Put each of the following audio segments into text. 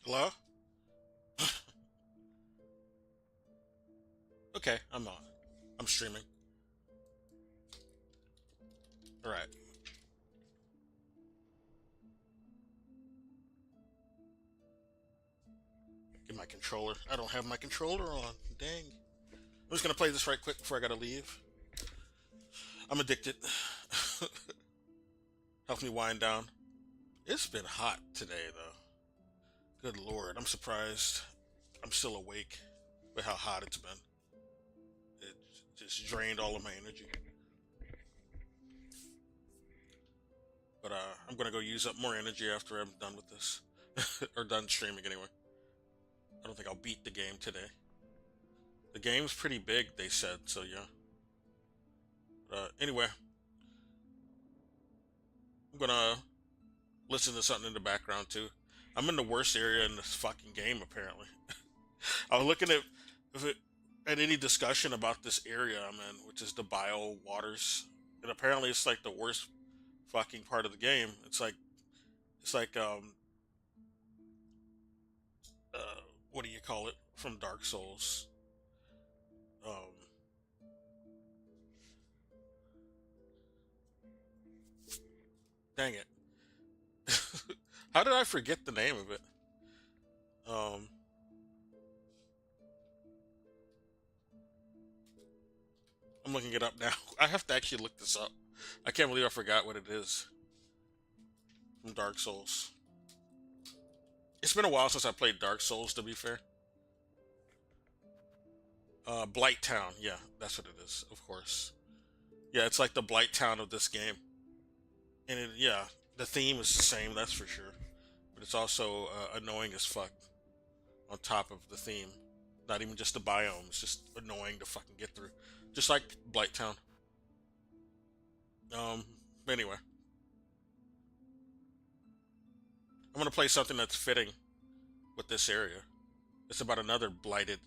Hello? Okay, I'm on. I'm streaming. Alright. Get my controller. I don't have my controller on. Dang. I'm just gonna play this right quick before I gotta leave. I'm addicted. Help me wind down. It's been hot today, though. Good lord, I'm surprised I'm still awake with how hot it's been. It just drained all of my energy. But I'm gonna go use up more energy after I'm done with this. Or done streaming anyway. I don't think I'll beat the game today. The game's pretty big, they said, so yeah. Anyway, I'm gonna listen to something in the background too. I'm in the worst area in this fucking game, apparently. I was looking at at any discussion about this area I'm in, which is the bio waters, and apparently it's like the worst fucking part of the game. It's like what do you call it from Dark Souls? Um, Dang it. How did I forget the name of it? Um, I'm looking it up now. I have to actually look this up. I can't believe I forgot what it is from Dark Souls. It's been a while since I played Dark Souls, to be fair. Blight Town. Yeah, that's what it is, of course. Yeah, it's like the Blight Town of this game. And yeah, the theme is the same, that's for sure. But it's also annoying as fuck on top of the theme. Not even just the biome, it's just annoying to fucking get through. Just like Blight Town. Um, anyway, I'm gonna play something that's fitting with this area. It's about another blighted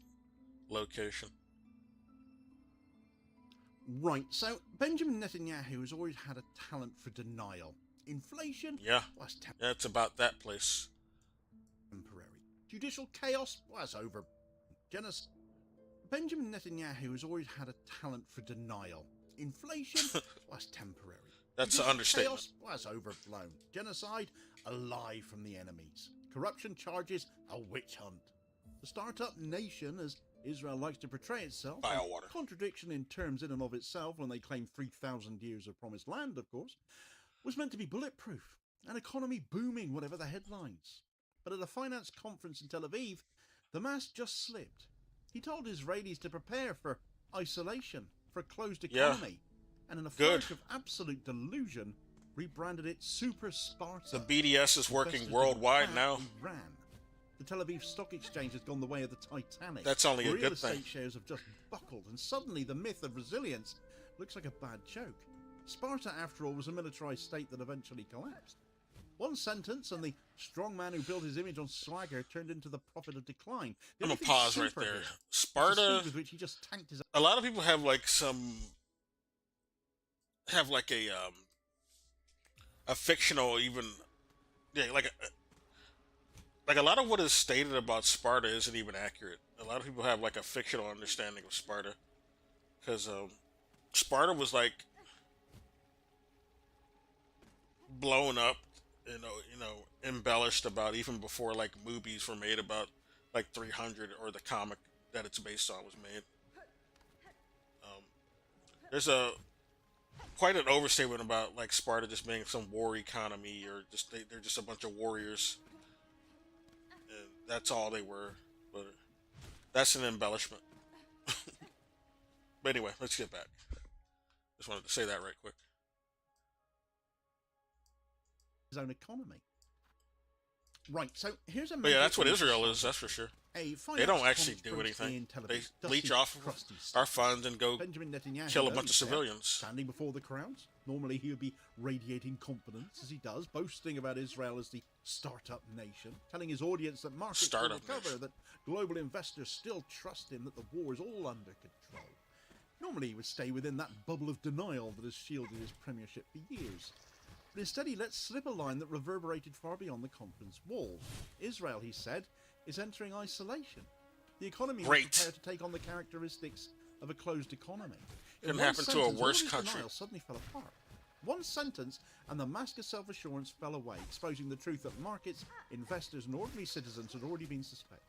location. Right, so Benjamin Netanyahu has always had a talent for denial. Inflation? Yeah, Well, that's yeah, it's about that place. temporary. Judicial chaos? Well, that's over. Genocide? Benjamin Netanyahu has always had a talent for denial. Inflation? Well, that's temporary. That's an Judicial understatement. chaos? Well, that's overblown. Genocide? A lie from the enemies. Corruption charges? A witch hunt. The startup nation, as Israel likes to portray itself, Biowater. contradiction in terms in and of itself when they claim 3,000 years of promised land, of course, was meant to be bulletproof, an economy booming, whatever the headlines. But at a finance conference in Tel Aviv, the mask just slipped. He told Israelis to prepare for isolation, for a closed economy, and in a flourish of absolute delusion, rebranded it Super Sparta. The BDS is working worldwide now. Iran. The Tel Aviv Stock Exchange has gone the way of the Titanic. That's only a Real good estate thing. shares have just buckled, and suddenly the myth of resilience looks like a bad joke. Sparta, after all, was a militarized state that eventually collapsed. One sentence, and the strong man who built his image on swagger turned into the prophet of decline. The I'm gonna only thing pause right super there. here is the Sparta. speed with which he just tanked his. A lot of people have like like a fictional even yeah like a lot of what is stated about Sparta isn't even accurate. A lot of people have like a fictional understanding of Sparta because Sparta was like blown up, embellished about even before like movies were made about like 300 or the comic that it's based on was made. Um, there's a quite an overstatement about like Sparta just being some war economy or just they're just a bunch of warriors and that's all they were. But that's an embellishment. But anyway, let's get back. Just wanted to say that right quick. His own economy. Right, so here's a. But yeah, that's what Israel is. That's for sure. They don't actually do anything. They leech off of our funds and go Benjamin Netanyahu, kill a bunch of civilians. Standing before the crowds. Normally he would be radiating confidence, as he does, boasting about Israel as the startup nation, telling his audience that markets will recover, that global investors still trust him, that the war is all under control. Normally he would stay within that bubble of denial that has shielded his premiership for years. But instead he let slip a line that reverberated far beyond the conference walls. Israel, he said, is entering isolation. The economy Great. was prepared to take on the characteristics of a closed economy. In Couldn't one happen to a sentence, all worse of his country. denial suddenly fell apart. One sentence, and the mask of self-assurance fell away, exposing the truth that markets, investors, and ordinary citizens had already been suspecting.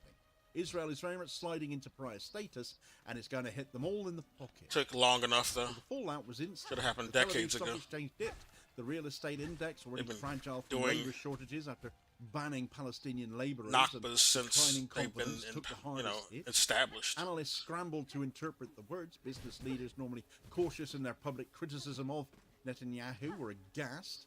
Israel is very much sliding into pariah status, and it's going to hit them all in the pocket. Took long enough though. The fallout was instant. Should have happened The Tel Aviv decades Stock ago. Exchange dipped. The real estate index, already They've been fragile from doing labour shortages after banning Palestinian labourers, Nakbas since declining they've been, confidence took the you know, hardest hit. established. Analysts scrambled to interpret the words. Business leaders, normally cautious in their public criticism of Netanyahu, were aghast.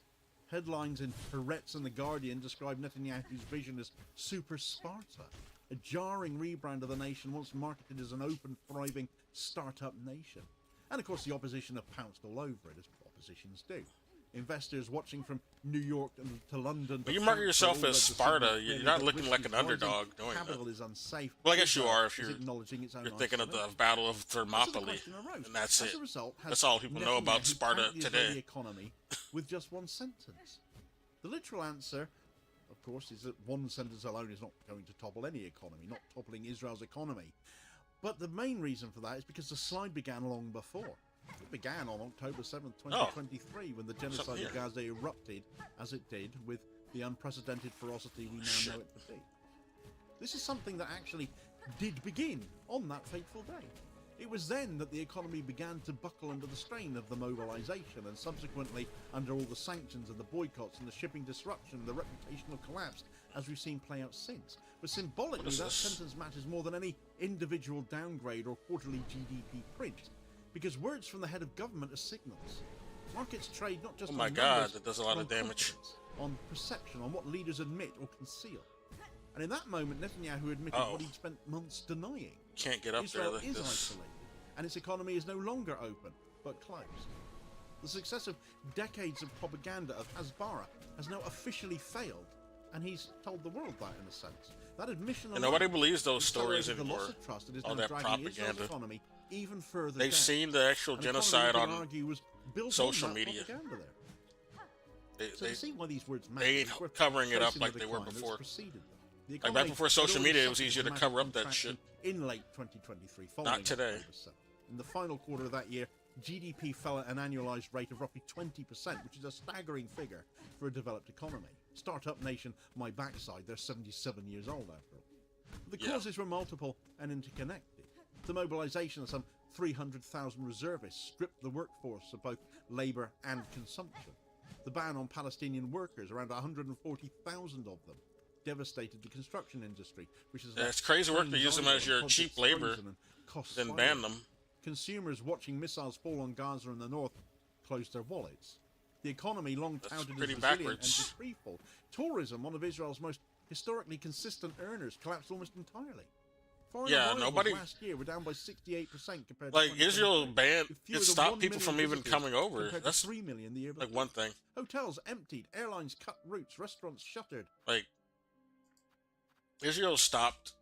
Headlines in Haaretz and The Guardian described Netanyahu's vision as Super Sparta, a jarring rebrand of the nation once marketed as an open, thriving startup nation. And of course the opposition have pounced all over it, as oppositions do. Investors watching from New York to London. When you market yourself Frankfurt, as led to Sparta, signal you're clearly not that looking risk like is an rising, underdog doing capital that. is unsafe. Well, I guess you Israel are if is you're acknowledging its own You're thinking of the isolation. Battle of So the Thermopylae, question arose. and that's As it. a result, has That's all people know about Netanyahu Sparta tanked the Israeli today. economy with just one sentence. The literal answer, of course, is that one sentence alone is not going to topple any economy, not toppling Israel's economy. But the main reason for that is because the slide began long before. It began on October 7th, 2023, when the genocide Something of here. Gaza erupted, as it did, with the unprecedented ferocity we now know it to be. This is something that actually did begin on that fateful day. It was then that the economy began to buckle under the strain of the mobilization, and subsequently under all the sanctions and the boycotts and the shipping disruption and the reputational collapse, as we've seen play out since. But symbolically, What is that this? sentence matters more than any individual downgrade or quarterly GDP print, because words from the head of government are signals. Markets trade not just Oh my on God, numbers, that does a lot but of on damage. confidence, on perception, on what leaders admit or conceal. And in that moment, Netanyahu admitted Uh-oh. what he'd spent months denying. Can't get up Israel there like is this. isolated, and its economy is no longer open, but closed. The success of decades of propaganda of Hasbara has now officially failed, and he's told the world that in a sense. That admission And alone nobody believes those stories accelerated the loss anymore. of trust and is All now that dragging Israel's propaganda. economy even further They've down. seen the actual An genocide economy, you on. could argue, was built social on that media. propaganda there. They, So to see why these words matter, they ain't it's worth covering it up tracing like the they were decline that's before. preceded them. The Like back economy before had social already media, it was suffered easier to dramatic cover up that contraction shit. in late 2023, following Not today. October 7th. In the final quarter of that year, GDP fell at an annualized rate of roughly 20%, which is a staggering figure for a developed economy. Startup nation, my backside, they're 77 years old after all. The Yeah. causes were multiple and interconnected. The mobilization of some 300,000 reservists stripped the workforce of both labour and consumption. The ban on Palestinian workers, around 140,000 of them, devastated the construction industry, which is Yeah, it's crazy work to use them as your cheap labor, then ban them. Consumers watching missiles fall on Gaza in the north closed their wallets. The economy, long That's touted as pretty resilient backwards. and freefall. Tourism, one of Israel's most historically consistent earners, collapsed almost entirely. Foreign Yeah, arrivals nobody- last year were down by 68% compared to Like 2023, Israel banned, with fewer it than stopped 1 people million from even visitors coming over. compared to That's 3 million the year like before. one thing. Hotels emptied, airlines cut routes, restaurants shuttered. Like Israel stopped.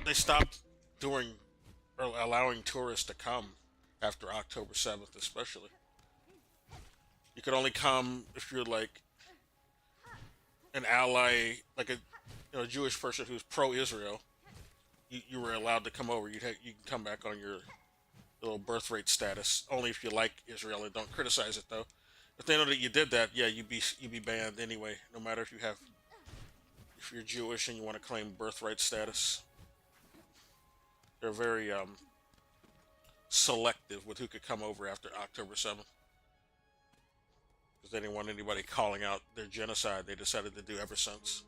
They stopped doing or allowing tourists to come after October 7th, especially. You could only come if you're like an ally, like a Jewish person who's pro-Israel. You were allowed to come over. You can come back on your little birth rate status only if you like Israel and don't criticize it though. If they know that you did that, yeah, you'd be banned anyway. No matter if you're Jewish and you want to claim birthright status. They're very selective with who could come over after October 7th. Because they didn't want anybody calling out their genocide they decided to do ever since.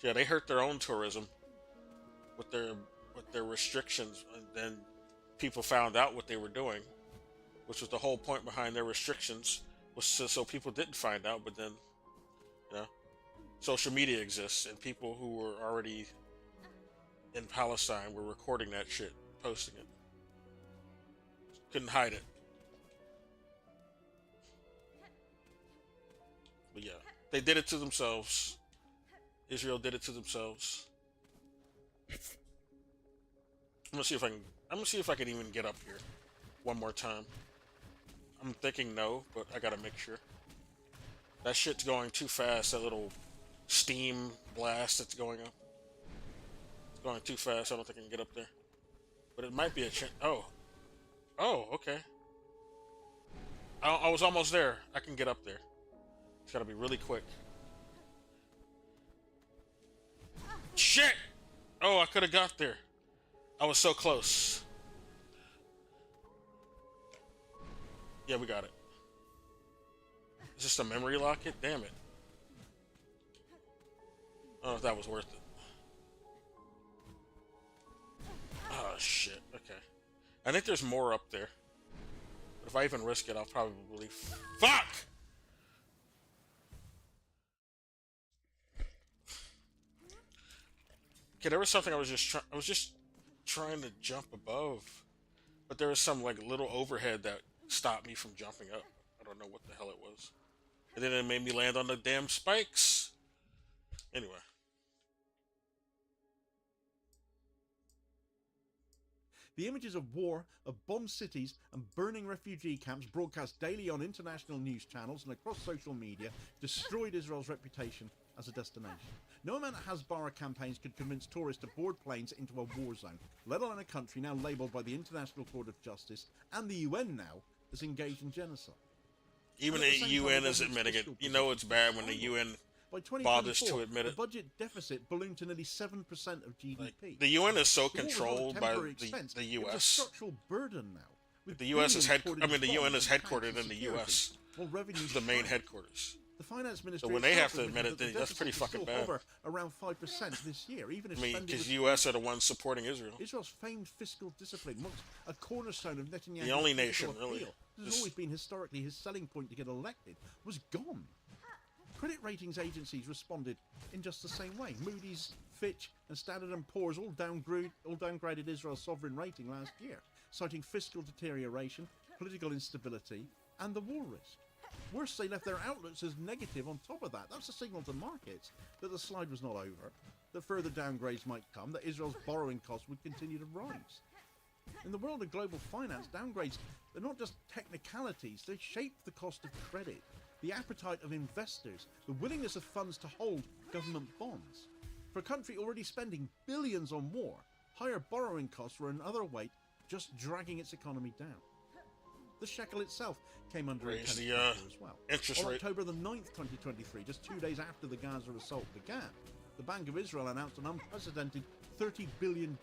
Yeah, they hurt their own tourism with their restrictions, and then people found out what they were doing, which was the whole point behind their restrictions, was so people didn't find out. But then, social media exists, and people who were already in Palestine were recording that shit, posting it. Couldn't hide it. But yeah, they did it to themselves. Israel did it to themselves. I'm gonna see if I can even get up here. one more time. I'm thinking no, but I gotta make sure. That shit's going too fast, that little steam blast that's going up. It's going too fast, I don't think I can get up there. But it might be a chance. Oh. Oh, okay. I was almost there. I can get up there. It's gotta be really quick. Shit! Oh, I could have got there. I was so close. Yeah, we got it. Is this a memory locket? Damn it. I don't know if that was worth it. Oh, shit. Okay. I think there's more up there. But if I even risk it, I'll probably... Fuck! Okay, there was something I was just trying to jump above. But there was some, like, little overhead that stopped me from jumping up. I don't know what the hell it was. And then it made me land on the damn spikes. Anyway. The images of war, of bombed cities and burning refugee camps broadcast daily on international news channels and across social media destroyed Israel's reputation as a destination. No amount of Hasbara campaigns could convince tourists to board planes into a war zone, let alone a country now labelled by the International Court of Justice and the UN now as engaged in genocide. Even the UN is admitting it. You know it's bad when the UN bothers to admit it. The budget deficit ballooned to nearly 7% of GDP. Like, the UN is so The war was controlled not a by temporary the expense. It was a US. structural burden now. With The US is billions poured into the UN is bombs and headquartered tanks in the and US. security, while revenues The main shrank. headquarters. The finance ministry So when they have itself to admit admitted it, that the that's pretty deficit fucking will still bad. hover around 5% this year, even if I mean, spending because was- US are the ones supporting Israel. Israel's famed fiscal discipline, once a cornerstone of Netanyahu's The only political nation, really. appeal, that has Just- always been historically his selling point to get elected, was gone. Credit ratings agencies responded in just the same way. Moody's, Fitch, and Standard & Poor's all downgraded Israel's sovereign rating last year, citing fiscal deterioration, political instability, and the war risk. Worse, they left their outlooks as negative on top of that. That's a signal to markets that the slide was not over, that further downgrades might come, that Israel's borrowing costs would continue to rise. In the world of global finance, downgrades, they're not just technicalities, they shape the cost of credit, the appetite of investors, the willingness of funds to hold government bonds. For a country already spending billions on war, higher borrowing costs were another weight just dragging its economy down. The shekel itself came under Raised intense the, pressure as well. interest On rate. October the 9th, 2023, just 2 days after the Gaza assault began, the Bank of Israel announced an unprecedented $30 billion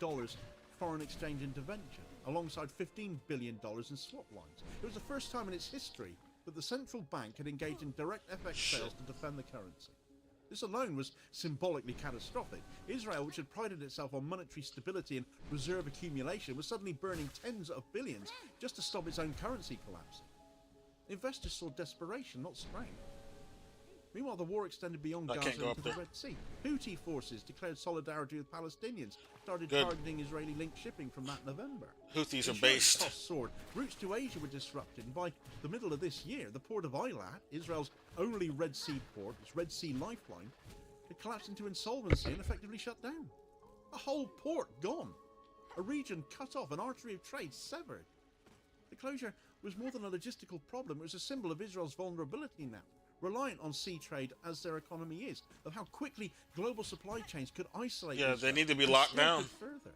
foreign exchange intervention, alongside $15 billion in swap lines. It was the first time in its history that the central bank had engaged in direct FX sales to defend the currency. This alone was symbolically catastrophic. Israel, which had prided itself on monetary stability and reserve accumulation, was suddenly burning tens of billions just to stop its own currency collapsing. Investors saw desperation, not strength. Meanwhile, the war extended beyond I can't Gaza go into up the there. Red Sea. Houthi forces declared solidarity with Palestinians, started Good. targeting Israeli-linked shipping from that November. Houthis are Insurance based. costs soared. Routes to Asia were disrupted, and by the middle of this year, the port of Eilat, Israel's only Red Sea port, its Red Sea lifeline, had collapsed into insolvency and effectively shut down. A whole port gone. A region cut off, an artery of trade severed. The closure was more than a logistical problem, it was a symbol of Israel's vulnerability now, reliant on sea trade as their economy is, of how quickly global supply chains could isolate Yeah, they Israel need to be and locked slope down. it further.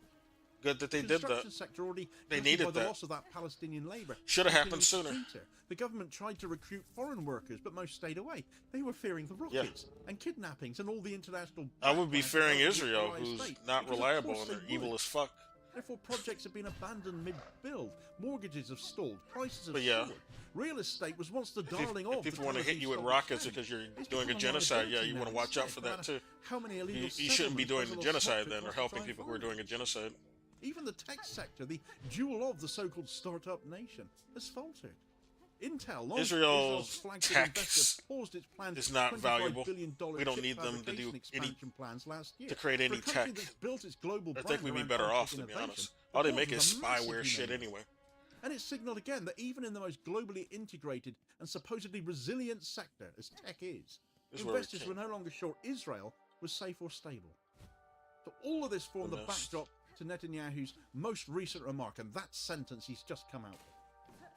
Good that they The did that. construction sector already They hampered needed by the that. loss of that Palestinian labour. Should have happened continued to sooner. teeter. The government tried to recruit foreign workers, but most stayed away. They were fearing the rockets and kidnappings and all the international. I would be backlash fearing against the Israel, Arab who's state, not because of reliable course and they're they evil would. as fuck. Therefore, projects have been abandoned mid-build. Mortgages have stalled. Prices have But yeah. soared. Real estate was once the If darling if of. people the want to Tel hit you with Aviv rockets Stock because you're Exchange. doing a It's become genocide, yeah, liability you now want to watch out instead, for no that matter too. How many illegal You shouldn't be doing settlements the genocide Gaza then, or cost helping to people who are find. doing a genocide. Even the tech sector, the jewel of the so-called startup nation, has faltered. Intel, Israel's flagship tech investor, paused its planned is not $25 valuable. billion We don't chip need them to fabrication do any expansion plans last year. to create For any a country tech. that's built its global I brand think we'd be around better high-tech off, to be innovation, honest. the All they pause make was is a massive spyware shit human anyway. And it signaled again that even in the most globally integrated and supposedly resilient sector as tech is, This is where we investors came. were no longer sure Israel was safe or stable. So all of this formed the Goodness. backdrop to Netanyahu's most recent remark, and that sentence he's just come out with.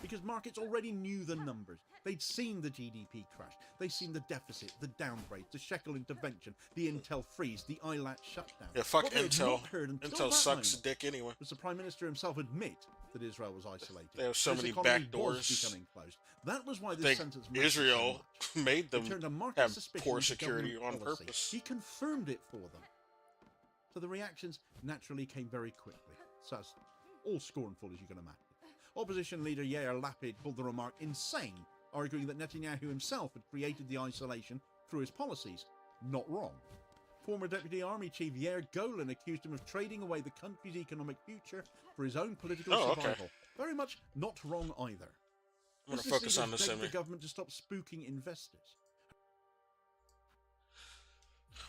because markets already knew the numbers. They'd seen the GDP crash, they'd seen the deficit, the downgrades, the shekel intervention, the Intel freeze, the ILAT shutdown. Yeah, fuck What they had Intel. not heard until Intel that sucks moment dick anyway. was the Prime Minister himself admit that Israel was isolated. They have so This many economy back doors. was becoming closed. That was why I this think sentence mattered Israel so much. made them It turned a market have suspicion poor into security government on policy. purpose. He confirmed it for them. So the reactions naturally came very quickly. So as all scornful as you can imagine. Opposition leader Yair Lapid called the remark insane, arguing that Netanyahu himself had created the isolation through his policies. Not wrong. Former Deputy Army Chief Yair Golan accused him of trading away the country's economic future for his own political survival. Okay. Very much not wrong either. I'm going to Business focus on leaders this begged enemy. the government to stop spooking investors.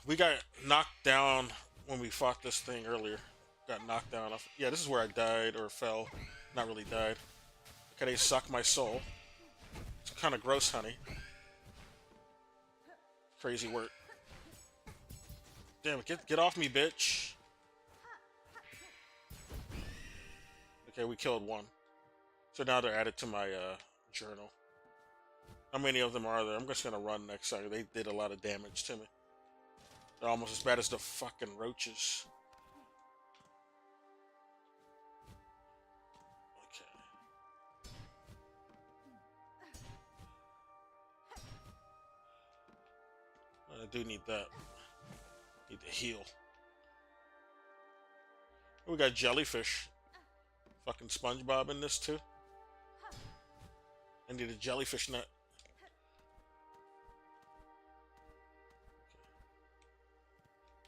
We got knocked down when we fought this thing earlier. Got knocked down. Yeah, this is where I died or fell. Not really died. Okay, they suck my soul. It's kind of gross, honey. Crazy work. Damn it, get off me, bitch. Okay, we killed one. So now they're added to my journal. How many of them are there? I'm just gonna run next time. They did a lot of damage to me. They're almost as bad as the fucking roaches. Okay. I do need that. Need to heal. We got jellyfish. Fucking SpongeBob in this too. I need a jellyfish nut.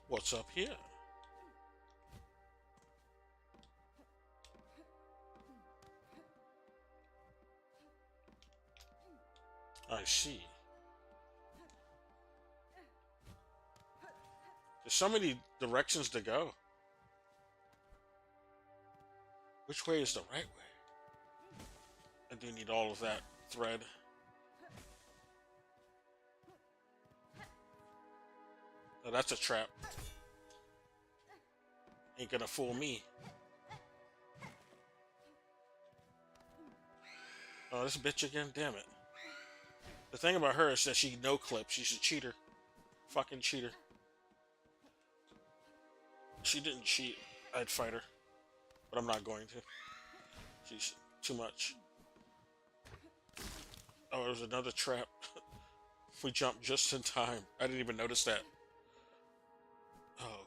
What's up here? I see. There's so many directions to go. Which way is the right way? I do need all of that thread. Oh, that's a trap. Ain't gonna fool me. Oh, this bitch again? Damn it. The thing about her is that she no clips. She's a cheater. Fucking cheater. She didn't cheat. I'd fight her. But I'm not going to. She's too much. Oh, there's another trap. We jumped just in time. I didn't even notice that. Oh,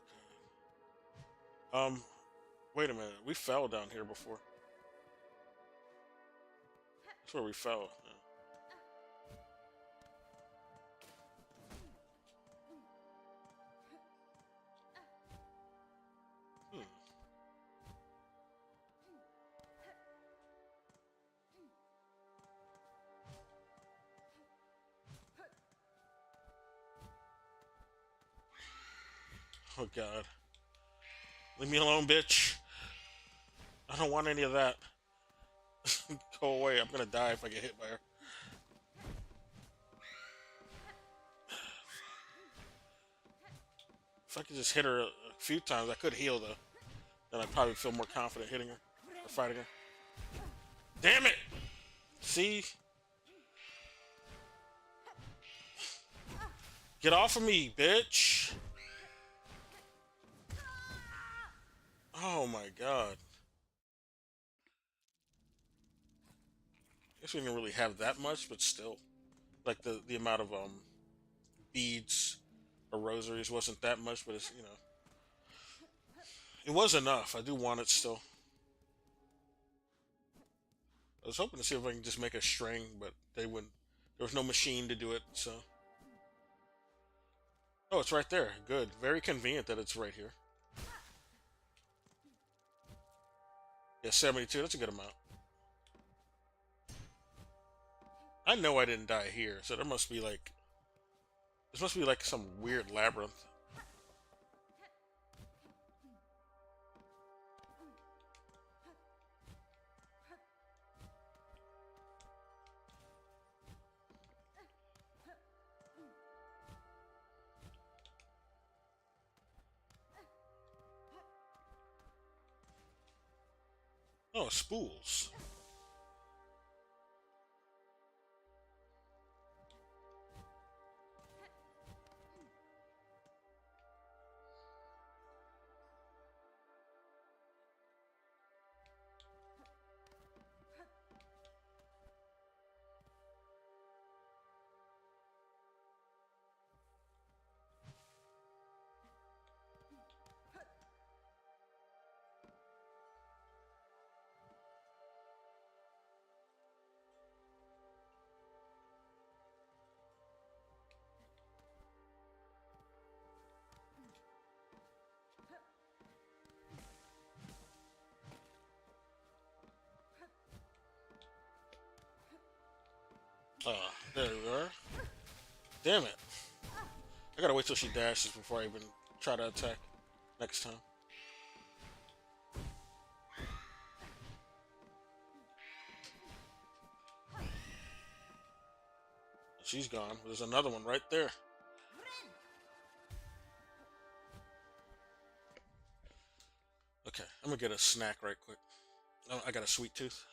God. Wait a minute. We fell down here before. That's where we fell. Yeah. Oh, God. Leave me alone, bitch. I don't want any of that. Go away. I'm gonna die if I get hit by her. If I could just hit her a few times, I could heal, though. Then I'd probably feel more confident hitting her. Or fighting her. Damn it! See? Get off of me, bitch! Oh my God. Guess we didn't really have that much, but still. Like the amount of beads or rosaries wasn't that much, but it's, you know. It was enough. I do want it still. I was hoping to see if I can just make a string, but they wouldn't. There was no machine to do it, so. Oh, it's right there. Good. Very convenient that it's right here. Yeah, 72. That's a good amount. I know I didn't die here, so there must be like... This must be like some weird labyrinth. Oh, spools. There we are. Damn it. I gotta wait till she dashes before I even try to attack next time. She's gone. There's another one right there. Okay, I'm gonna get a snack right quick. Oh, I got a sweet tooth.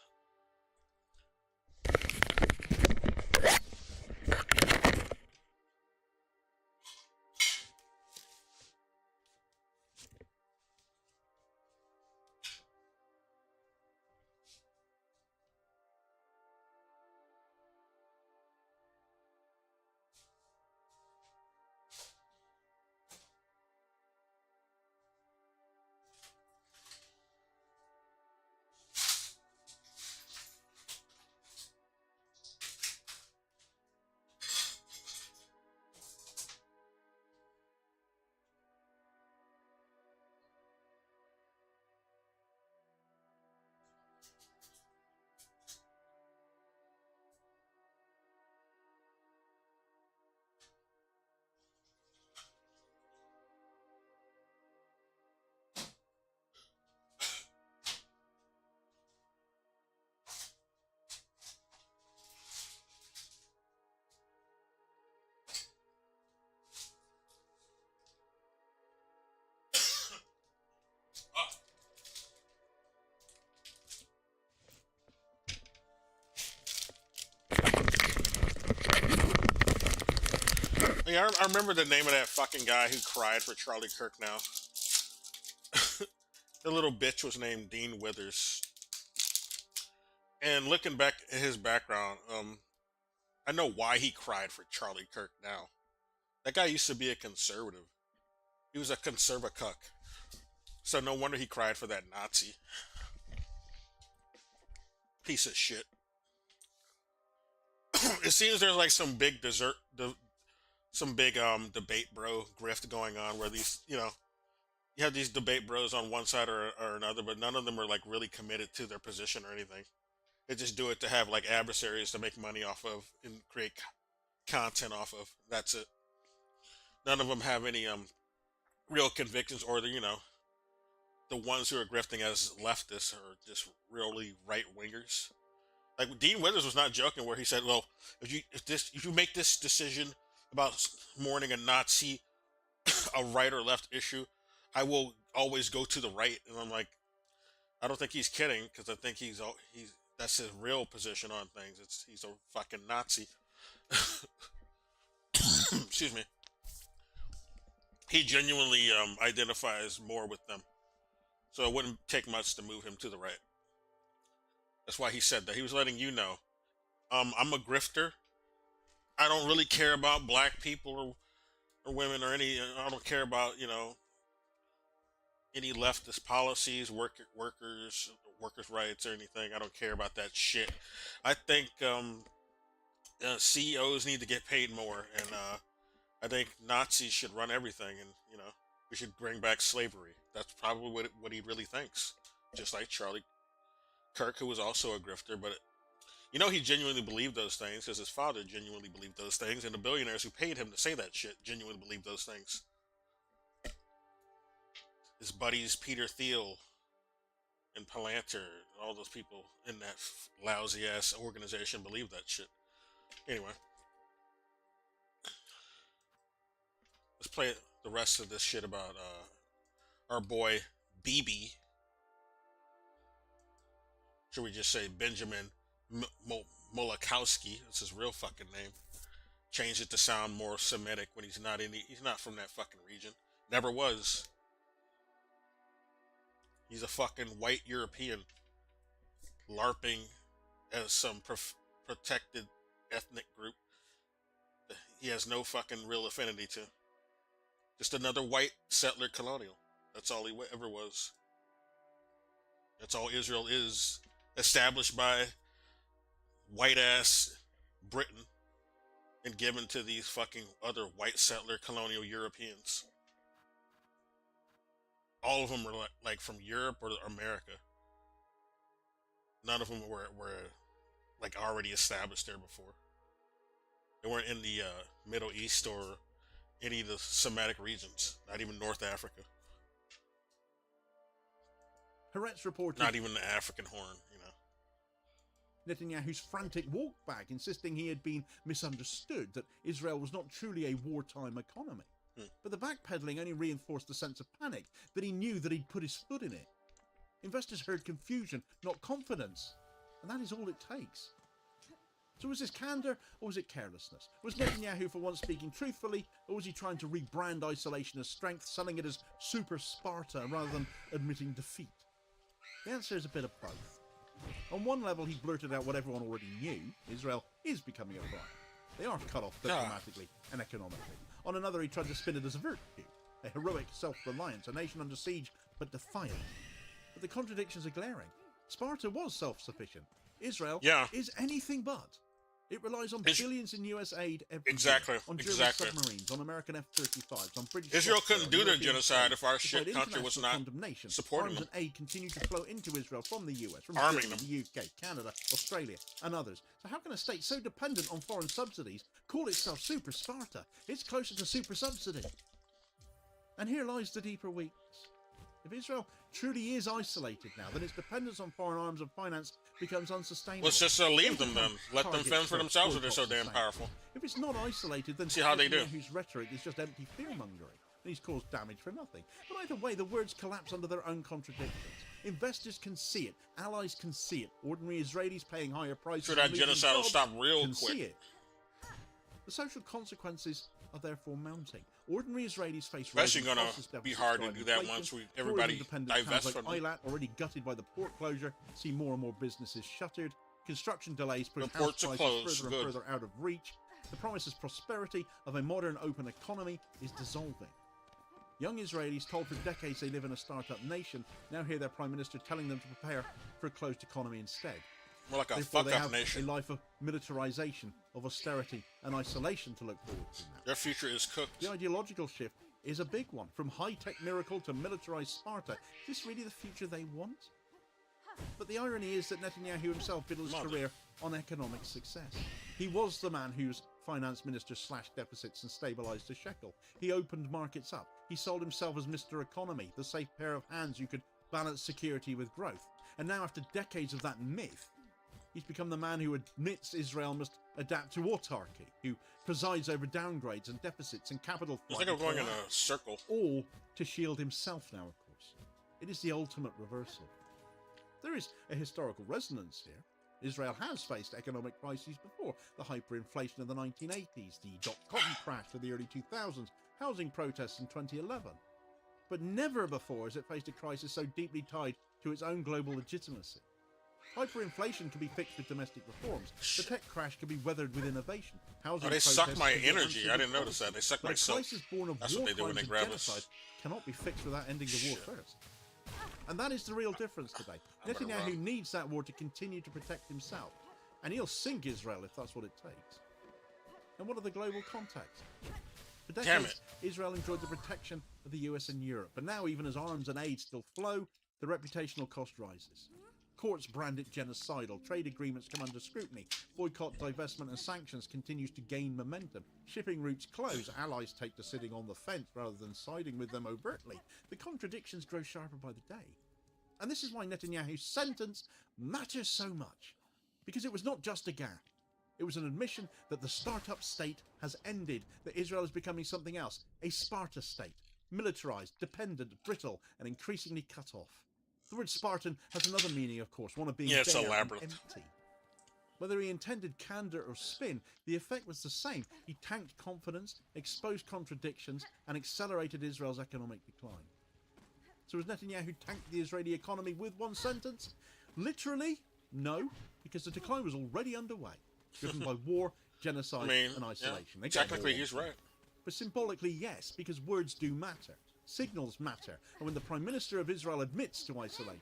Yeah, I remember the name of that fucking guy who cried for Charlie Kirk now. The little bitch was named Dean Withers. And looking back at his background, I know why he cried for Charlie Kirk now. That guy used to be a conservative. He was a conservacuck. So no wonder he cried for that Nazi. Piece of shit. It seems there's like some big debate bro grift going on where these, you have these debate bros on one side or another, but none of them are like really committed to their position or anything. They just do it to have like adversaries to make money off of and create content off of. That's it. None of them have any real convictions, or the ones who are grifting as leftists are just really right wingers. Like Dean Withers was not joking, where he said, "Well, if you make this decision about mourning a Nazi, a right or left issue, I will always go to the right." And I'm like, I don't think he's kidding, because I think he's that's his real position on things. He's a fucking Nazi. Excuse me. He genuinely identifies more with them, so it wouldn't take much to move him to the right. That's why he said that. He was letting you know, I'm a grifter. I don't really care about black people or women or any. I don't care about any leftist policies, workers' rights or anything. I don't care about that shit. I think CEOs need to get paid more, and I think Nazis should run everything, and we should bring back slavery. That's probably what he really thinks. Just like Charlie Kirk, who was also a grifter, but he genuinely believed those things because his father genuinely believed those things, and the billionaires who paid him to say that shit genuinely believed those things. His buddies Peter Thiel and Palantir, all those people in that lousy ass organization believed that shit. Anyway, let's play the rest of this shit about our boy BB. Should we just say Benjamin Molokowski? That's his real fucking name. Change it to sound more Semitic when he's not from that fucking region. Never was. He's a fucking white European LARPing as some protected ethnic group he has no fucking real affinity to. Just another white settler colonial. That's all he ever was. That's all Israel is. Established by white ass Britain and given to these fucking other white settler colonial Europeans. All of them were like from Europe or America. None of them were like already established there before. They weren't in the Middle East or any of the Semitic regions. Not even North Africa. Haaretz reported Not even the African Horn. Netanyahu's frantic walk back, insisting he had been misunderstood, that Israel was not truly a wartime economy. But the backpedaling only reinforced the sense of panic, that he knew that he'd put his foot in it. Investors heard confusion, not confidence, and that is all it takes. So was this candor, or was it carelessness? Was Netanyahu for once speaking truthfully, or was he trying to rebrand isolation as strength, selling it as Super Sparta rather than admitting defeat? The answer is a bit of both. On one level, he blurted out what everyone already knew. Israel is becoming a threat. They are cut off diplomatically and economically. On another, he tried to spin it as a virtue, a heroic self-reliance, a nation under siege but defiant. But the contradictions are glaring. Sparta was self-sufficient. Israel is anything but. It relies on billions in US aid every year, on German submarines, on American F-35s, on British... Israel couldn't do their genocide if our shit country was not supporting them. Arms and aid continue to flow into Israel from the US, from Arming Germany, them. the UK, Canada, Australia, and others. So how can a state so dependent on foreign subsidies call itself Super Sparta? It's closer to super subsidy. And here lies the deeper weakness. If Israel truly is isolated now, then its dependence on foreign arms and finance becomes unsustainable. Let's just leave them then. Let them fend for themselves if they're so damn powerful. If it's not isolated, then see how they do. Netanyahu's rhetoric is just empty fear-mongering, and he's caused damage for nothing. But either way, the words collapse under their own contradictions. Investors can see it. Allies can see it. Ordinary Israelis paying higher prices... Sure, that genocide will stop real quick. See it. The social consequences are therefore mounting. Ordinary Israelis face... Especially going to be hard to do that once everybody divests from Eilat, already gutted by the port closure, see more and more businesses shuttered. Construction delays push The house ports are prices closed. further and further out of reach. The promised prosperity of a modern open economy is dissolving. Young Israelis told for decades they live in a startup nation now hear their prime minister telling them to prepare for a closed economy instead. More like a Therefore, they fuck-up have nation. a life of militarization, of austerity and isolation to look forward to now. Their future is cooked. The ideological shift is a big one. From high-tech miracle to militarized Sparta. Is this really the future they want? But the irony is that Netanyahu himself built his career on economic success. He was the man whose finance minister slashed deficits and stabilized the shekel. He opened markets up. He sold himself as Mr. Economy, the safe pair of hands who could balance security with growth. And now, after decades of that myth, he's become the man who admits Israel must adapt to autarky, who presides over downgrades and deficits and capital It's flight. like I'm going in a circle. All to shield himself now, of course. It is the ultimate reversal. There is a historical resonance here. Israel has faced economic crises before. The hyperinflation of the 1980s, the dot-com crash of the early 2000s, housing protests in 2011. But never before has it faced a crisis so deeply tied to its own global legitimacy. Hyperinflation can be fixed with domestic reforms. The tech crash can be weathered with innovation. Housing they protests suck my can be energy. answered I with didn't notice policy. that. They suck But my a soul. crisis born of That's war what they do when crimes they and grab us. genocide cannot be fixed without ending the war first. And that is the real difference today. I'm gonna Netanyahu run. needs that war to continue to protect himself. And he'll sink Israel if that's what it takes. And what are the global contexts? For Damn decades, Israel enjoyed the protection of the US and Europe. But now, even as arms and aid still flow, the reputational cost rises. Courts brand it genocidal, trade agreements come under scrutiny, boycott, divestment and sanctions continues to gain momentum, shipping routes close, allies take to sitting on the fence rather than siding with them overtly. The contradictions grow sharper by the day. And this is why Netanyahu's sentence matters so much. Because it was not just a gap. It was an admission that the startup state has ended, that Israel is becoming something else, a Sparta state, militarized, dependent, brittle, and increasingly cut off. The word Spartan has another meaning, of course, one of being it's bare a and labyrinth. empty. Whether he intended candor or spin, the effect was the same. He tanked confidence, exposed contradictions, and accelerated Israel's economic decline. So has Netanyahu tanked the Israeli economy with one sentence? Literally, no, because the decline was already underway, driven by war, genocide, and isolation. Yeah, technically, he's right. But symbolically, yes, because words do matter. Signals matter. And when the Prime Minister of Israel admits to isolation,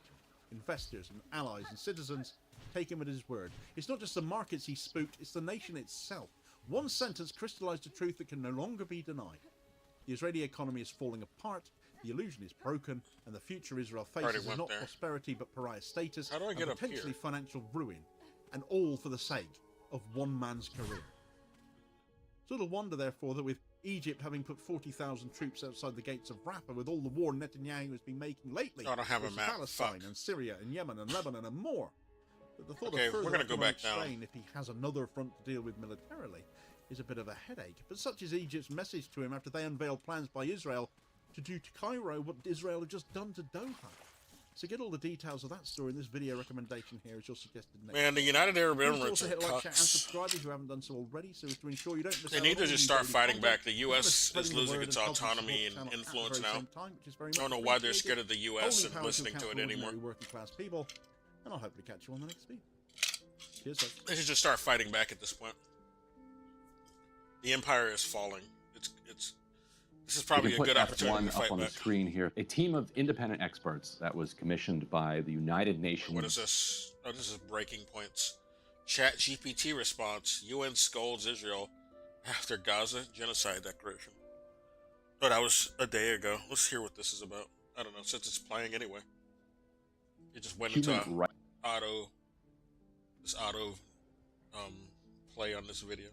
investors and allies and citizens take him at his word. It's not just the markets he spooked, it's the nation itself. One sentence crystallized a truth that can no longer be denied. The Israeli economy is falling apart, the illusion is broken, and the future Israel faces is not prosperity but pariah status How do I and get up potentially here? financial ruin. And all for the sake of one man's career. It's little wonder, therefore, that with Egypt having put 40,000 troops outside the gates of Rafah, with all the war Netanyahu has been making lately, Oh, I don't have a versus map. Palestine Fuck. and Syria and Yemen and Lebanon and more, that the thought Okay, of further we're gonna go economic back down. strain if he has another front to deal with militarily is a bit of a headache. But such is Egypt's message to him after they unveiled plans by Israel to do to Cairo what Israel had just done to Doha. So get all the details of that story in this video recommendation here, as you're suggested next. Man, the United Arab Please Emirates also are hit like, share, and cucks. subscribe if you haven't done so already, so as to ensure you don't miss They out need on to all just new start daily fighting content, back. The as well as U.S. is spreading the losing word its and helping autonomy support and the channel at the influence very now. same time, which is very I much don't know why they're appreciated. scared of the U.S. Only and power to listening account to for it anymore. ordinary working class people, and I'll hopefully catch you on the next video. Cheers, folks. They should just start fighting back at this point. The empire is falling. This is probably a good opportunity to F1 up fight on the back. screen here. A team of independent experts that was commissioned by the United Nations. What is this? Oh, this is breaking points. Chat GPT response. UN scolds Israel after Gaza genocide declaration. Oh, that was a day ago. Let's hear what this is about. I don't know, since it's playing anyway. It just went into Human Rights auto play on this video.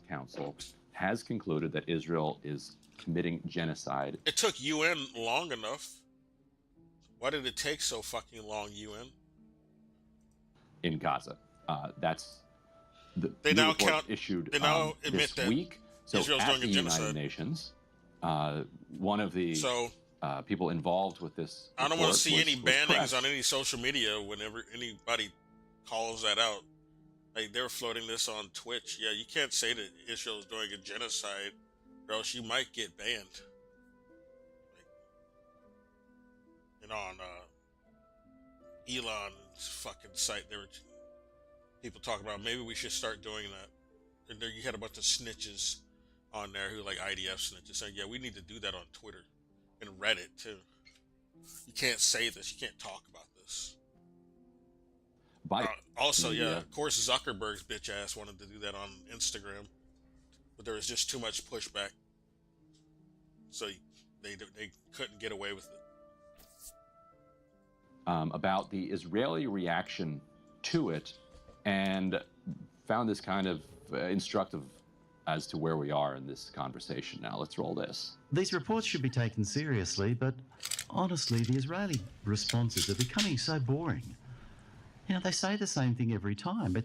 Council has concluded that Israel is committing genocide. It took UN long enough. Why did it take so fucking long, UN? In Gaza. That's They the now report count. issued They now admit this that week. So Israel's at doing a the genocide. United Nations, one of the So people involved with this. I don't want to see report any was bannings pressed. on any social media whenever anybody calls that out. Like, they were floating this on Twitch. Yeah, you can't say that Israel is doing a genocide, or else you might get banned. Like, and on Elon's fucking site, there were people talking about maybe we should start doing that. And there you had a bunch of snitches on there who like IDF snitches saying, yeah, we need to do that on Twitter and Reddit too. You can't say this. You can't talk about this. Also, yeah, of course, Zuckerberg's bitch ass wanted to do that on Instagram, but there was just too much pushback, so they couldn't get away with it. About the Israeli reaction to it, and found this kind of instructive as to where we are in this conversation. Now, let's roll this. These reports should be taken seriously, but honestly, the Israeli responses are becoming so boring. You know, they say the same thing every time.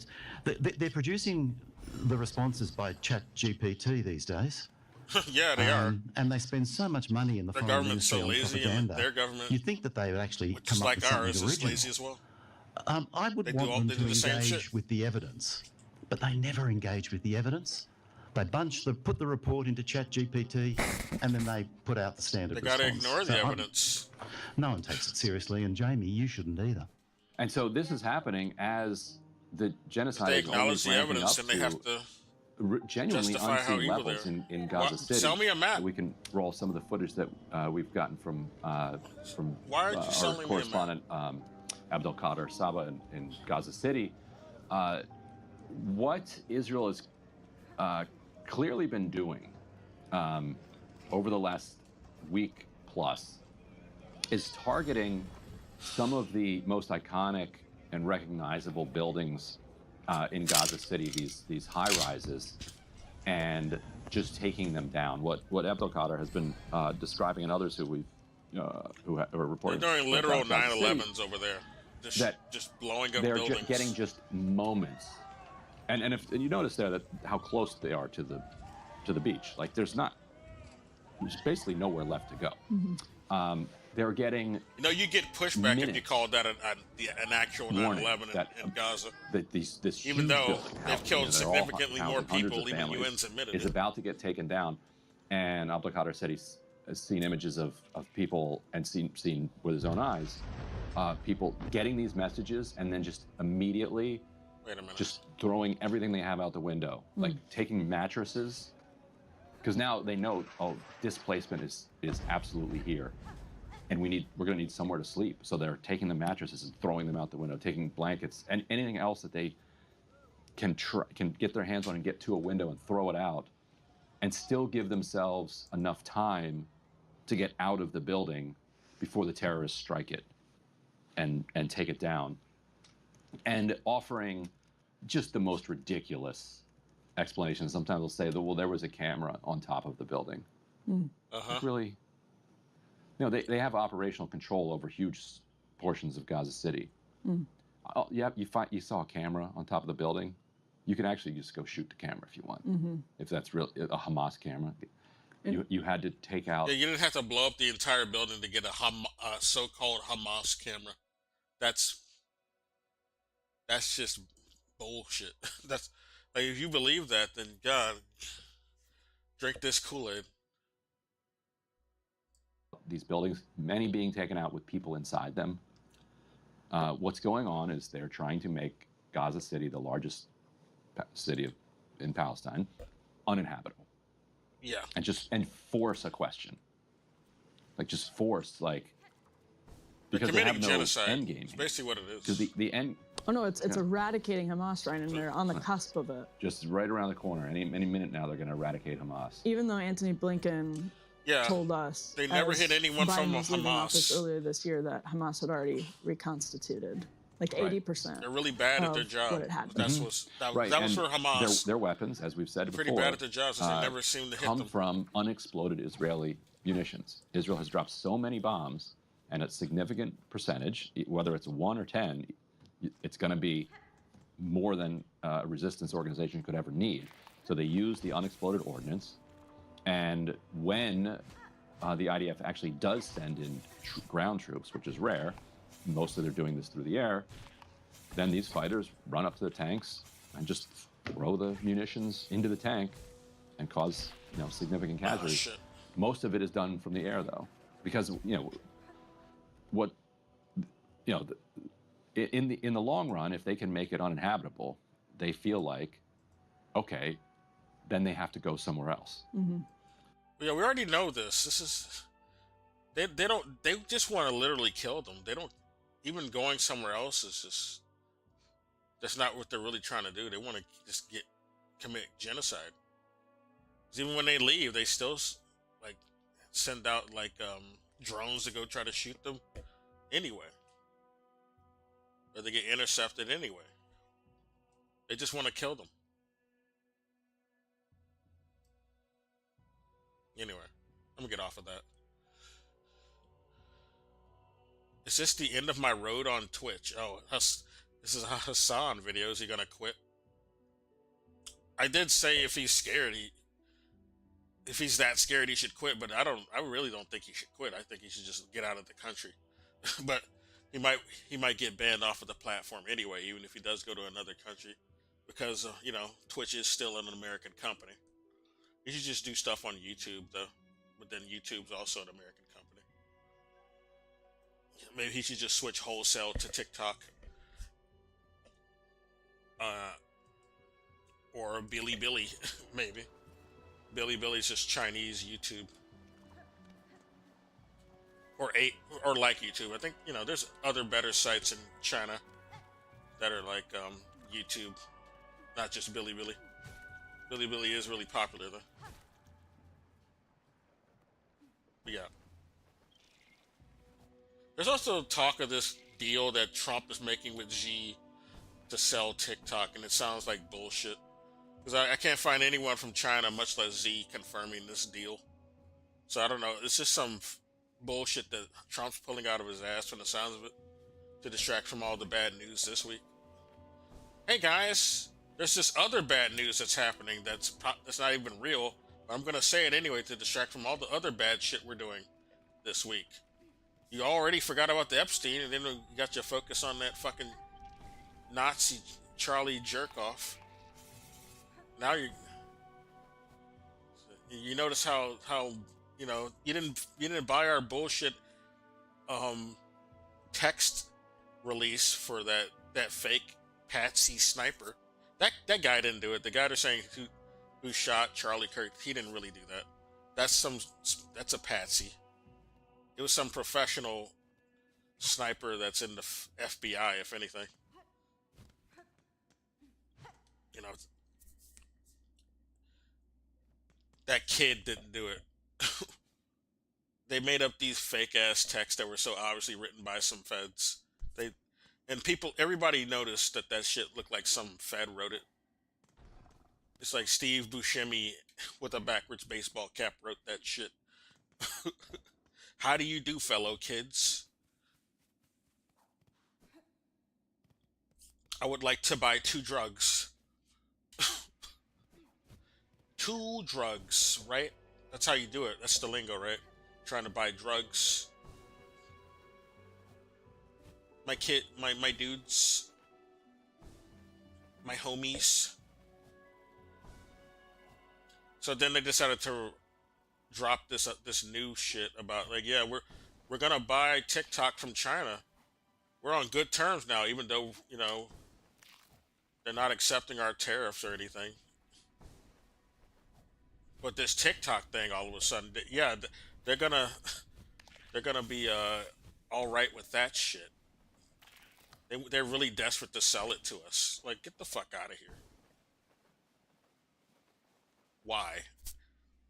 They're producing the responses by ChatGPT these days. Yeah, they are. And they spend so much money in the Their foreign government's so ministry lazy, on and propaganda. their government, You'd think that they would actually which come is up like with something ours, is original. lazy as well. I would They want do them the to same engage shit. with the evidence, but they never engage with the evidence. They put the report into ChatGPT, and then they put out the standard They gotta response. ignore the So evidence. no one takes it seriously, and Jamie, you shouldn't either. And so this is happening as the If genocide they is only acknowledge the ramping evidence, up then they have to. genuinely justify how unseen evil levels they are. in Gaza City. Sell me a map. We can roll some of the footage that we've gotten from Why are you our selling me a map? correspondent Abdel Kader Saba in Gaza City. What Israel has clearly been doing over the last week plus is targeting some of the most iconic and recognizable buildings in Gaza City, these high rises, and just taking them down. What Abdel Kader has been describing, and others who we've who are They're reporting, doing literal Gaza City, 9/11s over there. Just blowing up they're buildings. getting just moments, and you notice there that how close they are to the beach. Like there's basically nowhere left to go. They're getting You know, you get pushback if you minutes call that an actual warning 9/11 that in Gaza. this Even huge though building they've out, killed they're all significantly more housing hundreds people, of even families, UN's admitted is it. about to get taken down. And Abdel Kader said he's seen images of people and seen with his own eyes people getting these messages and then just immediately Wait a minute. just throwing everything they have out the window, like taking mattresses, because now they know, oh, displacement is absolutely here, and we're going to need somewhere to sleep. So they're taking the mattresses and throwing them out the window, taking blankets and anything else that they can get their hands on and get to a window and throw it out, and still give themselves enough time to get out of the building before the terrorists strike it and take it down. And offering just the most ridiculous explanations. Sometimes they'll say that, well, there was a camera on top of the building. Uh-huh. Like, really? They have operational control over huge portions of Gaza City. Yeah, you saw a camera on top of the building. You can actually just go shoot the camera if you want. If that's real, a Hamas camera. You had to take out. Yeah, you didn't have to blow up the entire building to get a so-called Hamas camera. That's just bullshit. That's like, if you believe that, then God, drink this Kool-Aid. These buildings, many being taken out with people inside them. What's going on is they're trying to make Gaza City, the largest city in Palestine, uninhabitable. Yeah. And force a question. Like, just force, like, They're because they committing have no genocide. end game. It's basically what it is. Because the end, Oh no, it's eradicating Hamas right, and they're on the cusp of it. just right around the corner, any minute now, they're going to eradicate Hamas. Even though Anthony Blinken Yeah. told us They never as hit anyone from Biden was leaving Hamas. office earlier this year that Hamas had already reconstituted, like Right. 80%. They're really bad at their of job. what it had been. That's what's that Right, was and for Hamas. Their weapons, as we've said They're pretty before, bad at their jobs, because they never seem to hit come them. from unexploded Israeli munitions. Israel has dropped so many bombs, and a significant percentage, whether it's 1 or 10, it's going to be more than a resistance organization could ever need. So they use the unexploded ordnance, and when the IDF actually does send in ground troops, which is rare, mostly they're doing this through the air, then these fighters run up to the tanks and just throw the munitions into the tank and cause significant Oh, casualties. shit. Most of it is done from the air, though, because in the long run, if they can make it uninhabitable, they feel like, okay, then they have to go somewhere else. Yeah, we already know this. This is they just want to literally kill them. They don't even going somewhere else is just that's not what they're really trying to do. They want to just commit genocide. 'Cause even when they leave, they still like send out like drones to go try to shoot them anyway, or they get intercepted anyway. They just want to kill them. Anyway, I'm gonna get off of that. Is this the end of my road on Twitch? Oh, this is a Hassan video. Is he gonna quit? I did say if he's scared, if he's that scared, he should quit. But I really don't think he should quit. I think he should just get out of the country. But he might get banned off of the platform anyway, even if he does go to another country, because Twitch is still an American company. You should just do stuff on YouTube, though. But then YouTube's also an American company. Maybe he should just switch wholesale to TikTok. Or Bilibili, maybe. Bilibili's just Chinese YouTube. Or like YouTube. I think, there's other better sites in China that are like YouTube, not just Bilibili. Bilibili is really popular, though. But yeah. There's also talk of this deal that Trump is making with Xi to sell TikTok, and it sounds like bullshit. Because I can't find anyone from China, much less Xi, confirming this deal. So I don't know. It's just some bullshit that Trump's pulling out of his ass from the sounds of it to distract from all the bad news this week. Hey guys, there's this other bad news that's happening that's not even real, but I'm gonna say it anyway to distract from all the other bad shit we're doing this week. You already forgot about the Epstein, and then you got your focus on that fucking Nazi Charlie Jerkoff. Now you notice how you didn't buy our bullshit text release for that fake Patsy sniper. That guy didn't do it. The guy they're saying who shot Charlie Kirk, he didn't really do that. That's a patsy. It was some professional sniper that's in the FBI, if anything. That kid didn't do it. They made up these fake ass texts that were so obviously written by some feds. Everybody noticed that shit looked like some fed wrote it. It's like Steve Buscemi with a backwards baseball cap wrote that shit. How do you do, fellow kids? I would like to buy 2 drugs. 2 drugs, right? That's how you do it. That's the lingo, right? Trying to buy drugs. My dudes, my homies. So then they decided to drop this new shit about like, yeah, we're gonna buy TikTok from China. We're on good terms now, even though, you know, they're not accepting our tariffs or anything. But this TikTok thing, all of a sudden, yeah, they're gonna be all right with that shit. They're really desperate to sell it to us. Like, get the fuck out of here. Why?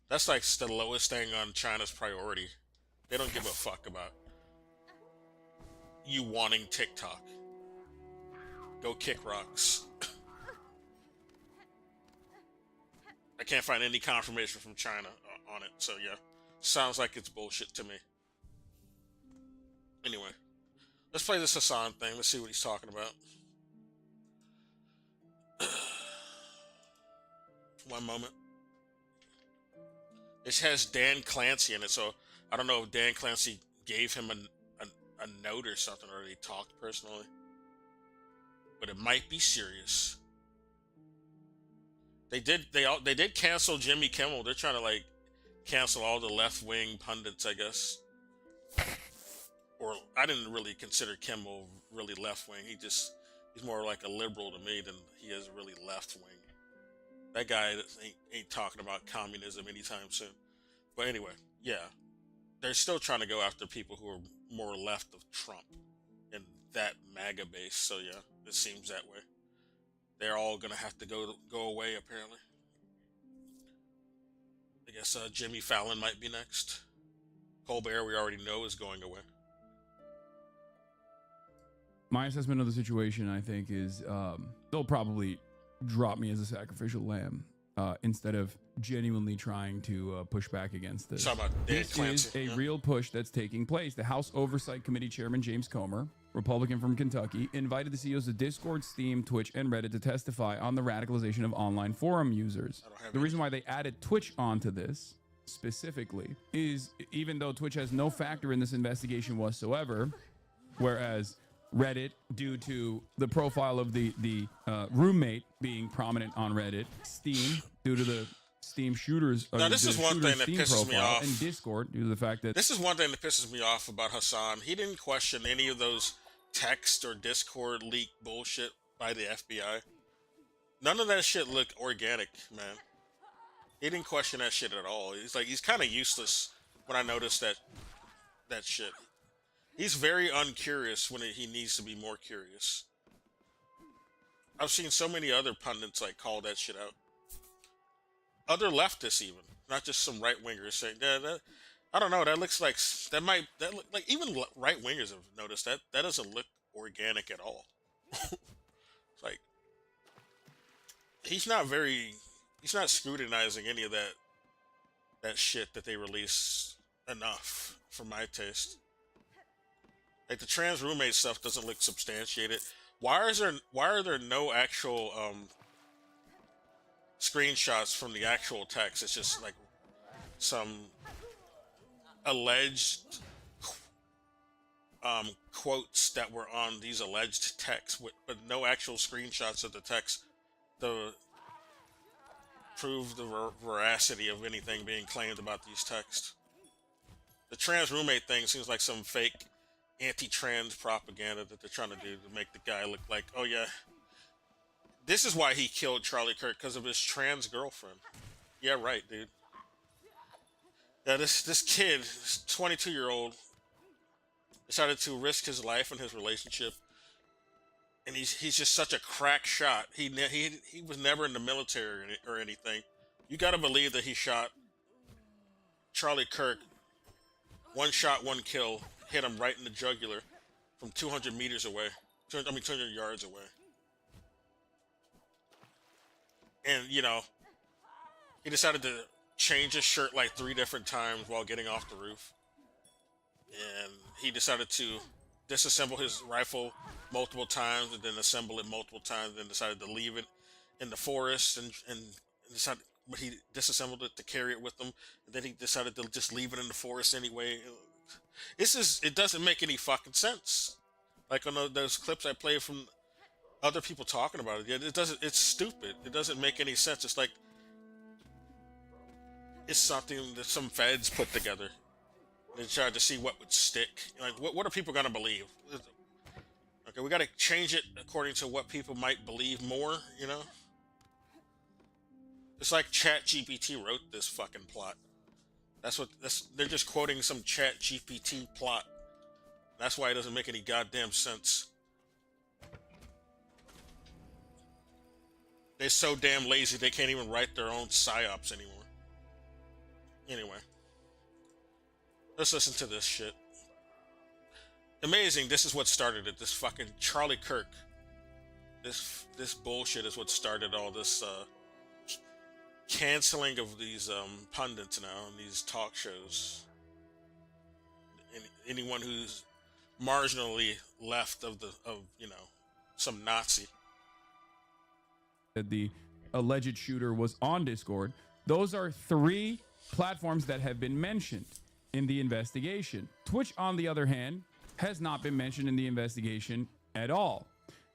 That's like the lowest thing on China's priority. They don't give a fuck about you wanting TikTok. Go kick rocks. I can't find any confirmation from China on it, so yeah. Sounds like it's bullshit to me. Anyway, let's play this Hassan thing. Let's see what he's talking about. One moment. It has Dan Clancy in it, so I don't know if Dan Clancy gave him a note or something, or they talked personally. But it might be serious. They did cancel Jimmy Kimmel. They're trying to like cancel all the left-wing pundits, I guess. Or I didn't really consider Kimmel really left-wing. He's more like a liberal to me than he is really left-wing. That guy ain't talking about communism anytime soon. But anyway, yeah. They're still trying to go after people who are more left of Trump and that MAGA base. So yeah, it seems that way. They're all gonna have to go away apparently. I guess Jimmy Fallon might be next. Colbert, we already know, is going away. My assessment of the situation, I think, is they'll probably drop me as a sacrificial lamb instead of genuinely trying to push back against this. Talking about Dan This Clancy, is a yeah. real push that's taking place. The House Oversight Committee Chairman James Comer, Republican from Kentucky, invited the CEOs of Discord, Steam, Twitch, and Reddit to testify on the radicalization of online forum users. The reason why they added Twitch onto this specifically is even though Twitch has no factor in this investigation whatsoever, whereas Reddit, due to the profile of the roommate being prominent on Reddit, Steam, due to the Steam shooters, Now, this is one thing that Steam pisses me profile, off. and Discord, due to the fact that This is one thing that pisses me off about Hassan. He didn't question any of those text or Discord leak bullshit by the FBI. None of that shit looked organic, man. He didn't question that shit at all. He's kind of useless when I noticed that shit. He's very uncurious when he needs to be more curious. I've seen so many other pundits like call that shit out. Other leftists even, not just some right wingers saying that. I don't know. That looks like like even right wingers have noticed that doesn't look organic at all. It's like he's not scrutinizing any of that shit that they release enough for my taste. Like the trans roommate stuff doesn't look substantiated. Why are there no actual screenshots from the actual text? It's just like some alleged quotes that were on these alleged texts, but no actual screenshots of the text to prove the veracity of anything being claimed about these texts. The trans roommate thing seems like some fake anti-trans propaganda that they're trying to do to make the guy look like, oh yeah, this is why he killed Charlie Kirk, because of his trans girlfriend. Yeah, right, dude. Yeah, this kid, this 22-year-old, decided to risk his life and his relationship, and he's just such a crack shot. He was never in the military or anything. You got to believe that he shot Charlie Kirk. One shot, one kill, hit him right in the jugular from 200 meters away. 200 yards away. And, you know, He decided to change his shirt like 3 different times while getting off the roof. And he decided to disassemble his rifle multiple times and then assemble it multiple times, and decided to leave it in the forest and decided, but he disassembled it to carry it with him, and then he decided to just leave it in the forest anyway. It doesn't make any fucking sense. Like on those clips I played from other people talking about it, it doesn't. It's stupid. It doesn't make any sense. It's like it's something that some feds put together. They tried to see what would stick. Like, what are people gonna believe? Okay, we gotta change it according to what people might believe more. You know, it's like ChatGPT wrote this fucking plot. They're just quoting some ChatGPT plot. That's why it doesn't make any goddamn sense. They're so damn lazy they can't even write their own psyops anymore. Anyway, let's listen to this shit. Amazing, this is what started it. This fucking Charlie Kirk. This bullshit is what started all this canceling of these pundits now and these talk shows. Anyone who's marginally left of some Nazi. The alleged shooter was on Discord. Those are 3 platforms that have been mentioned in the investigation. Twitch, on the other hand, has not been mentioned in the investigation at all.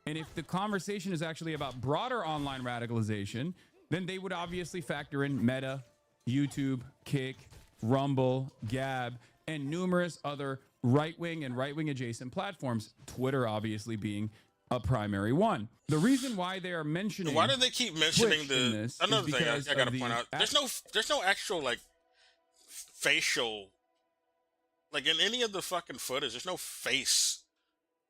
And if the conversation is actually about broader online radicalization, then they would obviously factor in Meta, YouTube, Kick, Rumble, Gab, and numerous other right-wing and right-wing adjacent platforms, Twitter obviously being a primary one. The reason why they are mentioning why do they keep mentioning Twitch in this another is thing because I gotta of the point out? There's no actual like facial, like in any of the fucking footage. There's no face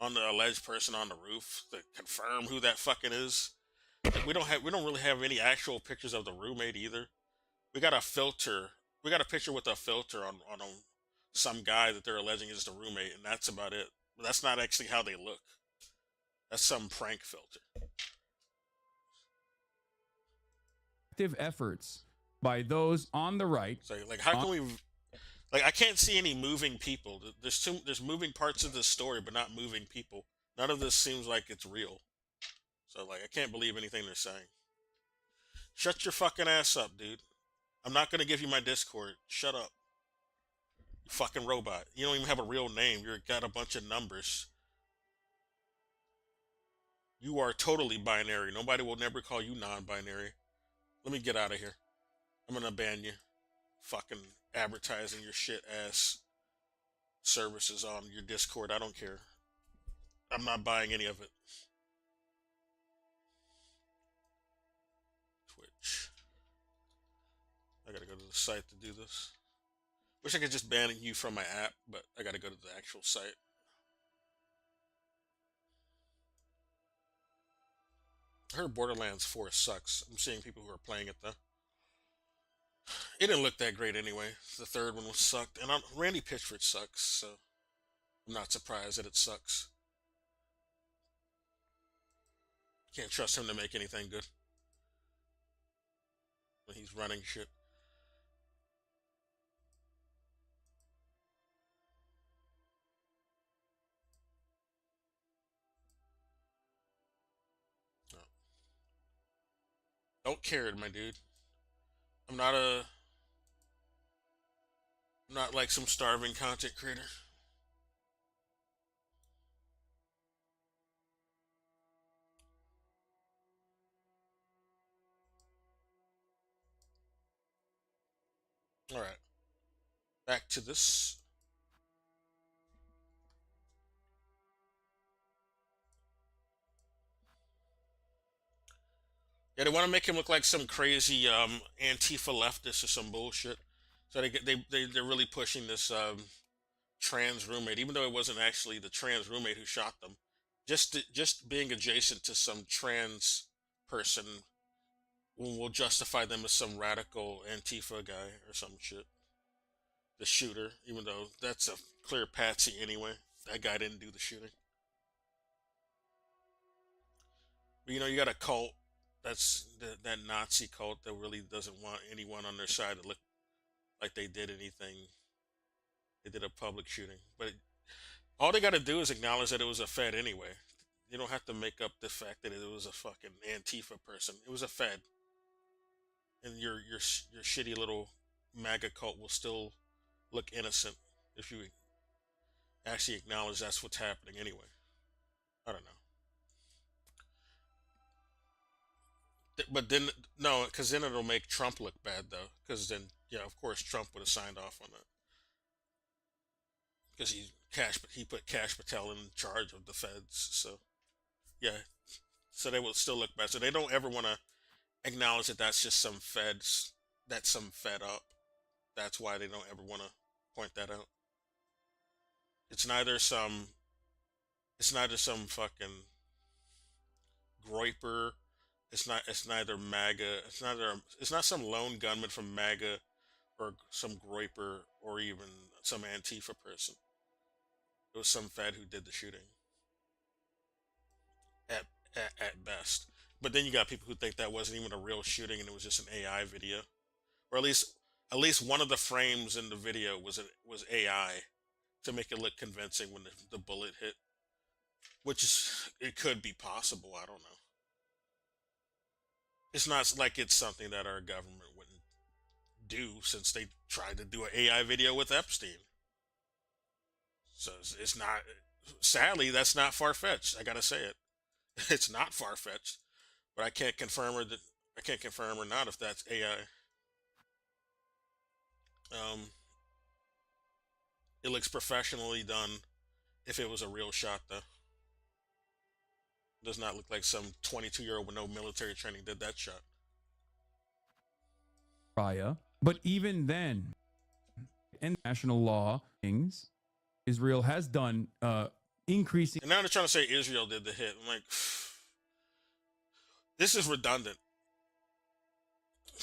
on the alleged person on the roof to confirm who that fucking is. Like, we don't really have any actual pictures of the roommate either. We got a filter. We got a picture with a filter on some guy that they're alleging is the roommate, and that's about it. But that's not actually how they look. That's some prank filter. active efforts by those on the right. So, like, how can we? Like, I can't see any moving people. There's moving parts of this story, but not moving people. None of this seems like it's real. So, like, I can't believe anything they're saying. Shut your fucking ass up, dude. I'm not gonna give you my Discord. Shut up. You fucking robot. You don't even have a real name. You've got a bunch of numbers. You are totally binary. Nobody will never call you non-binary. Let me get out of here. I'm gonna ban you. Fucking advertising your shit ass services on your Discord. I don't care. I'm not buying any of it. Twitch. I gotta go to the site to do this. Wish I could just ban you from my app, but I gotta go to the actual site. I heard Borderlands 4 sucks. I'm seeing people who are playing it though. It didn't look that great anyway. The third one was sucked, and Randy Pitchford sucks, so I'm not surprised that it sucks. Can't trust him to make anything good when he's running shit. No. Don't care, my dude. I'm not like some starving content creator. All right. Back to this. Yeah, they want to make him look like some crazy Antifa leftist or some bullshit. So they're really pushing this trans roommate, even though it wasn't actually the trans roommate who shot them. Just being adjacent to some trans person will justify them as some radical Antifa guy or some shit. The shooter, even though that's a clear patsy anyway. That guy didn't do the shooting. But you know, you got a cult that Nazi cult that really doesn't want anyone on their side to look like they did anything. They did a public shooting, but all they got to do is acknowledge that it was a Fed anyway. You don't have to make up the fact that it was a fucking Antifa person. It was a Fed, and your shitty little MAGA cult will still look innocent if you actually acknowledge that's what's happening anyway. I don't know. But then no, because then it'll make Trump look bad though. Because then, yeah, of course Trump would have signed off on it because he put Cash Patel in charge of the feds. So yeah, so they will still look bad. So they don't ever want to acknowledge that that's just some feds. That's some Fed up. That's why they don't ever want to point that out. It's neither some fucking Groiper. It's neither MAGA. It's not some lone gunman from MAGA or some Groiper or even some Antifa person. It was some Fed who did the shooting. At best. But then you got people who think that wasn't even a real shooting and it was just an AI video. Or at least one of the frames in the video was AI to make it look convincing when the bullet hit. Which it could be possible, I don't know. It's not like it's something that our government wouldn't do since they tried to do an AI video with Epstein. So it's not, sadly, that's not far-fetched. I gotta say it. It's not far-fetched, but I can't confirm or not if that's AI. It looks professionally done if it was a real shot, though. Does not look like some 22-year-old with no military training did that shot. But even then, international law things, Israel has done increasing. And now they're trying to say Israel did the hit. I'm like, this is redundant.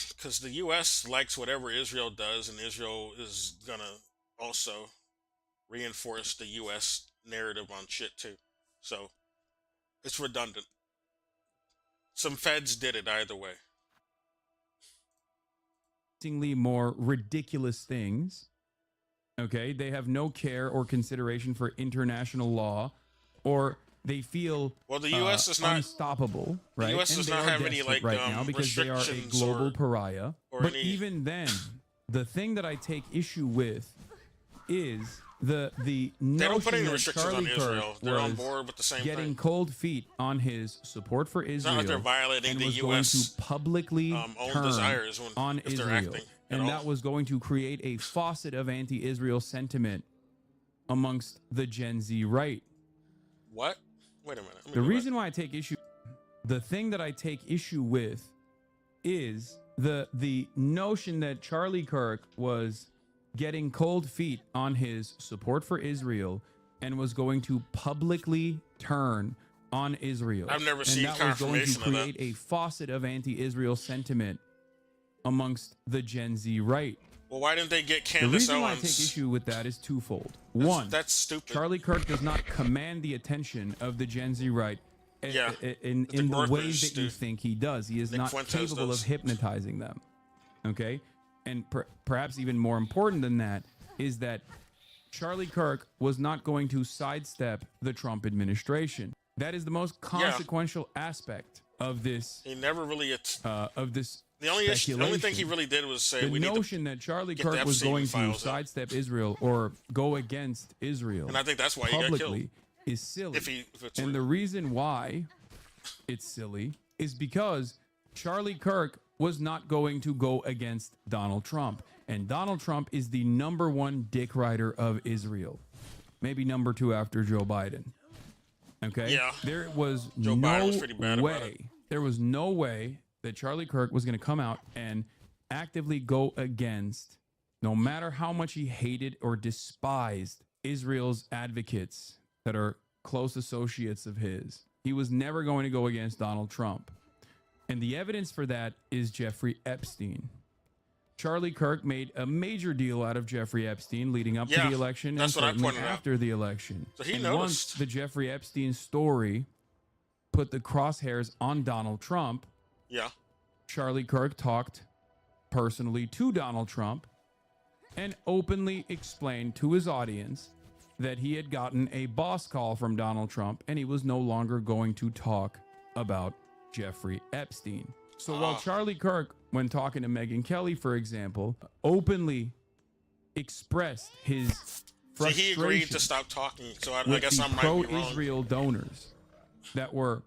Because the U.S. likes whatever Israel does, and Israel is going to also reinforce the U.S. narrative on shit, too. So, it's redundant. Some feds did it either way. More ridiculous things. Okay, they have no care or consideration for international law, or they feel well. The U.S. is not unstoppable, right? The U.S. does not have any like right now because they are a global pariah. But even then, the thing that I take issue with is the notion they don't put any that restrictions Charlie on Israel. Kirk They're was on board with the same getting thing. cold feet on his support for Israel. It's not like they're violating and the was U.S. going to publicly own turn desires on if they're Israel, acting and that was going to create a faucet of anti-Israel sentiment amongst the Gen Z right. What? Wait a minute. The reason why I take issue, the thing that I take issue with, is the notion that Charlie Kirk was getting cold feet on his support for Israel and was going to publicly turn on Israel. I've never seen confirmation of that. And that was going to create a faucet of anti-Israel sentiment amongst the Gen Z right. Well, why didn't they get Candace Owens? The reason why I take issue with that is twofold. One, that's stupid. Charlie Kirk does not command the attention of the Gen Z right in the ways that you think he does. He is not capable of hypnotizing them. Okay? And perhaps even more important than that is that Charlie Kirk was not going to sidestep the Trump administration. That is the most consequential aspect of this. He never really of this. The only thing he really did was say the notion that Charlie Kirk was going to sidestep Israel or go against Israel, and I think that's why he got killed. Is silly. And the reason why it's silly is because Charlie Kirk was not going to go against Donald Trump, and Donald Trump is the #1 dick rider of Israel, maybe #2 after Joe Biden. Okay. Yeah. There was Joe Biden was pretty bad about it. There was no way that Charlie Kirk was going to come out and actively go against, no matter how much he hated or despised Israel's advocates that are close associates of his. He was never going to go against Donald Trump. And the evidence for that is Jeffrey Epstein. Charlie Kirk made a major deal out of Jeffrey Epstein leading up to the election and certainly after the election. So he and noticed. Once the Jeffrey Epstein story put the crosshairs on Donald Trump, Yeah. Charlie Kirk talked personally to Donald Trump and openly explained to his audience that he had gotten a boss call from Donald Trump and he was no longer going to talk about Jeffrey Epstein. So while Charlie Kirk, when talking to Megyn Kelly, for example, openly expressed his So he frustration agreed to stop talking. So I with guess the I might be wrong. pro-Israel donors that were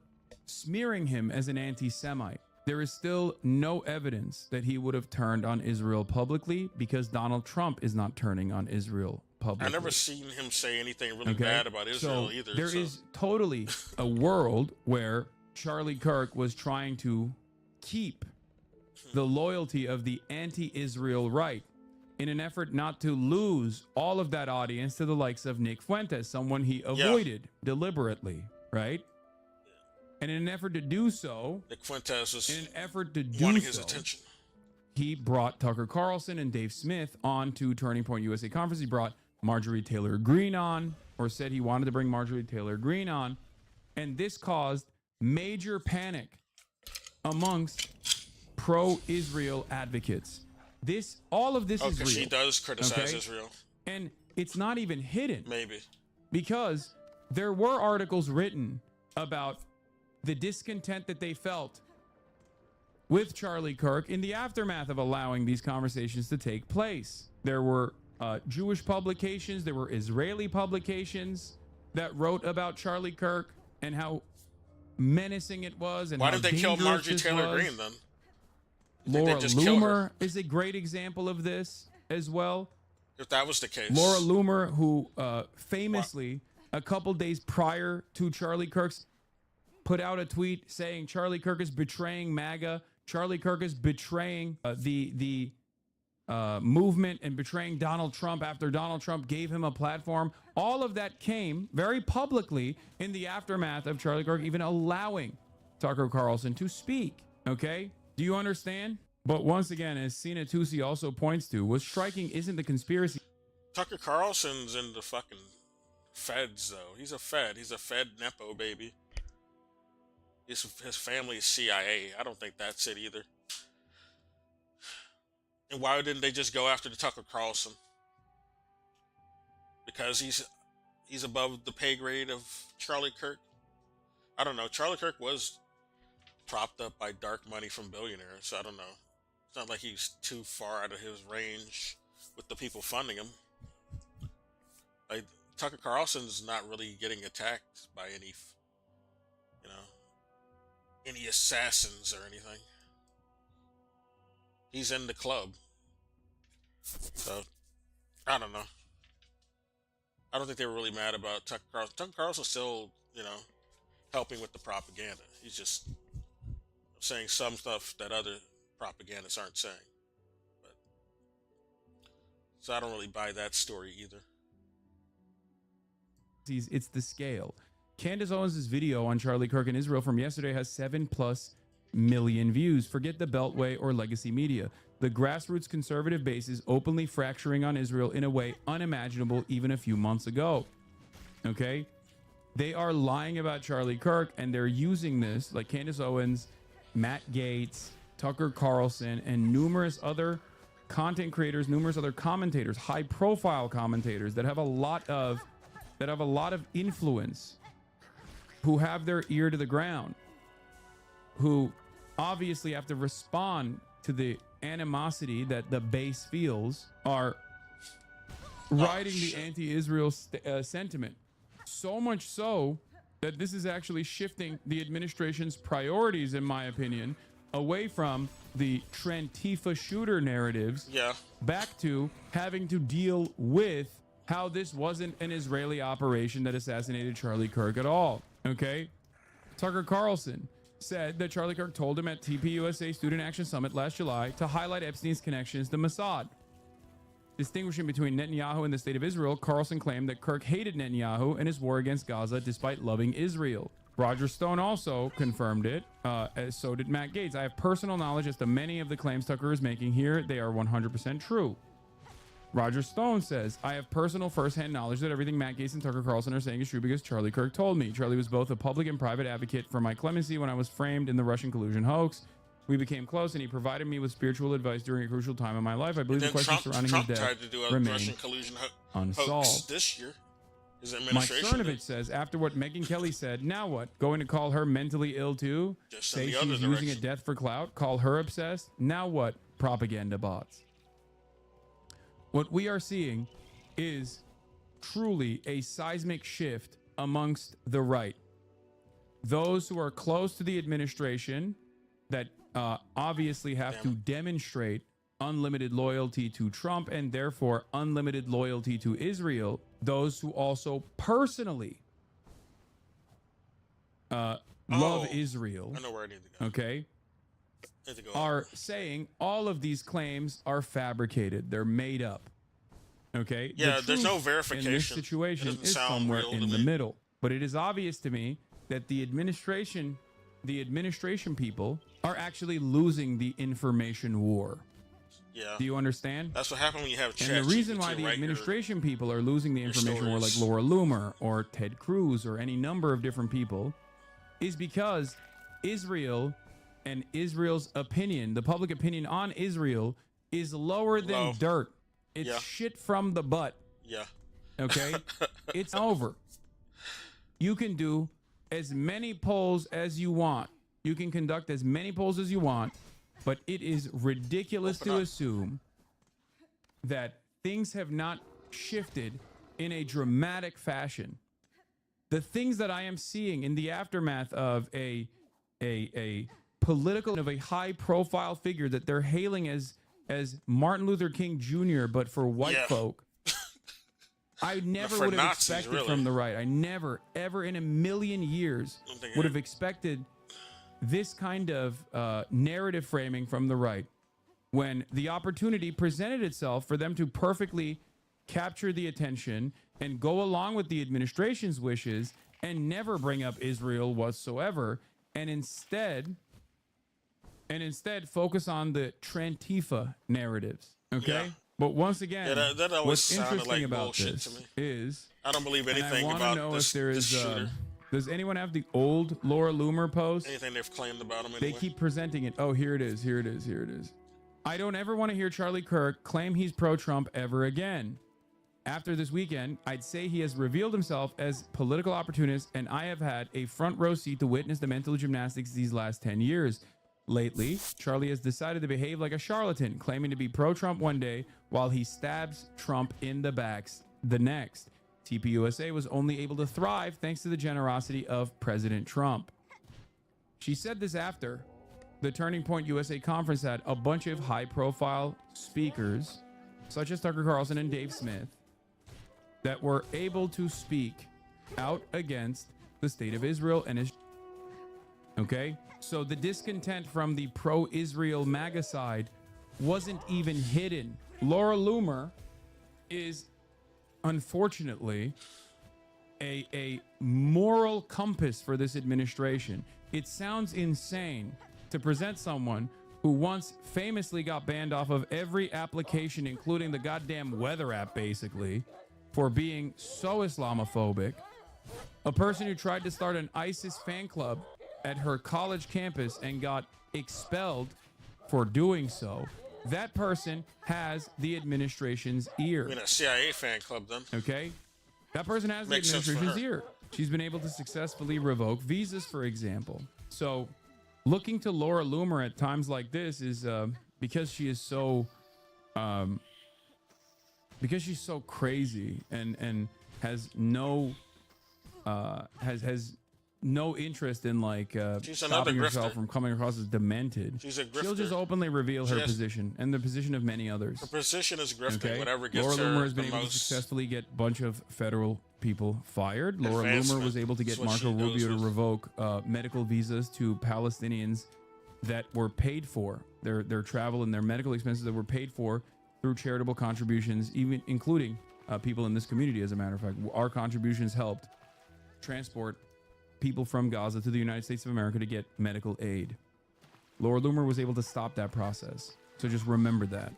smearing him as an anti-Semite, there is still no evidence that he would have turned on Israel publicly because Donald Trump is not turning on Israel publicly. I never seen him say anything really bad about Israel either. There is totally a world where Charlie Kirk was trying to keep the loyalty of the anti-Israel right in an effort not to lose all of that audience to the likes of Nick Fuentes, someone he avoided deliberately, right? And in an effort to do so, Nick Fuentes was in an effort to wanting do his so, attention. he brought Tucker Carlson and Dave Smith on to Turning Point USA Conference. He brought Marjorie Taylor Greene on, or said he wanted to bring Marjorie Taylor Greene on. And this caused major panic amongst pro-Israel advocates. All of this is real. She does criticize Israel. And it's not even hidden. Maybe. Because there were articles written about the discontent that they felt with Charlie Kirk in the aftermath of allowing these conversations to take place. There were Jewish publications, there were Israeli publications that wrote about Charlie Kirk and how menacing it was. And why how did they kill dangerous Marjorie this Taylor was. Greene then? Laura just killed her? Loomer is a great example of this as well. If that was the case. Laura Loomer, who famously, a couple days prior to Charlie Kirk's, put out a tweet saying Charlie Kirk is betraying MAGA. Charlie Kirk is betraying the movement and betraying Donald Trump after Donald Trump gave him a platform. All of that came very publicly in the aftermath of Charlie Kirk even allowing Tucker Carlson to speak. Okay? Do you understand? But once again, as Sina Tusi also points to, what's striking isn't the conspiracy. Tucker Carlson's in the fucking feds, though. He's a fed. He's a fed Nepo baby. His family is CIA. I don't think that's it either. And why didn't they just go after the Tucker Carlson? Because he's above the pay grade of Charlie Kirk? I don't know. Charlie Kirk was propped up by dark money from billionaires, so I don't know. It's not like he's too far out of his range with the people funding him. Like, Tucker Carlson's not really getting attacked by any assassins or anything. He's in the club. So, I don't know. I don't think they were really mad about Tucker Carlson. Tucker Carlson's still, helping with the propaganda. He's just saying some stuff that other propagandists aren't saying. So I don't really buy that story either. It's the scale. Candace Owens' video on Charlie Kirk and Israel from yesterday has 7+ million views. Forget the Beltway or legacy media. The grassroots conservative base is openly fracturing on Israel in a way unimaginable even a few months ago. Okay? They are lying about Charlie Kirk, and they're using this, like Candace Owens, Matt Gaetz, Tucker Carlson, and numerous other content creators, numerous other commentators, high-profile commentators that have a lot of influence, who have their ear to the ground, who obviously have to respond to the animosity that the base feels, are riding the anti-Israel sentiment. So much so that this is actually shifting the administration's priorities, in my opinion, away from the Trantifa shooter narratives back to having to deal with how this wasn't an Israeli operation that assassinated Charlie Kirk at all. Okay? Tucker Carlson said that Charlie Kirk told him at TPUSA Student Action Summit last July to highlight Epstein's connections to Mossad. Distinguishing between Netanyahu and the state of Israel, Carlson claimed that Kirk hated Netanyahu and his war against Gaza despite loving Israel. Roger Stone also confirmed it, as so did Matt Gaetz. I have personal knowledge as to many of the claims Tucker is making here. They are 100% true. Roger Stone says, I have personal first-hand knowledge that everything Matt Gaetz and Tucker Carlson are saying is true because Charlie Kirk told me. Charlie was both a public and private advocate for my clemency when I was framed in the Russian collusion hoax. We became close, and he provided me with spiritual advice during a crucial time in my life. I believe the Then questions Trump surrounding tried his death to do a remain Russian collusion hoax unsolved. this year. His Mike administration. Cernovich says, after what Megyn Kelly said, now what? Going to call her mentally ill too? Just in Say the she's other using a direction. death for clout? Call her obsessed? Now what? Propaganda bots. What we are seeing is truly a seismic shift amongst the right. Those who are close to the administration that obviously have to demonstrate unlimited loyalty to Trump and therefore unlimited loyalty to Israel. Those who also personally love Israel, I know where I need to go. okay, I need to go. are saying all of these claims are fabricated. They're made up. Okay? The Yeah, there's no truth verification. in this It situation doesn't is sound somewhere real to in the me. middle. But it is obvious to me that the administration people are actually losing the information war. Yeah. Do you understand? That's what happened when you have And the reason why ChatGPT the write administration people are losing the information war, like stories. Laura Loomer or Ted Cruz or any number of different people, is because Israel and Israel's opinion, the public opinion on Israel, is lower than Low. dirt. It's Yeah. shit from the butt. Yeah. Okay? It's over. You can do as many polls as you want. You can conduct as many polls as you want, but it is ridiculous Open to up. assume that things have not shifted in a dramatic fashion. The things that I am seeing in the aftermath of a political of a high profile figure that they're hailing as Martin Luther King Jr., but for white Yeah. folk. I never for would have Nazis, expected really. from the right. I never, ever in a million years don't think would I- have expected this kind of narrative framing from the right when the opportunity presented itself for them to perfectly capture the attention and go along with the administration's wishes and never bring up Israel whatsoever, and instead focus on the Trantifa narratives. Okay. Yeah. But once again, Yeah, that always what's sounded interesting like about bullshit this to me. is, I don't believe and I anything want to about know this, if there this is. shooter. Does anyone have the old Laura Loomer post? Anything they've claimed about him They anyway. keep presenting it. Oh, here it is. Here it is. Here it is. I don't ever want to hear Charlie Kirk claim he's pro-Trump ever again. After this weekend, I'd say he has revealed himself as political opportunist, and I have had a front row seat to witness the mental gymnastics these last 10 years. Lately, Charlie has decided to behave like a charlatan, claiming to be pro-Trump one day while he stabs Trump in the backs the next. TPUSA was only able to thrive thanks to the generosity of President Trump. She said this after the Turning Point USA conference had a bunch of high-profile speakers, such as Tucker Carlson and Dave Smith, that were able to speak out against the state of Israel and his. Okay? So the discontent from the pro-Israel MAGA side wasn't even hidden. Laura Loomer is, unfortunately, a moral compass for this administration. It sounds insane to present someone who once famously got banned off of every application, including the goddamn weather app, basically, for being so Islamophobic. A person who tried to start an ISIS fan club at her college campus and got expelled for doing so. That person has the administration's ear. I mean, a CIA fan club, then. Okay? That person has the Makes sense for administration's her. ear. She's been able to successfully revoke visas, for example. So, looking to Laura Loomer at times like this is because she is so, because she's so crazy and has no, has no interest in like She's another stopping herself grifter. from coming across as demented. She's a She'll just grifter. openly reveal her She has- position and the position of many others. Her position is grifting. Okay. Whatever gets Laura her Loomer has the been able to most. successfully get a bunch of federal people fired. Laura Loomer Advancement. was able to get That's what Marco she knows Rubio to with- revoke medical visas to Palestinians that were paid for, their travel and their medical expenses that were paid for through charitable contributions, even including people in this community. As a matter of fact, our contributions helped transport people from Gaza to the United States of America to get medical aid. Laura Loomer was able to stop that process. So just remember that.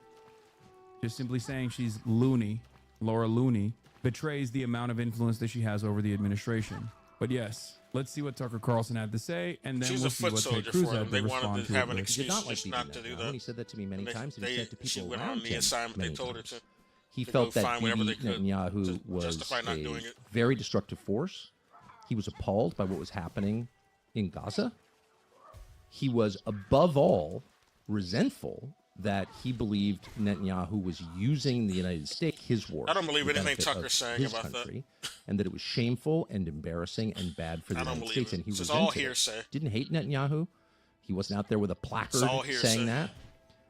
Just simply saying she's loony, Laura Looney, betrays the amount of influence that she has over the administration. But yes, Let's see what Tucker Carlson had to say, and then She's we'll a see foot what Ted soldier Cruz for had them. to They respond wanted to to have it an with. He did excuse not like just Bibi not to do Netanyahu, that. and he said that to me many times, and he said to people She went around on the him assignment they many told her times. to. He to felt go that find whatever Bibi they could Netanyahu to was justify not doing a it. very destructive force. He was appalled by what was happening in Gaza. He was, above all, resentful that he believed Netanyahu was using the United States, his war. I don't believe for the anything benefit Tucker's of saying his about that. country, and that it was shameful and embarrassing and bad for the I don't United believe States. it. And he This is resented all it. hearsay. Didn't hate Netanyahu. He wasn't out there with a placard all hearsay. saying that,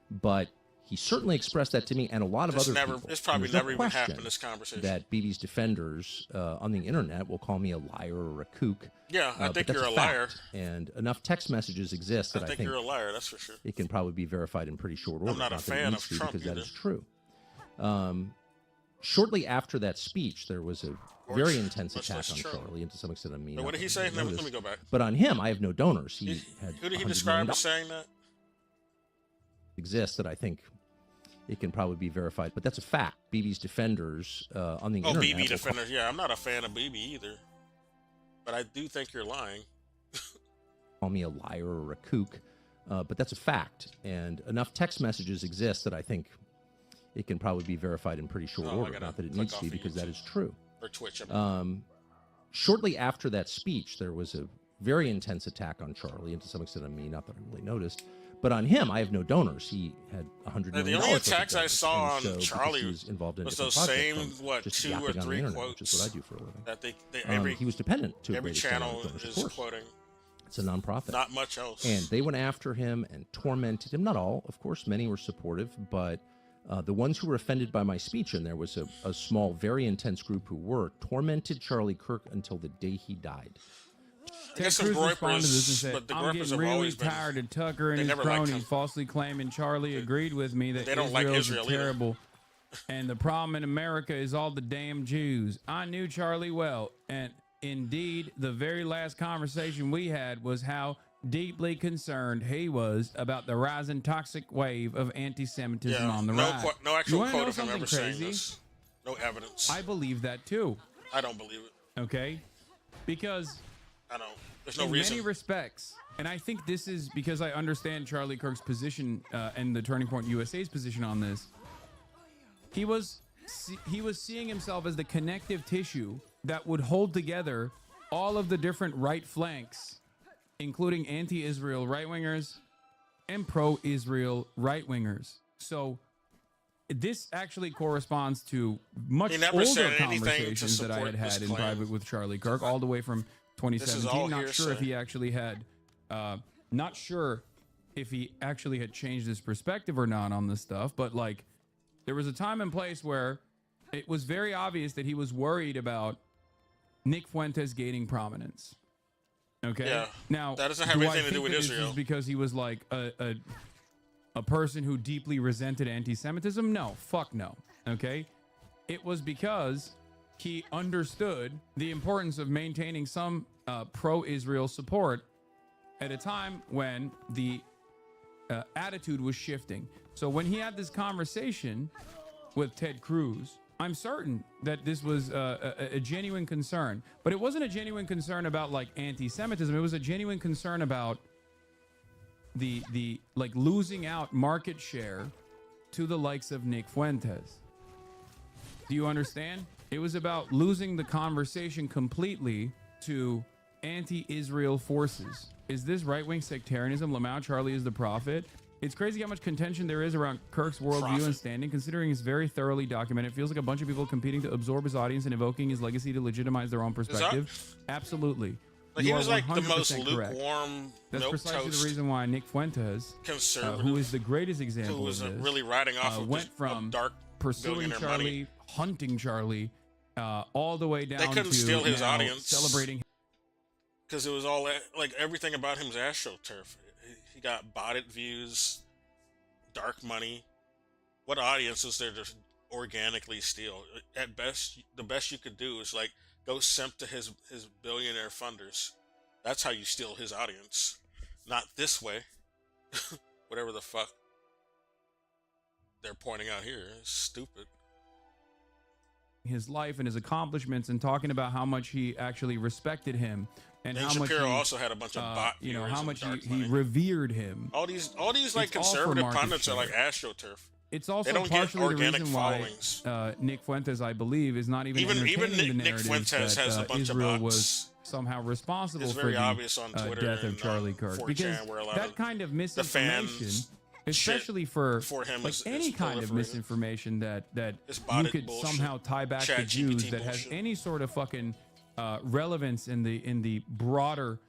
but he certainly expressed that to me and a lot of This other never- people. this probably And there's never no even happened, question this conversation. That Bibi's defenders on the internet will call me a liar or a kook. Yeah, I but think that's you're a fact. liar. And enough text messages exist that I think you're a liar, that's for sure. it can probably be verified in pretty short order. not a that it fan needs of to, Trump because that either. is true. Shortly after that speech, there was a very intense Much attack less on true. Charlie, and to some extent on me. But what not did he that say? I Let me noticed. go back. But on him, I have no donors. He had Who did he $100 describe million as saying that? exists that I think it can probably be verified. But that's a fact. Bibi's defenders on the Oh, internet BB will defenders. Yeah, I'm not a fan of BB either. But I do think you're lying. call me a liar or a kook, but that's a fact. And enough text messages exist that I think it can probably be verified in pretty short Oh, I order. gotta Not that it click needs to off be, of because that YouTube. is true. Or Twitch. I mean. Shortly after that speech, there was a very intense attack on Charlie, and to some extent on me. Not that I really noticed, but on him, I have no donors. He had $100 The million. only worth of attacks I donors, saw and on because Charlie he was involved in was different those projects same, from what, just 2 or yapping on the 3 internet, which is quotes what I do for a living. that they He was dependent to a every great extent on channel donors, of is course. quoting. It's a nonprofit. Not much else. And they went after him and tormented him. Not all, of course, many were supportive, but the ones who were offended by my speech, and there was a small, very intense group who were, tormented Charlie Kirk until the day he died. I Ted guess the Cruz responded to this and Groypers, said, but the I'm Groypers getting have really always been. tired of Tucker and they his never liked cronies him. falsely claiming Charlie agreed with me that They don't like Israel's Israel either. terrible and the problem in America is all the damn Jews. I knew Charlie well, and indeed, the very last conversation we had was how deeply concerned he was about the rising toxic wave of anti-Semitism Yeah, on the no, rise. no You actual wanna quote know of him something ever saying crazy? this. No evidence. I believe that too. I don't believe it. Okay, because I don't. There's no in reason. many respects, and I think this is because I understand Charlie Kirk's position and the Turning Point USA's position on this. He was seeing himself as the connective tissue that would hold together all of the different right flanks, including anti-Israel right-wingers and pro-Israel right-wingers. So this actually corresponds to much He never older said anything to conversations that I support had this had in claim. private with Charlie Kirk, all the way from This is all 2017. Not sure if hearsay. he actually had, not sure if he actually had changed his perspective or not on this stuff, but like there was a time and place where it was very obvious that he was worried about Nick Fuentes gaining prominence. Okay. Yeah. Now That doesn't have do I anything to do think with that this Israel. is because he was like a person who deeply resented anti-Semitism? No, fuck no. Okay. It was because he understood the importance of maintaining some pro-Israel support at a time when the attitude was shifting. So when he had this conversation with Ted Cruz, I'm certain that this was a genuine concern, but it wasn't a genuine concern about like anti-Semitism. It was a genuine concern about the like losing out market share to the likes of Nick Fuentes. Do you understand? It was about losing the conversation completely to anti-Israel forces. Is this right-wing sectarianism? Lamau Charlie is the prophet. It's crazy how much contention there is around Kirk's worldview Prophet. and standing, considering it's very thoroughly documented. It feels like a bunch of people competing to absorb his audience and evoking his legacy to legitimize their own perspective. Absolutely. Like, You he are was like the 100% most correct. lukewarm, That's milk precisely toast the reason why Nick Fuentes, conservative, who is the greatest example who was of this, really riding off of went just from of dark pursuing billionaire Charlie, money. hunting Charlie, all the way down couldn't to steal his now audience. celebrating. Because it was all like everything about him was AstroTurf. He got botted views, dark money. What audience is there to organically steal? At best, the best you could do is like go simp to his billionaire funders. That's how you steal his audience. Not this way. Whatever the fuck they're pointing out here is stupid. his life and his accomplishments and talking about how much he actually respected him and Ben how much Shapiro he, also had a bunch of bot you know, viewers how and much dark he money. revered him. All these like It's all for conservative market pundits are share. like AstroTurf. It's also They don't get partially the organic reason followings. why Nick Fuentes, I believe, is not even Even entertaining the Nick narrative Fuentes that has a bunch of Israel bots. was somehow responsible It's for very the obvious on Twitter death of and, Charlie Kirk, 4chan, because where a lot that of kind of the misinformation, fans especially shit for him like is any kind of proliferating. misinformation that It's you botted could bullshit. somehow tie back to Chat Jews GPT that has bullshit. any sort of fucking relevance in the broader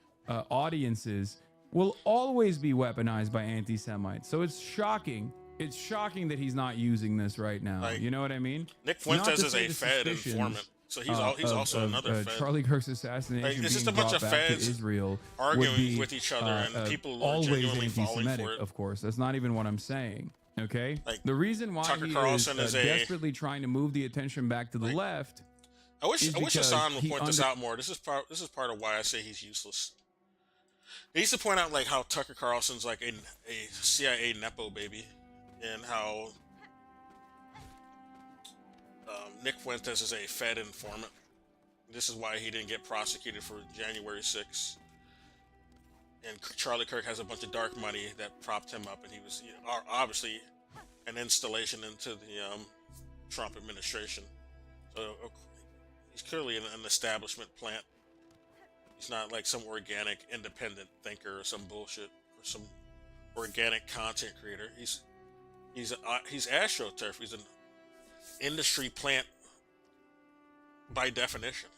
audiences will always be weaponized by anti-Semites. So it's shocking. It's shocking that he's not using this right now. Like, you know what I mean? Nick Not Fuentes to is say a the Fed suspicions, informant, so he's also of, another Fed. Charlie Kirk's assassination It's being just a bunch brought of back to Feds Israel arguing would be, with each other, and people are always genuinely falling anti-Semitic. for it. Of course, that's not even what I'm saying. Okay, Like, the reason why Tucker he Carlson is is a- desperately trying to move the attention back to the Like, left. I wish is because Hassan would he point this out more. This is part of why I say he's useless. He needs to point out like how Tucker Carlson's like a CIA nepo baby, and how Nick Fuentes is a Fed informant. This is why he didn't get prosecuted for January 6th. And Charlie Kirk has a bunch of dark money that propped him up, and he was obviously an installation into the Trump administration. So he's clearly an establishment plant. He's not like some organic, independent thinker or some bullshit or some organic content creator. He's AstroTurf. He's an industry plant by definition.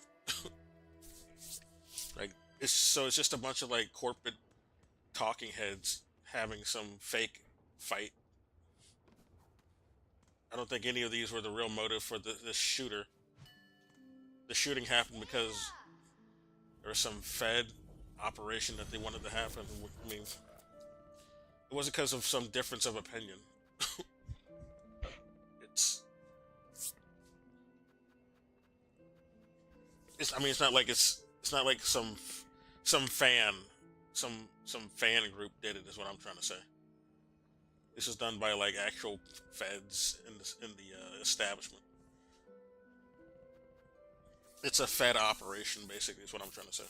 Like it's just a bunch of like corporate talking heads having some fake fight. I don't think any of these were the real motive for this shooter. The shooting happened because there was some Fed operation that they wanted to happen. I mean, it wasn't because of some difference of opinion. It's not like some fan group did it. Is what I'm trying to say. This is done by like actual Feds in the establishment. It's a Fed operation, basically, is what I'm trying to say.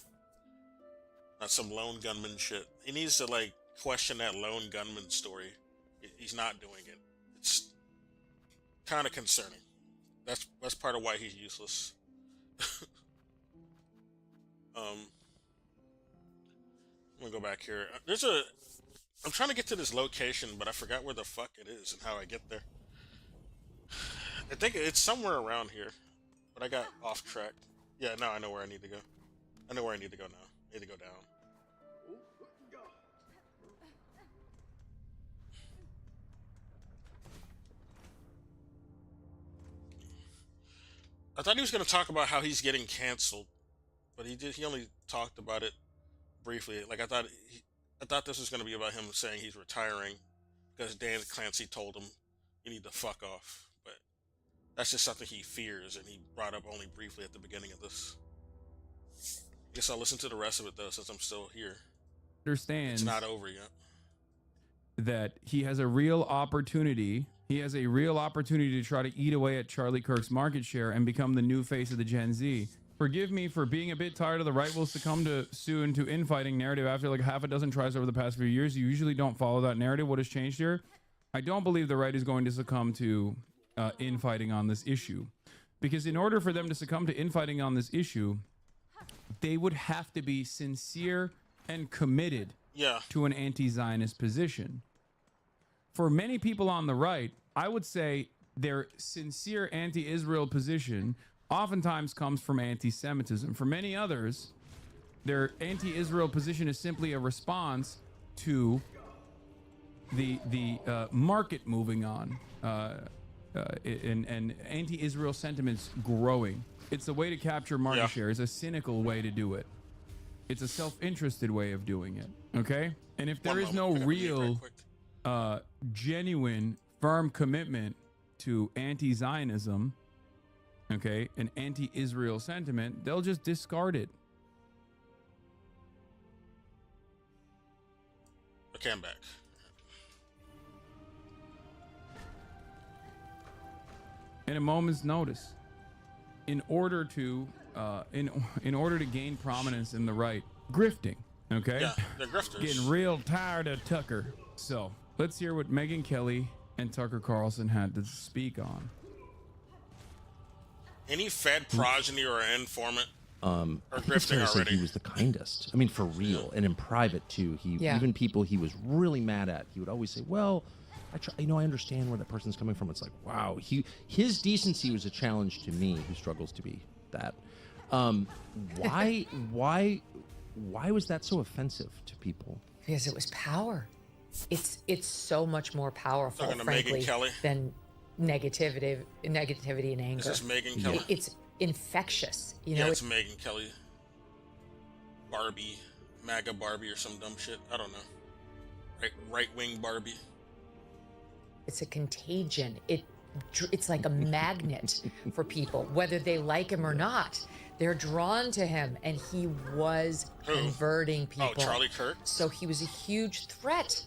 Not some lone gunman shit. He needs to like question that lone gunman story. He's not doing it. It's kind of concerning. That's part of why he's useless. I'm gonna go back here. I'm trying to get to this location, but I forgot where the fuck it is and how I get there. I think it's somewhere around here, but I got off track. Yeah, now I know where I need to go. I know where I need to go now. I need to go down. I thought he was going to talk about how he's getting canceled, but he only talked about it briefly. Like I thought this was going to be about him saying he's retiring because Dan Clancy told him you need to fuck off. But that's just something he fears, and he brought up only briefly at the beginning of this. I guess I'll listen to the rest of it though, since I'm still here. Understands It's not over yet. that he has a real opportunity. He has a real opportunity to try to eat away at Charlie Kirk's market share and become the new face of the Gen Z. Forgive me for being a bit tired of the right will succumb to soon to infighting narrative after like half a dozen tries over the past few years. You usually don't follow that narrative. What has changed here? I don't believe the right is going to succumb to infighting on this issue, because in order for them to succumb to infighting on this issue, they would have to be sincere and committed to an anti-Zionist position. For many people on the right, I would say their sincere anti-Israel position oftentimes comes from anti-Semitism. For many others, their anti-Israel position is simply a response to the market moving on and anti-Israel sentiments growing. It's a way to capture market share. It's a cynical way to do it. It's a self-interested way of doing it. Okay? And if there is no real, genuine, firm commitment to anti-Zionism, okay, an anti-Israel sentiment, they'll just discard it. Okay, I'm back. In a moment's notice. in order to in order to gain prominence in the right, grifting. Okay, Yeah, they're grifters. getting real tired of Tucker. So let's hear what Megyn Kelly and Tucker Carlson had to speak on. Any Fed progeny or informant are I think it's fair grifting to say already. he was the kindest. I mean, for real, and in private too. He Yeah. even people he was really mad at, he would always say, "Well, I try, I understand where that person's coming from." It's like, wow, his decency was a challenge to me, who struggles to be that. Why was that so offensive to people? Because it was power. It's so much more powerful, Talking to frankly, Megyn Kelly? than negativity and anger. Is this Megyn Kelly? It's infectious. You Yeah, know, it's Megyn Kelly. Barbie, MAGA Barbie or some dumb shit. I don't know. Right wing Barbie. it's a contagion. It's like a magnet for people, whether they like him or not. They're drawn to him, and he was Who? converting people. Oh, Charlie Kirk? So he was a huge threat.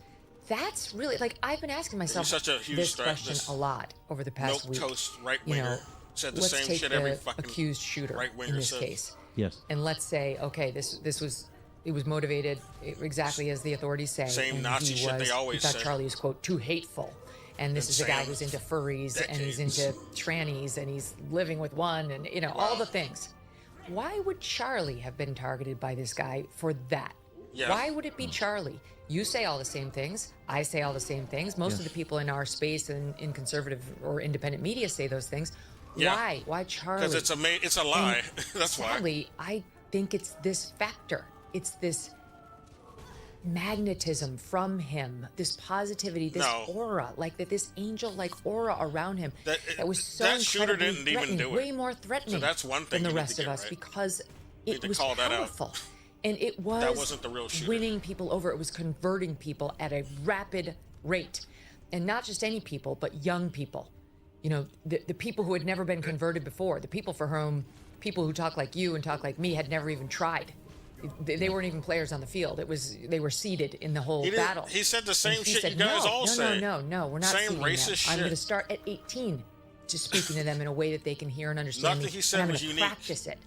That's really, like, I've been asking myself such a huge this threat, question this a lot over the past Milk week. toast right You winger know, said the let's same take shit the every fucking accused shooter right in winger this says. case, Yes. and let's say, okay, it was motivated exactly as the authorities say. Same and Nazi he shit they was, always he thought say. Charlie was, quote, too hateful. And this is a guy Insane. who's into furries and he's Decades. into trannies and he's living with one and, you know, all the things. Why would Charlie have been targeted by this guy for that? Yeah. Why would it be Charlie? You say all the same things. I say all the same things. Most of the people in our space and in conservative or independent media say those things. Yeah. Why? Why Charlie? Because it's a lie. And That's why. sadly, I think it's this factor. It's this magnetism from him, this positivity, this No. aura, like that, this angel-like aura around him That- was so that shooter incredibly didn't even threatening, do it. way more threatening that's one thing than the you need rest to of get us right. because Need it to was call that out. powerful. And it was That wasn't the real shooter. winning people over. It was converting people at a rapid rate. And not just any people, but young people. You know, the people who had never been converted before, the people for whom people who talk like you and talk like me had never even tried. They weren't even players on the field. They were seated in the whole He didn't- battle. he said the And same he shit said, you guys no, all no, say. No, we're not Same seating racist them. I'm going to shit. start at 18 to speaking to them in a way that they can hear and understand Nothing me. he said and I'm was gonna unique. practice it.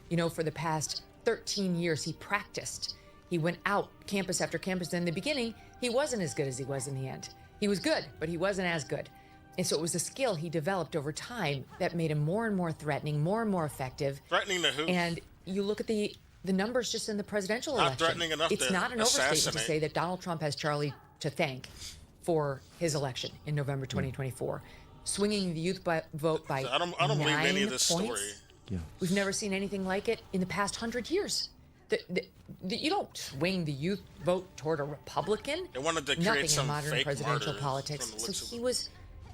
You know, for the past 13 years, he practiced. He went out campus after campus. And in the beginning, he wasn't as good as he was in the end. He was good, but he wasn't as good. And so it was a skill he developed over time that made him more and more threatening, more and more effective. Threatening to who? And you look at the numbers just in the presidential Not election. threatening enough It's to not an overstatement to assassinate. say that Donald Trump has Charlie to thank for his election in November 2024, swinging the youth vote by I don't believe any 9 of this points. story. We've never seen anything like it in the past 100 years. You don't swing the youth vote toward a Republican. They wanted to create Nothing some in modern fake presidential martyrs politics. from the So looks of he it. was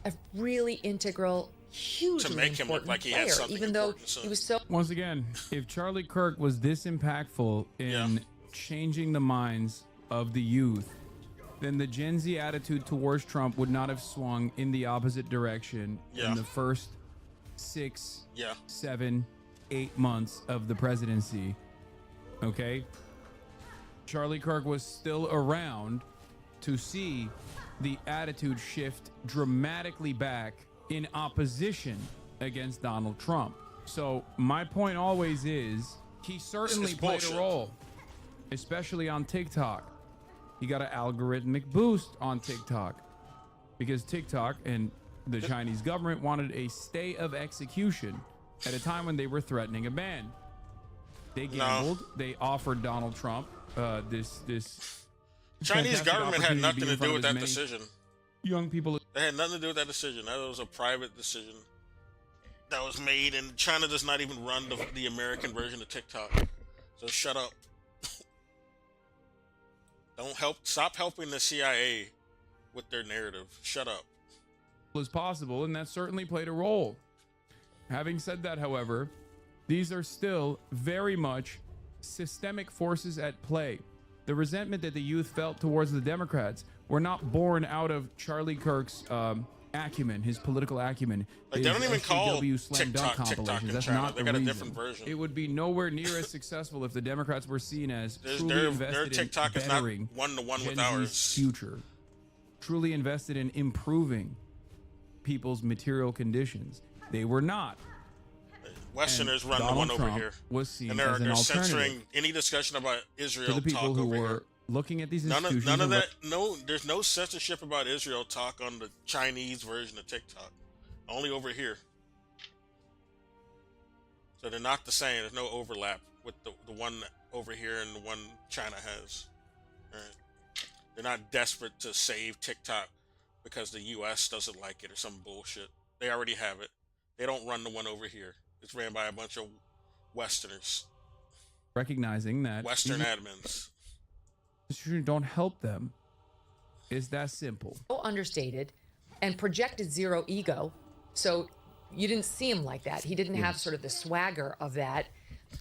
a really integral, hugely make him look important like he had player, something even though important to say. he was so Once again, if Charlie Kirk was this impactful in Yeah. changing the minds of the youth, then the Gen Z attitude towards Trump would not have swung in the opposite direction Yeah. in the first 6, Yeah. 7, 8 months of the presidency. Okay? Charlie Kirk was still around to see the attitude shift dramatically back in opposition against Donald Trump. So my point always is he certainly It's played bullshit. a role, especially on TikTok. He got an algorithmic boost on TikTok because TikTok and the Chinese government wanted a stay of execution at a time when they were threatening a ban. They gambled. They offered Donald Trump this Chinese fantastic government had opportunity nothing be to in front do of with as that many decision. young people. They had nothing to do with that decision. That was a private decision that was made, and China does not even run the American version of TikTok. So shut up. Stop helping the CIA with their narrative. Shut up. As possible, and that certainly played a role. Having said that, however, these are still very much systemic forces at play. The resentment that the youth felt towards the Democrats were not born out of Charlie Kirk's acumen, his political acumen. Like, they his don't even call SJW slam dunk TikTok compilations. in That's China. not They the got a reason. different version. It would be nowhere near as successful if the Democrats were seen as truly Their invested TikTok in is not bettering one-to-one with Gen Z's ours. future, truly invested in improving people's material conditions. They were not. Westerners And run the Donald one over Trump here, was seen and as an they're alternative censoring any discussion about Israel to the people talk who over were here. looking at these None institutions. of and that. No, there's no censorship about Israel talk on the Chinese version of TikTok. Only over here. So they're not the same. There's no overlap with the one over here and the one China has. All right. They're not desperate to save TikTok because the U.S. doesn't like it or some bullshit. They already have it. They don't run the one over here. It's ran by a bunch of Westerners, recognizing that Western these admins. institutions don't help them. It's that simple. So understated and projected zero ego. So you didn't see him like that. He didn't have sort of the swagger of that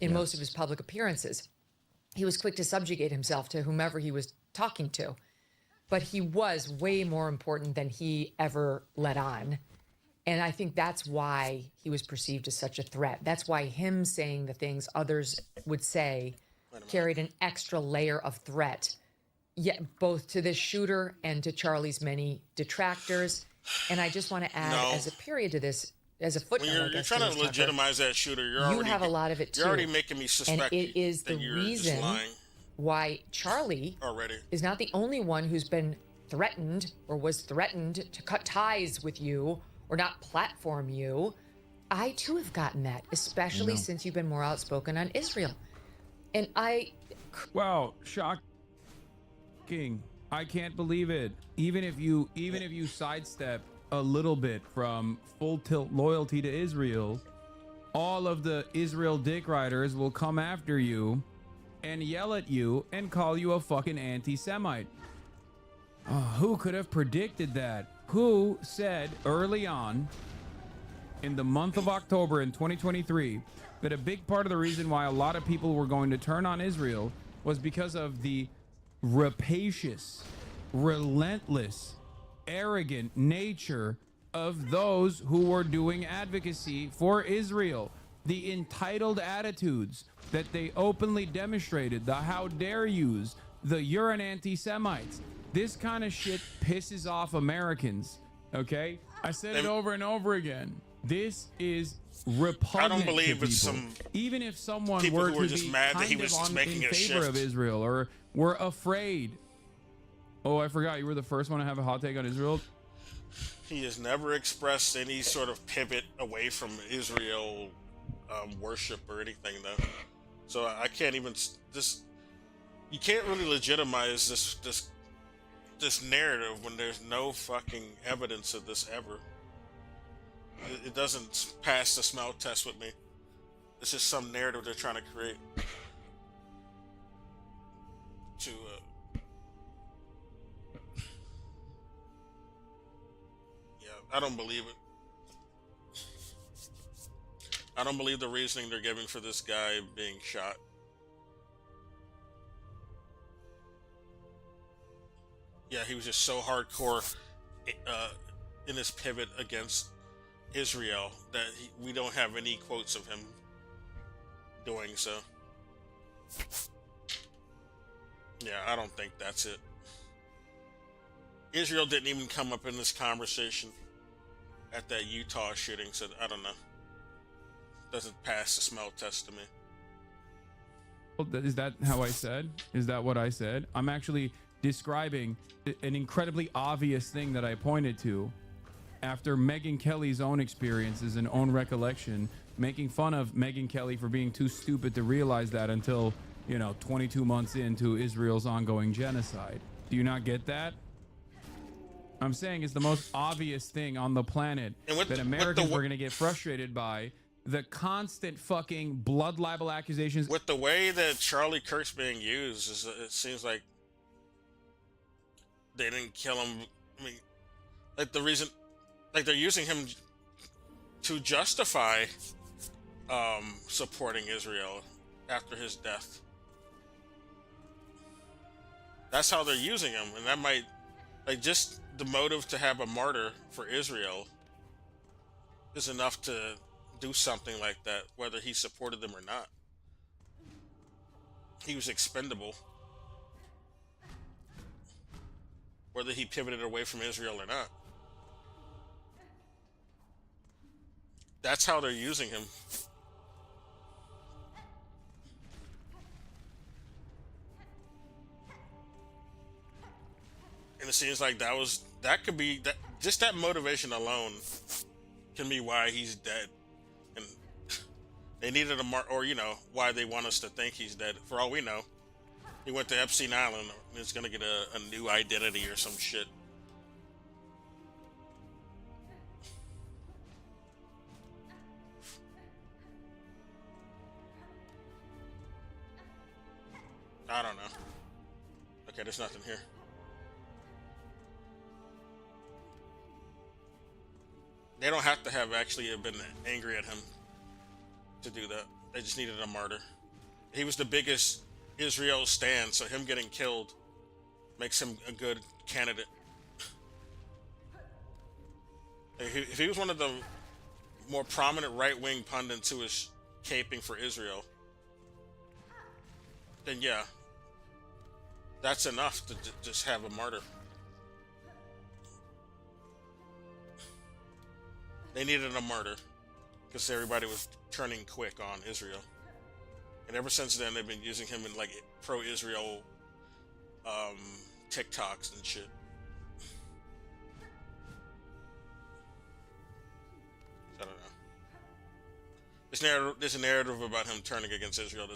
in most of his public appearances. He was quick to subjugate himself to whomever he was talking to. But he was way more important than he ever let on. And I think that's why he was perceived as such a threat. That's why him saying the things others would say carried an extra layer of threat, yet both to this shooter and to Charlie's many detractors. And I just want to add, as a period to this, as a footnote, When you're trying to legitimize that shooter, you already have a lot of it too. You're already making me suspect and it is that the you're reason just lying why Charlie already. is not the only one who's been threatened or was threatened to cut ties with you or not platform you. I too have gotten that, especially since you've been more outspoken on Israel. And Wow, shocking. I can't believe it. Even if you sidestep a little bit from full tilt loyalty to Israel, all of the Israel dick riders will come after you and yell at you and call you a fucking anti-Semite. Who could have predicted that? Who said early on in the month of October in 2023 that a big part of the reason why a lot of people were going to turn on Israel was because of the rapacious, relentless, arrogant nature of those who were doing advocacy for Israel? The entitled attitudes that they openly demonstrated, the how dare yous, the you're an anti-Semites. This kind of shit pisses off Americans, okay? I said it over and over again. This is repugnant. I don't believe to it's people. some Even if someone people were who were to just be mad that he kind was of just on, making in a favor of shift. Israel or were afraid. Oh, I forgot. You were the first one to have a hot take on Israel. He has never expressed any sort of pivot away from Israel worship or anything, though. So I can't even you can't really legitimize this narrative when there's no fucking evidence of this ever. It doesn't pass the smell test with me. It's just some narrative they're trying to create to yeah, I don't believe it. I don't believe the reasoning they're giving for this guy being shot. Yeah, he was just so hardcore in his pivot against Israel that we don't have any quotes of him doing so. Yeah, I don't think that's it. Israel didn't even come up in this conversation at that Utah shooting, so I don't know. Doesn't pass the smell test to me. Well, is that how I said? Is that what I said? I'm actually describing an incredibly obvious thing that I pointed to after Megyn Kelly's own experiences and own recollection, making fun of Megyn Kelly for being too stupid to realize that until, 22 months into Israel's ongoing genocide. Do you not get that? I'm saying it's the most obvious thing on the planet that Americans were going to get frustrated by. The constant fucking blood libel accusations. With the way that Charlie Kirk's being used, it seems like they didn't kill him. I mean, like the reason, like they're using him to justify supporting Israel after his death. That's how they're using him, and that might, like, just the motive to have a martyr for Israel is enough to do something like that, whether he supported them or not. He was expendable. Whether he pivoted away from Israel or not. That's how they're using him. And it seems like that could be that, just that motivation alone can be why he's dead. And they needed a or why they want us to think he's dead. For all we know, he went to Epstein Island and is gonna get a new identity or some shit. I don't know. Okay, there's nothing here. They don't have to have actually been angry at him to do that. They just needed a martyr. He was the biggest Israel stan, so him getting killed makes him a good candidate. If he was one of the more prominent right-wing pundits who was caping for Israel, then yeah, that's enough to just have a martyr. They needed a martyr because everybody was turning quick on Israel. And ever since then, they've been using him in like pro-Israel TikToks and shit. I don't know. This narrative about him turning against Israel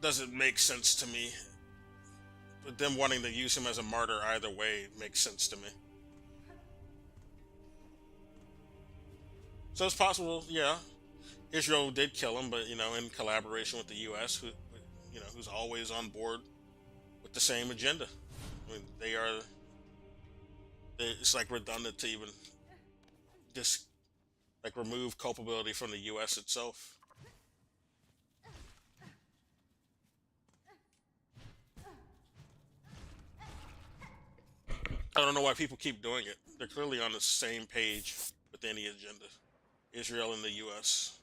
doesn't make sense to me. But them wanting to use him as a martyr either way makes sense to me. So it's possible, yeah, Israel did kill him, but in collaboration with the U.S., who's always on board with the same agenda. I mean, it's like redundant to even just like remove culpability from the U.S. itself. I don't know why people keep doing it. They're clearly on the same page with any agenda. Israel and the U.S.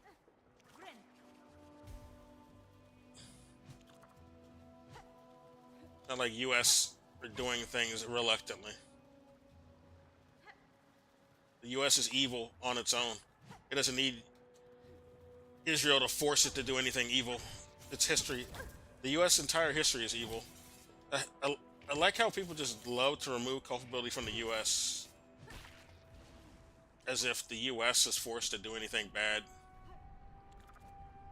Not like U.S. are doing things reluctantly. The U.S. is evil on its own. It doesn't need Israel to force it to do anything evil. Its history, the U.S. entire history is evil. I like how people just love to remove culpability from the U.S. as if the U.S. is forced to do anything bad.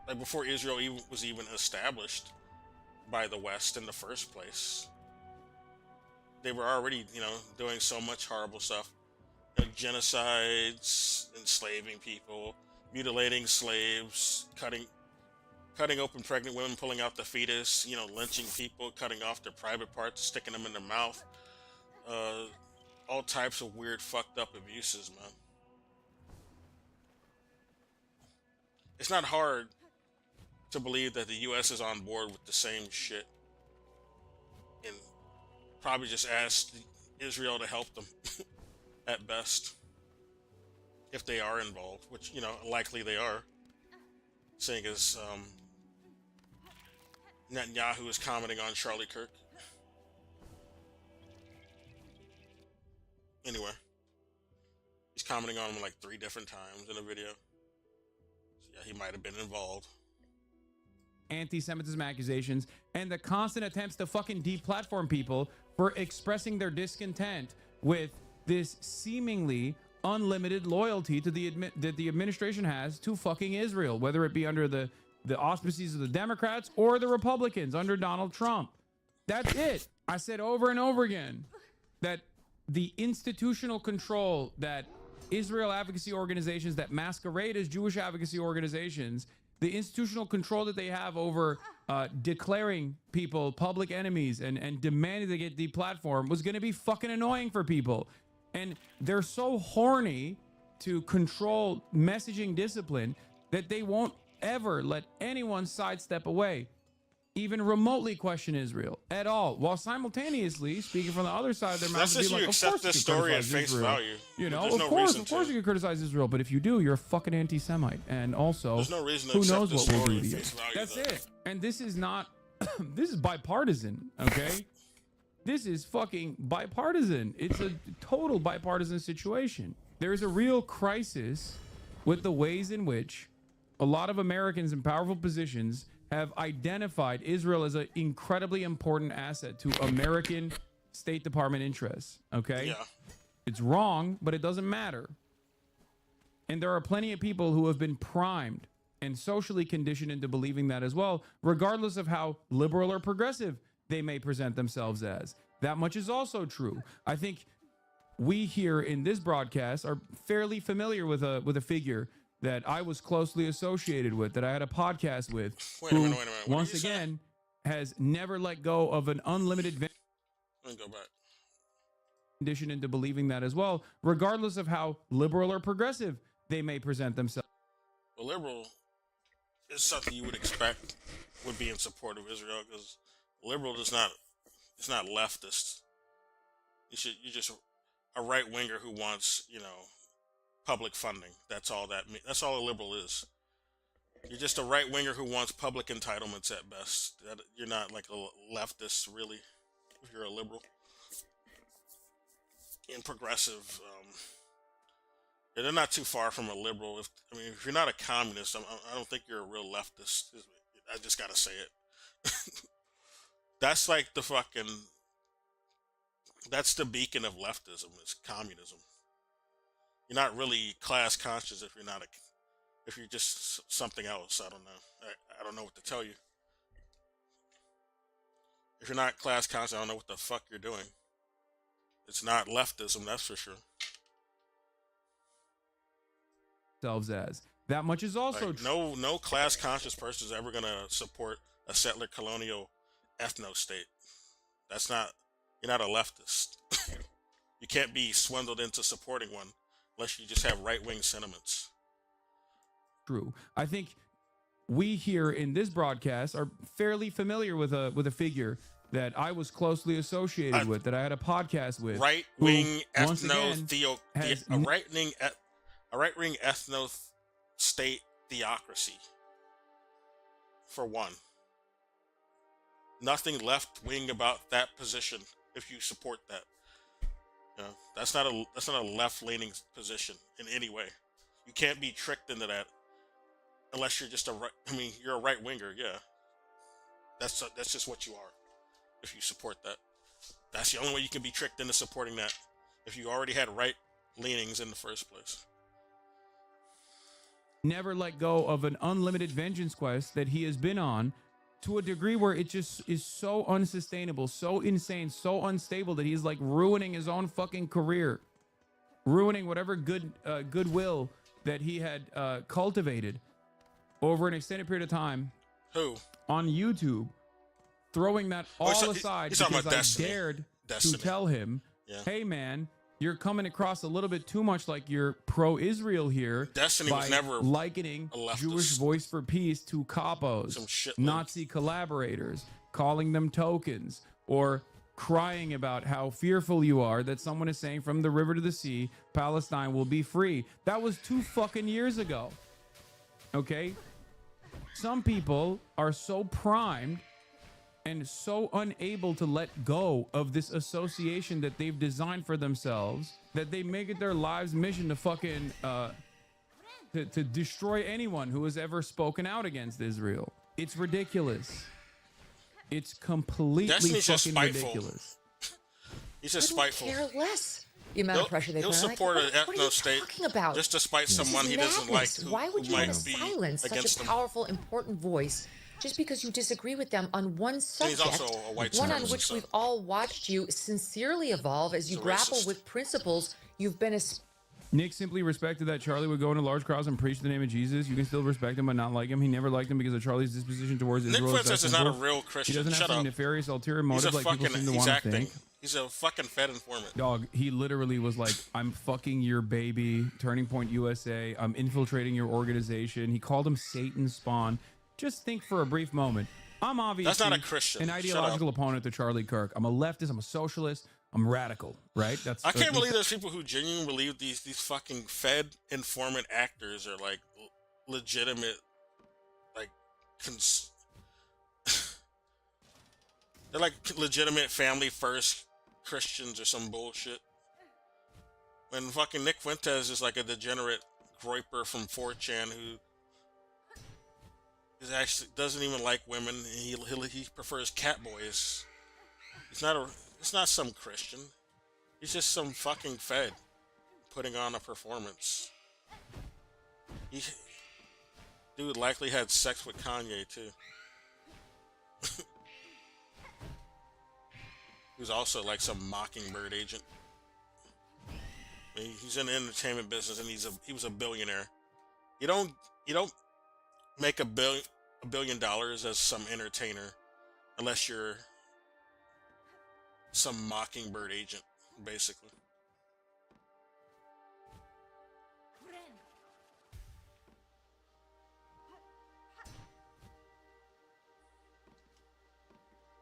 Like before Israel was even established by the West in the first place, they were already, doing so much horrible stuff. Genocides, enslaving people, mutilating slaves, cutting open pregnant women, pulling out the fetus, lynching people, cutting off their private parts, sticking them in their mouth. All types of weird, fucked up abuses, man. It's not hard to believe that the U.S. is on board with the same shit and probably just asked Israel to help them at best, if they are involved, which, likely they are, seeing as Netanyahu is commenting on Charlie Kirk. Anyway, he's commenting on him like 3 different times in a video. So yeah, he might have been involved. Anti-Semitism accusations and the constant attempts to fucking deplatform people for expressing their discontent with this seemingly unlimited loyalty to that the administration has to fucking Israel, whether it be under the auspices of the Democrats or the Republicans under Donald Trump. That's it. I said over and over again that the institutional control that Israel advocacy organizations that masquerade as Jewish advocacy organizations, the institutional control that they have over declaring people public enemies and demanding they get deplatformed was going to be fucking annoying for people. And they're so horny to control messaging discipline that they won't ever let anyone sidestep away, even remotely question Israel at all, while simultaneously speaking from the other side of their mouth. That's and if be you like, accept this story at face value. Of course you can criticize Israel, but if you do, you're a fucking anti-Semite. And also, there's no reason to who accept knows this what we'll story do to at you. face value. That's though. it. And this is not, this is bipartisan, okay? This is fucking bipartisan. It's a total bipartisan situation. There's a real crisis with the ways in which a lot of Americans in powerful positions have identified Israel as an incredibly important asset to American State Department interests. Okay. Yeah. It's wrong, but it doesn't matter. And there are plenty of people who have been primed and socially conditioned into believing that as well, regardless of how liberal or progressive they may present themselves as. That much is also true. I think we here in this broadcast are fairly familiar with a figure that I was closely associated with, that I had a podcast with, Wait a minute. What did once you say? again has never let go of an unlimited Let me go back. condition into believing that as well, regardless of how liberal or progressive they may present themselves. A liberal is something you would expect would be in support of Israel, because liberal is not, it's not leftist. You're just a right winger who wants, public funding. That's all that's all a liberal is. You're just a right winger who wants public entitlements at best. You're not like a leftist, really, if you're a liberal. And progressive, they're not too far from a liberal. If you're not a communist, I don't think you're a real leftist. I just gotta say it. That's like that's the beacon of leftism, is communism. You're not really class conscious if you're just something else. I don't know. I don't know what to tell you. If you're not class conscious, I don't know what the fuck you're doing. It's not leftism, that's for sure. As that much is also Like, true. no class conscious person is ever gonna support a settler colonial ethno state. You're not a leftist. You can't be swindled into supporting one unless you just have right wing sentiments. True. I think we here in this broadcast are fairly familiar with a figure that I was closely associated with, that I had a podcast with. Right wing who, once ethno again, has a right wing ethno state theocracy. For one. Nothing left wing about that position if you support that. That's not a left leaning position in any way. You can't be tricked into that unless you're just you're a right winger, yeah. That's just what you are if you support that. That's the only way you can be tricked into supporting that, if you already had right leanings in the first place. Never let go of an unlimited vengeance quest that he has been on, to a degree where it just is so unsustainable, so insane, so unstable that he's like ruining his own fucking career, ruining whatever goodwill that he had cultivated over an extended period of time. Who? On YouTube, throwing that all aside he's talking because about I Destiny. dared Destiny. to tell him, Yeah. hey man, you're coming across a little bit too much like you're pro-Israel here. Destiny was by never likening a leftist. Jewish Voice for Peace to Some capos, shit Nazi collaborators, calling them tokens, or crying about how fearful you are that someone is saying from the river to the sea, Palestine will be free. That was 2 fucking years ago. Okay? Some people are so primed and so unable to let go of this association that they've designed for themselves that they make it their lives mission to fucking to destroy anyone who has ever spoken out against Israel. It's ridiculous. It's completely Destiny's just fucking spiteful. ridiculous. He's just Couldn't spiteful. care less. The amount of pressure they He'll put on. support like, an what are you ethno state talking about? just to spite This someone is he doesn't like madness. who, Why would who you might want to be silence such against a them. powerful, important voice just because you disagree with them on one subject, also a white one on supremacist, which so- we've all watched you sincerely evolve as you He's a grapple racist. with principles you've been Nick simply respected that Charlie would go into large crowds and preach the name of Jesus. You can still respect him but not like him. He never liked him because of Charlie's disposition towards Nick Israel. Fuentes is not a simple. real He Christian. doesn't have Shut some up. nefarious ulterior He's motive a like people fucking, seem to he's want to acting. think. He's a fucking Fed informant. Dog, he literally was like, I'm fucking your baby, Turning Point USA. I'm infiltrating your organization. He called him Satan's spawn. Just think for a brief moment. I'm obviously not a Christian. an Shut ideological opponent to Charlie Kirk. I'm a leftist. I'm a socialist. I'm radical, right? That's I can't believe there's people who genuinely believe these fucking Fed informant actors are like legitimate, like they're like legitimate family first Christians or some bullshit. When fucking Nick Fuentes is like a degenerate groiper from 4chan who is actually doesn't even like women. He prefers cat boys. It's not some Christian. He's just some fucking Fed putting on a performance. Dude likely had sex with Kanye too. He was also like some Mockingbird agent. I mean, he's in the entertainment business and he was a billionaire. You don't make $1 billion as some entertainer unless you're some Mockingbird agent, basically.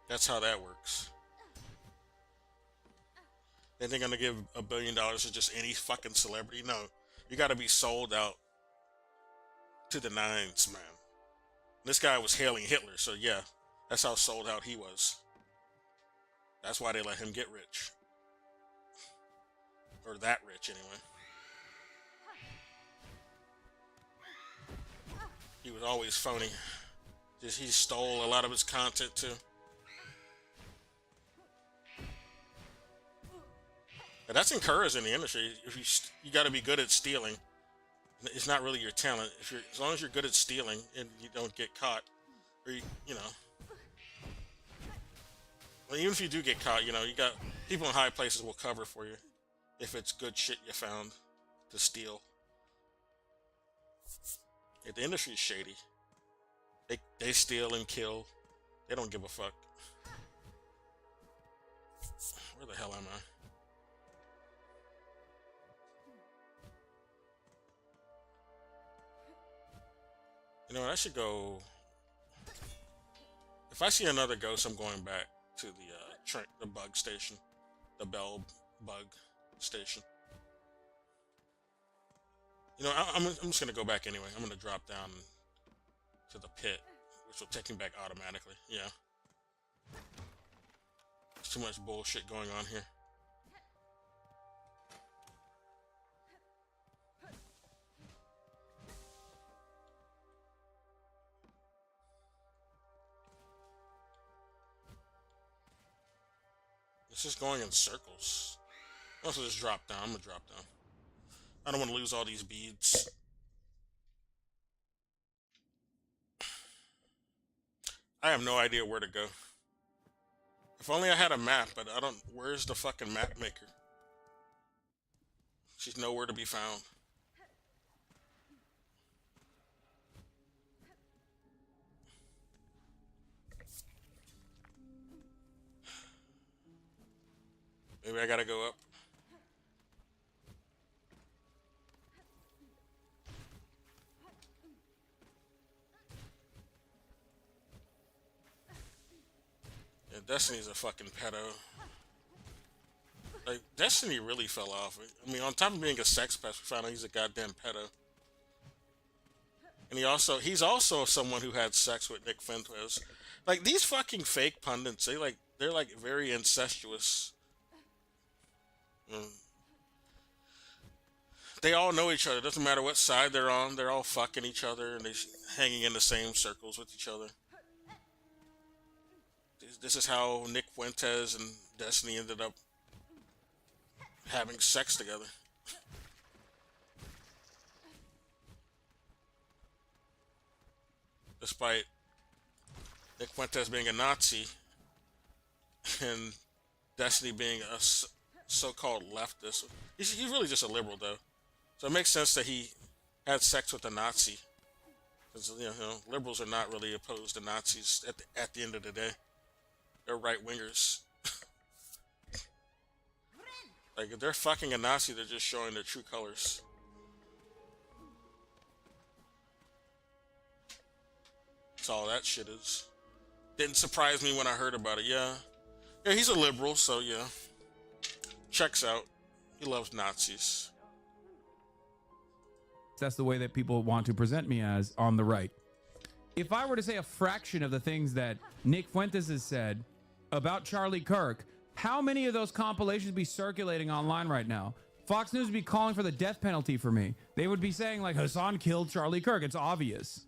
That's how that works. They think I'm gonna give $1 billion to just any fucking celebrity? No, you got to be sold out to the nines, man. This guy was hailing Hitler, so yeah, that's how sold out he was. That's why they let him get rich, or that rich anyway. He was always phony. He stole a lot of his content too. And that's encouraged in the industry. If you got to be good at stealing. It's not really your talent. As long as you're good at stealing and you don't get caught, or you know, well, even if you do get caught, you know, you got people in high places will cover for you if it's good shit you found to steal. Yeah, the industry's shady. They steal and kill. They don't give a fuck. Where the hell am I? You know what, I should go... If I see another ghost, I'm going back to the bug station. The Bell bug station. You know, I'm just going to go back anyway. I'm going to drop down to the pit, which will take me back automatically. Yeah. There's too much bullshit going on here. It's just going in circles. I'll also just drop down. I'm gonna drop down. I don't want to lose all these beads. I have no idea where to go. If only I had a map, but I don't... Where's the fucking map maker? She's nowhere to be found. Maybe I gotta go up. Yeah, Destiny's a fucking pedo. Like, Destiny really fell off. I mean, on top of being a sex pest, we found out he's a goddamn pedo. And he's also someone who had sex with Nick Fuentes. Like, these fucking fake pundits, they're like very incestuous. They all know each other. Doesn't matter what side they're on. They're all fucking each other and they're hanging in the same circles with each other. This is how Nick Fuentes and Destiny ended up having sex together. Despite Nick Fuentes being a Nazi and Destiny being a so-called leftist. He's really just a liberal, though. So it makes sense that he had sex with a Nazi. Because, you know, liberals are not really opposed to Nazis at the end of the day. They're right-wingers. Like, if they're fucking a Nazi, they're just showing their true colors. That's all that shit is. Didn't surprise me when I heard about it, yeah. Yeah, he's a liberal, so yeah. Checks out. He loves Nazis. That's the way that people want to present me as on the right. If I were to say a fraction of the things that Nick Fuentes has said about Charlie Kirk, how many of those compilations would be circulating online right now? Fox News would be calling for the death penalty for me. They would be saying, like, Hassan killed Charlie Kirk. It's obvious.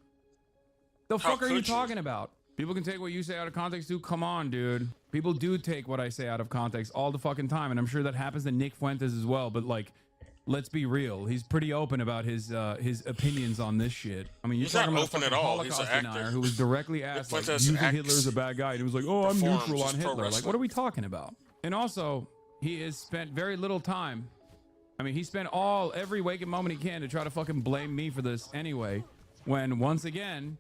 The fuck are you talking about? People can take what you say out of context too. Come on, dude. People do take what I say out of context all the fucking time, and I'm sure that happens to Nick Fuentes as well. But like, let's be real. He's pretty open about his opinions on this shit. I mean, you're He's talking not about open fucking at all. Holocaust He's an denier actor. who was directly asked like, Fuentes using acts, Hitler as a bad guy, and he was like, "Oh, I'm performs neutral on his pro Hitler." Like, wrestling. what are we talking about? And also, he has spent very little time. I mean, he spent every waking moment he can to try to fucking blame me for this anyway. When once again,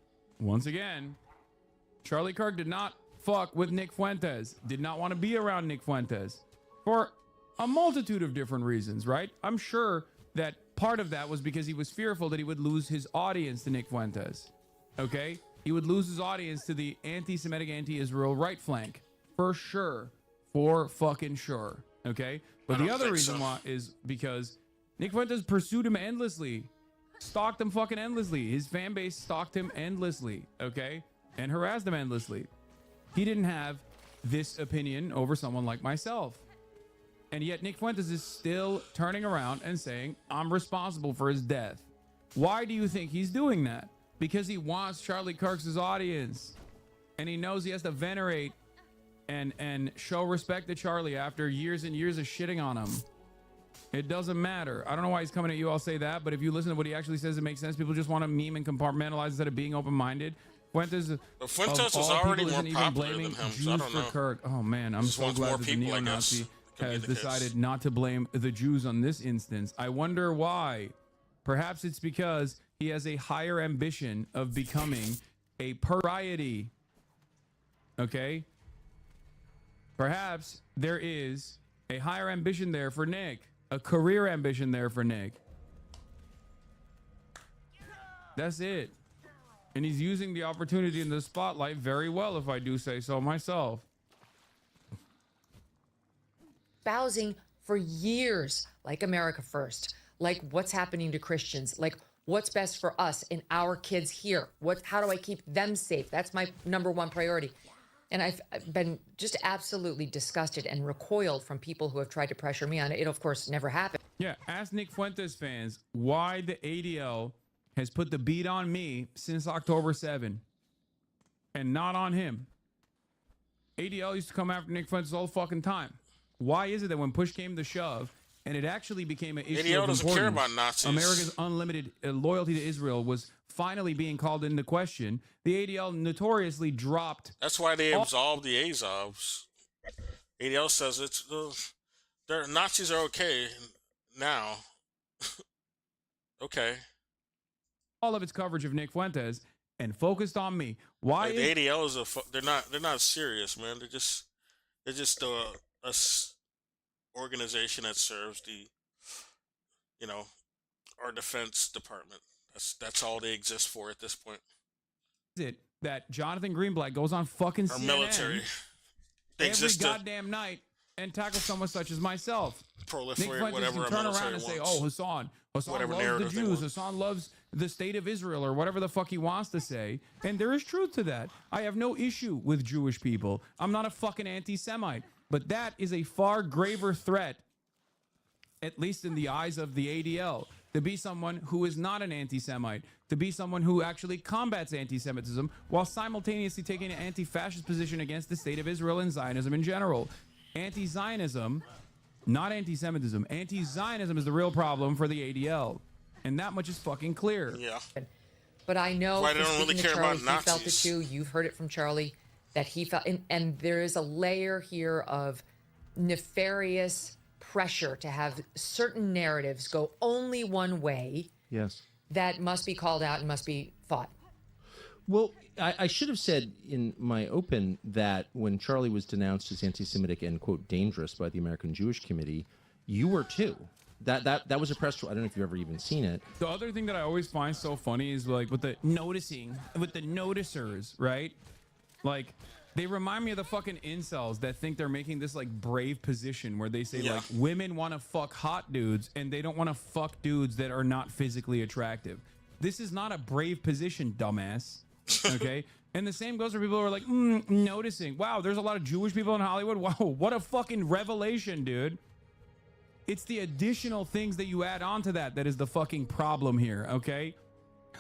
Charlie Kirk did not fuck with Nick Fuentes, did not want to be around Nick Fuentes for a multitude of different reasons, right? I'm sure that part of that was because he was fearful that he would lose his audience to Nick Fuentes. Okay? He would lose his audience to the anti-Semitic, anti-Israel right flank. For sure. For fucking sure. Okay? But the other reason why is because Nick Fuentes pursued him endlessly. Stalked him fucking endlessly. His fan base stalked him endlessly. Okay? And harassed him endlessly. He didn't have this opinion over someone like myself. And yet Nick Fuentes is still turning around and saying, I'm responsible for his death. Why do you think he's doing that? Because he wants Charlie Kirk's audience. And he knows he has to venerate and show respect to Charlie after years and years of shitting on him. It doesn't matter. I don't know why he's coming at you, I'll say that. But if you listen to what he actually says, it makes sense. People just want to meme and compartmentalize instead of being open-minded. Fuentes was already more popular than him, so I don't know. Kirk. Oh man, I'm so glad that the neo-Nazi has decided not to blame the Jews on this instance. I wonder why. Perhaps it's because he has a higher ambition of becoming a pariety. Okay? Perhaps there is a higher ambition there for Nick, a career ambition there for Nick. That's it. And he's using the opportunity in the spotlight very well, if I do say so myself. Espousing for years, like America First, like what's happening to Christians, like what's best for us and our kids here. How do I keep them safe? That's my number one priority. And I've been just absolutely disgusted and recoiled from people who have tried to pressure me on it. It, of course, never happened. Yeah, ask Nick Fuentes fans why the ADL has put the beat on me since October 7 and not on him. ADL used to come after Nick Fuentes all the fucking time. Why is it that when push came to shove and it actually became an issue ADL of doesn't care about Nazis. America's unlimited loyalty to Israel was finally being called into question, the ADL notoriously dropped. That's why they absolved the Azovs. ADL says their Nazis are okay now. Okay. All of its coverage of Nick Fuentes and focused on me. Why? Like, the ADL is they're not serious, man. They're just a organization that serves our defense department. That's all they exist for at this point. Is it that Jonathan Greenblatt goes on fucking Our CNN military. They every exist to goddamn night and tackle someone such as myself? Nick proliferate Fuentes whatever can a turn around military and say, wants. "Oh, Hassan Whatever loves the narrative they Jews. want. Hassan loves the state of Israel," or whatever the fuck he wants to say. And there is truth to that. I have no issue with Jewish people. I'm not a fucking anti-Semite, but that is a far graver threat, at least in the eyes of the ADL, to be someone who is not an anti-Semite, to be someone who actually combats anti-Semitism while simultaneously taking an anti-fascist position against the state of Israel and Zionism in general. Anti-Zionism, not anti-Semitism. Anti-Zionism is the real problem for the ADL. And that much is fucking clear. Yeah. But I know Why from they don't speaking really to care Charlie, about he felt it Nazis. too. You've heard it from Charlie that he felt, and there is a layer here of nefarious pressure to have certain narratives go only one way. Yes. That must be called out and must be fought. Well, I should have said in my open that when Charlie was denounced as anti-Semitic and, quote, dangerous by the American Jewish Committee, you were too. That was a press. I don't know if you've ever even seen it. The other thing that I always find so funny is like with the noticers, right? Like they remind me of the fucking incels that think they're making this like brave position where they say like women want to fuck hot dudes and they don't want to fuck dudes that are not physically attractive. This is not a brave position, dumbass. Okay. And the same goes for people who are like noticing. Wow, there's a lot of Jewish people in Hollywood. Wow, what a fucking revelation, dude. It's the additional things that you add on to that is the fucking problem here, okay?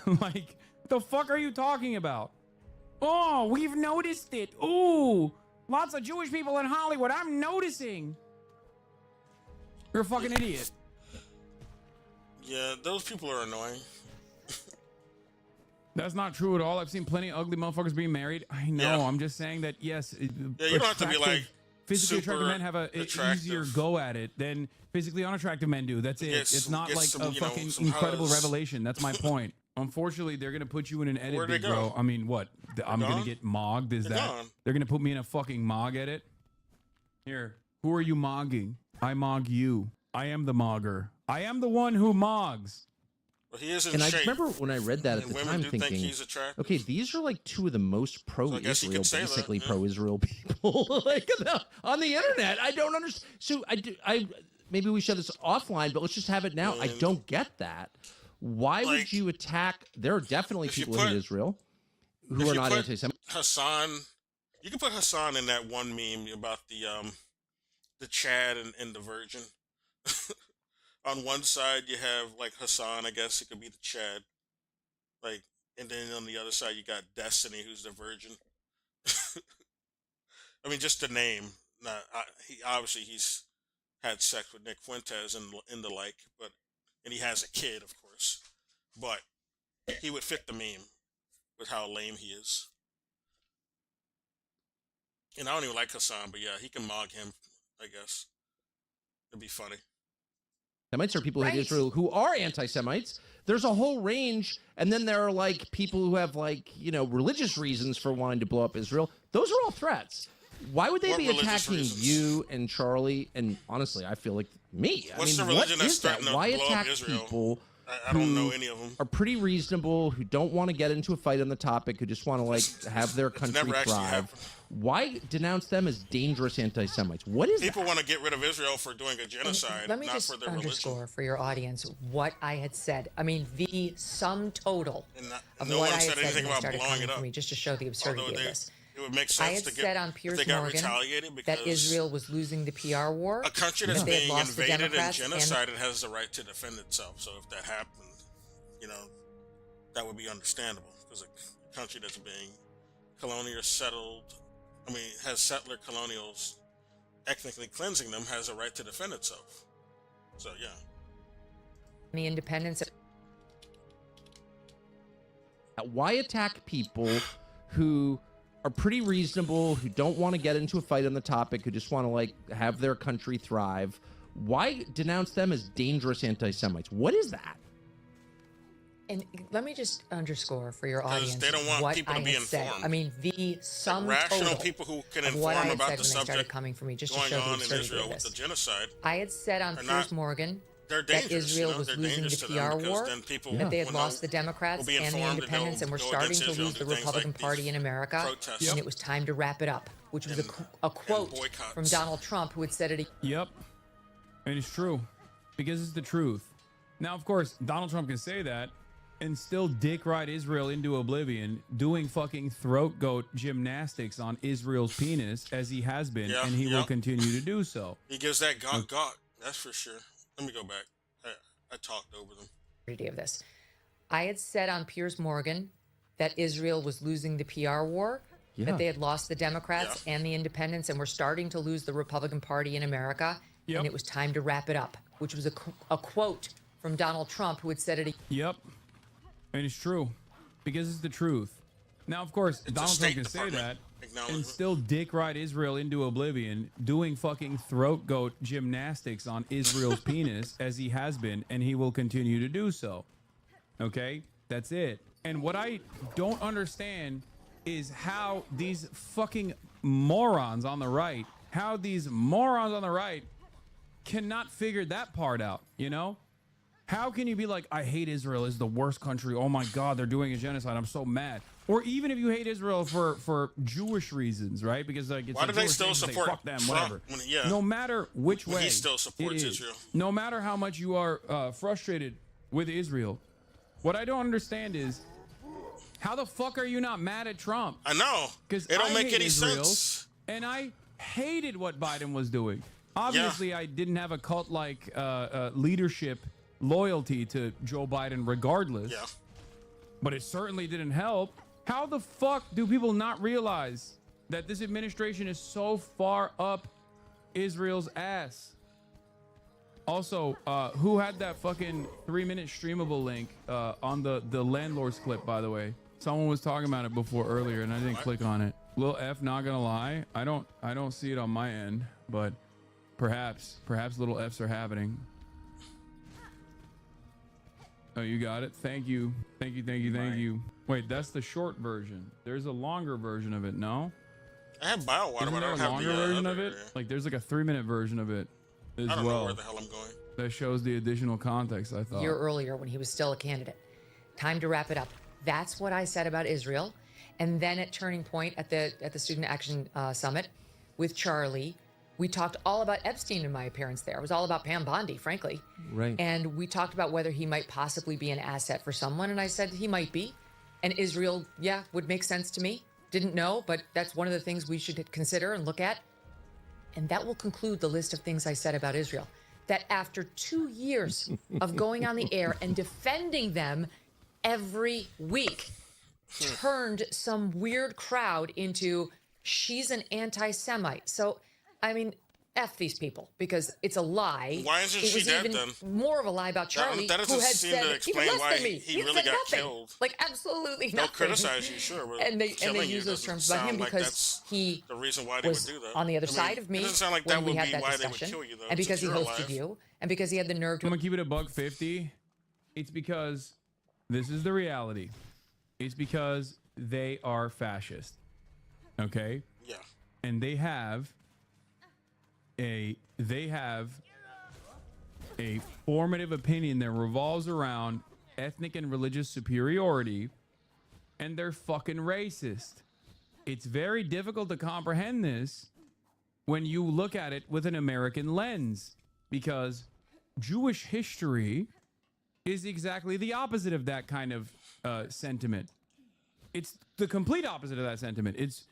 Like, the fuck are you talking about? Oh, we've noticed it. Ooh, lots of Jewish people in Hollywood. I'm noticing. You're a fucking idiot. Yeah, those people are annoying. That's not true at all. I've seen plenty of ugly motherfuckers being married. I know. Yeah. I'm just saying that, yes. Yeah, you don't have to be like physically attractive super men have a attractive. easier go at it than physically unattractive men do. That's it. Get It's some- not get like some, a you know, fucking some incredible huzz. revelation. That's my point. Unfortunately, they're gonna put you in an edit, Where'd they big bro. go? I mean, what? I'm gonna gone? get mogged? Is They're that gone. they're gonna put me in a fucking mog edit? Here, who are you mogging? I mog you. I am the mogger. I am the one who mogs. But he is in And I shape. remember when I read that at And the women time, do think thinking, he's attractive. okay, these are like two of the most I guess you pro-Israel, could say that, basically yeah. pro-Israel people like on the internet. I don't understand. So I maybe we should have this offline, but let's just have it now. I And- don't get that. Why would Like, you attack? There are definitely if you people who hate put- Israel if who are you not put anti-Semitic. Hassan, you can put Hassan in that one meme about the Chad and the Virgin. On one side you have like Hassan, I guess it could be the Chad, like, and then on the other side you got Destiny, who's the Virgin. I mean, just the name. Not he obviously he's had sex with Nick Fuentes and the like, and he has a kid, of course, but he would fit the meme with how lame he is. And I don't even like Hassan, but yeah, he can mog him, I guess. It'd be funny. Semites are people who hate Right. Israel who are anti-Semites. There's a whole range, and then there are like people who have like religious reasons for wanting to blow up Israel. Those are all threats. Why would they What be religious attacking reasons? you and Charlie? And honestly, I feel like me. What's I mean, the religion what that's is that? threatening to Why blow up attack Israel? people I don't know who any of them. are pretty reasonable, who don't want to get into a fight on the topic, who just want to like have their country never actually thrive? happened. Why denounce them as dangerous anti-Semites? What is People that? want to get rid of Israel for doing a And genocide, let me not just for their religion. underscore for your audience what I had said. I mean, the sum total And of no what one I had said said anything when they about started blowing coming it for up. me, just to show the absurdity Although of this. it would make I sense had to said on if Piers they got Morgan retaliated because that Israel was losing the PR war. a country that that's they had being lost the invaded and Democrats and- genocided has the right to defend itself. So if that happened, that would be understandable, because a country that's being colonial settled, has settler colonials ethnically cleansing them, has a right to defend itself. So yeah. the independence. Why attack people who are pretty reasonable, who don't want to get into a fight on the topic, who just want to like have their country thrive? Why denounce them as dangerous anti-Semites? What is that? And let me just underscore for your 'Cause audience they don't want what people I to be had said. informed. I mean, the sum Rational total people who can of what I inform had about said the when they started subject coming for me, just to going show the on in absurdity Israel of with the this. genocide. I had said on are Piers not- Morgan They're that dangerous. Israel was They're losing dangerous the to them PR because war, then people that they had will lost know- the Democrats will be and the informed and independents, they'll and we're go starting against to Israel lose and the do things Republican like Party these in America, protests. and it was time to wrap it up, which was And- a quote boycotts. from Donald Trump, who had said it. Yep. And it's true. Because it's the truth. Now, of course, Donald Trump can say that and still dick ride Israel into oblivion, doing fucking throat goat gymnastics on Israel's penis, as he has been, Yeah, and he will yeah. continue to do so. He gives that gawk, that's for sure. Let me go back. I talked over them. Of this. I had said on Piers Morgan that Israel was losing the PR war, Yeah. that they had lost the Democrats and the independents, and we're starting to lose the Republican Party in America, Yep. and it was time to wrap it up, which was a quote from Donald Trump, who had said it. Yep. And it's true. Because it's the truth. Now, of course, a Donald Trump State can say that Department and acknowledgement. still dick ride Israel into oblivion, doing fucking throat goat gymnastics on Israel's penis, as he has been, and he will continue to do so. Okay? That's it. And what I don't understand is how these fucking morons on the right, cannot figure that part out, you know? How can you be like, I hate Israel, is the worst country. Oh my God, they're doing a genocide. I'm so mad. Or even if you hate Israel for Jewish reasons, right? Because like it's Why a do they Jewish still thing to say, support fuck them, Trump whatever. when- yeah. No matter which When way he still supports it is, Israel. no matter how much you are frustrated with Israel, what I don't understand is how the fuck are you not mad at Trump? I know. Because It don't I make hate any Israel, sense. and I hated what Biden was doing. Obviously, I didn't have a cult-like leadership loyalty to Joe Biden regardless. Yeah. But it certainly didn't help. How the fuck do people not realize that this administration is so far up Israel's ass? Also, who had that fucking 3-minute streamable link on the landlord's clip, by the way? Someone was talking about it before earlier and I didn't click on it. Lil F, not gonna lie, I don't see it on my end, but perhaps little F's are happening. Oh, you got it. Thank you. Thank you. Wait, that's the short version. There's a longer version of it. No? I have BioWater, Isn't but I there don't a have longer the version of other, it? Like there's like a 3-minute version of it as I don't well. know where the hell I'm going. That shows the additional context, I thought. Year earlier when he was still a candidate. Time to wrap it up. That's what I said about Israel. And then at Turning Point at the Student Action Summit with Charlie, we talked all about Epstein in my appearance there. It was all about Pam Bondi, frankly. Right. And we talked about whether he might possibly be an asset for someone. And I said he might be. And Israel, yeah, would make sense to me. Didn't know, but that's one of the things we should consider and look at. And that will conclude the list of things I said about Israel. That after 2 years of going on the air and defending them every week, turned some weird crowd into she's an anti-Semite. So, I mean, F these people because it's a lie. Why isn't it she was dead even then? more of a lie about Charlie, that doesn't who had seem said to explain even less why than me. he He really said got nothing. killed. Like absolutely They'll nothing. criticize you, sure, but and they killing you use those doesn't terms about him sound like because that's he the reason why they would was do that. on the other I mean, side of me it doesn't sound like when that we would had be that why they would discussion, kill you, though, and because he since you're hosted alive. you, and because he had the nerve to. I'm gonna keep it $1.50. It's because this is the reality. It's because they are fascist. Okay? Yeah. And they have a formative opinion that revolves around ethnic and religious superiority, and they're fucking racist. It's very difficult to comprehend this when you look at it with an American lens, because Jewish history is exactly the opposite of that kind of sentiment. It's the complete opposite of that sentiment. It's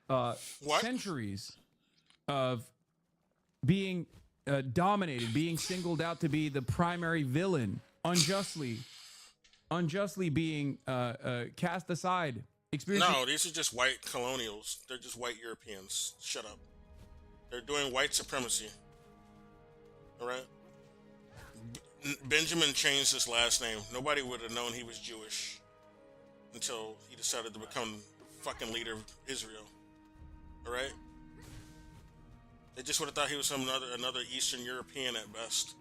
What? centuries of being dominated, being singled out to be the primary villain, unjustly being cast aside. No, these are just white colonials. They're just white Europeans. Shut up. They're doing white supremacy. All right? Benjamin changed his last name. Nobody would have known he was Jewish until he decided to become fucking leader of Israel. All right? They just would have thought he was some another Eastern European at best,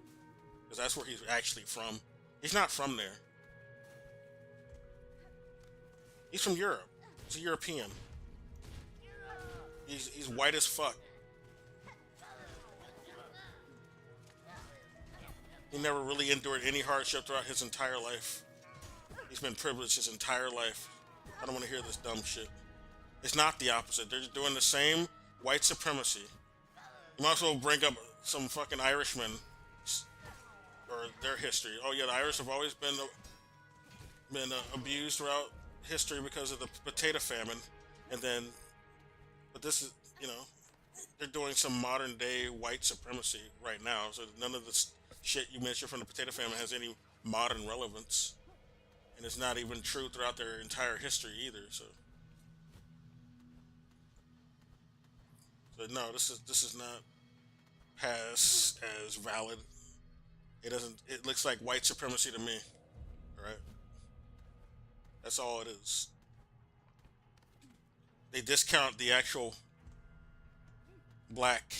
because that's where he's actually from. He's not from there. He's from Europe. He's a European. He's white as fuck. He never really endured any hardship throughout his entire life. He's been privileged his entire life. I don't want to hear this dumb shit. It's not the opposite. They're just doing the same white supremacy. You might as well bring up some fucking Irishmen or their history. Oh yeah, the Irish have always been abused throughout history because of the potato famine, and then, but this is, you know, they're doing some modern day white supremacy right now. So none of this shit you mentioned from the potato famine has any modern relevance, and it's not even true throughout their entire history either. So no, this is not pass as valid. It doesn't. It looks like white supremacy to me. All right. That's all it is. They discount the actual black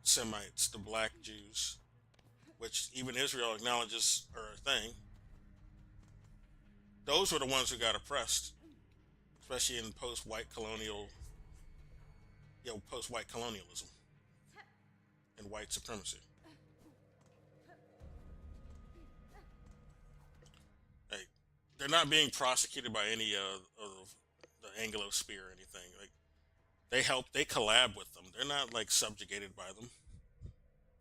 Semites, the black Jews, which even Israel acknowledges are a thing. Those were the ones who got oppressed, especially in post-white colonialism and white supremacy. They're not being prosecuted by any of the Anglosphere or anything. Like, they collab with them. They're not like subjugated by them.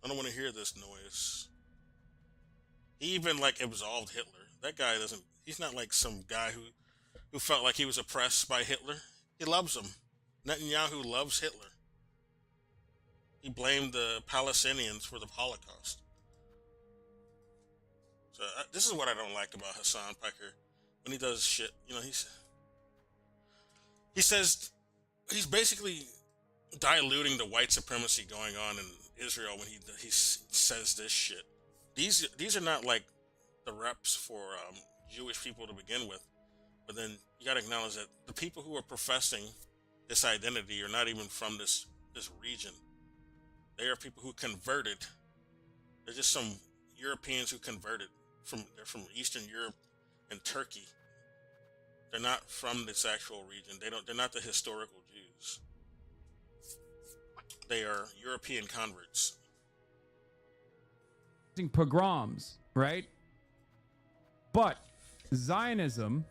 I don't want to hear this noise. He even like absolved Hitler. That guy he's not like some guy who felt like he was oppressed by Hitler. He loves him. Netanyahu loves Hitler. He blamed the Palestinians for the Holocaust. So this is what I don't like about Hassan Piker. When he does shit, you know, he says he's basically diluting the white supremacy going on in Israel when he says this shit. These are not like the reps for Jewish people to begin with, but then you got to acknowledge that the people who are professing this identity are not even from this region. They are people who converted. They're just some Europeans who converted they're from Eastern Europe and Turkey. They're not from this actual region. They're not the historical Jews. They are European converts. Pogroms, right? But Zionism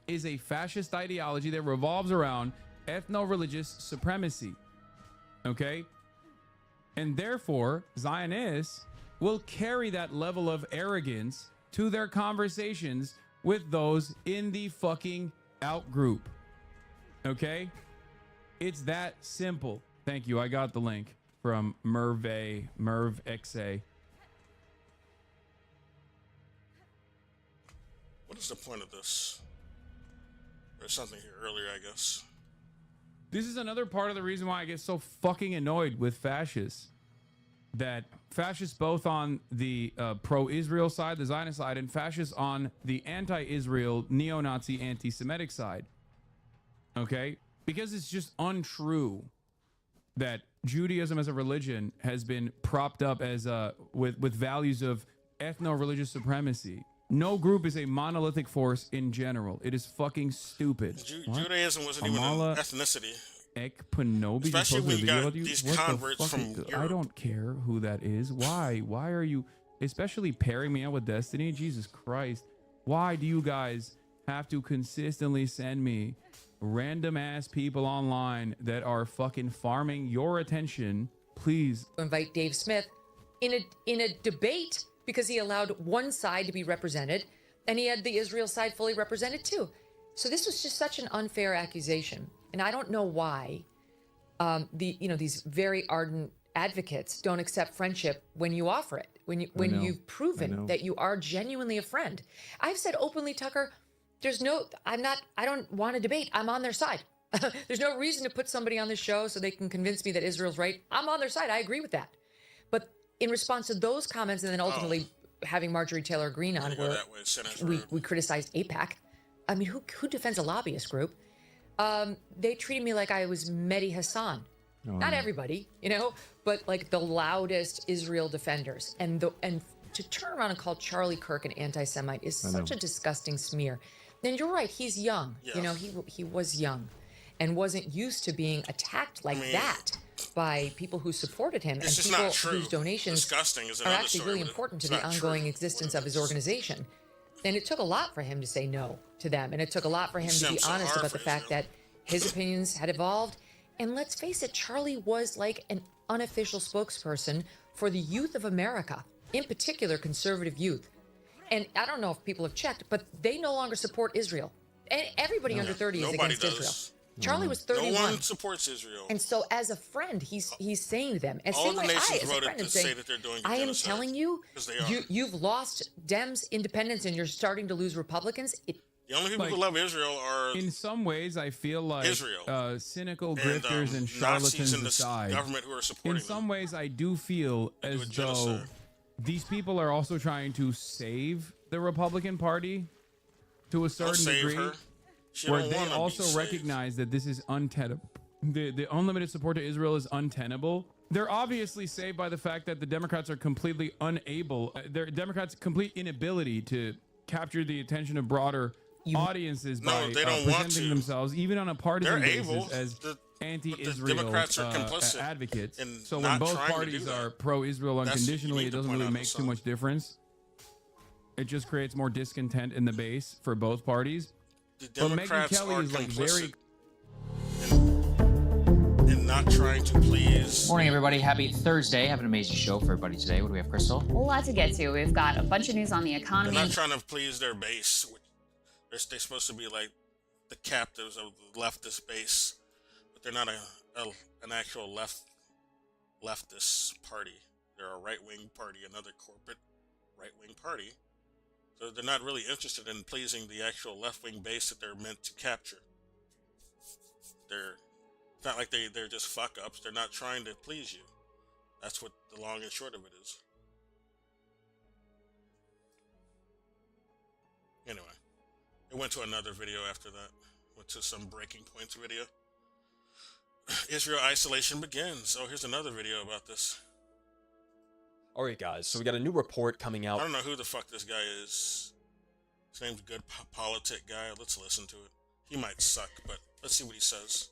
is a fascist ideology that revolves around ethno-religious supremacy. Okay? And therefore, Zionists will carry that level of arrogance to their conversations with those in the fucking out group. Okay? It's that simple. Thank you. I got the link from Merv XA. What is the point of this? There's something here earlier, I guess. This is another part of the reason why I get so fucking annoyed with fascists. That fascists both on the pro-Israel side, the Zionist side, and fascists on the anti-Israel, neo-Nazi, anti-Semitic side. Okay? Because it's just untrue that Judaism as a religion has been propped up as with values of ethno-religious supremacy. No group is a monolithic force in general. It is fucking stupid. Judaism wasn't even an ethnicity. Especially when you got these converts from Europe. I don't care who that is. Why? Why are you especially pairing me up with Destiny? Jesus Christ. Why do you guys have to consistently send me random ass people online that are fucking farming your attention? Please invite Dave Smith in a debate because he allowed one side to be represented and he had the Israel side fully represented too. So this was just such an unfair accusation. And I don't know why these very ardent advocates don't accept friendship when you offer it, when you've proven that you are genuinely a friend. I've said openly, Tucker, I don't want to debate. I'm on their side. There's no reason to put somebody on this show so they can convince me that Israel's right. I'm on their side. I agree with that. But in response to those comments and then ultimately having Marjorie Taylor Greene on where we criticized AIPAC. I mean, who defends a lobbyist group? They treated me like I was Mehdi Hassan. Not everybody, but like the loudest Israel defenders. And to turn around and call Charlie Kirk an anti-Semite is such a disgusting smear. And you're right, he's young. Yes. He was young and wasn't used to being attacked like that by people who supported him and people whose donations are actually really important to the ongoing existence of his organization. And it took a lot for him to say no to them. And it took a lot for him to be honest about the fact that his opinions had evolved. And let's face it, Charlie was like an unofficial spokesperson for the youth of America, in particular conservative youth. And I don't know if people have checked, but they no longer support Israel. And everybody under 30 is against Israel. Charlie was 31. No one supports Israel. And so as a friend, he's saying to them, and all same the way nations I, as a voted friend, am to saying, say that they're doing I am genocide, telling you, 'cause they are. you've lost Dems, independents, and you're starting to lose Republicans. The only people who love Israel are in some ways, I feel like Israel. Cynical grifters and Nazis charlatans in the aside. government who are supporting In some ways, I do feel They do as a though genocide. these people are also trying to save the Republican Party to a certain save degree, her. She where don't they wanna be also saved. recognize that this is untenable. The unlimited support to Israel is untenable. They're obviously saved by the fact that the Democrats are completely unable. Democrats' complete inability to capture the attention of broader audiences by they don't want presenting to. themselves, even on a partisan They're basis, able. as The anti-Israel Democrats are complicit advocates. in So when not both trying to do parties that. are pro-Israel That's- unconditionally, you it need to doesn't point really out make the too much difference. It just creates more discontent in the base for both parties. The But Megyn Democrats Kelly are is like complicit very in not trying to please. Morning, everybody. Happy Thursday. Have an amazing show for everybody today. What do we have, Crystal? A lot to get to. We've got a bunch of news on the They're economy. not trying to please their base. They're supposed to be like the captives of the leftist base, but they're not an actual leftist party. They're a right-wing party, another corporate right-wing party. So they're not really interested in pleasing the actual left-wing base that they're meant to capture. It's not like they're just fuck ups. They're not trying to please you. That's what the long and short of it is. Anyway, it went to another video after that. Went to some breaking points video. Israel isolation begins. Oh, here's another video about this. All right, guys. So we got a new report coming I out don't know who the fuck this guy is. His name's Good Politic Guy. Let's listen to it. He might suck, but let's see what he says.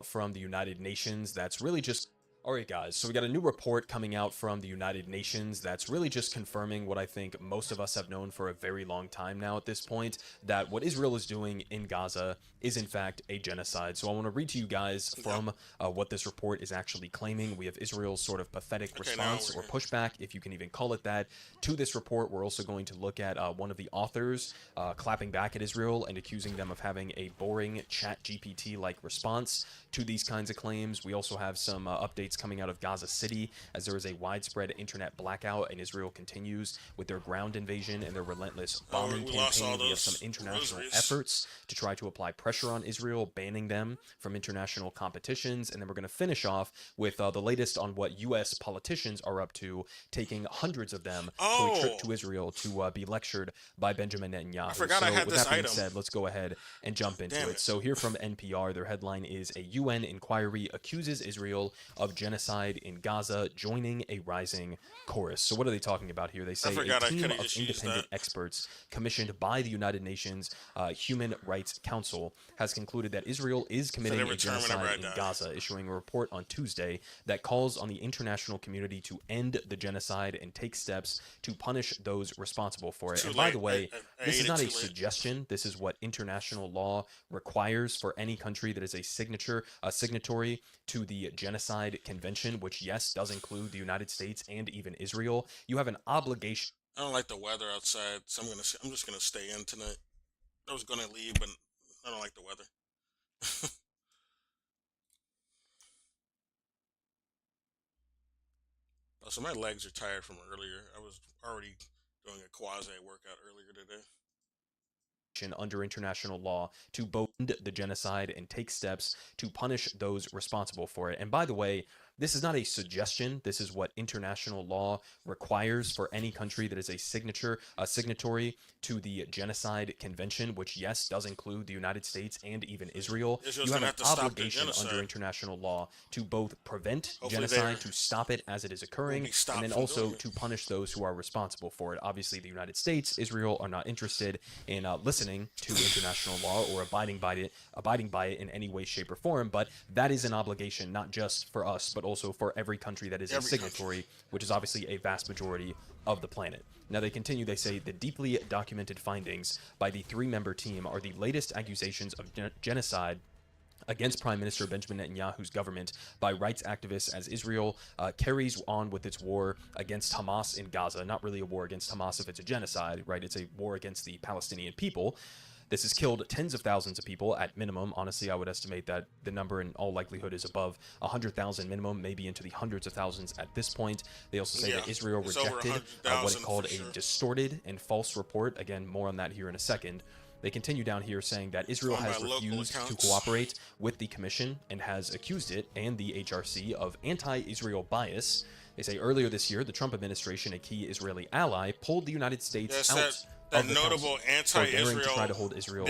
from the United Nations that's really just... All right, guys, so we got a new report coming out from the United Nations that's really just confirming what I think most of us have known for a very long time now at this point, that what Israel is doing in Gaza is in fact a genocide. So I want to read to you guys from what this report is actually claiming. We have Israel's sort of pathetic response or pushback, if you can even call it that, to this report. We're also going to look at one of the authors clapping back at Israel and accusing them of having a boring ChatGPT-like response to these kinds of claims. We also have some updates coming out of Gaza City as there is a widespread internet blackout and Israel continues with their ground invasion and their relentless bombing campaign. We have some international efforts to try to apply pressure on Israel, banning them from international competitions. And then we're going to finish off with the latest on what U.S. politicians are up to, taking hundreds of them to a trip to Israel to be lectured by Benjamin Netanyahu. I forgot I had with this that being item. said, let's go ahead and jump into it. So here from NPR, their headline is a UN inquiry accuses Israel of genocide in Gaza, joining a rising chorus. So what are they talking about here? They say a team of independent experts commissioned by the United Nations Human Rights Council has concluded that Israel is committing a genocide in Gaza, issuing a report on Tuesday that calls on the international community to end the genocide and take steps to punish those responsible for it. And by the way, this is not a suggestion. This is what international law requires for any country that is a signatory to the Genocide Convention, which, yes, does include the United States and even Israel. You have an obligation. I don't like the weather outside, so I'm just gonna stay in tonight. I was gonna leave, but I don't like the weather. So my legs are tired from earlier. I was already doing a quasi workout earlier today. Under international law to both end the genocide and take steps to punish those responsible for it. And by the way, this is not a suggestion. This is what international law requires for any country that is a signatory to the Genocide Convention, which, yes, does include the United States and even Israel. You have an obligation under international law to both prevent genocide, to stop it as it is occurring, and then also to punish those who are responsible for it. Obviously, the United States, Israel are not interested in listening to international law or abiding by it in any way, shape, or form, but that is an obligation not just for us, but also for every country that is a signatory, which is obviously a vast majority of the planet. Now they continue, they say the deeply documented findings by the three-member team are the latest accusations of genocide against Prime Minister Benjamin Netanyahu's government by rights activists as Israel carries on with its war against Hamas in Gaza. Not really a war against Hamas if it's a genocide, right? It's a war against the Palestinian people. This has killed tens of thousands of people at minimum. Honestly, I would estimate that the number in all likelihood is above 100,000 minimum, maybe into the hundreds of thousands at this point. They also say that Israel rejected what it called a distorted and false report. Again, more on that here in a second. They continue down here saying that Israel has refused to cooperate with the commission and has accused it and the HRC of anti-Israel bias. They say earlier this year, the Trump administration, a key Israeli ally, pulled the United States out of the notable anti-Israel to try to hold Israel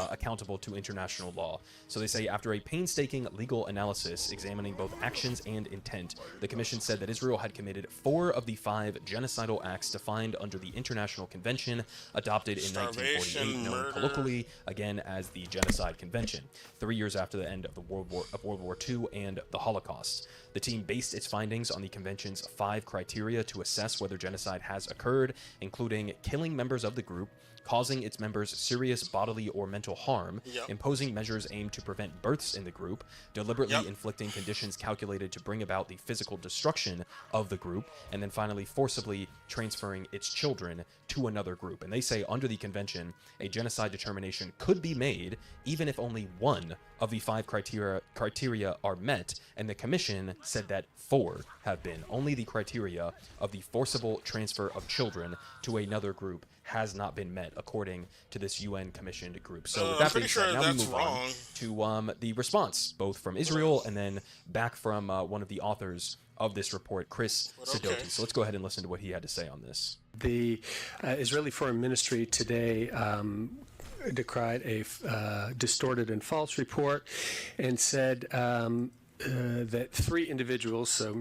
accountable to international law. So they say after a painstaking legal analysis examining both actions and intent, the commission said that Israel had committed 4 of the 5 genocidal acts defined under the International Convention adopted in 1948, known colloquially again as the Genocide Convention, 3 years after the end of the World War II and the Holocaust. The team based its findings on the convention's 5 criteria to assess whether genocide has occurred, including killing members of the group, causing its members serious bodily or mental harm, imposing measures aimed to prevent births in the group, deliberately inflicting conditions calculated to bring about the physical destruction of the group, and then finally forcibly transferring its children to another group. And they say under the convention, a genocide determination could be made even if only 1 of the 5 criteria are met, and the commission said that 4 have been. Only the criteria of the forcible transfer of children to another group has not been met, according to this UN commissioned group. So with I'm that pretty being sure said, now we that's move wrong. on to the response, both from Israel and then back from one of the authors of this report, Chris Sidoti. So let's go ahead and listen to what he had to say on this. The Israeli Foreign Ministry today decried a distorted and false report and said that 3 individuals, so...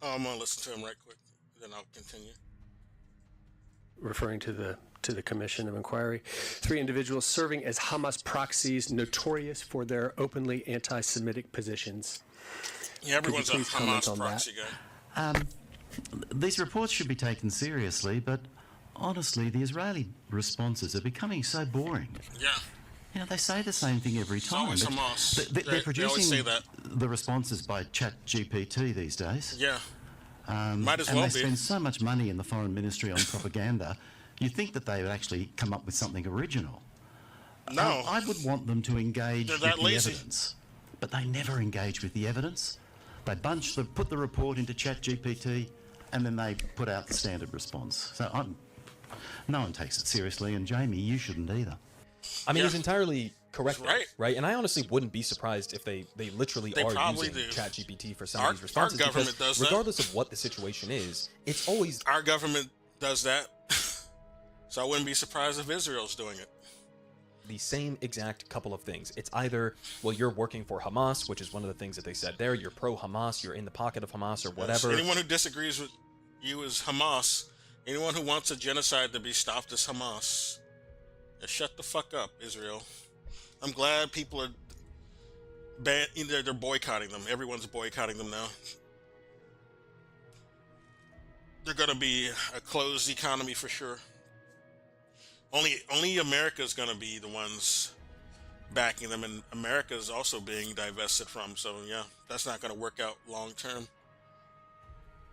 I'm going to listen to him right quick, then I'll continue. Referring to the Commission of Inquiry, 3 individuals serving as Hamas proxies, notorious for their openly anti-Semitic positions. Yeah, everyone's a Could you please comment Hamas on proxy that? guy. These reports should be taken seriously, but honestly, the Israeli responses are becoming so boring. Yeah. You know, they say the same thing every time. always but Hamas. They're They always producing say that. the responses by ChatGPT these days. Yeah. Might as and well they be. spend so much money in the foreign ministry on propaganda. You'd think that they would actually come up with something original. No. I would want them to engage They're with that the lazy. evidence, but they never engage with the evidence. They put the report into ChatGPT, and then they put out the standard response. So no one takes it seriously, and Jamie, you shouldn't either. I mean, he's entirely correct, He's right. right? And I honestly wouldn't be surprised if they literally They are probably using do. ChatGPT for some Our- of these responses. our government because does that. regardless of what the situation is, it's always Our government does that. So I wouldn't be surprised if Israel's doing it. the same exact couple of things. It's either, well, you're working for Hamas, which is one of the things that they said there. You're pro-Hamas. You're in the pocket of Hamas or whatever. Anyone who disagrees with you is Hamas. Anyone who wants a genocide to be stopped is Hamas. Yeah, shut the fuck up, Israel. I'm glad people are they're boycotting them. Everyone's boycotting them now. They're gonna be a closed economy for sure. Only America's gonna be the ones backing them, and America is also being divested from. So yeah, that's not gonna work out long term.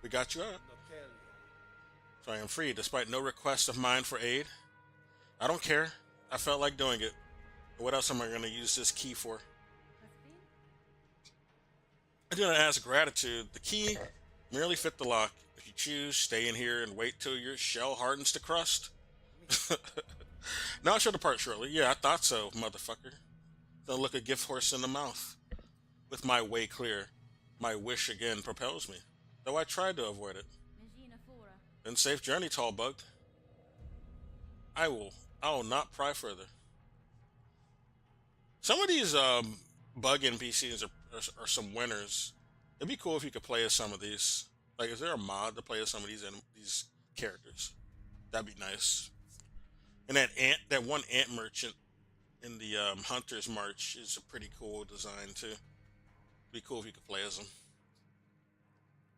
We got you out. So I am free, despite no request of mine for aid. I don't care. I felt like doing it. What else am I gonna use this key for? I do not ask gratitude. The key merely fit the lock. If you choose, stay in here and wait till your shell hardens to crust. Now I'll show the part shortly. Yeah, I thought so, motherfucker. Don't look a gift horse in the mouth. With my way clear, my wish again propels me, though I tried to avoid it. Then safe journey, tall bug. I will not pry further. Some of these bug NPCs are some winners. It'd be cool if you could play as some of these. Like, is there a mod to play as some of these characters? That'd be nice. And that one ant merchant in the Hunter's March is a pretty cool design too. It'd be cool if you could play as them.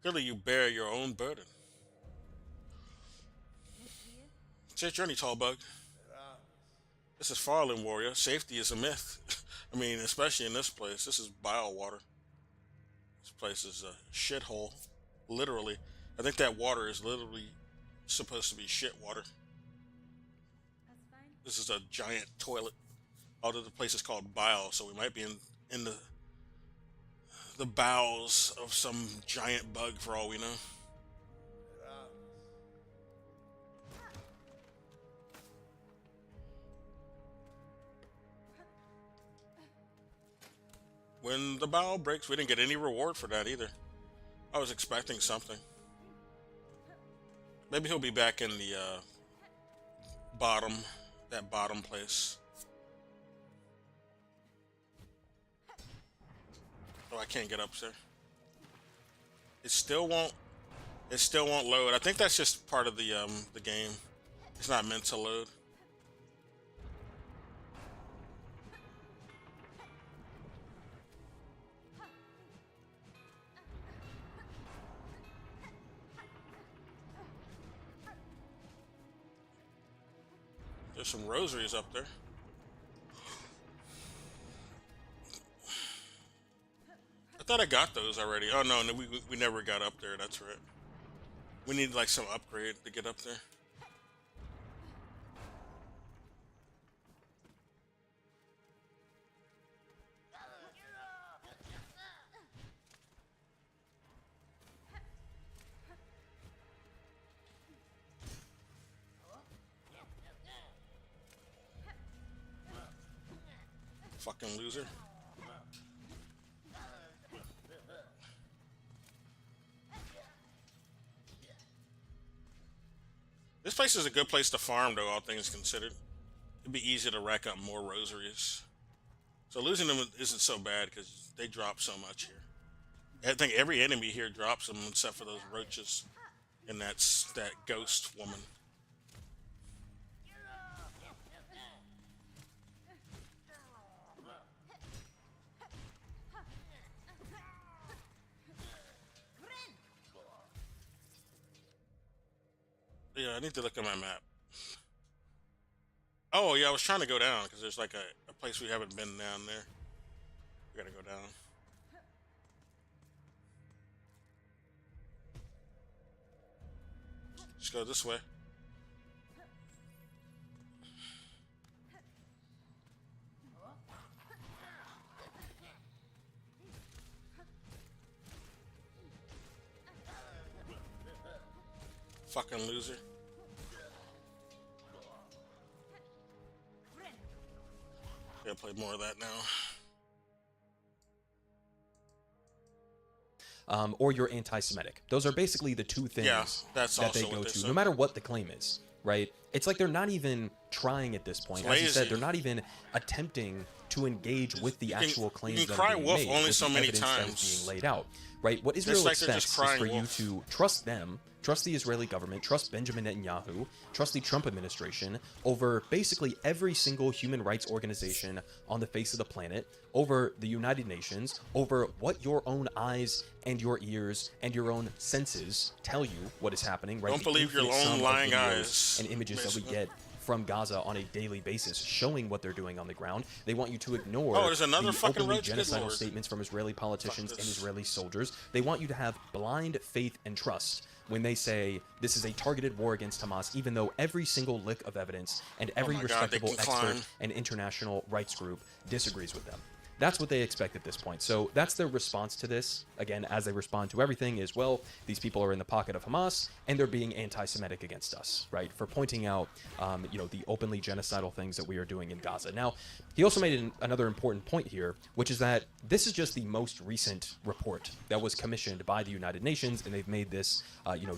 Clearly, you bear your own burden. Safe journey, tall bug. This is Fallen Warrior. Safety is a myth. I mean, especially in this place. This is bile water. This place is a shithole. Literally. I think that water is literally supposed to be shit water. This is a giant toilet. Although the place is called bile, so we might be in the bowels of some giant bug for all we know. When the bow breaks, we didn't get any reward for that either. I was expecting something. Maybe he'll be back in the that bottom place. Oh, I can't get up there. It still won't load. I think that's just part of the game. It's not meant to load. There's some rosaries up there. I thought I got those already. Oh no, we never got up there. That's right. We need like some upgrade to get up there. Fucking loser. This place is a good place to farm, though, all things considered. It'd be easy to rack up more rosaries. So losing them isn't so bad because they drop so much here. I think every enemy here drops them except for those roaches and that ghost woman. Yeah, I need to look at my map. Oh, yeah, I was trying to go down because there's like a place we haven't been down there. We gotta go down. Just go this way. Fucking loser. Gotta play more of that now. Or you're anti-Semitic. Those are basically the two things that's that they also go what they to, said. no matter what the claim is, right? It's like they're not even trying at this point. It's As you said, lazy. they're not even attempting to engage with the actual claims you can that cry are being wolf made, only with so the many evidence that is times. being laid out, right? What Israel like they're expects just is crying for wolf. you to trust them, trust the Israeli government, trust Benjamin Netanyahu, trust the Trump administration over basically every single human rights organization on the face of the planet, over the United Nations, over what your own eyes and your ears and your own senses tell you what is happening, right? Don't The believe your infinite sum own of lying videos eyes, and images that we basically. get from Gaza on a daily basis, showing what they're doing on the ground. They want you to ignore Oh, there's another the fucking openly roach. Good genocidal lord. statements from Israeli politicians and this. Israeli soldiers. They want you to have blind faith and trust when they say this is a targeted war against Hamas, even though every single lick of evidence and every Oh my God, they respectable can expert climb. and international rights group disagrees with them. That's what they expect at this point. So that's their response to this. Again, as they respond to everything is, well, these people are in the pocket of Hamas and they're being anti-Semitic against us, right? For pointing out, the openly genocidal things that we are doing in Gaza. Now, he also made another important point here, which is that this is just the most recent report that was commissioned by the United Nations, and they've made this,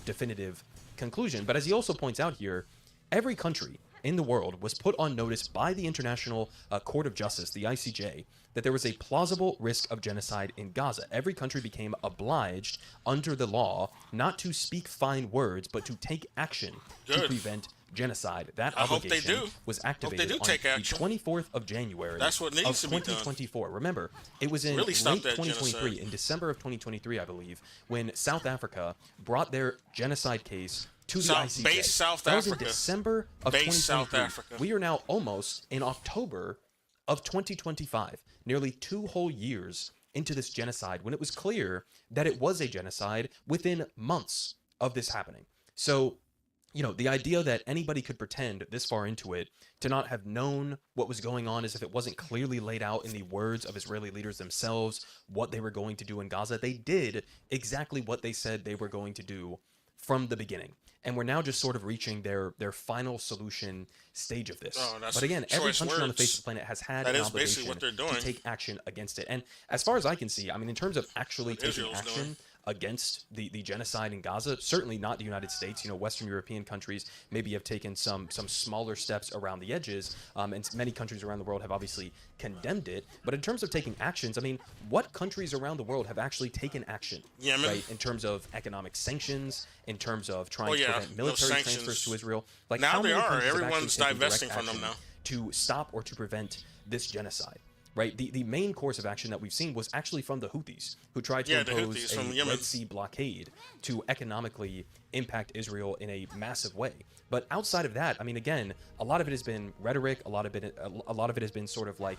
definitive conclusion. But as he also points out here, every country in the world was put on notice by the International Court of Justice, the ICJ, that there was a plausible risk of genocide in Gaza. Every country became obliged under the law not to speak fine words, but to take action to Good. prevent genocide. That I hope they obligation do. was Hope they activated do on take the action. 24th of January That's what needs of to be done. 2024. Remember, it was in Really stop late that 2023, genocide. in December of 2023, I believe, when South Africa brought their genocide case to the ICJ. Base South That was in Africa. December of Base 2023. South Africa. We are now almost in October of 2025, nearly 2 whole years into this genocide, when it was clear that it was a genocide within months of this happening. So, the idea that anybody could pretend this far into it to not have known what was going on, as if it wasn't clearly laid out in the words of Israeli leaders themselves, what they were going to do in Gaza. They did exactly what they said they were going to do from the beginning. And we're now just sort of reaching their final solution stage of this. Oh, that's But again, every choice country on the face words. of the planet has had That an is basically obligation what they're doing. to take action against it. And as far as I can see, I mean, in terms of actually What taking Israel's action doing. against the genocide in Gaza, certainly not the United States. Western European countries maybe have taken some smaller steps around the edges, and many countries around the world have obviously condemned it. But in terms of taking actions, I mean, what countries around the world have actually taken action? Yemen. Right, in terms of economic sanctions, in terms of trying Oh, to yeah, prevent no military sanctions. transfers to Israel. Like, Now how they many are. countries have Everyone's actually taken direct divesting from them action now. to stop or to prevent this genocide? Right, the main course of action that we've seen was actually from the Houthis, who tried to Yeah, the impose Houthis from a Yemen. Red Sea blockade to economically impact Israel in a massive way. But outside of that, I mean, again, a lot of it has been rhetoric. A lot of it has been sort of like,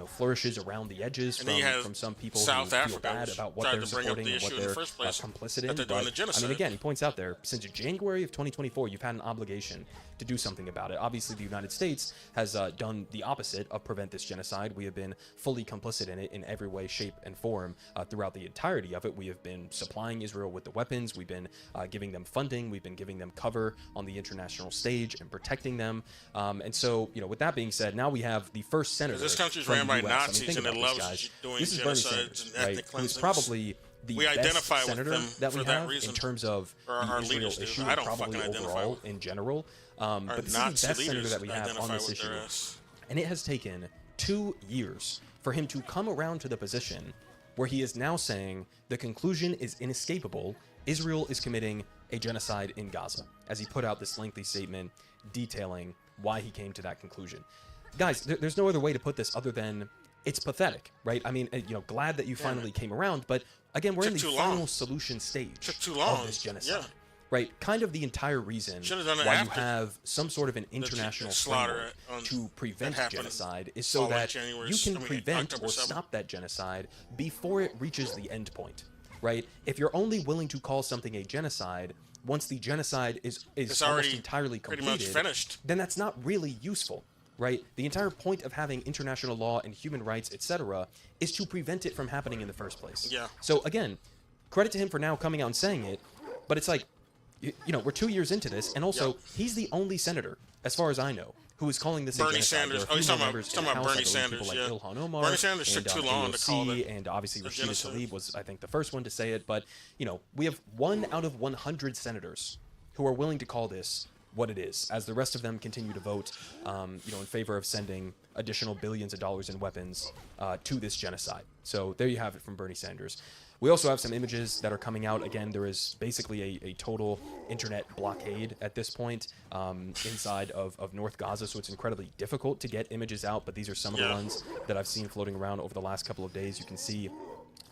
flourishes around the edges And then you have from some people South who feel Africa, bad which about what tried they're to bring up supporting the and what issue in the they're first place, complicit in. that they're doing the I genocide. mean, again, he points out there, since January of 2024, you've had an obligation to do something about it. Obviously, the United States has done the opposite of prevent this genocide. We have been fully complicit in it in every way, shape, and form throughout the entirety of it. We have been supplying Israel with the weapons. We've been giving them funding, we've been giving them cover on the international stage and protecting them. And so, with that being said, now we have the first senator. This country's from ran by the US. Nazis think and it about loves this, guys. doing This is Bernie genocides Sanders, and right? ethnic Who's cleansings. probably the We best identify with senator them that we for that have reason. in terms of Or the our Israel leaders do. issue, I don't probably fucking identify overall with in general. Our But this Nazi is the best senator leaders that we have identify on this with issue. their ass. And it has taken 2 years for him to come around to the position where he is now saying the conclusion is inescapable. Israel is committing a genocide in Gaza, as he put out this lengthy statement detailing why he came to that conclusion. Guys, there's no other way to put this other than it's pathetic, right? I mean, glad that you finally came around, but again, we're in the final solution stage of this genocide. Right, kind of the entire reason why you have some sort of an international framework to prevent genocide is so that you can prevent or stop that genocide before it reaches the end point, right? If you're only willing to call something a genocide once the genocide is almost entirely completed, then that's not really useful, right? The entire point of having international law and human rights, etc., is to prevent it from happening in the first place. Yeah. So again, credit to him for now coming out and saying it, but it's like, we're 2 years into this, and also he's the only senator, as far as I know, who is calling this a Bernie genocide. Sanders. There are a few more members in the House, Bernie I believe, Sanders. people like Ilhan Omar, Bernie Sanders took and, too long to call AOC, it and obviously a Rashida genocide. Tlaib was, I think, the first one to say it. But we have 1 out of 100 senators who are willing to call this what it is, as the rest of them continue to vote, in favor of sending additional billions of dollars in weapons to this genocide. So there you have it from Bernie Sanders. We also have some images that are coming out. Again, there is basically a total internet blockade at this point inside of North Gaza, so it's incredibly difficult to get images out, but these are some of the ones that I've seen floating around over the last couple of days. You can see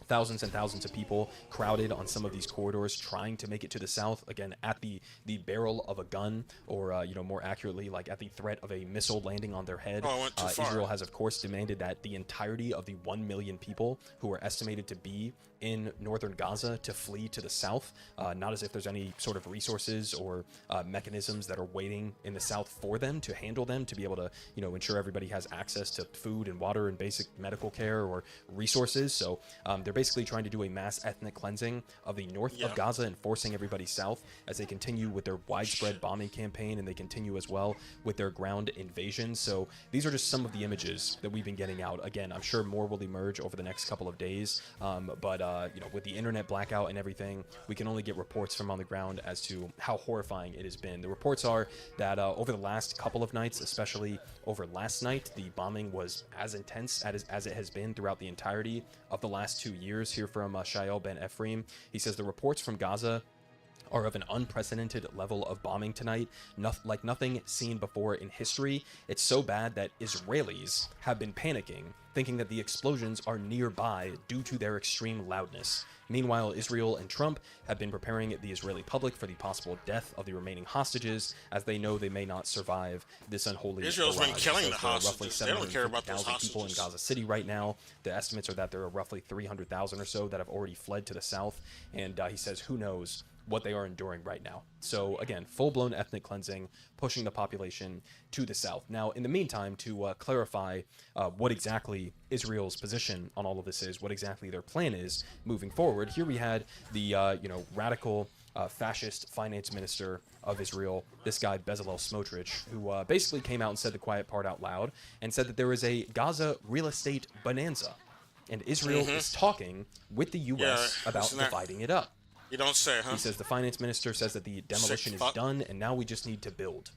thousands and thousands of people crowded on some of these corridors trying to make it to the south, again at the barrel of a gun, or more accurately, like at the threat of a missile landing on their head. I went too far. Israel has of course demanded that the entirety of the 1 million people who are estimated to be in northern Gaza to flee to the south, not as if there's any sort of resources or mechanisms that are waiting in the south for them to handle them, to be able to ensure everybody has access to food and water and basic medical care or resources. So they're basically trying to do a mass ethnic cleansing of the north of Gaza and forcing everybody south as they continue with their widespread bombing campaign, and they continue as well with their ground invasion. So these are just some of the images that we've been getting out. Again, I'm sure more will emerge over the next couple of days, but with the internet blackout and everything, we can only get reports from on the ground as to how horrifying it has been. The reports are that over the last couple of nights, especially over last night, the bombing was as intense as it has been throughout the entirety of the last 2 years. Here from Shael Ben Ephraim, he says the reports from Gaza are of an unprecedented level of bombing tonight, like nothing seen before in history. It's so bad that Israelis have been panicking, thinking that the explosions are nearby due to their extreme loudness. Meanwhile, Israel and Trump have been preparing the Israeli public for the possible death of the remaining hostages, as they know they may not survive this unholy Israel's been barrage. killing So the there are roughly hostages. They don't care about those 750,000 people in hostages. Gaza City right now. The estimates are that there are roughly 300,000 or so that have already fled to the south, and he says who knows what they are enduring right now. So again, full-blown ethnic cleansing, pushing the population to the south. Now, in the meantime, to clarify what exactly Israel's position on all of this is, what exactly their plan is moving forward, here we had the radical fascist finance minister of Israel, this guy Bezalel Smotrich, who basically came out and said the quiet part out loud and said that there is a Gaza real estate bonanza, and Israel is talking with the U.S. about dividing it up. You don't say, huh? He says the finance minister says that the demolition is done and now we just need to build.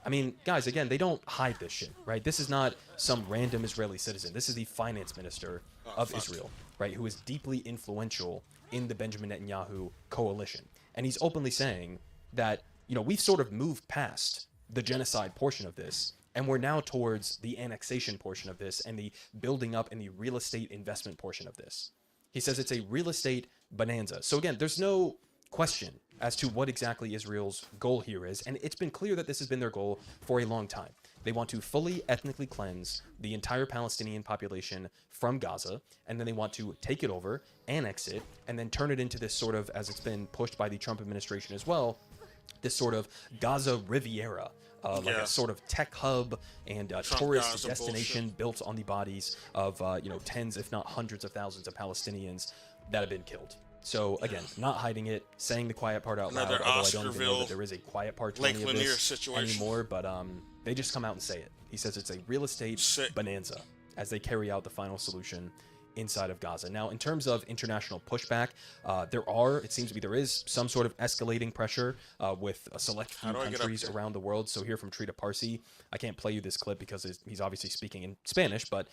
I mean, guys, again, they don't hide this shit, right? This is not some random Israeli citizen. This is the finance minister of Israel, right, who is deeply influential in the Benjamin Netanyahu coalition. And he's openly saying that, we've sort of moved past the genocide portion of this, and we're now towards the annexation portion of this and the building up and the real estate investment portion of this. He says it's a real estate bonanza. So again, there's no question as to what exactly Israel's goal here is, and it's been clear that this has been their goal for a long time. They want to fully ethnically cleanse the entire Palestinian population from Gaza, and then they want to take it over, annex it, and then turn it into this sort of, as it's been pushed by the Trump administration as well, this sort of Gaza Riviera, like a sort of tech hub and tourist Gaza destination built on the bodies of tens, if not hundreds of thousands of Palestinians that have been killed. So again, not hiding it, saying the quiet part out loud. Another Although I don't even know Oscarville, that there is a quiet part to Lake any of Lanier this situation. anymore. But they just come out and say it. He says it's a real estate bonanza as they carry out the final solution inside of Gaza. Now, in terms of international pushback, it seems to be there is some sort of escalating pressure with a select few countries around the world. So here from Trita Parsi, I can't play you this clip because he's obviously speaking in Spanish, but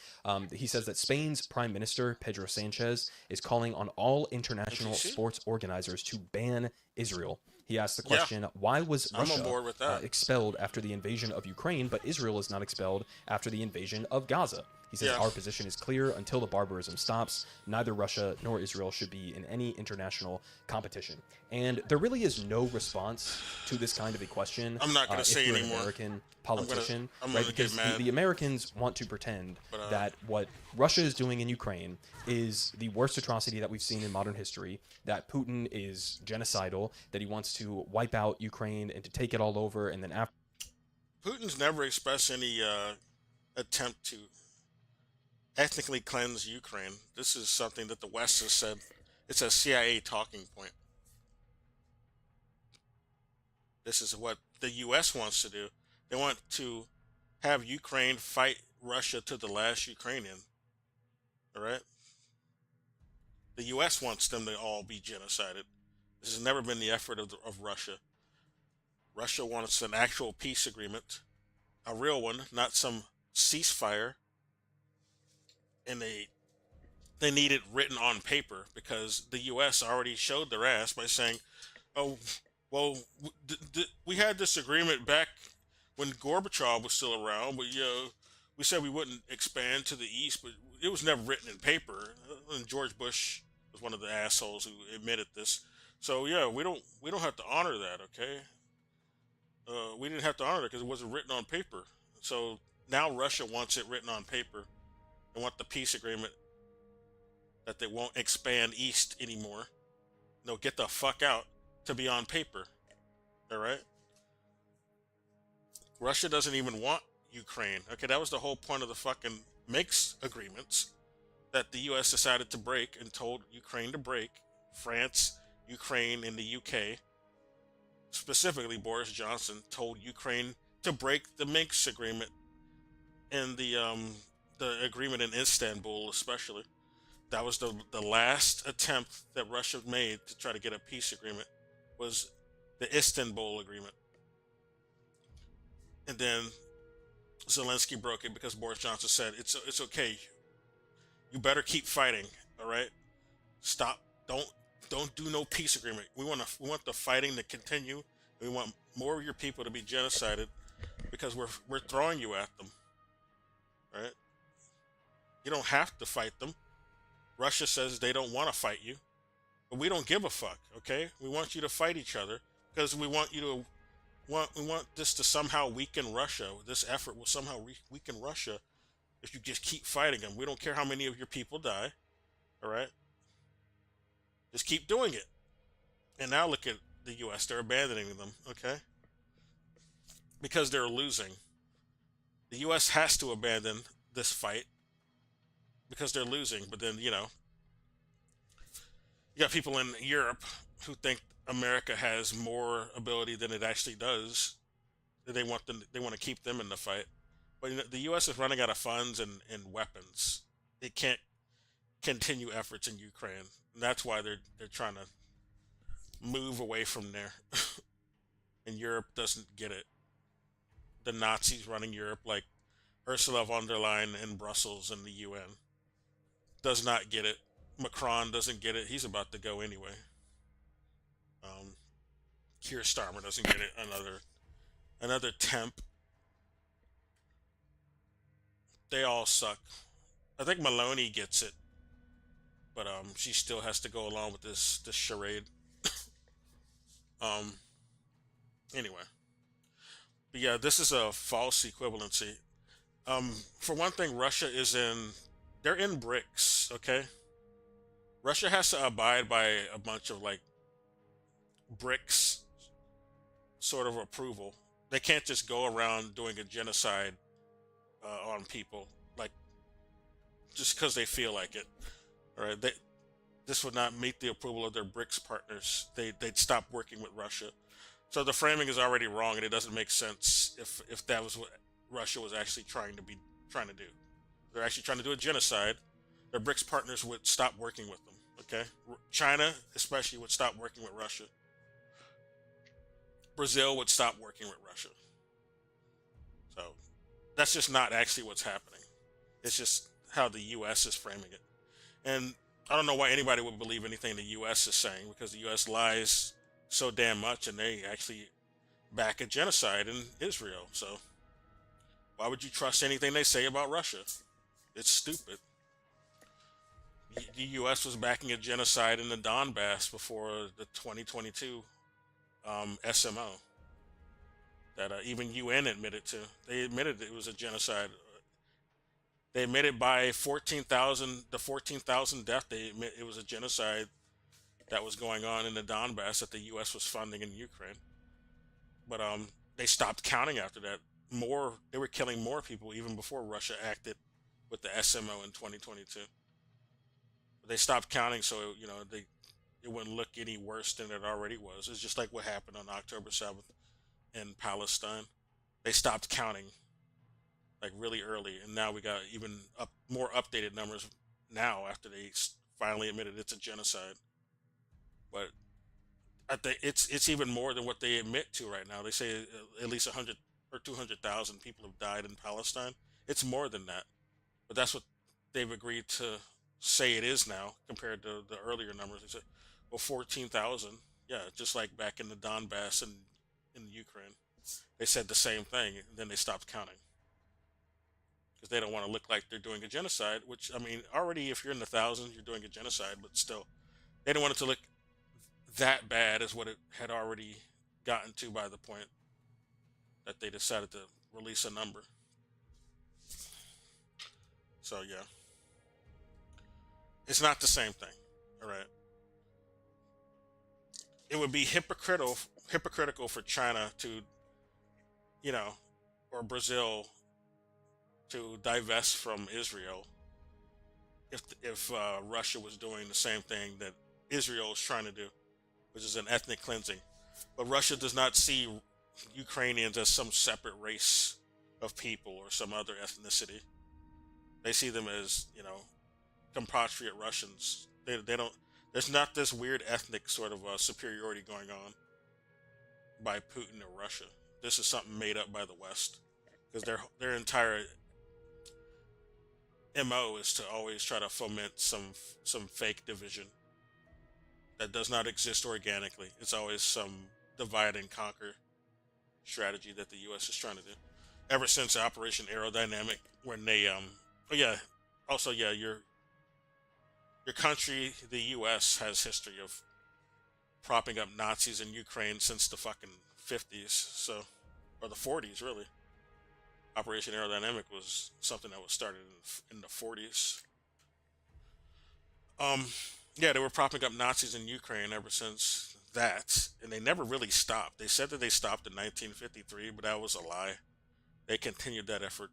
he says that Spain's Prime Minister, Pedro Sanchez, is calling on all international sports organizers to ban Israel. He asked the question, why was Russia expelled after the invasion of Ukraine, but Israel is not expelled after the invasion of Gaza? He says, our position is clear. Until the barbarism stops, neither Russia nor Israel should be in any international competition. And there really is no response to this kind of a question. I'm not going to say if you're anymore. An American politician, I'm right? gonna Because get mad. the Americans want to pretend that what Russia is doing in Ukraine is the worst atrocity that we've seen in modern history, that Putin is genocidal, that he wants to wipe out Ukraine and to take it all over, and then after... Putin's never expressed any attempt to ethnically cleanse Ukraine. This is something that the West has said. It's a CIA talking point. This is what the U.S. wants to do. They want to have Ukraine fight Russia to the last Ukrainian. All right? The U.S. wants them to all be genocided. This has never been the effort of Russia. Russia wants an actual peace agreement, a real one, not some ceasefire. And they need it written on paper because the U.S. already showed their ass by saying, oh, well, we had this agreement back when Gorbachev was still around, but we said we wouldn't expand to the east, but it was never written in paper. And George Bush was one of the assholes who admitted this. So yeah, we don't have to honor that, okay? We didn't have to honor it because it wasn't written on paper. So now Russia wants it written on paper. They want the peace agreement that they won't expand east anymore. No, get the fuck out to be on paper. All right? Russia doesn't even want Ukraine. Okay, that was the whole point of the fucking Minsk agreements that the U.S. decided to break and told Ukraine to break. France, Ukraine, and the UK, specifically Boris Johnson, told Ukraine to break the Minsk agreement and the agreement in Istanbul especially. That was the last attempt that Russia made to try to get a peace agreement, was the Istanbul agreement. And then Zelensky broke it because Boris Johnson said, it's okay. You better keep fighting, all right? Stop. Don't do no peace agreement. We want the fighting to continue. We want more of your people to be genocided because we're throwing you at them. Right? You don't have to fight them. Russia says they don't want to fight you, but we don't give a fuck. Okay? We want you to fight each other because we want this to somehow weaken Russia. This effort will somehow weaken Russia if you just keep fighting them. We don't care how many of your people die. All right? Just keep doing it. And now look at the U.S. They're abandoning them. Okay? Because they're losing. The U.S. has to abandon this fight because they're losing. But then, you got people in Europe who think America has more ability than it actually does. They want to keep them in the fight. But the U.S. is running out of funds and weapons. It can't continue efforts in Ukraine. And that's why they're trying to move away from there. And Europe doesn't get it. The Nazis running Europe, like Ursula von der Leyen in Brussels and the UN, does not get it. Macron doesn't get it. He's about to go anyway. Keir Starmer doesn't get it. Another temp. They all suck. I think Maloney gets it, but she still has to go along with this charade. Anyway. But yeah, this is a false equivalency. For one thing, they're in BRICS, okay? Russia has to abide by a bunch of BRICS sort of approval. They can't just go around doing a genocide on people, just because they feel like it. All right, this would not meet the approval of their BRICS partners. They'd stop working with Russia. So the framing is already wrong, and it doesn't make sense if that was what Russia was actually trying to do. They're actually trying to do a genocide. Their BRICS partners would stop working with them. Okay, China especially would stop working with Russia. Brazil would stop working with Russia. So that's just not actually what's happening. It's just how the U.S. is framing it. And I don't know why anybody would believe anything the U.S. is saying, because the U.S. lies so damn much, and they actually back a genocide in Israel. So why would you trust anything they say about Russia? It's stupid. The U.S. was backing a genocide in the Donbass before the 2022 SMO that even UN admitted to. They admitted it was a genocide. They admitted by 14,000 deaths, they admit it was a genocide that was going on in the Donbass that the U.S. was funding in Ukraine. But they stopped counting after that. They were killing more people even before Russia acted with the SMO in 2022. But they stopped counting, so it wouldn't look any worse than it already was. It's just like what happened on October 7th in Palestine. They stopped counting like really early, and now we got even more updated numbers now after they finally admitted it's a genocide. But I think it's even more than what they admit to right now. They say at least 100 or 200,000 people have died in Palestine. It's more than that, but that's what they've agreed to say it is now compared to the earlier numbers. They said, well, 14,000. Yeah, just like back in the Donbass and in Ukraine. They said the same thing, and then they stopped counting. Because they don't want to look like they're doing a genocide, which, I mean, already if you're in the thousands, you're doing a genocide, but still, they don't want it to look that bad as what it had already gotten to by the point that they decided to release a number. So, yeah. It's not the same thing, all right? It would be hypocritical for China to, or Brazil to divest from Israel if Russia was doing the same thing that Israel is trying to do, which is an ethnic cleansing. But Russia does not see Ukrainians as some separate race of people or some other ethnicity. They see them as, compatriot Russians. They don't. There's not this weird ethnic sort of superiority going on by Putin or Russia. This is something made up by the West, because their entire MO is to always try to foment some fake division that does not exist organically. It's always some divide and conquer strategy that the U.S. is trying to do. Ever since Operation Aerodynamic, when they your country, the U.S., has history of propping up Nazis in Ukraine since the fucking 50s, or the 40s, really. Operation Aerodynamic was something that was started in the 40s. They were propping up Nazis in Ukraine ever since that, and they never really stopped. They said that they stopped in 1953, but that was a lie. They continued that effort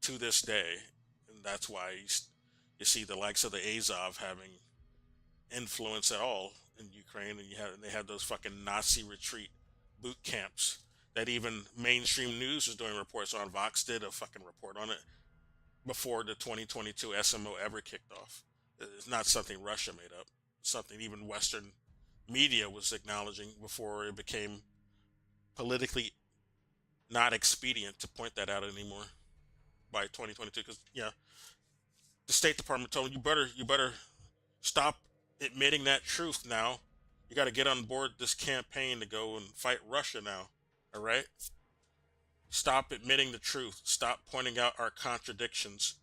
to this day, and that's why you see the likes of the Azov having influence at all in Ukraine, and they have those fucking Nazi retreat boot camps that even mainstream news was doing reports on. Vox did a fucking report on it before the 2022 SMO ever kicked off. It's not something Russia made up. It's something even Western media was acknowledging before it became politically not expedient to point that out anymore by 2022. Because the State Department told them, you better stop admitting that truth now. You got to get on board this campaign to go and fight Russia now. All right? Stop admitting the truth. Stop pointing out our contradictions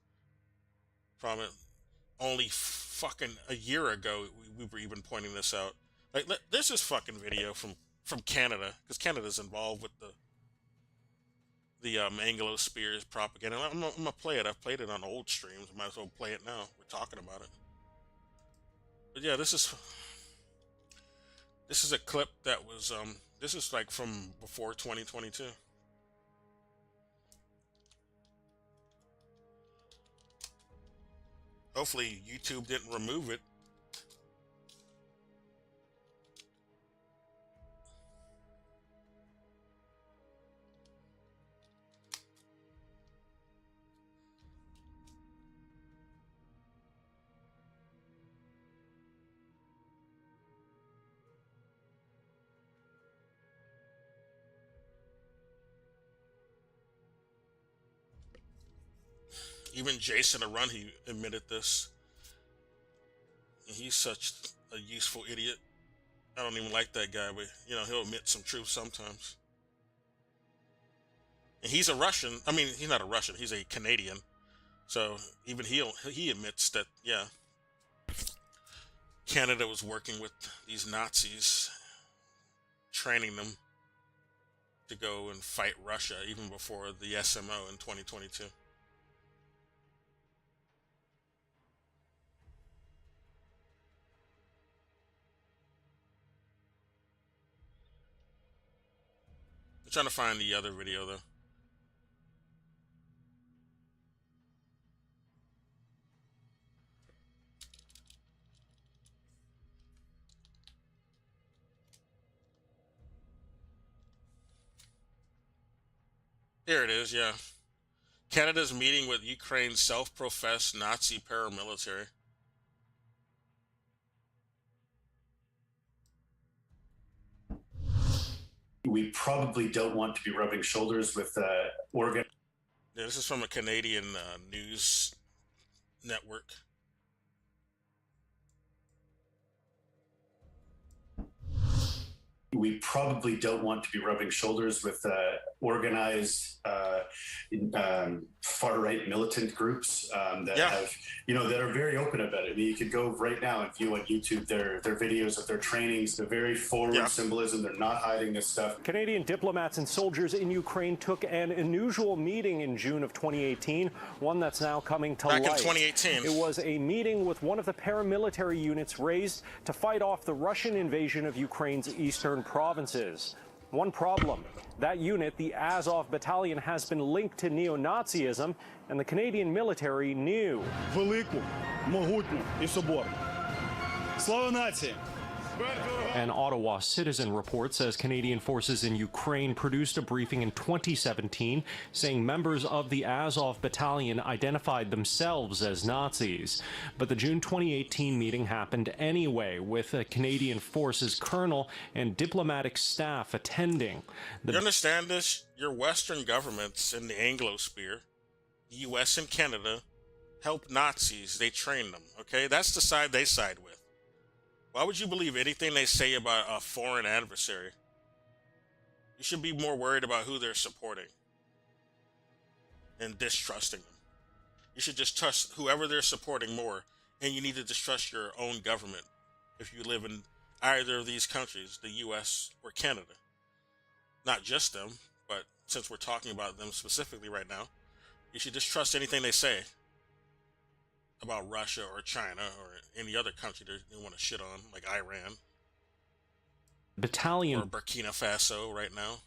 from it. Only fucking a year ago, we were even pointing this out. Like, there's this fucking video from Canada, because Canada's involved with the Anglo-Spears propaganda. I'm gonna play it. I've played it on old streams. Might as well play it now. We're talking about it. But yeah, this is a clip that was this is like from before 2022. Hopefully YouTube didn't remove it Even Jason Arunhi admitted this. And he's such a useful idiot. I don't even like that guy, but you know, he'll admit some truth sometimes. And he's a Russian. I mean, he's not a Russian. He's a Canadian. So even he admits that, yeah, Canada was working with these Nazis, training them to go and fight Russia even before the SMO in 2022. I'm trying to find the other video though. Here it is, yeah. Canada's meeting with Ukraine's self-professed Nazi paramilitary. We probably don't want to be rubbing shoulders with Oregon. Yeah, this is from a Canadian news network. We probably don't want to be rubbing shoulders with organized far-right militant groups that have, you know, that are very open about it. I mean, you could go right now and view on YouTube their videos of their trainings. They're very forward symbolism. They're not hiding this stuff. Canadian diplomats and soldiers in Ukraine took an unusual meeting in June of 2018, one that's now coming to light. Back in 2018. It was a meeting with one of the paramilitary units raised to fight off the Russian invasion of Ukraine's eastern provinces. One problem, that unit, the Azov Battalion, has been linked to neo-Nazism, and the Canadian military knew. Велику, могутню і соборну. Слава нації! An Ottawa Citizen report says Canadian forces in Ukraine produced a briefing in 2017 saying members of the Azov Battalion identified themselves as Nazis. But the June 2018 meeting happened anyway, with a Canadian forces colonel and diplomatic staff attending. You understand this? Your Western governments in the Anglosphere, the US and Canada, help Nazis. They train them, okay? That's the side they side with. Why would you believe anything they say about a foreign adversary? You should be more worried about who they're supporting and distrusting them. You should just trust whoever they're supporting more, and you need to distrust your own government if you live in either of these countries, the US or Canada. Not just them, but since we're talking about them specifically right now, you should distrust anything they say about Russia or China or any other country they want to shit on, like Iran. Battalion or Burkina Faso right now.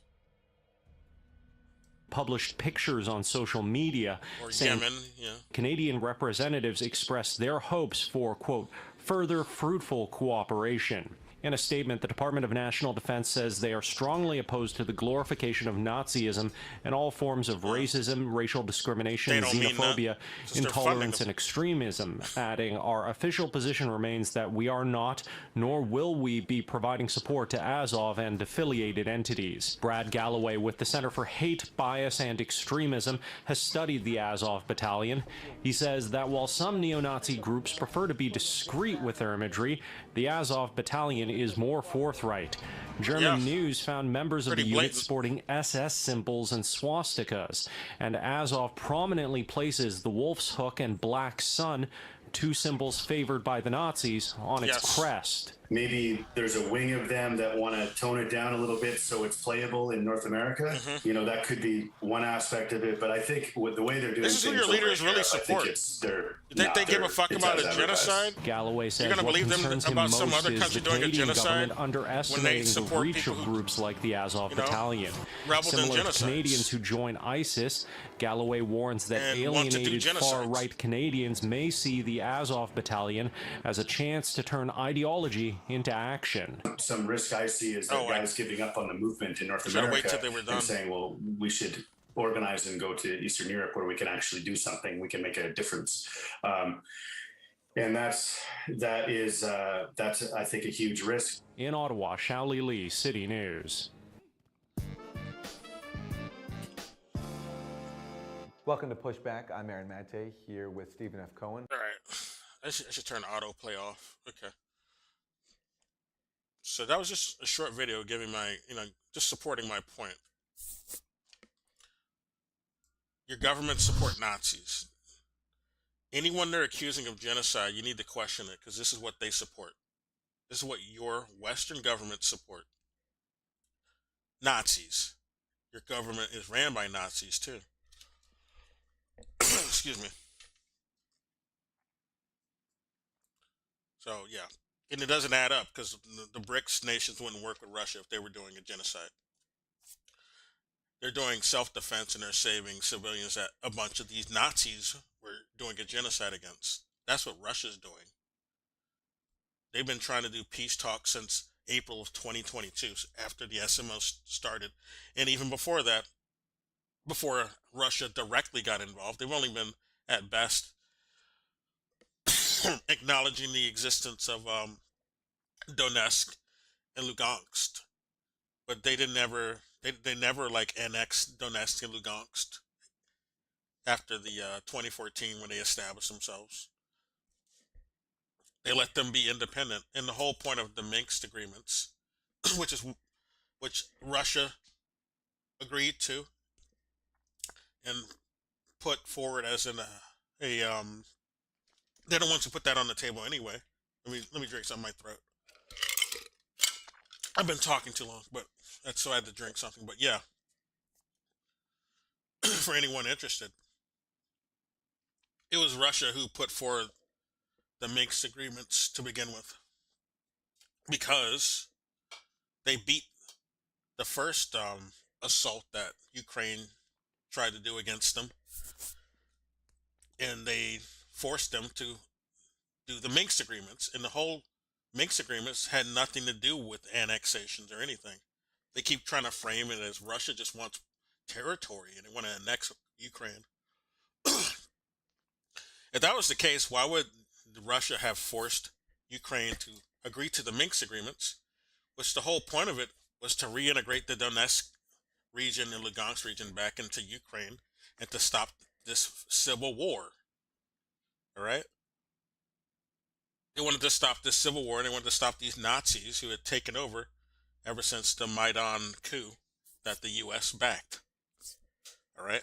Published pictures on social media Or saying Yemen, yeah. Canadian representatives expressed their hopes for, quote, further fruitful cooperation. In a statement, the Department of National Defense says they are strongly opposed to the glorification of Nazism and all forms of racism, racial discrimination, xenophobia, intolerance, and extremism, adding, our official position remains that we are not, nor will we be providing support to Azov and affiliated entities. Brad Galloway with the Center for Hate, Bias, and Extremism has studied the Azov Battalion. He says that while some neo-Nazi groups prefer to be discreet with their imagery, the Azov Battalion is more forthright. German news found members of the unit sporting SS symbols and swastikas, and Azov prominently places the wolf's hook and black sun, two symbols favored by the Nazis, on its crest. Maybe there's a wing of them that want to tone it down a little bit so it's playable in North America. You know, that could be one aspect of it, but I think with the way they're doing this is who your leaders really support. You think they give a fuck about a genocide? Galloway says You're going to believe them about some other country doing a genocide underestimating the reach of groups like the Azov Battalion. Similar to Canadians who join ISIS, Galloway warns that alienated far-right Canadians may see the Azov Battalion as a chance to turn ideology into action. Some risk I see is that guys giving up on the movement in North America and saying, well, we should organize and go to Eastern Europe where we can actually do something, we can make a difference. And that's I think a huge risk. In Ottawa, Shaoli Lee, City News. Welcome to Pushback. I'm Aaron Mate here with Stephen F. Cohen. All right. I should turn autoplay off. Okay. So that was just a short video giving my, just supporting my point. Your government support Nazis. Anyone they're accusing of genocide, you need to question it, because this is what they support. This is what your Western government support. Nazis. Your government is ran by Nazis, too. Excuse me. So, yeah. And it doesn't add up, because the BRICS nations wouldn't work with Russia if they were doing a genocide. They're doing self-defense, and they're saving civilians that a bunch of these Nazis were doing a genocide against. That's what Russia's doing. They've been trying to do peace talks since April of 2022, after the SMO started. And even before that, before Russia directly got involved, they've only been, at best, acknowledging the existence of Donetsk and Lugansk. But they never like annexed Donetsk and Lugansk after the 2014 when they established themselves. They let them be independent. And the whole point of the Minsk agreements, which Russia agreed to and put forward as they're the ones who put that on the table anyway. Let me drink something in my throat. I've been talking too long, but that's so I had to drink something. But yeah, for anyone interested, it was Russia who put forward the Minsk agreements to begin with, because they beat the first assault that Ukraine tried to do against them, and they forced them to do the Minsk agreements. And the whole Minsk agreements had nothing to do with annexations or anything. They keep trying to frame it as Russia just wants territory and they want to annex Ukraine. If that was the case, why would Russia have forced Ukraine to agree to the Minsk agreements, which the whole point of it was to reintegrate the Donetsk region and Lugansk region back into Ukraine and to stop this civil war? All right? They wanted to stop this civil war, and they wanted to stop these Nazis who had taken over ever since the Maidan coup that the U.S. backed. All right?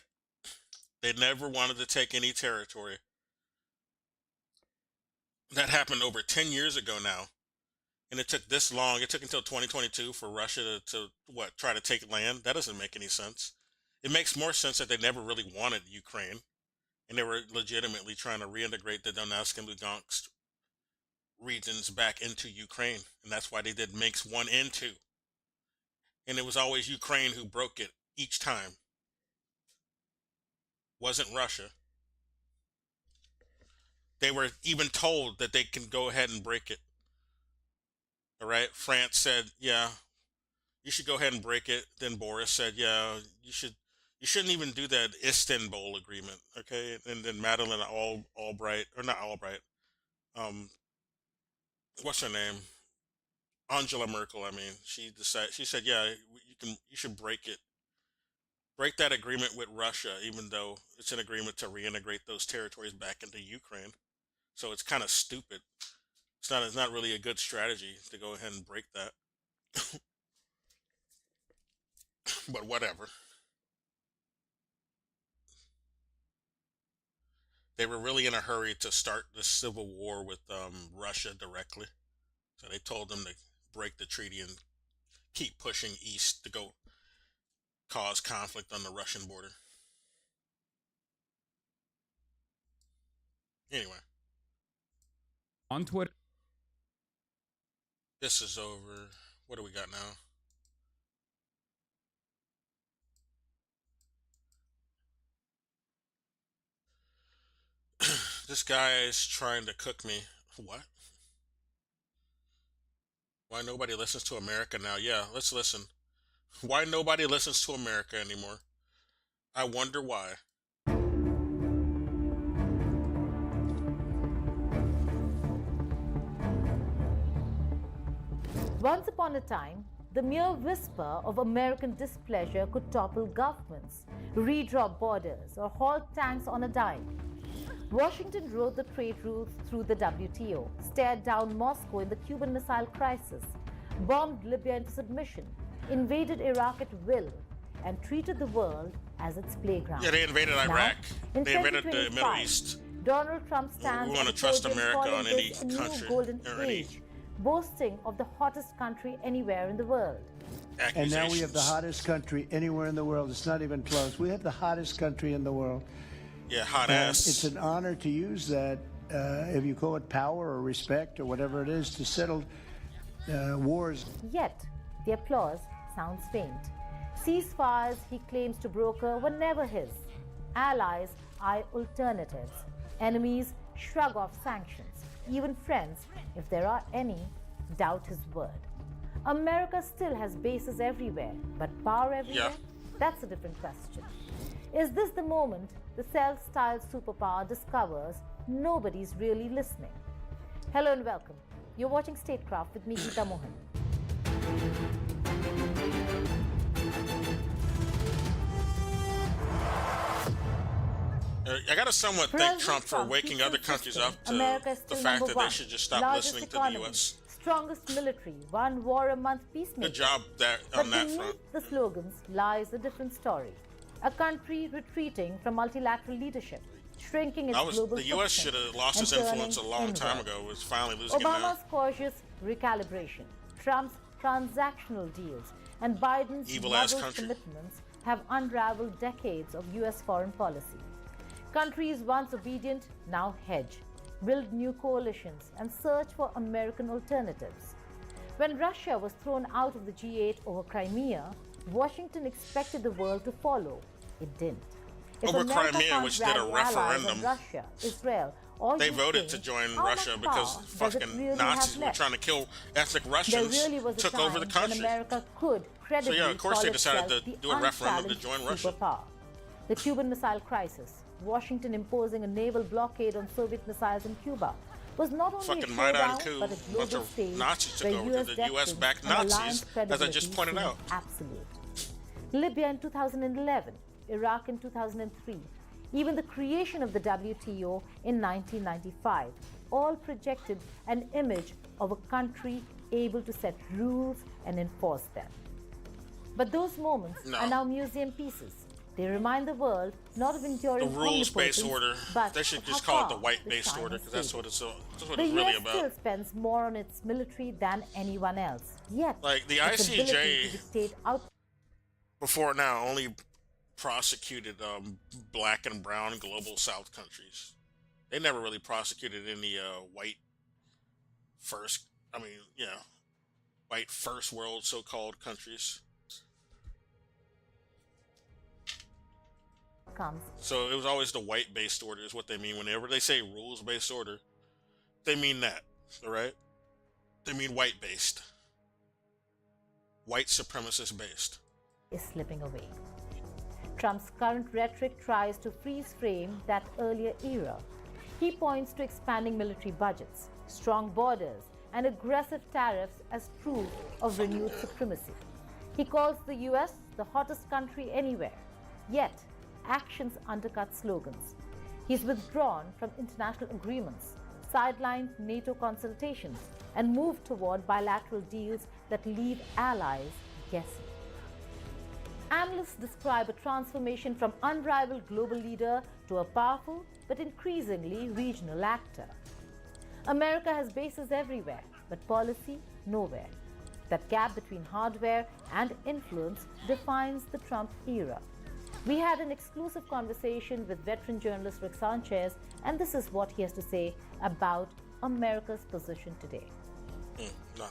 They never wanted to take any territory. That happened over 10 years ago now. And it took this long. It took until 2022 for Russia to try to take land? That doesn't make any sense. It makes more sense that they never really wanted Ukraine. And they were legitimately trying to reintegrate the Donetsk and Lugansk regions back into Ukraine. And that's why they did Minsk 1 and 2. And it was always Ukraine who broke it each time. Wasn't Russia. They were even told that they can go ahead and break it. All right? France said, yeah, you should go ahead and break it. Then Boris said, yeah, you shouldn't even do that Istanbul agreement, okay? And then Madeleine Albright, or not Albright, what's her name? Angela Merkel, she said, yeah, you should break it. Break that agreement with Russia, even though it's an agreement to reintegrate those territories back into Ukraine. So it's kind of stupid. It's not really a good strategy to go ahead and break that. But whatever. They were really in a hurry to start the civil war with Russia directly. So they told them to break the treaty and keep pushing east to go cause conflict on the Russian border. Anyway. On Twitter. This is over. What do we got now? This guy is trying to cook me. What? Why nobody listens to America now? Yeah, let's listen. Why nobody listens to America anymore? I wonder why. Once upon a time, the mere whisper of American displeasure could topple governments, redraw borders, or halt tanks on a dime. Washington wrote the trade routes through the WTO, stared down Moscow in the Cuban Missile Crisis, bombed Libya into submission, invaded Iraq at will, and treated the world as its playground. Yeah, they invaded Now, Iraq. in They invaded the 2025, Middle East. Donald Trump stands We want to at the trust podium America calling on any this a new country golden or any age, boasting of the hottest country anywhere in the world. And now we have the hottest country anywhere in the world. It's not even close. We have the hottest country in the world. Yeah, hot And ass. It's an honor to use that, if you call it power or respect or whatever it is, to settle wars. Yet, the applause sounds faint. Ceasefires he claims to broker were never his. Allies eye alternatives. Enemies shrug off sanctions. Even friends, if there are any, doubt his word. America still has bases everywhere, but power everywhere? Yeah. That's a different question. Is this the moment the self-styled superpower discovers nobody's really listening? Hello and welcome. You're watching Statecraft with me, Geeta Mohan. I gotta somewhat thank President Trump for waking keeps other countries insisting up to America is the still fact number that they one, should just stop largest listening to economy, the U.S. Strongest military, one war a month peacemaker. Good job But on that beneath front. the slogans lies a different story. A country retreating from multilateral leadership, shrinking its global The U.S. should footprint have lost and its influence a turning long time inward. ago. It's finally losing it now. Obama's cautious recalibration, Trump's transactional deals, and Biden's Evil-ass muddled country. commitments have unraveled decades of U.S. foreign policy. Countries once obedient now hedge, build new coalitions, and search for American alternatives. When Russia was thrown out of the G8 over Crimea, Washington expected the world to follow. It didn't. If Over America Crimea, can't which did a rally allies on referendum. Russia, Israel, or They Ukraine, voted to join how much Russia because power does it fucking really Nazis have were left? trying to kill ethnic There Russians, really was a took time over the when country. America could credibly of course call they decided itself to the do a referendum to unchallenged join Russia. superpower. The Cuban Missile Crisis, Washington imposing a naval blockade on Soviet missiles in Cuba, was not only Fucking a Maidan showdown, coup, but a bunch global of stage Nazis took where over U.S. because the US backed destiny and Nazis, alliance as I just pointed credibility out. seemed absolute. Libya in 2011, Iraq in 2003, even the creation of the WTO in 1995, all projected an image of a country able to set rules and enforce them. But those moments are now museum pieces. They remind the world not of The enduring rules-based omnipotence, order. but They should of just how call it the far white-based this time order has because that's faded. what The it's really US about. still spends more on its military than anyone else. Yet, Like the its ability ICJ to dictate out before now only prosecuted black and brown global South countries. They never really prosecuted any white white first world so-called countries. comes. So it was always the white-based order is what they mean. Whenever they say rules-based order, they mean that, all right? They mean white-based. White supremacist-based. Is slipping away. Trump's current rhetoric tries to freeze frame that earlier era. He points to expanding military budgets, strong borders, and aggressive tariffs as proof of renewed supremacy. He calls the US the hottest country anywhere. Yet, actions undercut slogans. He's withdrawn from international agreements, sidelined NATO consultations, and moved toward bilateral deals that leave allies guessing. Analysts describe a transformation from unrivaled global leader to a powerful but increasingly regional actor. America has bases everywhere, but policy nowhere. That gap between hardware and influence defines the Trump era. We had an exclusive conversation with veteran journalist Rick Sanchez, and this is what he has to say about America's position today.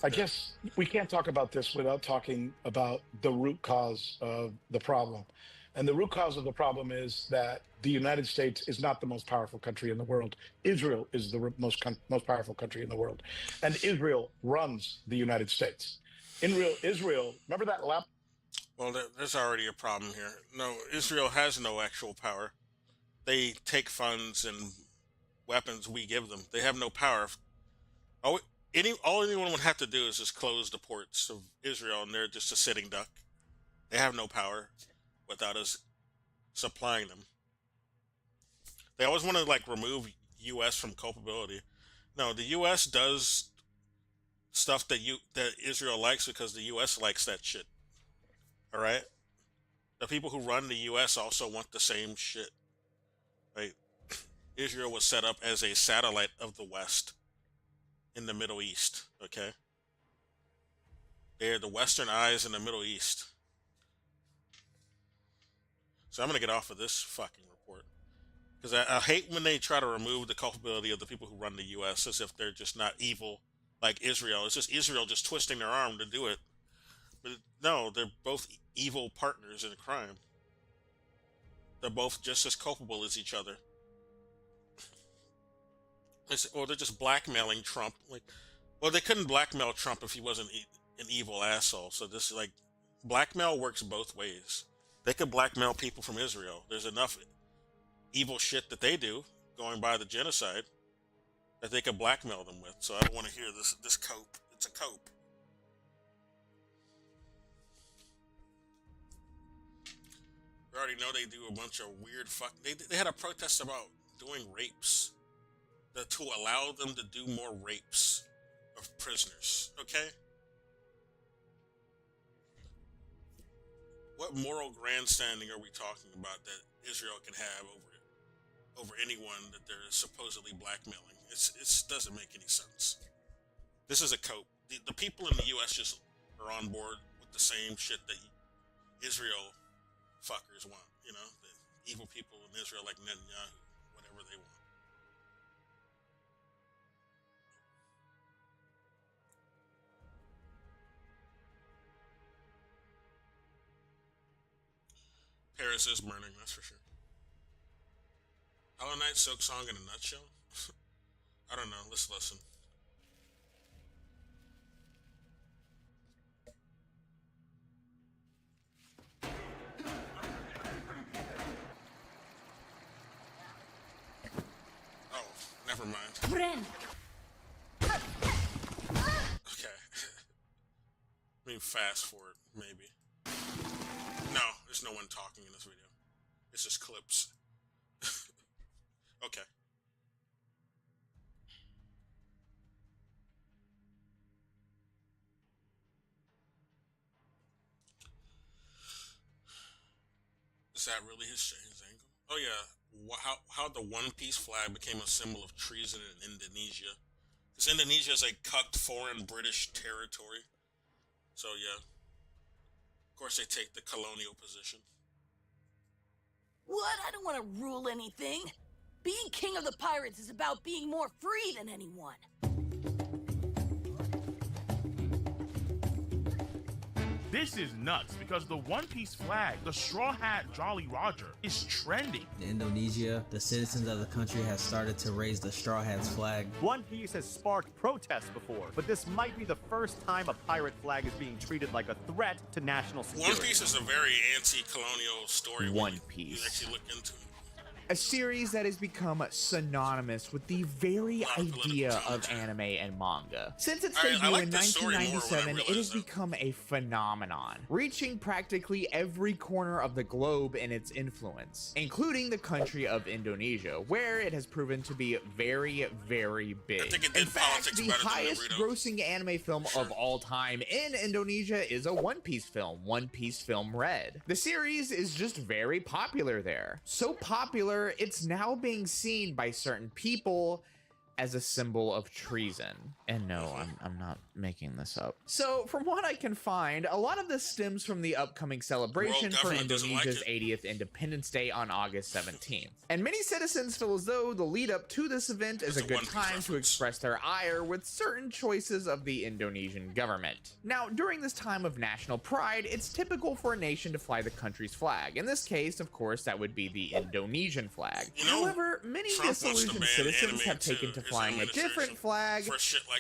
I guess we can't talk about this without talking about the root cause of the problem. And the root cause of the problem is that the United States is not the most powerful country in the world. Israel is the most powerful country in the world. And Israel runs the United States. Israel, remember that lap? Well, there's already a problem here. No, Israel has no actual power. They take funds and weapons we give them. They have no power. all anyone would have to do is just close the ports of Israel, and they're just a sitting duck. They have no power without us supplying them. They always want to like remove U.S. from culpability. No, the U.S. does stuff that Israel likes because the U.S. likes that shit. All right, the people who run the U.S. also want the same shit. Right? Israel was set up as a satellite of the West in the Middle East. Okay, they're the Western eyes in the Middle East. So I'm gonna get off of this fucking report because I hate when they try to remove the culpability of the people who run the U.S. as if they're just not evil like Israel. It's just Israel just twisting their arm to do it. But no, they're both evil partners in crime. They're both just as culpable as each other. Or they're just blackmailing Trump. Like, well, they couldn't blackmail Trump if he wasn't an evil asshole. So this like blackmail works both ways. They could blackmail people from Israel. There's enough evil shit that they do going by the genocide that they could blackmail them with. So I don't want to hear this cope. It's a cope. We already know they do a bunch of weird fuck. They had a protest about doing rapes, to allow them to do more rapes of prisoners. Okay. What moral grandstanding are we talking about that Israel can have over anyone that they're supposedly blackmailing? It doesn't make any sense. This is a cope. The people in the U.S. just are on board with the same shit that Israel fuckers want. You know, the evil people in Israel like Netanyahu, whatever they want. Paris is burning, that's for sure. Hollow Knight Silk Song in a nutshell? I don't know, let's listen. Oh, never mind. Okay. I mean, fast forward, maybe. No, there's no one talking in this video. It's just clips. Okay. Is that really his angle? Oh yeah, how the One Piece flag became a symbol of treason in Indonesia. Because Indonesia is a cucked foreign British territory. So yeah. Of course they take the colonial position. What? I don't want to rule anything. Being king of the pirates is about being more free than anyone. This is nuts because the One Piece flag, the Straw Hat Jolly Roger, is trending. In Indonesia, the citizens of the country have started to raise the Straw Hats flag. One Piece has sparked protests before, but this might be the first time a pirate flag is being treated like a threat to national security. One Piece is a very anti-colonial story. One Piece. You actually look into it. A series that has become synonymous with the very idea of anime and manga. Since its debut in 1997, it has become a phenomenon, reaching practically every corner of the globe in its influence, including the country of Indonesia, where it has proven to be very, very big. In fact, the highest grossing anime film of all time in Indonesia is a One Piece film, One Piece Film Red. The series is just very popular there. So popular, it's now being seen by certain people as a symbol of treason. And no, I'm not making this up. So from what I can find, a lot of this stems from the upcoming celebration for Indonesia's 80th Independence Day on August 17th. And many citizens feel as though the lead up to this event is a good time to express their ire with certain choices of the Indonesian government. Now, during this time of national pride, it's typical for a nation to fly the country's flag. In this case, of course, that would be the Indonesian flag. However, many disillusioned citizens have taken to flying a different flag.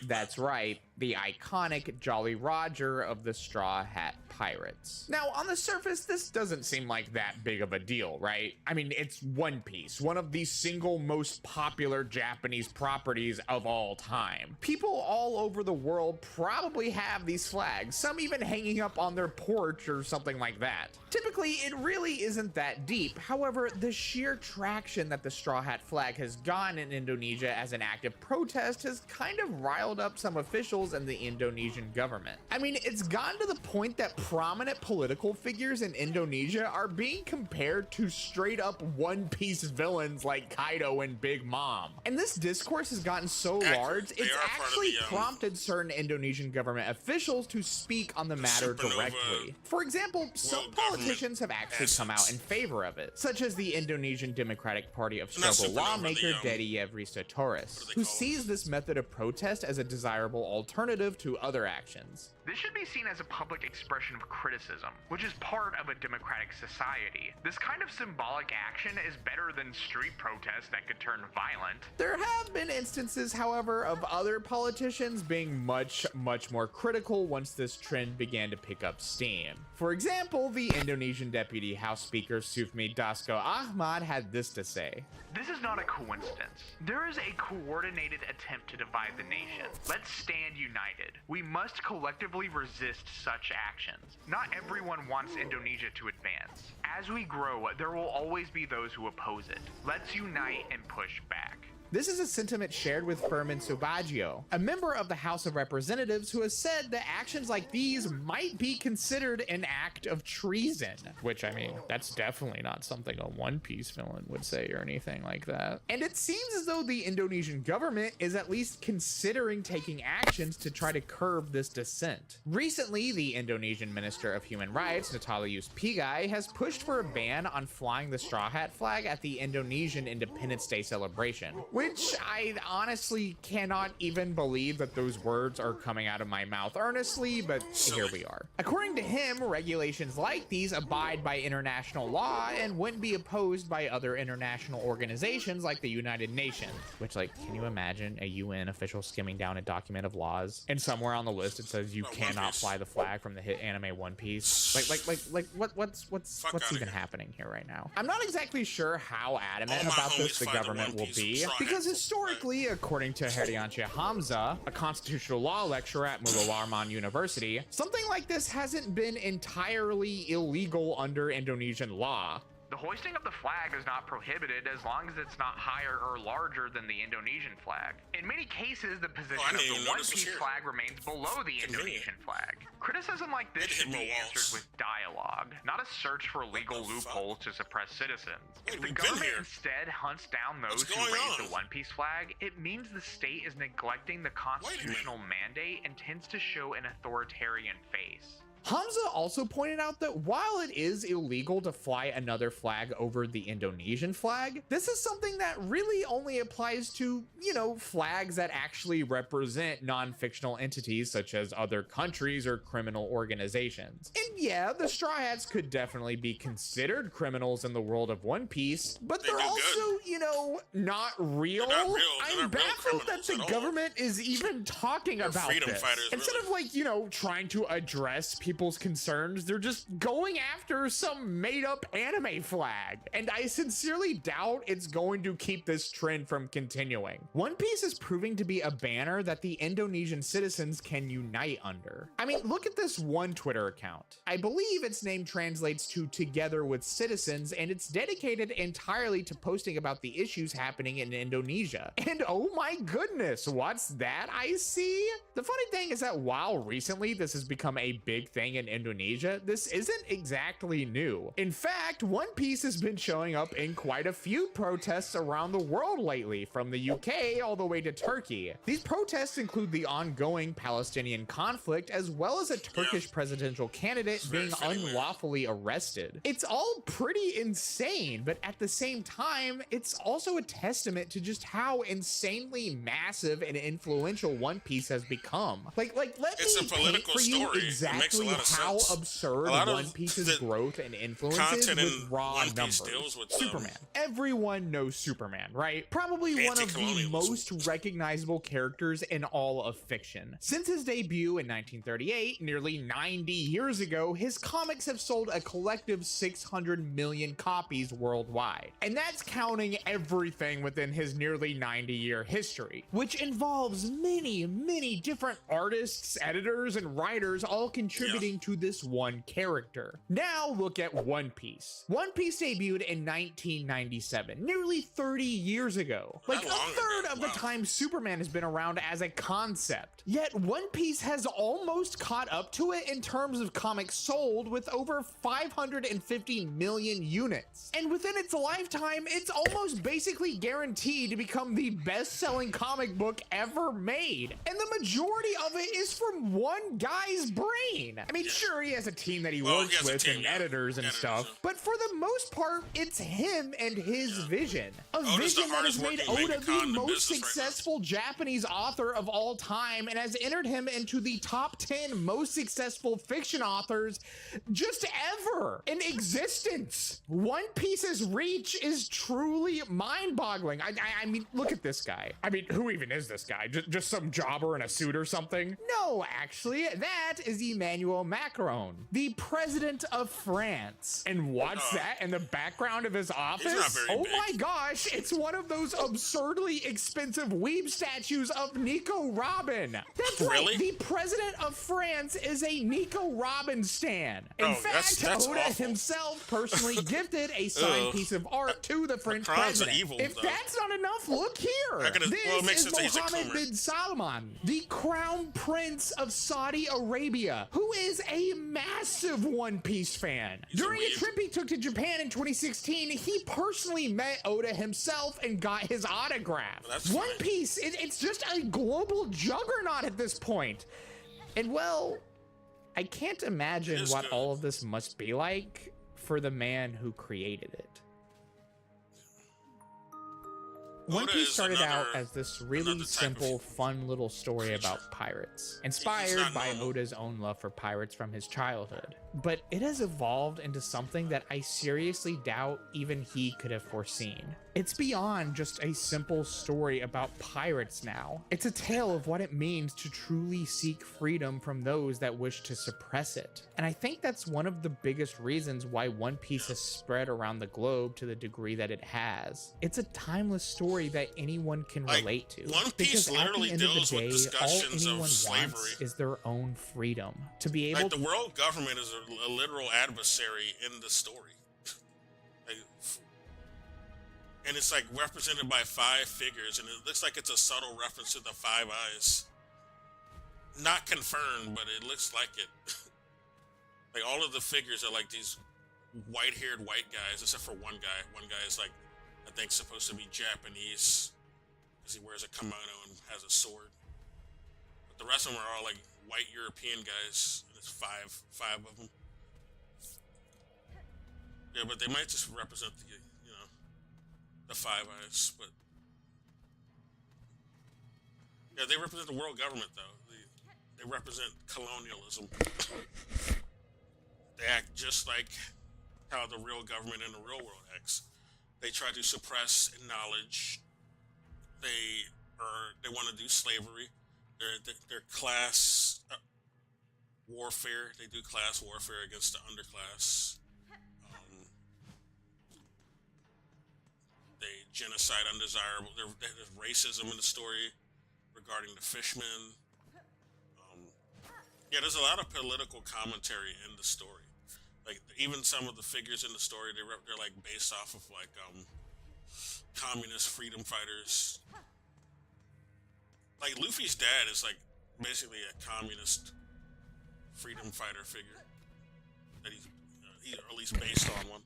That's right, the iconic Jolly Roger of the Straw Hat Pirates. Now, on the surface, this doesn't seem like that big of a deal, right? I mean, it's One Piece, one of the single most popular Japanese properties of all time. People all over the world probably have these flags, some even hanging up on their porch or something like that. Typically, it really isn't that deep. However, the sheer traction that the Straw Hat flag has gotten in Indonesia as an act of protest has kind of riled up some officials in the Indonesian government. I mean, it's gotten to the point that prominent political figures in Indonesia are being compared to straight up One Piece villains like Kaido and Big Mom. And this discourse has gotten so large, it's actually prompted certain Indonesian government officials to speak on the matter directly. For example, some politicians have actually come out in favor of it, such as the Indonesian Democratic Party of struggle lawmaker Dedi Yevri Sotoris, who sees this method of protest as a desirable alternative to other actions. This should be seen as a public expression of criticism, which is part of a democratic society. This kind of symbolic action is better than street protests that could turn violent. There have been instances, however, of other politicians being much more critical once this trend began to pick up steam. For example, the Indonesian Deputy House Speaker Sufmi Dasko Ahmad had this to say. This is not a coincidence. There is a coordinated attempt to divide the nation. Let's stand united. We must collectively resist such actions. Not everyone wants Indonesia to advance. As we grow, there will always be those who oppose it. Let's unite and push back. This is a sentiment shared with Firmin Subagio, a member of the House of Representatives, who has said that actions like these might be considered an act of treason. Which, I mean, that's definitely not something a One Piece villain would say or anything like that. And it seems as though the Indonesian government is at least considering taking actions to try to curb this dissent. Recently, the Indonesian Minister of Human Rights, Natalius Pigai, has pushed for a ban on flying the Straw Hat flag at the Indonesian Independence Day celebration. Which I honestly cannot even believe that those words are coming out of my mouth earnestly, but here we are. According to him, regulations like these abide by international law and wouldn't be opposed by other international organizations like the United Nations. Which, like, can you imagine a UN official skimming down a document of laws and somewhere on the list it says you cannot fly the flag from the hit anime One Piece? What's even happening here right now? I'm not exactly sure how adamant about this the government will be. Because historically, according to Heriansyah Hamza, a constitutional law lecturer at Mullah Warman University, something like this hasn't been entirely illegal under Indonesian law. The hoisting of the flag is not prohibited as long as it's not higher or larger than the Indonesian flag. In many cases, the position of the One Piece flag remains below the Indonesian flag. Criticism like this should be answered with dialogue, not a search for legal loopholes to suppress citizens. If the government instead hunts down those who raise the One Piece flag, it means the state is neglecting the constitutional mandate and tends to show an authoritarian face. Hamza also pointed out that while it is illegal to fly another flag over the Indonesian flag, this is something that really only applies to, flags that actually represent non-fictional entities such as other countries or criminal organizations. And yeah, the Straw Hats could definitely be considered criminals in the world of One Piece, but they're also, not real. I'm baffled that the government is even talking about this. Instead of trying to address people's concerns, they're just going after some made-up anime flag. And I sincerely doubt it's going to keep this trend from continuing. One Piece is proving to be a banner that the Indonesian citizens can unite under. I mean, look at this one Twitter account. I believe its name translates to Together with Citizens, and it's dedicated entirely to posting about the issues happening in Indonesia. And oh my goodness, what's that I see? The funny thing is that while recently this has become a big thing in Indonesia, this isn't exactly new. In fact, One Piece has been showing up in quite a few protests around the world lately, from the UK all the way to Turkey. These protests include the ongoing Palestinian conflict, as well as a Turkish presidential candidate being unlawfully arrested. It's all pretty insane, but at the same time, it's also a testament to just how insanely massive and influential One Piece has become. Let me paint for you exactly how absurd One Piece's growth and influence is with raw numbers. Superman. Everyone knows Superman, right? Probably one of the most recognizable characters in all of fiction. Since his debut in 1938, nearly 90 years ago, his comics have sold a collective 600 million copies worldwide. And that's counting everything within his nearly 90-year history, which involves many different artists, editors, and writers all contributing to this one character. Now look at One Piece. One Piece debuted in 1997, nearly 30 years ago. Like a third of the time Superman has been around as a concept. Yet One Piece has almost caught up to it in terms of comics sold, with over 550 million units. And within its lifetime, it's almost basically guaranteed to become the best-selling comic book ever made. And the majority of it is from one guy's brain. I mean, sure, he has a team that he works with and editors and stuff, but for the most part, it's him and his vision. A vision that has made Oda the most successful Japanese author of all time and has entered him into the top 10 most successful fiction authors just ever in existence. One Piece's reach is truly mind-boggling. I mean, look at this guy. I mean, who even is this guy? Just some jobber in a suit or something? No, actually, that is Emmanuel Macron, the president of France. And what's that in the background of his office? Oh my gosh, it's one of those absurdly expensive weeb statues of Nico Robin. That's right, the president of France is a Nico Robin stan. In fact, Oda himself personally gifted a signed piece of art to the French president. If that's not enough, look here. This is Mohammed bin Salman, the crown prince of Saudi Arabia, who is a massive One Piece fan. During a trip he took to Japan in 2016, he personally met Oda himself and got his autograph. One Piece, it's just a global juggernaut at this point. And well, I can't imagine what all of this must be like for the man who created it. One Piece started out as this really simple, fun little story about pirates, inspired by Oda's own love for pirates from his childhood. But it has evolved into something that I seriously doubt even he could have foreseen. It's beyond just a simple story about pirates now. It's a tale of what it means to truly seek freedom from those that wish to suppress it. And I think that's one of the biggest reasons why One Piece has spread around the globe to the degree that it has. It's a timeless story that anyone can relate to. One Piece because at the end of the day, all anyone wants is their own freedom. To be able the world government is a literal adversary in the story. And it's like represented by 5 figures, and it looks like it's a subtle reference to the 5 eyes. Not confirmed, but it looks like it. Like all of the figures are like these white-haired white guys, except for one guy. One guy is like, I think, supposed to be Japanese, because he wears a kimono and has a sword. But the rest of them are all like white European guys, and it's five of them. Yeah, but they might just represent the, the 5 eyes, but yeah, they represent the world government though. They represent colonialism. They act just like how the real government in the real world acts. They try to suppress knowledge. They want to do slavery. They're class warfare. They do class warfare against the underclass. They genocide undesirable. There's racism in the story regarding the fishmen. Yeah, there's a lot of political commentary in the story. Like even some of the figures in the story, they're like based off of like communist freedom fighters. Like Luffy's dad is like basically a communist freedom fighter figure that he's or at least based on one.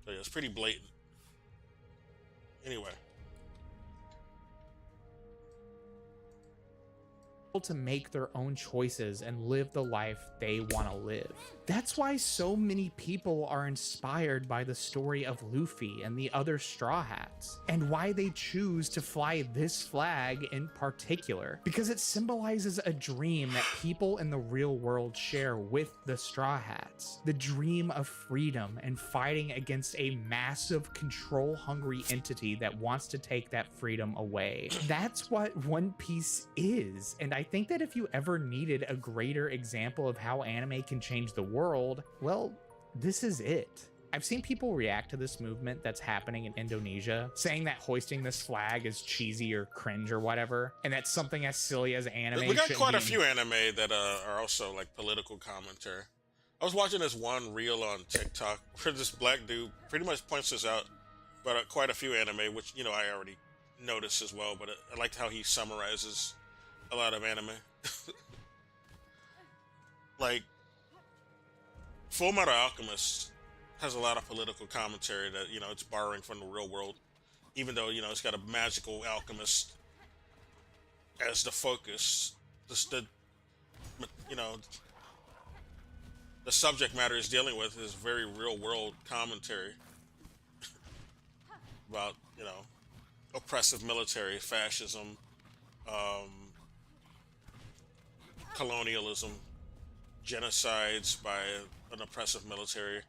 So yeah, it's pretty blatant. Anyway. to make their own choices and live the life they want to live. That's why so many people are inspired by the story of Luffy and the other Straw Hats, and why they choose to fly this flag in particular, because it symbolizes a dream that people in the real world share with the Straw Hats. The dream of freedom and fighting against a massive control-hungry entity that wants to take that freedom away. That's what One Piece is, and I think that if you ever needed a greater example of how anime can change the world, well, this is it. I've seen people react to this movement that's happening in Indonesia, saying that hoisting this flag is cheesy or cringe or whatever, and that something as silly as anime. We got quite a few anime that are also like political commentary. I was watching this one reel on TikTok where this black dude pretty much points this out, but quite a few anime, which, you know, I already noticed as well, but I liked how he summarizes a lot of anime. Like, Full Metal Alchemist has a lot of political commentary that, you know, it's borrowing from the real world, even though, you know, it's got a magical alchemist as the focus. You know, the subject matter is dealing with is very real world commentary about, you know, oppressive military, fascism, colonialism, genocides by an oppressive military,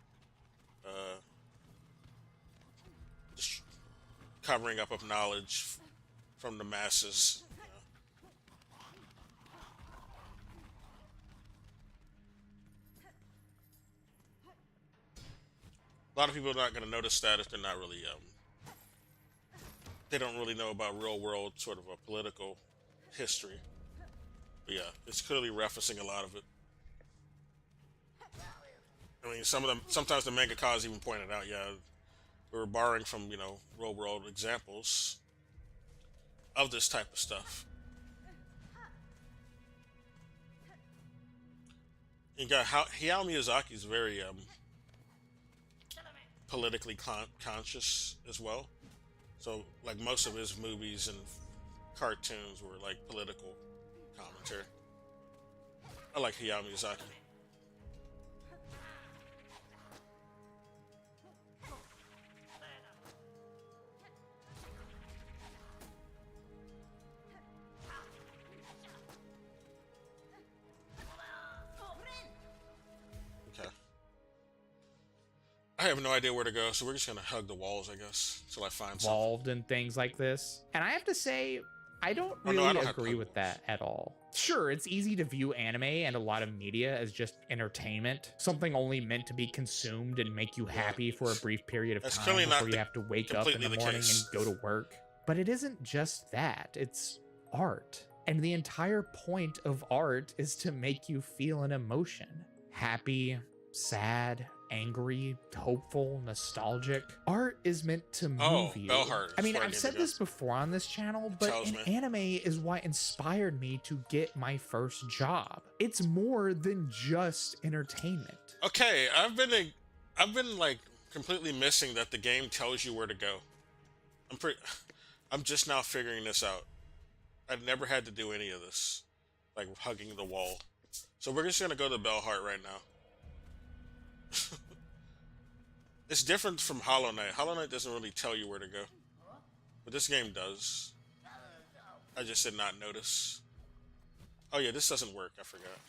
just covering up of knowledge from the masses. You know. A lot of people are not going to notice that if they're not really, they don't really know about real world sort of a political history. But yeah, it's clearly referencing a lot of it. I mean, sometimes the mangakas even pointed out, yeah, we were borrowing from, you know, real world examples of this type of stuff. You got Hayao Miyazaki is very politically conscious as well. So, like, most of his movies and cartoons were like political commentary. I like Hayao Miyazaki. Okay. I have no idea where to go, so we're just gonna hug the walls, I guess, until I find something. Involved in things like this. And I have to say, I don't really agree with that at all. Sure, it's easy to view anime and a lot of media as just entertainment, something only meant to be consumed and make you happy for a brief period of time before you have to wake up in the morning and go to work. But it isn't just that, it's art. And the entire point of art is to make you feel an emotion. Happy, sad, angry, hopeful, nostalgic. Art is meant to move you. I mean, I've said this before on this channel, but anime is what inspired me to get my first job. It's more than just entertainment. Okay, I've been like completely missing that the game tells you where to go. I'm just now figuring this out. I've never had to do any of this, like hugging the wall. So we're just gonna go to Bellheart right now. It's different from Hollow Knight. Hollow Knight doesn't really tell you where to go, but this game does. I just did not notice. Oh yeah, this doesn't work. I forgot.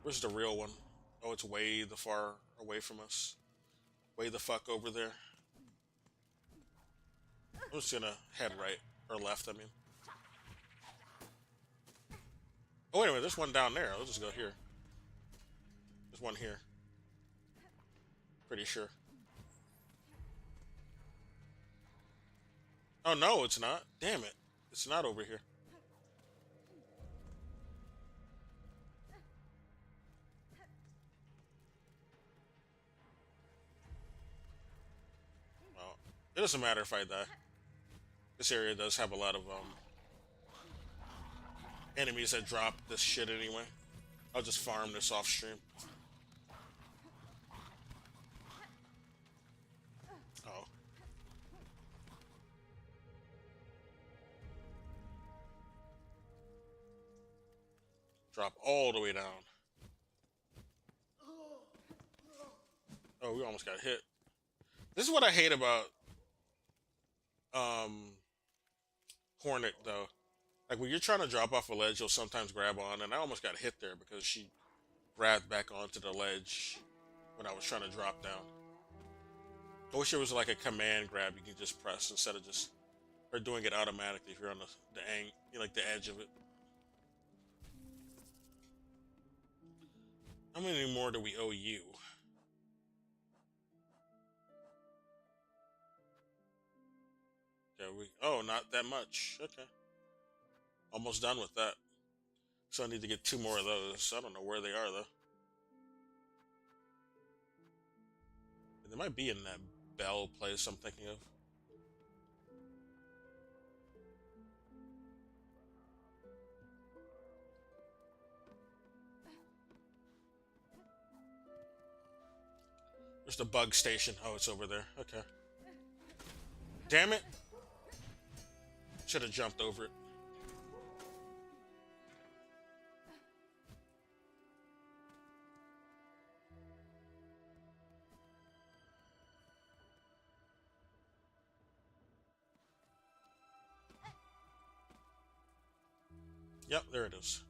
Where's the real one? Oh, it's way the far away from us. Way the fuck over there. I'm just gonna head right or left. I mean. Oh wait a minute, there's one down there. Let's just go here. There's one here. Pretty sure. Oh no, it's not. Damn it. It's not over here. Well, it doesn't matter if I die. This area does have a lot of enemies that drop this shit anyway. I'll just farm this off stream. Oh. Drop all the way down. Oh, we almost got hit. This is what I hate about Hornet, though. Like, when you're trying to drop off a ledge, you'll sometimes grab on, and I almost got hit there because she grabbed back onto the ledge when I was trying to drop down. I wish there was like a command grab you can just press instead of just, or doing it automatically if you're on the edge of it. How many more do we owe you? Yeah, oh, not that much. Okay. Almost done with that. So I need to get 2 more of those. I don't know where they are, though. They might be in that Bell place I'm thinking of. There's the bug station. Oh, it's over there. Okay. Damn it. Should have jumped over it. Yep, there it is.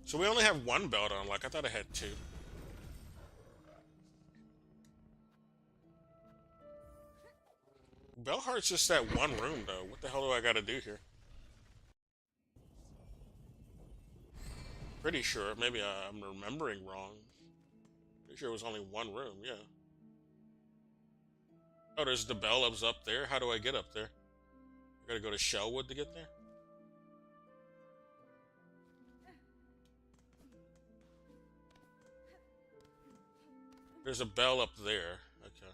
So we only have 1 belt on, like I thought I had 2. Bellheart's just that one room, though. What the hell do I gotta do here? Pretty sure. Maybe I'm remembering wrong. Pretty sure it was only 1 room, yeah. Oh, there's the bell up there. How do I get up there? I gotta go to Shellwood to get there? There's a bell up there. Okay.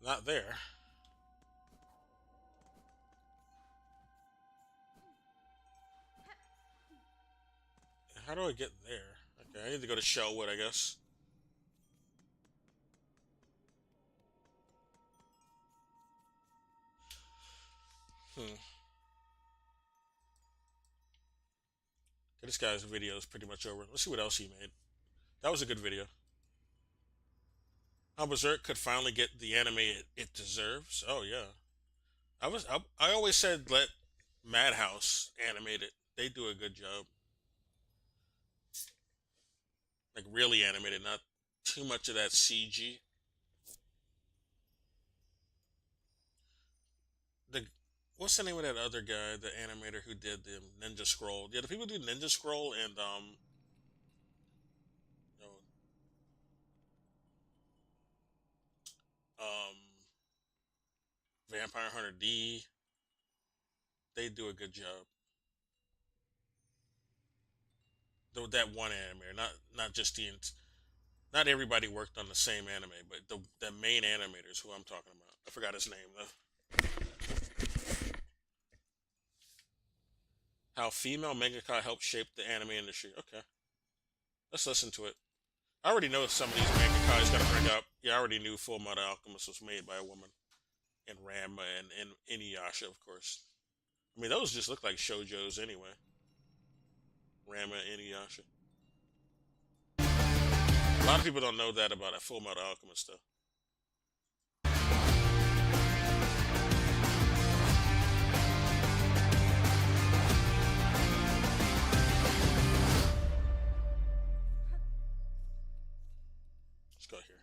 Not there. How do I get there? Okay, I need to go to Shellwood, I guess. Okay, this guy's video is pretty much over. Let's see what else he made. That was a good video. How Berserk could finally get the anime it deserves. Oh yeah, I always said let Madhouse animate it. They do a good job. Like really animated, not too much of that CG. What's the name of that other guy, the animator who did the Ninja Scroll? Yeah, the people who do Ninja Scroll and Vampire Hunter D. They do a good job. That one animator, not just not everybody worked on the same anime, but the main animator is who I'm talking about. I forgot his name though. How female mangaka helped shape the anime industry. Okay, let's listen to it. I already know some of these mangaka is gonna bring up. Yeah, I already knew Full Metal Alchemist was made by a woman. And Ranma and Inuyasha, of course. I mean, those just look like shoujos anyway. Ranma and Inuyasha. A lot of people don't know that about a Full Metal Alchemist, though. Let's go here.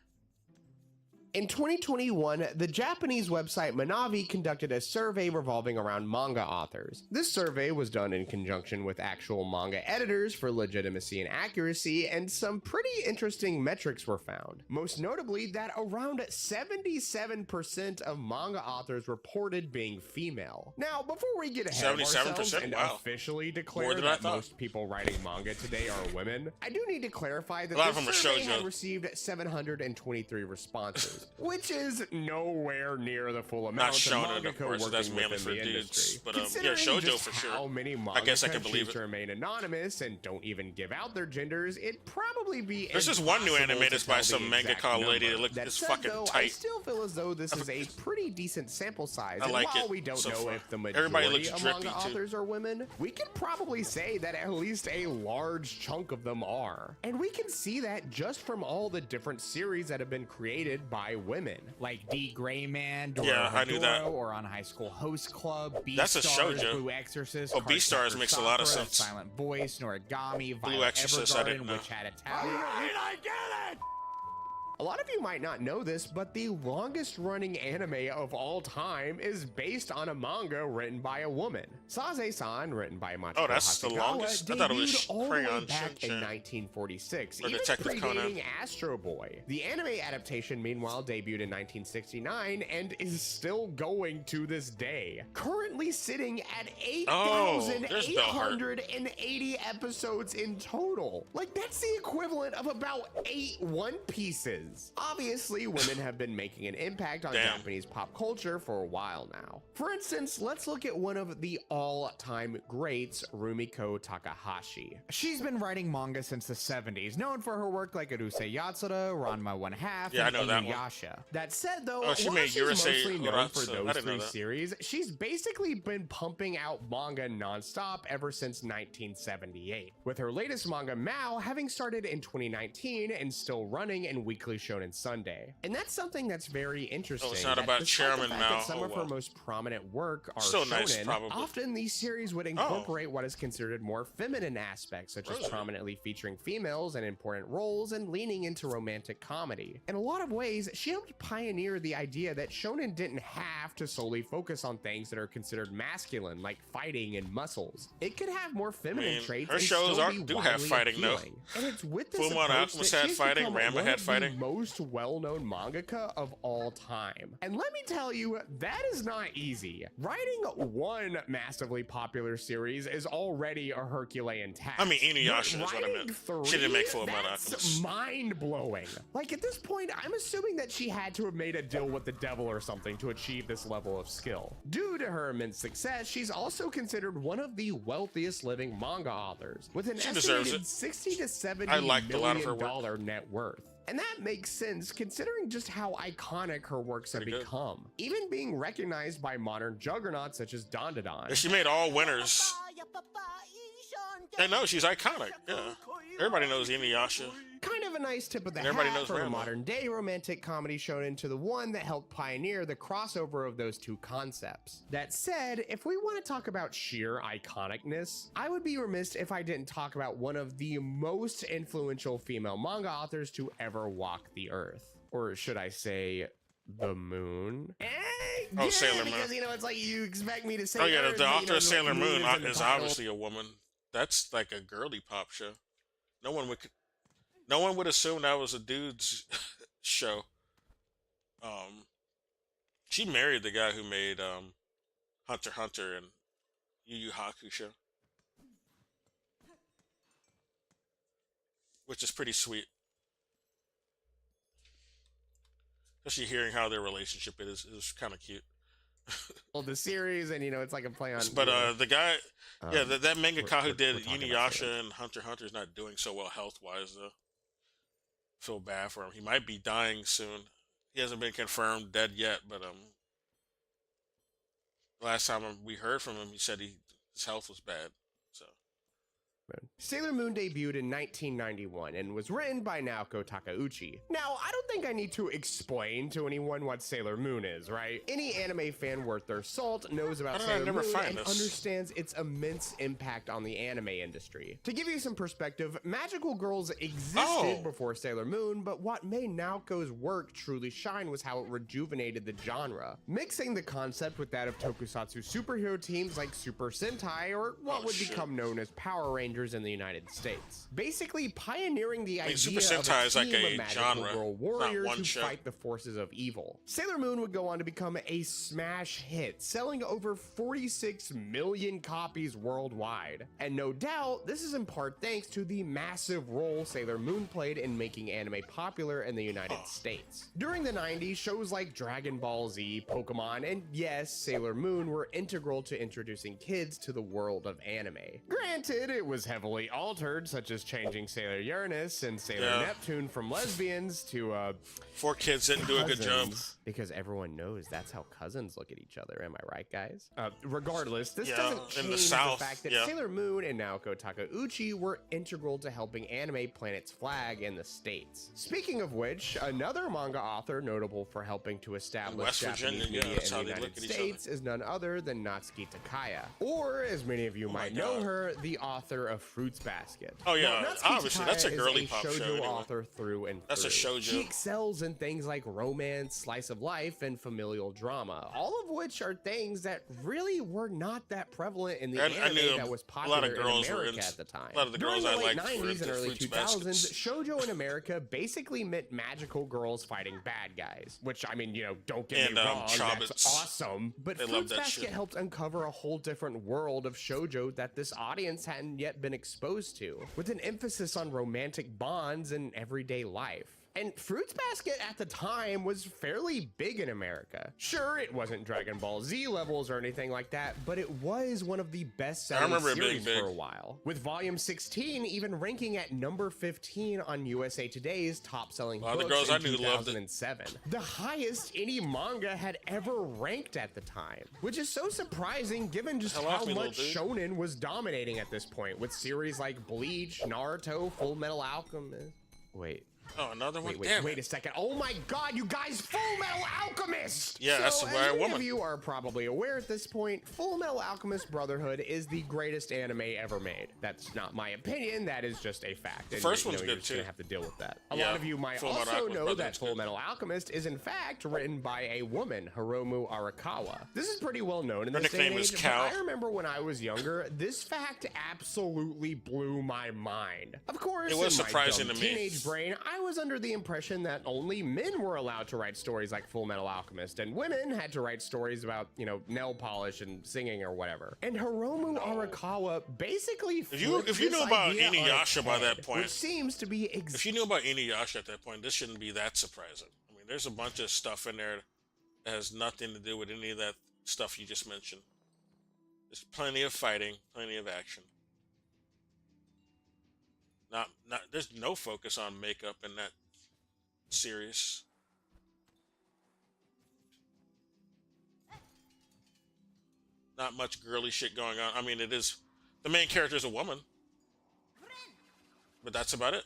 In 2021, the Japanese website Manavi conducted a survey revolving around manga authors. This survey was done in conjunction with actual manga editors for legitimacy and accuracy, and some pretty interesting metrics were found. Most notably, that around 77% of manga authors reported being female. Now, before we get ahead of ourselves and officially declare that most people writing manga today are women, I do need to clarify that this survey had received 723 responses, which is nowhere near the full amount of mangaka working within the industry. But Considering shoujo just for sure. how many I guess I mangaka can believe choose to it. remain anonymous and don't even give out their genders, it'd probably be There's just one new impossible anime to that's by tell some the exact mangaka lady number. that looks That is said, fucking though, I tight. still feel as though this is a pretty decent sample size. I And like while it we don't so know far. if the Everybody majority looks of manga drippy, too. authors are women, we can probably say that at least a large chunk of them are. And we can see that just from all the different series that have been created by women. Like D. Gray Man, Dora Yeah, I knew that. or on High School Host Club, That's a Beastars, shoujo. Blue Exorcist, Oh, Beastars Cardcaptor makes a lot of Sakura, sense. Silent Voice, Noragami, Blue Violet Exorcist, I didn't Evergarden, know. Witch Hat Attack. A lot of you might not know this, but the longest running anime of all time is based on a manga written by a woman. Saze-san, written by Machiko Oh, that's the Hasegawa, longest? I thought it was debuted all the way Crayon back in Shin-chan. 1946, Or even Detective predating Conan. Astro Boy. The anime adaptation, meanwhile, debuted in 1969 and is still going to this day. Currently sitting at Oh, there's Bell Hurt. 8,880 episodes in total. Like, that's the equivalent of about 8 One Pieces. Obviously, women have been making an impact on Damn. Japanese pop culture for a while now. For instance, let's look at one of the all-time greats, Rumiko Takahashi. She's been writing manga since the 70s, known for her work like Urusei Yatsura, Ranma 1/2, Yeah, I and know that one. Inuyasha. That said, though, Oh, she while made she's Urusei mostly known for Uratsu. I those didn't know 3 that. series, she's basically been pumping out manga nonstop ever since 1978, with her latest manga, Mao, having started in 2019 and still running in Weekly Shonen Sunday. And that's something that's very interesting. Oh, it's not that about despite the Chairman fact Mao. that some Oh, of her well. most prominent work are Still shonen, nice, probably. often these series would incorporate what is considered more feminine aspects, such as Really? prominently featuring females in important roles and leaning into romantic comedy. In a lot of ways, she helped pioneer the idea that shonen didn't have to solely focus on things that are considered masculine, like fighting and muscles. It could have more feminine traits. her and shows still are- be do have widely fighting, though. appealing. And it's with this Fullmetal approach Alchemist that had she's fighting, become Ranma one had of the fighting. most well-known mangaka of all time. And let me tell you, that is not easy. Writing one massively popular series is already a Herculean task. I mean, Inuyasha But is what I writing meant. 3, She didn't make Fullmetal that's Alchemist. mind-blowing. Like, at this point, I'm assuming that she had to have made a deal with the devil or something to achieve this level of skill. Due to her immense success, she's also considered one of the wealthiest living manga authors, with an She deserves estimated it. 60 to 70 I liked a lot of her million work. dollar net worth. And that makes sense considering just how iconic her works have Pretty good. become, even being recognized by modern juggernauts such as Dandadan. Yeah, she made all winners. I know, she's iconic. Yeah. Everybody knows Inuyasha. Kind of a nice tip of the And everybody hat knows from a Ranma. modern day romantic comedy shonen to the one that helped pioneer the crossover of those two concepts. That said, if we want to talk about sheer iconicness, I would be remiss if I didn't talk about one of the most influential female manga authors to ever walk the earth. Or should I say, the moon? Oh, Sailor because, Moon. you know, it's like you expect me to say Oh yeah, Earth, the but, you author know, of Sailor the Moon is in the is title. obviously a woman. That's like a girly pop show. No one would assume that was a dude's show. She married the guy who made Hunter x Hunter and Yu Yu Hakusho, which is pretty sweet. Especially hearing how their relationship is kind of cute. Well, the series, and you know, it's like a play on. But you know, the guy, yeah, that mangaka who did we're talking about Sailor Inuyasha and Hunter x Hunter is not doing so well health wise though. Feel bad for him. He might be dying soon. He hasn't been confirmed dead yet, but last time we heard from him, he said his health was bad. So Sailor Moon debuted in 1991 and was written by Naoko Takeuchi. Now, I don't think I need to explain to anyone what Sailor Moon is, right? Any anime fan worth their salt knows about Sailor Moon and understands its immense impact on the anime industry. To give you some perspective, magical girls existed before Sailor Moon, but what made Naoko's work truly shine was how it rejuvenated the genre, mixing the concept with that of tokusatsu superhero teams like Super Sentai or what would become known as Power Rangers in the United States, basically pioneering the idea Super Sentai of is a like team a of magical genre, girl not warriors one who show. fight the forces of evil. Sailor Moon would go on to become a smash hit, selling over 46 million copies worldwide. And no doubt, this is in part thanks to the massive role Sailor Moon played in making anime popular in the United States. During the 90s, shows like Dragon Ball Z, Pokemon, and yes, Sailor Moon were integral to introducing kids to the world of anime. Granted, it was heavily altered, such as changing Sailor Uranus and Sailor Neptune from lesbians to, 4 kids didn't do a good job. Because everyone knows that's how cousins look at each other, am I right, guys? Regardless, this Yeah, doesn't in change the the South, fact that yeah. Sailor Moon and Naoko Takeuchi were integral to helping anime plant its flag in the States. Speaking of which, another manga author notable for helping to establish West Japanese Virginia, media that's in how the they look United at each States is none other than Natsuki Takaya, or as many of you might know her, the author of Fruits Basket. Oh, yeah, Now, Natsuki obviously, Takaya that's a is girly pop show shoujo anyway. author through and That's a through. shoujo. She excels in things like romance, slice of life, and familial drama, all of which are things that really were not that prevalent in the I anime knew that was a lot popular of girls in were America in- at the time. a lot of the During girls the I late liked were 90s and into early Fruits 2000s, Baskets. shoujo in America basically meant magical girls fighting bad guys, which, I mean, you know, don't get And, me wrong, Chobits. that's awesome, but They love Fruits that Basket shit. helped uncover a whole different world of shoujo that this audience hadn't yet been exposed to, with an emphasis on romantic bonds and everyday life. And Fruits Basket at the time was fairly big in America. Sure, it wasn't Dragon Ball Z levels or anything like that, but it was one of the best-selling remember it being series big. for a while, with Volume 16 even ranking at number 15 on USA Today's top-selling A lot of the books girls I in knew loved it. 2007. The highest any manga had ever ranked at the time, which is so surprising given just Hell off how me, little much dude. shonen was dominating at this point, with series like Bleach, Naruto, Full Metal Alchemist. Wait. Oh, another one? Wait a second. Oh my god, you guys, Full Metal Alchemist! Yeah, that's so, a as rare many woman. of you are probably aware at this point, Full Metal Alchemist Brotherhood is the greatest anime ever made. That's not my opinion, that is just a fact. The first you know, one's you're good, just gonna too. have to deal with that. A Yeah, lot of you might Full Metal also Alchemist know Brotherhood's that Full good. Metal Alchemist is in fact written by a woman, Hiromu Arakawa. This is pretty well known in Her this day and nickname is age, Cal. but I remember when I was younger, this fact absolutely blew my mind. Of course, It was in my surprising dumb to me. teenage brain, I was under the impression that only men were allowed to write stories like Full Metal Alchemist, and women had to write stories about, you know, nail polish and singing or whatever. And Hiromu Arakawa basically If you flipped knew this about idea on its Inuyasha by that head, point, which seems to be if you knew about Inuyasha at that point, this shouldn't be that surprising. I mean, there's a bunch of stuff in there that has nothing to do with any of that stuff you just mentioned. There's plenty of fighting, plenty of action. There's no focus on makeup in that series. Not much girly shit going on. I mean, it is, the main character is a woman, but that's about it.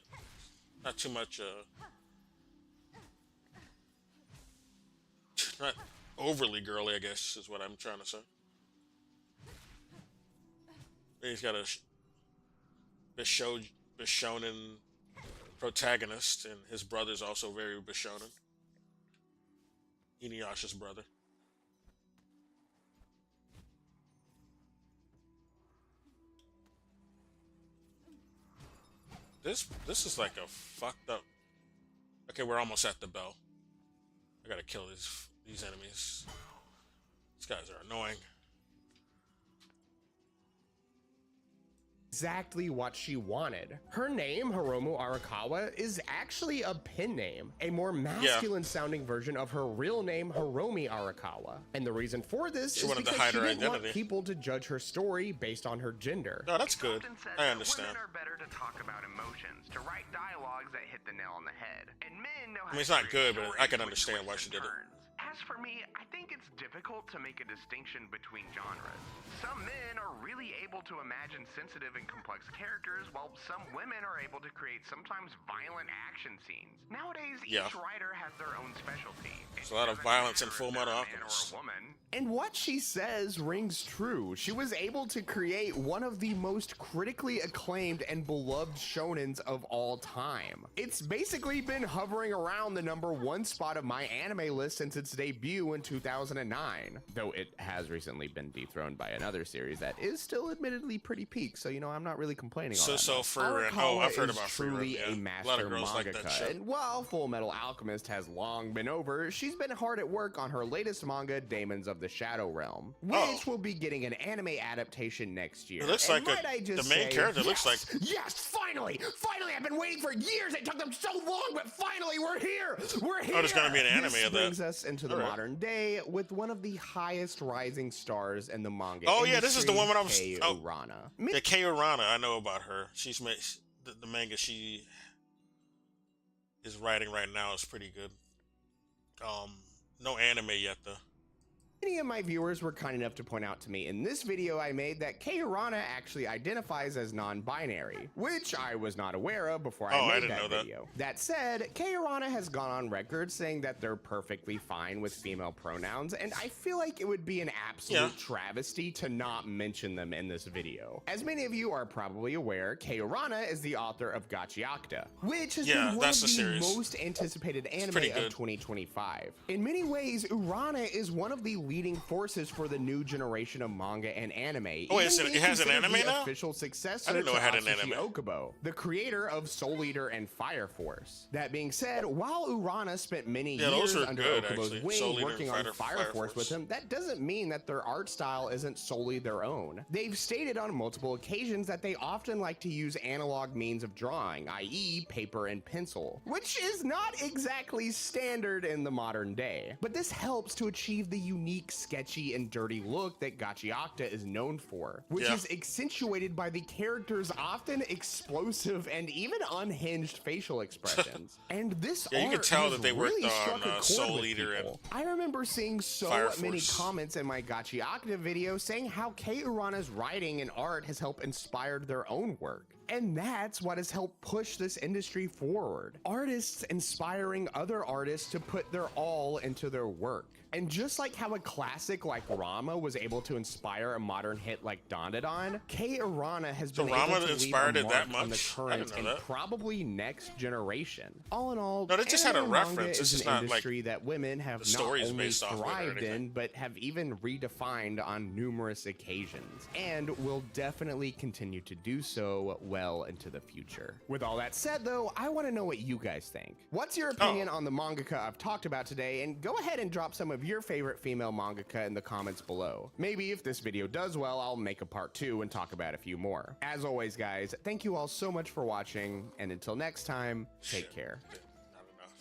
Not too much, not overly girly, I guess, is what I'm trying to say. He's got a Bishonen protagonist, and his brother's also very Bishonen. Inuyasha's brother. This is like a fucked up. Okay, we're almost at the bell. I gotta kill these enemies. These guys are annoying. Exactly what she wanted. Her name, Hiromu Arakawa, is actually a pen name, a more masculine sounding version of her real name, Hiromi Arakawa. And the reason for this She is wanted to because hide she her didn't want identity. people to judge her story based on her gender. No, that's good. I understand. Women are better to talk about emotions, to write dialogues that hit the nail on the head. And men know how I mean, it's to not good, create but I can stories with understand why twists she and did it. turns. As for me, I think it's difficult to make a distinction between genres. Some men are really able to imagine sensitive and complex characters, while some women are able to create sometimes violent action scenes. Nowadays, each writer has their own specialty. There's a lot of violence in Full Metal Alchemist. And what she says rings true. She was able to create one of the most critically acclaimed and beloved shonens of all time. It's basically been hovering around the #1 spot of my anime list since its debut in 2009, though it has recently been dethroned by another series that is still admittedly pretty peak, so you know, I'm not really complaining on that. So Free Run. Oh, I've heard about Free Run. Truly a master mangaka, and while Full Metal Alchemist has long been over, she's been hard at work on her latest manga, Daemons of the Shadow Realm, which will be getting an anime adaptation next year. It looks like the main character looks like... Yes, finally! Finally! I've been waiting for years! It took them so long, but finally we're here! We're here! Oh, there's gonna be an anime this of that. Brings us into the modern day with one of the highest rising stars in the manga Oh industry, yeah, this is the woman I was... Kei Oh, Urana. yeah, Kei Urana, I know about her. She's made... The manga she is writing right now is pretty good. No anime yet, though. Many of my viewers were kind enough to point out to me in this video I made that Kei Urana actually identifies as non-binary, which I was not aware of before I made that video. That said, Kei Urana has gone on record saying that they're perfectly fine with female pronouns, and I feel like it would be an absolute travesty to not mention them in this video. As many of you are probably aware, Kei Urana is the author of Gachiakta, which has been one of the most anticipated anime of 2025. In many ways, Urana is one of the leading forces for the new generation of manga and anime. Oh, it has an anime now? Official successor I didn't know it had an Atsushi anime. Okubo, the creator of Soul Eater and Fire Force. That being said, while Urana spent many years under Okubo's wing working on Fire Force with him, that doesn't mean that their art style isn't solely their own. They've stated on multiple occasions that they often like to use analog means of drawing, i.e. paper and pencil, which is not exactly standard in the modern day. But this helps to achieve the unique, sketchy, and dirty look that Gachiakta is known for, which is accentuated by the character's often explosive and even unhinged facial expressions. And this you can art tell has that they worked really struck a on chord Soul with Eater and people. I remember seeing so Fire many Force. comments in my Gachiakta video saying how Kei Urana's writing and art has helped inspire their own work. And that's what has helped push this industry forward. Artists inspiring other artists to put their all into their work. And just like how a classic like Rama was able to inspire a modern hit like Dandadan, Kei Urana has been Rama able to inspired leave a it that mark on the much? I current didn't know and that. probably next generation. All in all, No, they just had a anime and manga reference. This is is an not like industry that women have the not story is only based off of it or thrived anything. in, but have even redefined on numerous occasions, and will definitely continue to do so well into the future. With all that said, though, I want to know what you guys think. What's your opinion on the mangaka I've talked about today? And go ahead and drop some of your favorite female mangaka in the comments below. Maybe if this video does well, I'll make a part 2 and talk about a few more. As always, guys, thank you all so much for watching, and until next time, take care. Not enough.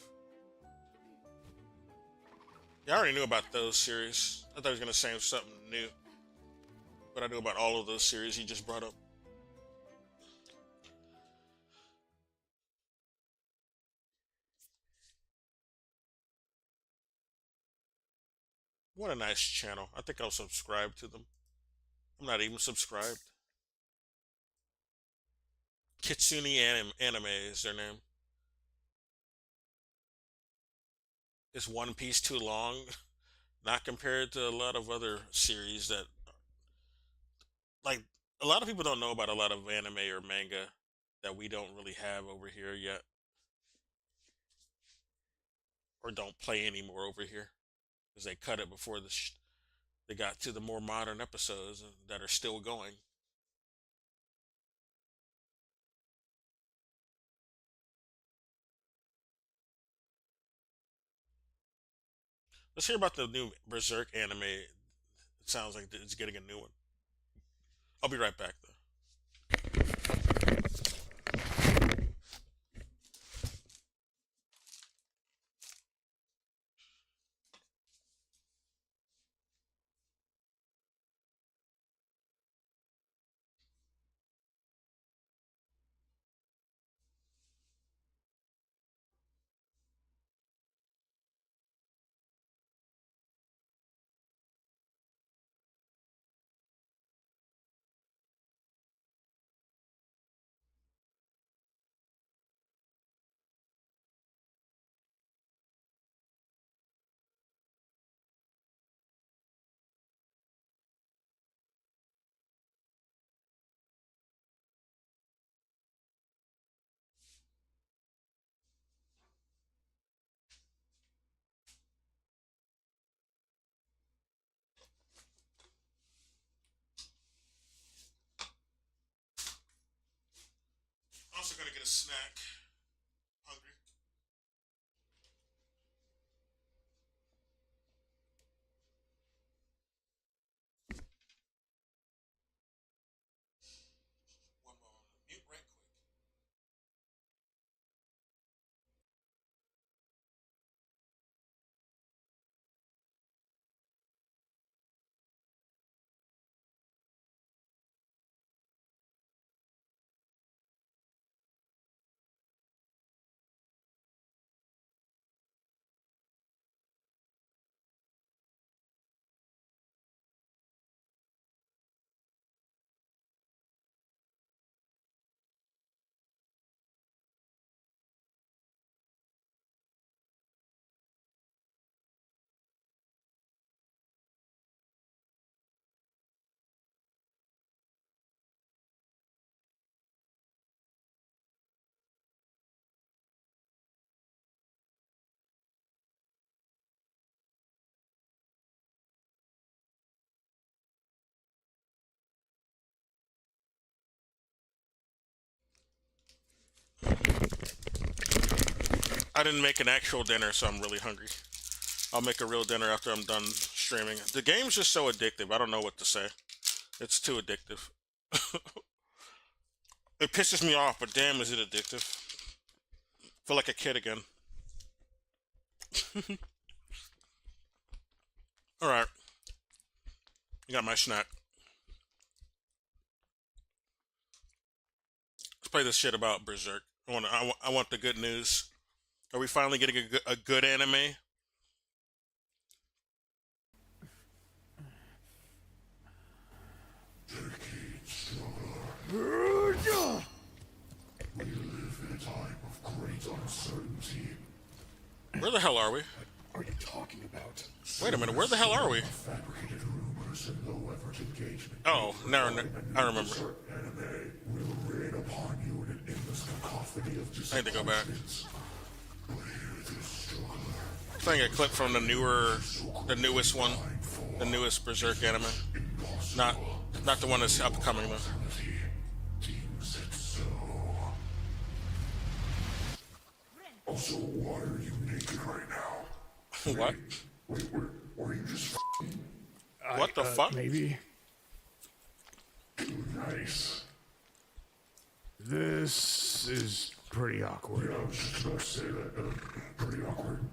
Yeah, I already knew about those series. I thought he was gonna say something new, but I knew about all of those series he just brought up. What a nice channel. I think I'll subscribe to them. I'm not even subscribed. Kitsune Anime is their name. Is One Piece too long? Not compared to a lot of other series that... Like, a lot of people don't know about a lot of anime or manga that we don't really have over here yet. Or don't play anymore over here. Because they cut it before they got to the more modern episodes that are still going. Let's hear about the new Berserk anime. It sounds like it's getting a new one. I'll be right back though. snack. Hungry. One more. Mute right quick. I didn't make an actual dinner, so I'm really hungry. I'll make a real dinner after I'm done streaming. The game's just so addictive. I don't know what to say. It's too addictive. It pisses me off, but damn, is it addictive. Feel like a kid again. Alright. I got my snack. Let's play this shit about Berserk. I want the good news. Are we finally getting a good anime? We live in a time of great uncertainty. Where the hell are we? Are you talking about? Wait a minute, where the hell are we? Fabricated rumors and low-effort engagement. Oh, no, I remember. Anime will rain upon you in an endless cacophony of I need to go back. Playing a clip from the newest one, the newest Berserk anime. Not the one that's upcoming though. Also, why are you naked right now? What? Wait, were you just what the fuck? Maybe. Nice. This is pretty awkward. Yeah, I was just about to say that. Pretty awkward.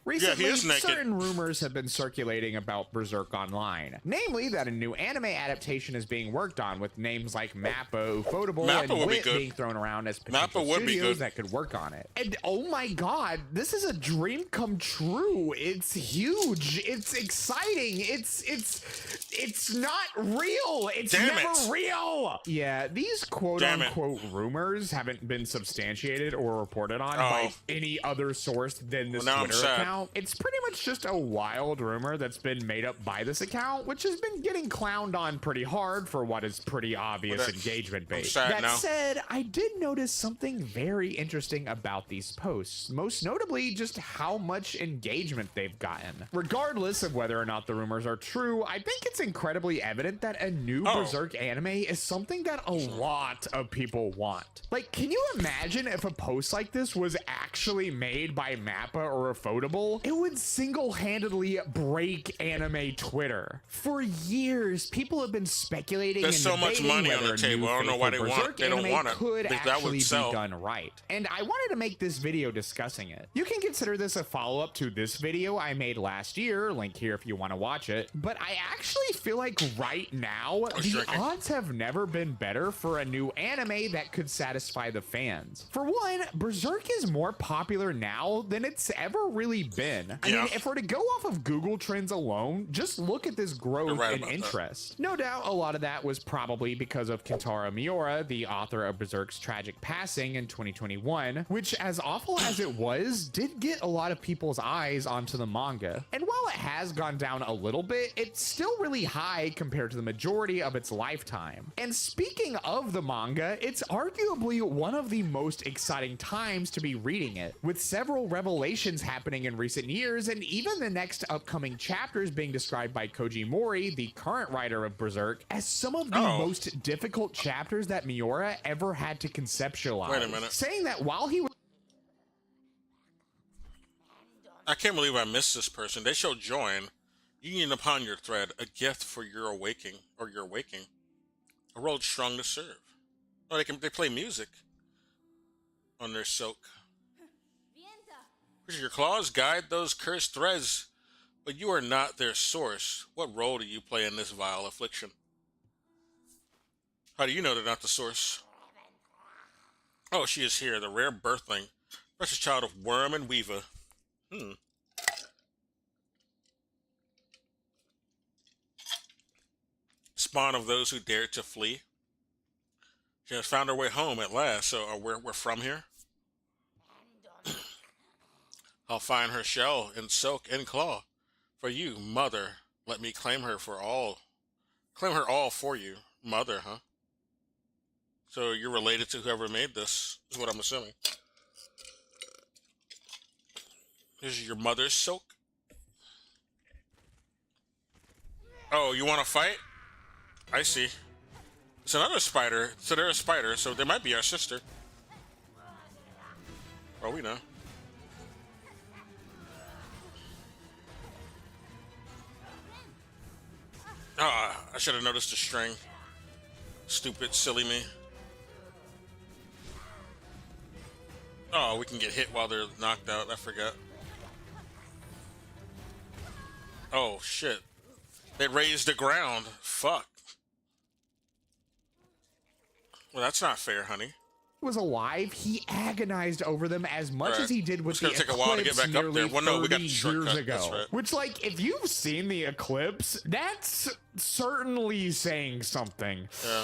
Recently, yeah, he is naked. Certain rumors have been circulating about Berserk Online. Namely, that a new anime adaptation is being worked on with names like Mappa, Ufotable, and Wit being thrown around as potential studios that could work on it. And oh my god, this is a dream come true. It's huge. It's exciting. It's not real. It's never real. Yeah, these quote-unquote rumors haven't been substantiated or reported on by any other source than this Twitter account. It's pretty much just a wild rumor that's been made up by this account, which has been getting clowned on pretty hard for what is pretty obvious engagement bait. That said, I did notice something very interesting about these posts, most notably just how much engagement they've gotten. Regardless of whether or not the rumors are true, I think it's incredibly evident that a new Berserk anime is something that a lot of people want. Like, can you imagine if a post like this was actually made by Mappa or Ufotable? It would single-handedly break anime Twitter. For years, people have been speculating There's so much money on the table. I don't know why they don't want it. Could that would actually sell. be done right. And I wanted to make this video discussing it. You can consider this a follow-up to this video I made last year, link here if you want to watch it. But I actually feel like right now, the odds have never been better for a new anime that could satisfy the fans. For one, Berserk is more popular now than it's ever really been. I mean, if we're to go off of Google Trends alone, just look at this growth in interest. No doubt a lot of that was probably because of Kentaro Miura, the author of Berserk's tragic passing in 2021, which, as awful as it was, did get a lot of people's eyes onto the manga. And while it has gone down a little bit, it's still really high compared to the majority of its lifetime. And speaking of the manga, it's arguably one of the most exciting times to be reading it, with several revelations happening in recent years, and even the next upcoming chapters being described by Koji Mori, the current writer of Berserk, as some of the most difficult chapters that Miura ever had to conceptualize. Wait a minute. Saying that while he was... I can't believe I missed this person. They show join. Union upon your thread, a gift for your awaking, or your waking. A world strong to serve. Oh, they play music on their silk. Your claws guide those cursed threads, but you are not their source. What role do you play in this vile affliction? How do you know they're not the source? Oh, she is here, the rare birthling, precious child of Worm and Weaver. Spawn of those who dared to flee. She has found her way home at last, so we're from here? I'll find her shell in silk and claw. For you, mother, let me claim her all for you. Mother, huh? So you're related to whoever made this, is what I'm assuming. This is your mother's silk? Oh, you want to fight? I see. It's another spider. So they're a spider, so they might be our sister. Oh, we know. Ah, I should have noticed the string. Stupid, silly me. Oh, we can get hit while they're knocked out. I forgot. Oh, shit. They raised the ground. Fuck. Well, that's not fair, honey. Was alive, he agonized over them as much as he did with the Eclipse. It's gonna take a while to get back up there. Well, no, we got the 30 shortcut. years ago. That's right. Which, like, if you've seen the Eclipse, that's certainly saying something. Yeah.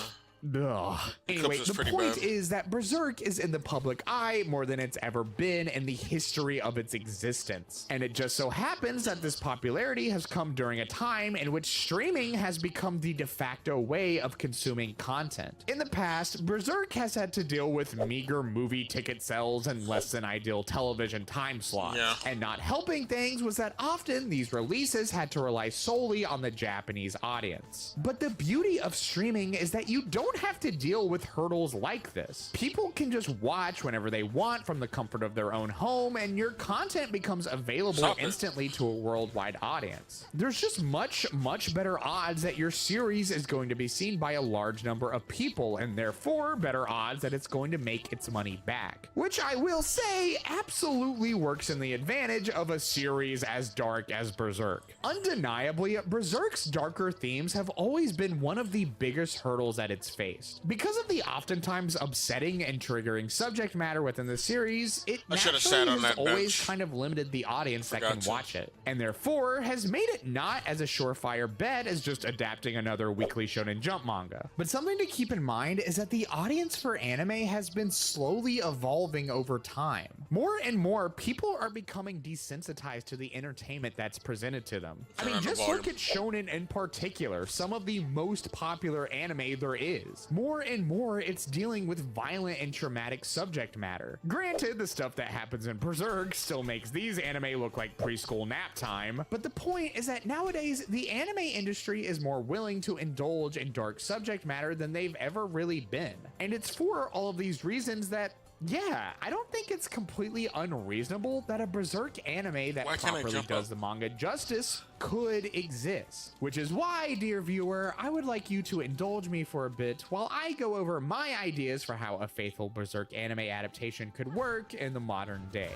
Ugh. Anyway, the point is that Berserk is in the public eye more than it's ever been in the history of its existence. And it just so happens that this popularity has come during a time in which streaming has become the de facto way of consuming content. In the past, Berserk has had to deal with meager movie ticket sales and less than ideal television time slots. Yeah. And not helping things was that often these releases had to rely solely on the Japanese audience. But the beauty of streaming is that you don't have to deal with hurdles like this. People can just watch whenever they want from the comfort of their own home, and your content becomes available instantly to a worldwide audience. There's just much better odds that your series is going to be seen by a large number of people, and therefore better odds that it's going to make its money back. Which I will say absolutely works in the advantage of a series as dark as Berserk. Undeniably, Berserk's darker themes have always been one of the biggest hurdles that it's faced. Because of the oftentimes upsetting and triggering subject matter within the series, it naturally has always kind of limited the audience that can watch it, and therefore has made it not as a surefire bet as just adapting another weekly Shonen Jump manga. But something to keep in mind is that the audience for anime has been slowly evolving over time. More and more people are becoming desensitized to the entertainment that's presented to them. I mean, just look at Shonen in particular, some of the most popular anime there is. More and more, it's dealing with violent and traumatic subject matter. Granted, the stuff that happens in Berserk still makes these anime look like preschool nap time, but the point is that nowadays, the anime industry is more willing to indulge in dark subject matter than they've ever really been. And it's for all of these reasons that yeah, I don't think it's completely unreasonable that a Berserk anime that properly does the manga justice could exist. Which is why, dear viewer, I would like you to indulge me for a bit while I go over my ideas for how a faithful Berserk anime adaptation could work in the modern day.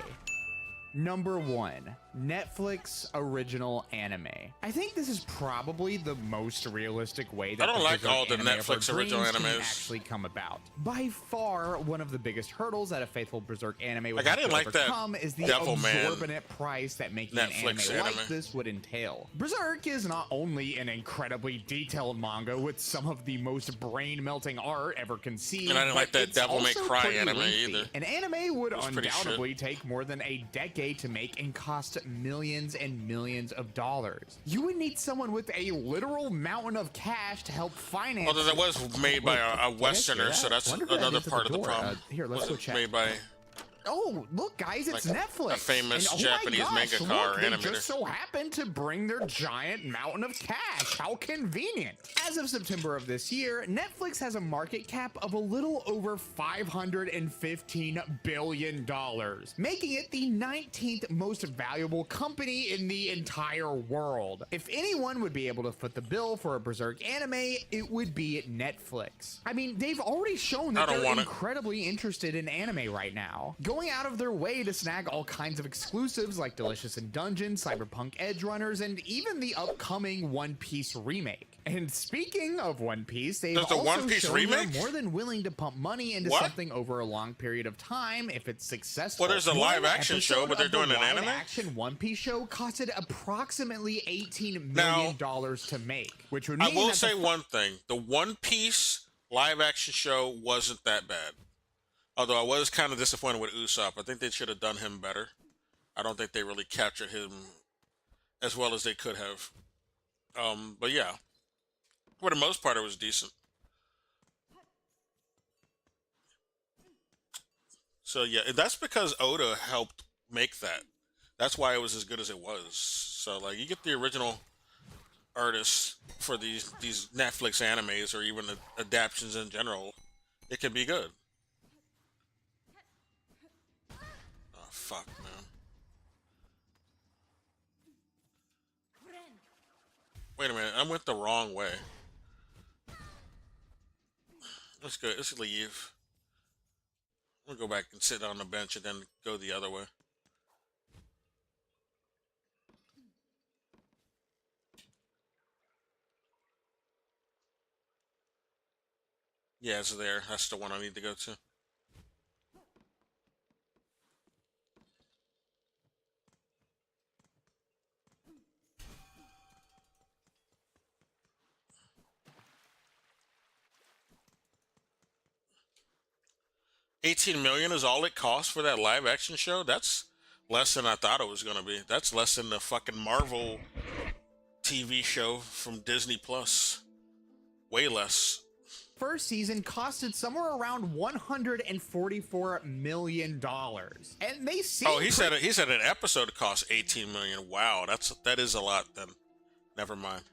Number 1, Netflix original anime. I think this is probably the most realistic way that I don't like all the Netflix original animes can actually come about. By far, one of the biggest hurdles that a faithful Berserk anime would I didn't like that overcome is the exorbitant price that making Netflix an anime like this would entail. Berserk is not only an incredibly detailed manga with some of the most brain-melting art ever conceived, and I didn't like that Devil May Cry anime either. An anime would undoubtedly take more than a decade to make and cost millions and millions of dollars. You would need someone with a literal mountain of cash to help finance. Although that was made by a Westerner, so that's another part of the problem. Here, let's go check. Made by oh, look, guys, it's Like Netflix. a famous and, Japanese manga car they animator. just so happened to bring their giant mountain of cash. How convenient. As of September of this year, Netflix has a market cap of a little over $515 billion, making it the 19th most valuable company in the entire world. If anyone would be able to foot the bill for a Berserk anime, it would be Netflix. I mean, they've already shown that they're incredibly interested in anime right now, going out of their way to snag all kinds of exclusives like Delicious in Dungeon, Cyberpunk Edge Runners, and even the upcoming One Piece remake. And speaking of One Piece, they've also shown they're more than willing to pump money into something over a long period of time if it's successful. Well, there's a live action show, but they're doing an anime? Action One Piece show costed approximately $18 million to make, which would mean I will say one thing. The One Piece live action show wasn't that bad. Although I was kind of disappointed with Usopp. I think they should have done him better. I don't think they really captured him as well as they could have. But yeah, for the most part, it was decent. So yeah, that's because Oda helped make that. That's why it was as good as it was. So like, you get the original artists for these Netflix animes or even adaptations in general, it can be good. Oh fuck, man. Wait a minute, I went the wrong way. Let's go. Let's leave. We'll go back and sit on the bench and then go the other way. Yeah, it's there. That's the one I need to go to. $18 million is all it costs for that live action show? That's less than I thought it was gonna be. That's less than the fucking Marvel TV show from Disney Plus. Way less. First season costed somewhere around $144 million, and they seem. Oh, he said an episode cost $18 million. Wow, that is a lot. Then, never mind.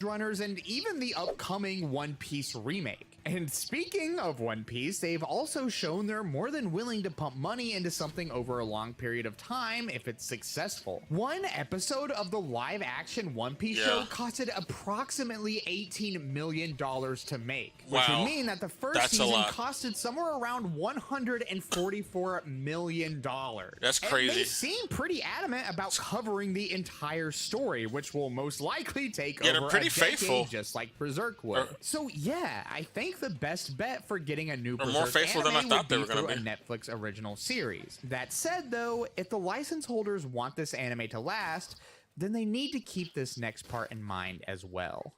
Runners and even the upcoming One Piece remake. And speaking of One Piece, they've also shown they're more than willing to pump money into something over a long period of time if it's successful. One episode of the live action One Piece show costed approximately $18 million to make, which would mean that the first season costed somewhere around $144 million. That's crazy. And they seem pretty adamant about covering the entire story, which will most likely take over they're pretty faithful, just like Berserk would. So yeah, I think the best bet for getting a new Berserk more faithful than I thought they were going to be. A Netflix original series. That said, though, if the license holders want this anime to last, then they need to keep this next part in mind as well.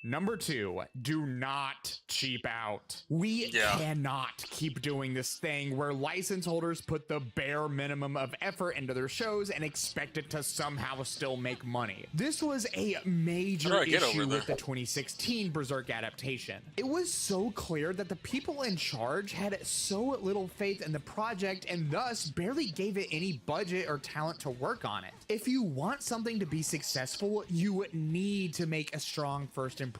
Number 2, do not cheap out. We cannot keep doing this thing where license holders put the bare minimum of effort into their shows and expect it to somehow still make money. This was a major issue with the 2016 Berserk adaptation. It was so clear that the people in charge had so little faith in the project and thus barely gave it any budget or talent to work on it. If you want something to be successful, you need to make a strong first impression.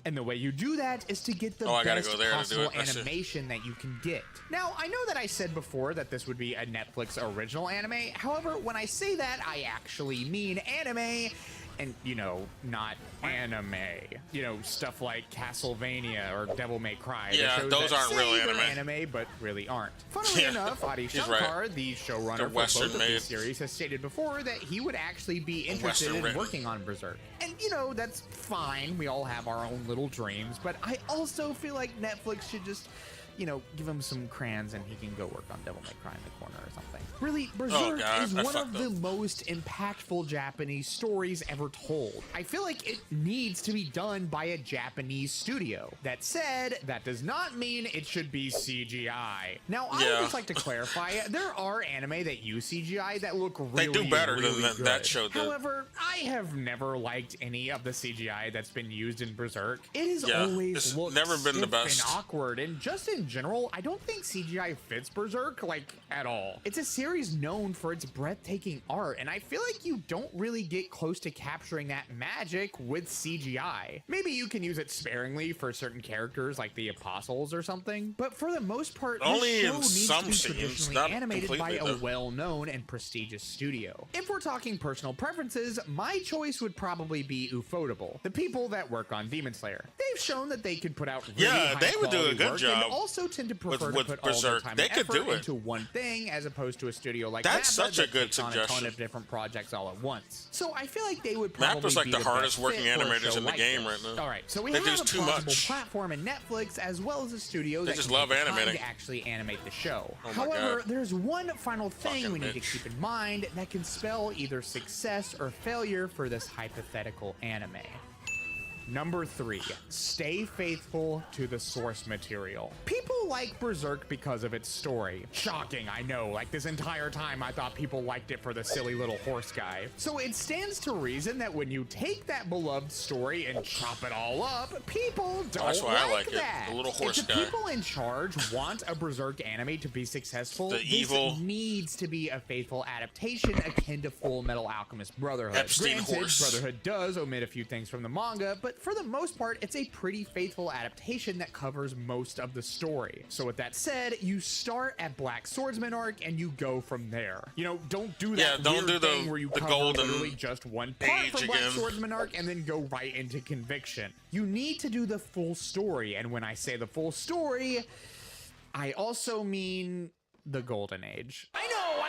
And the way you do that is to get the best possible animation that you can get. Now, I know that I said before that this would be a Netflix original anime. However, when I say that, I actually mean anime. And, you know, not anime. You know, stuff like Castlevania or Devil May Cry. Yeah, those aren't real anime, but really aren't. Funnily enough, Adi Shankar, the showrunner for both of these series, has stated before that he would actually be interested in working on Berserk. And, you know, that's fine. We all have our own little dreams. But I also feel like Netflix should just, you know, give him some crayons and he can go work on Devil May Cry in the corner or something. Really, Berserk is one of the most impactful Japanese stories ever told. I feel like it needs to be done by a Japanese studio. That said, that does not mean it should be CGI. Now, I would just like to clarify, there are anime that use CGI that look really, they do better really than good. that show did. However, I have never liked any of the CGI that's been used in Berserk. It has always looked never been the stiff best and awkward, and just in in general, I don't think CGI fits Berserk, like, at all. It's a series known for its breathtaking art, and I feel like you don't really get close to capturing that magic with CGI. Maybe you can use it sparingly for certain characters like the Apostles or something, but for the most part, only the show in needs some to be scenes, traditionally not animated by completely, a though. well-known and prestigious studio. If we're talking personal preferences, my choice would probably be Ufotable, the people that work on Demon Slayer. They've shown that they could put out really Yeah, they would do a high-quality good work job and also tend to prefer with to put all their Berserk. time They and could effort do it. into one thing as opposed to a studio like That's Mappa such a that good takes on a ton suggestion. of different projects all at once. So I feel like they would probably Mappa's like be the the hardest best working fit for a animators show in the like game this. right now. All right, so we They have do a too plausible much. platform in Netflix as well as a studio They that just can love take the time animating. to actually animate the show. Oh my However, God. there's one final thing Fucking we need to bitch. keep in mind that can spell either success or failure for this hypothetical anime. Number 3, stay faithful to the source material. People like Berserk because of its story. Shocking, I know, like this entire time I thought people liked it for the silly little horse guy. So it stands to reason that when you take that beloved story and chop it all up, people don't That's why I like it, that. the little horse if the guy. people in charge want a Berserk anime to be successful, The this evil- needs to be a faithful adaptation akin to Full Metal Alchemist Brotherhood. Epstein Granted, horse. Brotherhood does omit a few things from the manga, but for the most part, it's a pretty faithful adaptation that covers most of the story. So with that said, you start at Black Swordsman arc and you go from there. You know, don't do that Yeah, don't weird do the- thing where you the cover golden literally just one part age from Black again. Swordsman arc and then go right into Conviction. You need to do the full story, and when I say the full story, I also mean the Golden Age. I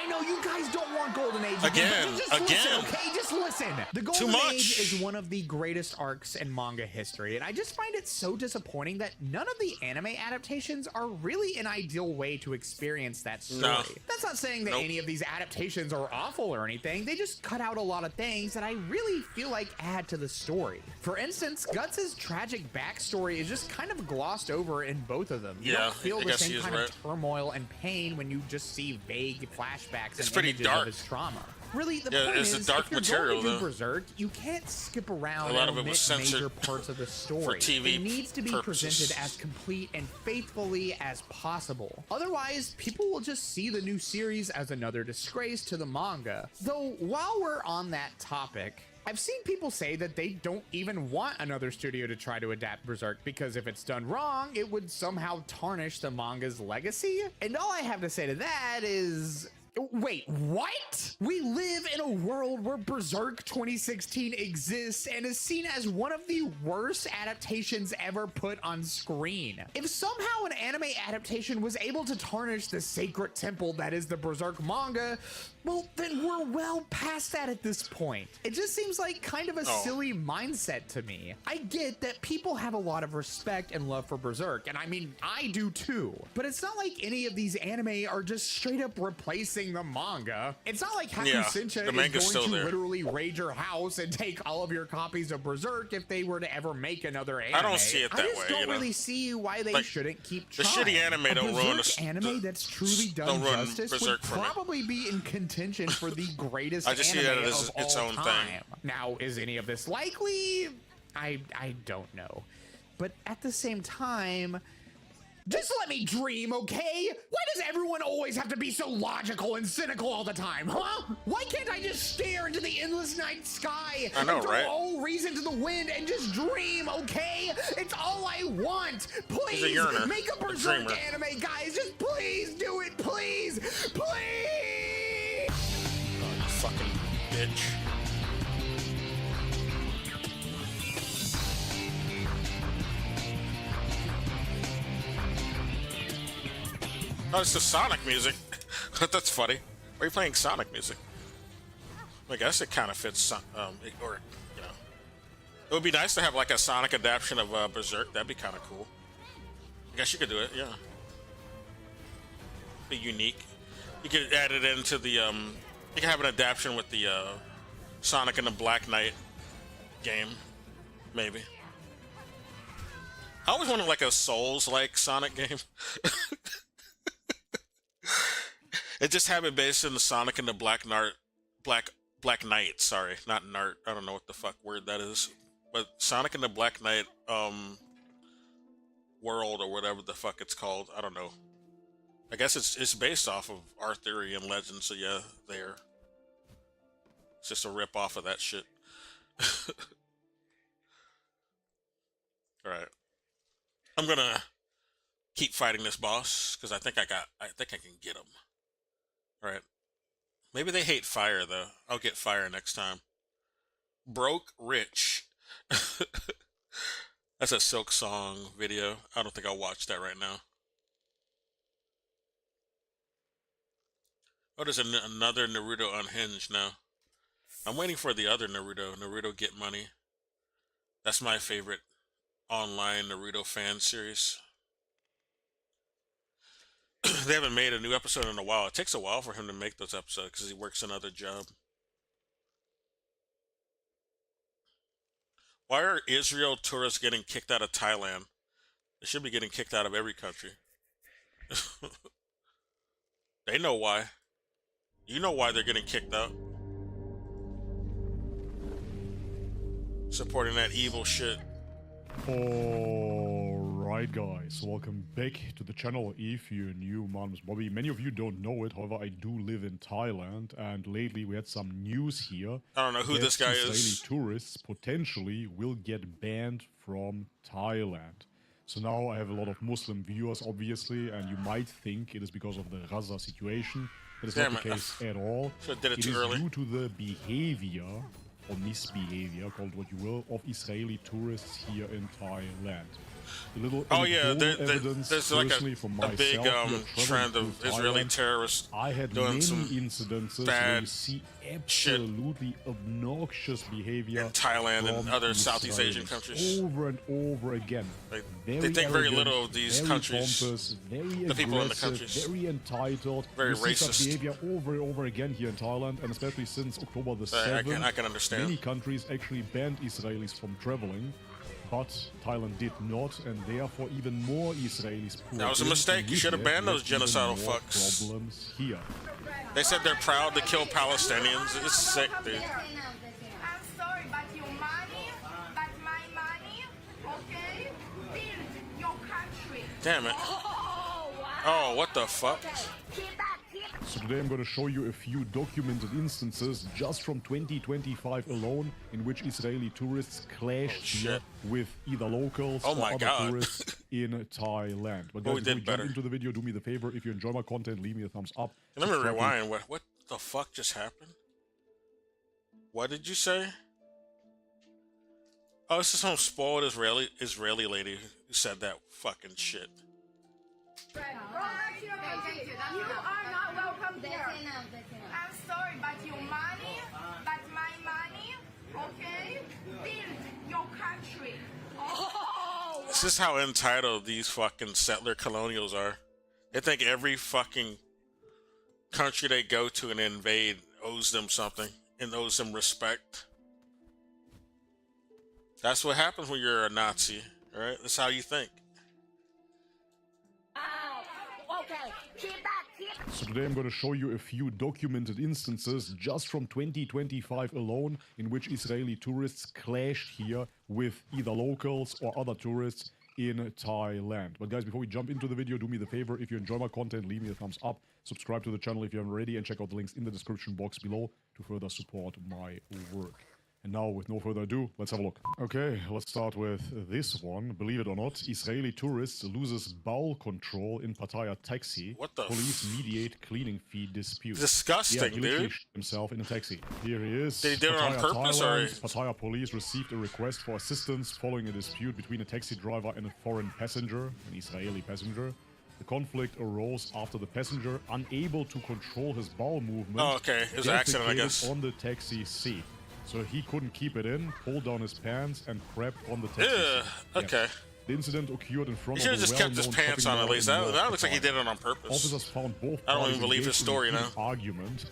know, you guys don't want Golden Age Again, but just again. listen, okay? Just listen. The Too Golden much. Age is one of the greatest arcs in manga history, and I just find it so disappointing that none of the anime adaptations are really an ideal way to experience that story. No. That's not saying that Nope. any of these adaptations are awful or anything. They just cut out a lot of things that I really feel like add to the story. For instance, Guts' tragic backstory is just kind of glossed over in both of them. You Yeah, don't feel I the guess he same is kind right. of turmoil and pain when you just see vague flashbacks It's and pretty images dark. of his trauma. Really, the Yeah, point it's is, a dark if you're material, going to do though. Berserk, you can't skip around A lot and of it was omit major censored parts of the story. TV it needs to be purposes. presented as complete and faithfully as possible. Otherwise, people will just see the new series as another disgrace to the manga. Though, while we're on that topic, I've seen people say that they don't even want another studio to try to adapt Berserk because if it's done wrong, it would somehow tarnish the manga's legacy. And all I have to say to that is... Wait, what? We live in a world where Berserk 2016 exists and is seen as one of the worst adaptations ever put on screen. If somehow an anime adaptation was able to tarnish the sacred temple that is the Berserk manga, well, then we're well past that at this point. It just seems like kind of a silly mindset to me. I get that people have a lot of respect and love for Berserk, and I mean, I do too. But it's not like any of these anime are just straight up replacing the manga. It's not like Yeah, Hakusensha the is manga's going still to there. literally raid your house and take all of your copies of Berserk if they were to ever make another anime. I don't see it that I just way, don't you know? really see why they Like, shouldn't keep the trying. shitty anime A don't ruin Berserk anime that's truly done don't ruin justice would Berserk for me. probably be in contention for the greatest I just see anime that as of its all own thing. time. Now, is any of this likely? I don't know. But at the same time, just let me dream, okay? Why does everyone always have to be so logical and cynical all the time, huh? Why can't I just stare into the endless night sky I know, and throw right? all reason to the wind and just dream, okay? It's all I want. Please yearner, make a a Berserk dreamer. anime, guys. Just please do it, please, please. Oh, you fucking bitch. Oh, it's the Sonic music. That's funny. Why are you playing Sonic music? I guess it kind of fits, or, you know. It would be nice to have like a Sonic adaptation of Berserk. That'd be kind of cool. I guess you could do it, yeah. Be unique. You could add it into the, you could have an adaptation with the Sonic and the Black Knight game, maybe. I always wanted like a Souls-like Sonic game. It just have it based in the Sonic and the Black Knight, sorry, not Nart. I don't know what the fuck word that is. But Sonic and the Black Knight world or whatever the fuck it's called. I don't know. I guess it's based off of Arthurian legend, so yeah, there. It's just a rip off of that shit. Alright. I'm gonna keep fighting this boss, because I think I can get him. Alright. Maybe they hate fire though. I'll get fire next time. Broke Rich. That's a Silk Song video. I don't think I'll watch that right now. Oh, there's another Naruto Unhinged now. I'm waiting for the other Naruto. Naruto Get Money. That's my favorite online Naruto fan series. They haven't made a new episode in a while. It takes a while for him to make those episodes because he works another job. Why are Israel tourists getting kicked out of Thailand? They should be getting kicked out of every country. They know why. You know why they're getting kicked out. Supporting that evil shit. Alright guys, welcome back to the channel. If you're new, my name is Bobby. Many of you don't know it, however I do live in Thailand, and lately we had some news here. I don't know who this guy Israeli is. Tourists potentially will get banned from Thailand. So now I have a lot of Muslim viewers obviously, and you might think it is because of the Gaza situation. That is not the case at all. Should've did it It too is early. due to the behavior or misbehavior, call it what you will, of Israeli tourists here in Thailand. A little Oh yeah, anecdotal evidence there's like personally from a big myself who are traveling trend of through Israeli Thailand. terrorists I had doing many some incidences where bad you see absolutely obnoxious behavior in Thailand and from other Southeast Asian Israelis countries. over and over again. They think very arrogant, little of these very countries, pompous, very the people in the aggressive, countries. very entitled. Very you see racist. such behavior over and over again here in Thailand, and especially since October the 7th. I can understand. Many countries actually banned Israelis from traveling. But Thailand did not, and therefore even more Israelis. That was a mistake. You should have banned those genocidal fucks. Problems here. They said they're proud to kill Palestinians. It's sick, dude. I'm sorry, but your money, but my money, okay? Build your country. Damn it. Oh, what the fuck? So today I'm going to show you a few documented instances just from 2025 alone in which Israeli tourists clashed here with either locals or other tourists in Thailand. But guys, before we jump into the video, do me the favor, if you enjoy my content, leave me a thumbs up. Let me rewind. What the fuck just happened? What did you say? Oh, this is some spoiled Israeli lady who said that fucking shit. You are not welcome here. I'm sorry, but your money, but my money, okay? Build your country. This is how entitled these fucking settler colonials are. They think every fucking country they go to and invade owes them something and owes them respect. That's what happens when you're a Nazi, alright? That's how you think. So today I'm going to show you a few documented instances just from 2025 alone in which Israeli tourists clashed here with either locals or other tourists in Thailand. But guys, before we jump into the video, do me the favor, if you enjoy my content, leave me a thumbs up, subscribe to the channel if you haven't already, and check out the links in the description box below to further support my work. And now, with no further ado, let's have a look. Okay, let's start with this one. Believe it or not, Israeli tourist loses bowel control in Pattaya taxi. What the Police mediate cleaning fee dispute. Disgusting, he dude. literally shit himself in a taxi. Here he is. Did he do it on purpose, or- Pattaya police received a request for assistance following a dispute between a taxi driver and a foreign passenger, an Israeli passenger. The conflict arose after the passenger, unable to control his bowel movement, Oh, okay. It was an accident, I defecated guess. on the taxi seat. So he couldn't keep it in, pulled down his pants, and crapped on the taxi Ugh, seat. okay. The incident occurred in front He of should have a just kept his well-known pants shopping on at mall least. in That North looks like he Pattaya. did it on purpose. Officers found both I don't parties even believe his engaged in story a now. heated argument.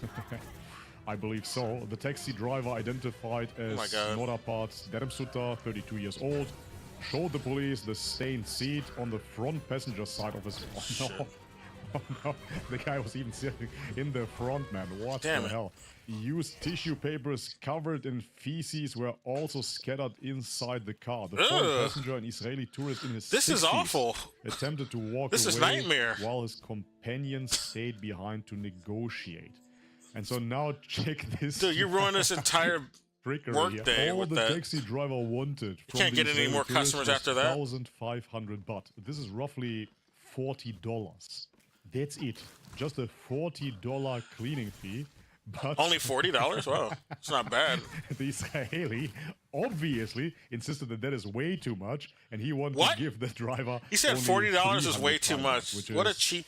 I believe so. The taxi driver, identified as my God. Norapat Dermsutta, 32 years old, showed the police the stained seat on the front passenger side of his... Oh, no. no, the guy was even sitting in the front, man. What Damn the it. hell? Used tissue papers covered in feces were also scattered inside the car. The foreign Ugh. passenger, an Israeli tourist in his This is 60s, awful. attempted to walk This away is nightmare. while his companions stayed behind to negotiate. And so now check this. Dude, you ruined this entire trickery work here. day All with the that. taxi driver wanted. You can't get any more customers after that? 1,500 baht. This is roughly $40. That's it. Just a $40 cleaning fee. But Only $40? Wow, it's not bad. The Israeli obviously insisted that that is way too much, and he wanted What? to give the driver. He said only $40 is way 300 too baht, much. which What a is cheap.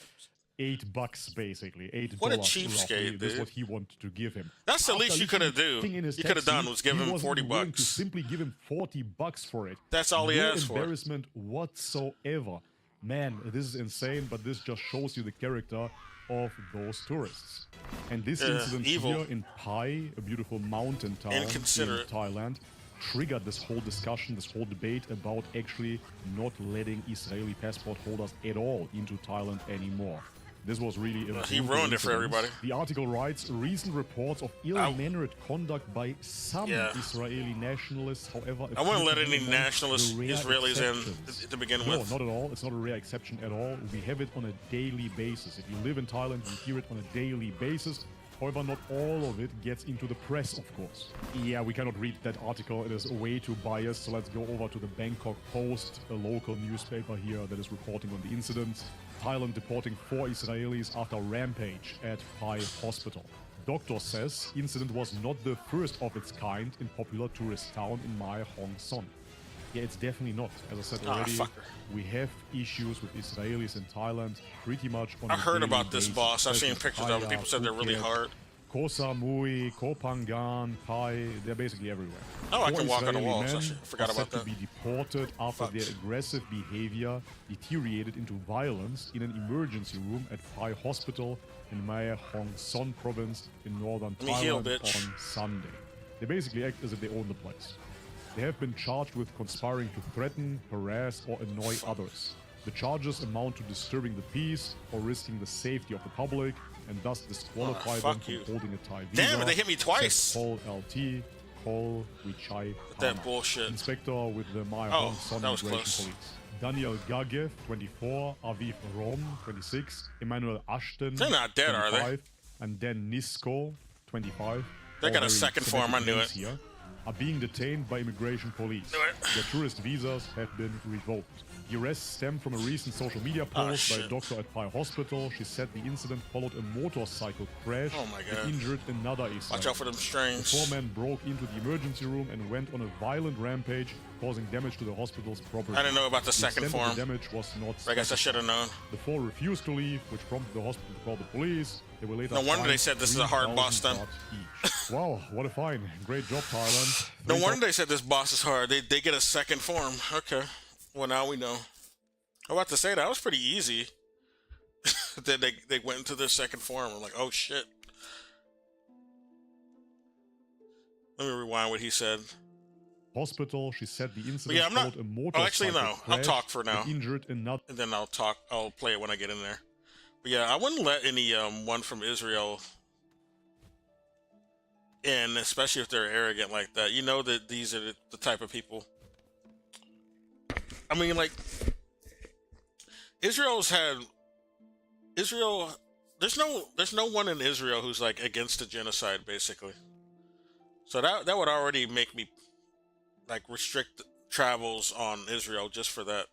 $8 basically. $8. What a roughly. cheapskate, This is dude. what he wanted to give him. That's the After least you coulda literally do. sitting in his You coulda taxi, done was give he him wasn't $40 willing to simply give him $40 for it. That's all he No asked for. embarrassment whatsoever. Man, this is insane, but this just shows you the character of those tourists. And this incident evil. here in Pai, a beautiful mountain town in Inconsiderate. Thailand, triggered this whole discussion, this whole debate about actually not letting Israeli passport holders at all into Thailand anymore. This was really a He brutal ruined it for incident. everybody. The article writes, recent reports of ill-mannered conduct by some Yeah. Israeli nationalists, however... I wouldn't let appear to be any among nationalist the rare Israelis exceptions. in to begin No, with. not at all. It's not a rare exception at all. We have it on a daily basis. If you live in Thailand, you hear it on a daily basis. However, not all of it gets into the press, of course. Yeah, we cannot read that article. It is way too biased. So let's go over to the Bangkok Post, a local newspaper here that is reporting on the incident. Thailand deporting 4 Israelis after rampage at Pai Hospital. Doctor says incident was not the first of its kind in popular tourist town in Mae Hong Son. Yeah, it's definitely not. As I said already, fucker. we have issues with Israelis in Thailand pretty much on I a heard daily about this basis, boss. I've seen especially pictures of them. People said they're really Phuket, hard. Koh Samui, Koh Phangan, Pai, they're basically everywhere. Oh, I 4 can walk on the Israeli walls. I men forgot are about set that. to be deported after their aggressive behavior deteriorated into violence in an emergency room at Pai Hospital in Mae Hong Son province in northern Let me heal, Thailand bitch. on Sunday. They basically act as if they own the place. They have been charged with conspiring to threaten, harass, or annoy others. The charges amount to disturbing the peace or risking the safety of the public, and thus disqualify them fuck from you. holding a Thai visa. Damn it, they hit me twice. Says Paul LT, Paul Wichai That Pana, bullshit. Inspector with the Mae Oh, Hong Son that was Immigration close. Police. Daniel Gagev, 24, Aviv Rom, 26, Emmanuel Ashton, They're not dead, are they? 25, and Dan Nisko, 25. They all got a very second form, I Semitic knew names it. Here, are being detained by immigration police. Their tourist visas have been revoked. The arrests stem from a recent social media post by a shit. doctor at Pai Hospital. She said the incident followed a motorcycle crash Oh my that God. injured another Israeli. Watch out for them strings. The 4 men broke into the emergency room and went on a violent rampage, causing damage to the hospital's property. I didn't know about the second extent of form. the damage was not I guess I should have known. The 4 refused to leave, which prompted the hospital to call the police. They were later No wonder they fined said this is a hard boss 3,000 then. baht each. Wow, what a fine. Great job, Thailand. No Great wonder they said this boss is hard. They get a second form. Okay. Well, now we know. I'm about to say that was pretty easy. Then they went into their second form. I'm like, oh shit. Let me rewind what he said. Hospital, she said the incident But yeah, I'm not. followed a motorcycle Oh, actually, no. I'll crash talk for now. that injured another. And then I'll talk. I'll play it when I get in there. But yeah, I wouldn't let any one from Israel in, especially if they're arrogant like that. You know that these are the type of people. I mean, like Israel. There's no one in Israel who's like against the genocide, basically. So that would already make me like restrict travels on Israel just for that.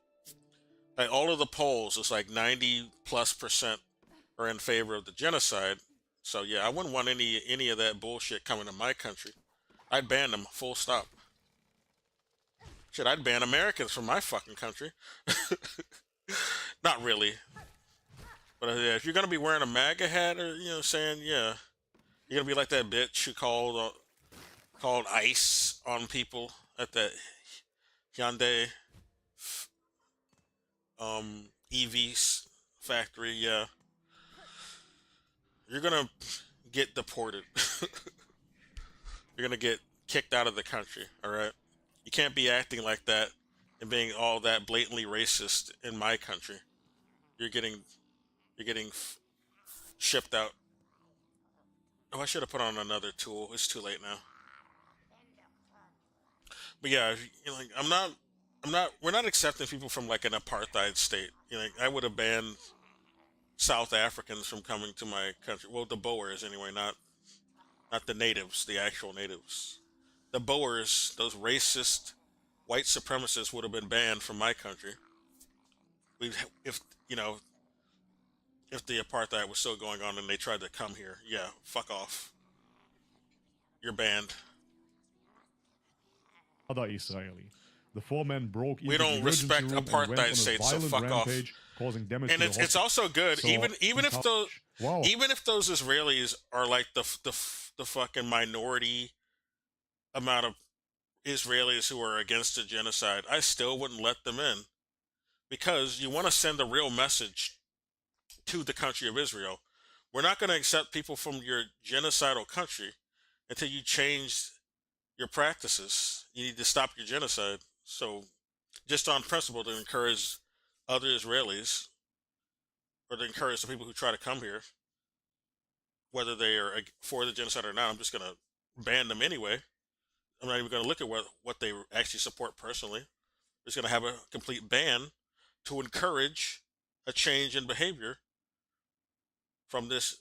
Like all of the polls, it's like 90+% are in favor of the genocide. So yeah, I wouldn't want any of that bullshit coming to my country. I'd ban them, full stop. Shit, I'd ban Americans from my fucking country. Not really. But yeah, if you're gonna be wearing a MAGA hat or saying yeah, you're gonna be like that bitch who called ICE on people at that Hyundai EV factory. Yeah, you're gonna get deported. You're gonna get kicked out of the country. All right, you can't be acting like that and being all that blatantly racist in my country. You're You're getting shipped out. Oh, I should have put on another tool. It's too late now. But yeah, you know, like, we're not accepting people from like an apartheid state. You know, like, I would have banned South Africans from coming to my country. Well, the Boers anyway, not the natives, the actual natives. The Boers, those racist white supremacists, would have been banned from my country. If the apartheid was still going on and they tried to come here, yeah, fuck off. You're banned. Other Israeli. The four men broke into we don't the respect emergency room apartheid and went on a states, so violent fuck off. rampage, causing damage And to the it's also good, So, even if those wow. even if those Israelis are like the fucking minority amount of Israelis who are against the genocide, I still wouldn't let them in, because you want to send a real message to the country of Israel. We're not going to accept people from your genocidal country until you change your practices. You need to stop your genocide. So, just on principle, to encourage other Israelis, or to encourage the people who try to come here, whether they are for the genocide or not, I'm just going to ban them anyway. I'm not even going to look at what they actually support personally. I'm just going to have a complete ban to encourage a change in behavior from this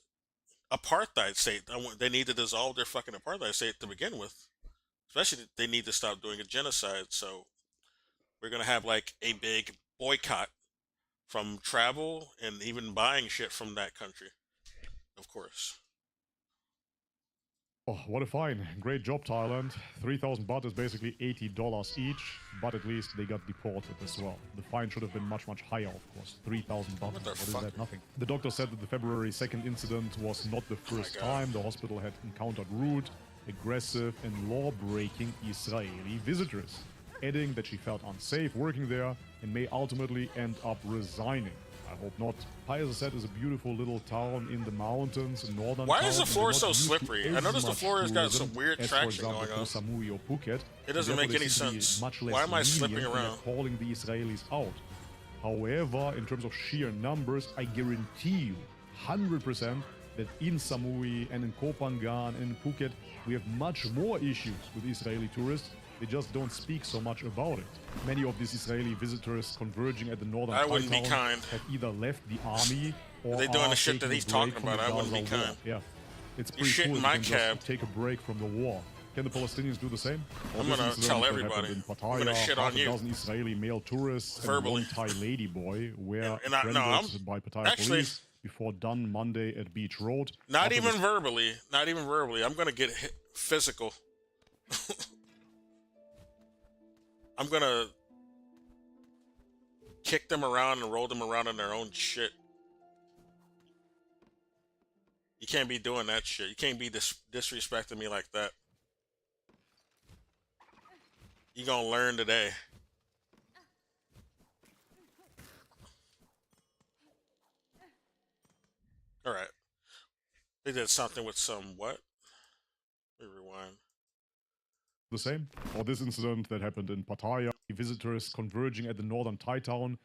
apartheid state. They need to dissolve their fucking apartheid state to begin with. Especially, they need to stop doing a genocide. So we're going to have like a big boycott from travel and even buying shit from that country, of course. Oh, what a fine. Great job, Thailand. 3,000 baht is basically $80 each, but at least they got deported as well. The fine should have been much, much higher, of course. 3,000 baht. What is that? Nothing. The doctor said that the February 2nd incident was not the first time the hospital had encountered rude, aggressive, and law-breaking Israeli visitors, adding that she felt unsafe working there and may ultimately end up resigning. I hope not. Pai, as I said, is a beautiful little town in the mountains in northern. Why is the floor so slippery? I noticed the floor has got some weird traction going on. Samui or Phuket. It doesn't make any sense. Why am I slipping around? Calling the Israelis out. However, in terms of sheer numbers, I guarantee you 100% that in Samui and in Koh Phangan and in Phuket, we have much more issues with Israeli tourists. They just don't speak so much about it. Many of these Israeli visitors converging at the northern I wouldn't be kind. have either left the army or they're doing are the shit that taking he's a break talking from about. the I wouldn't be Gaza war. kind. Yeah, it's You pretty shit cool. in They my can cab. just take a break from the war. Can the Palestinians do the same? I'm gonna tell everybody. In I'm Pattaya, gonna shit on half a you. dozen Israeli male tourists Verbally. and one Thai lady boy were And apprehended by Pattaya actually- police before done Monday at Beach Road. Not After even this- verbally. Not even verbally. I'm gonna get physical. I'm gonna kick them around and roll them around in their own shit. You can't be doing that shit. You can't be disrespecting me like that. You gonna learn today. Alright. They did something with some what? Let me rewind. The same? Or this incident that happened in Pattaya, visitors converging at the northern Thai town.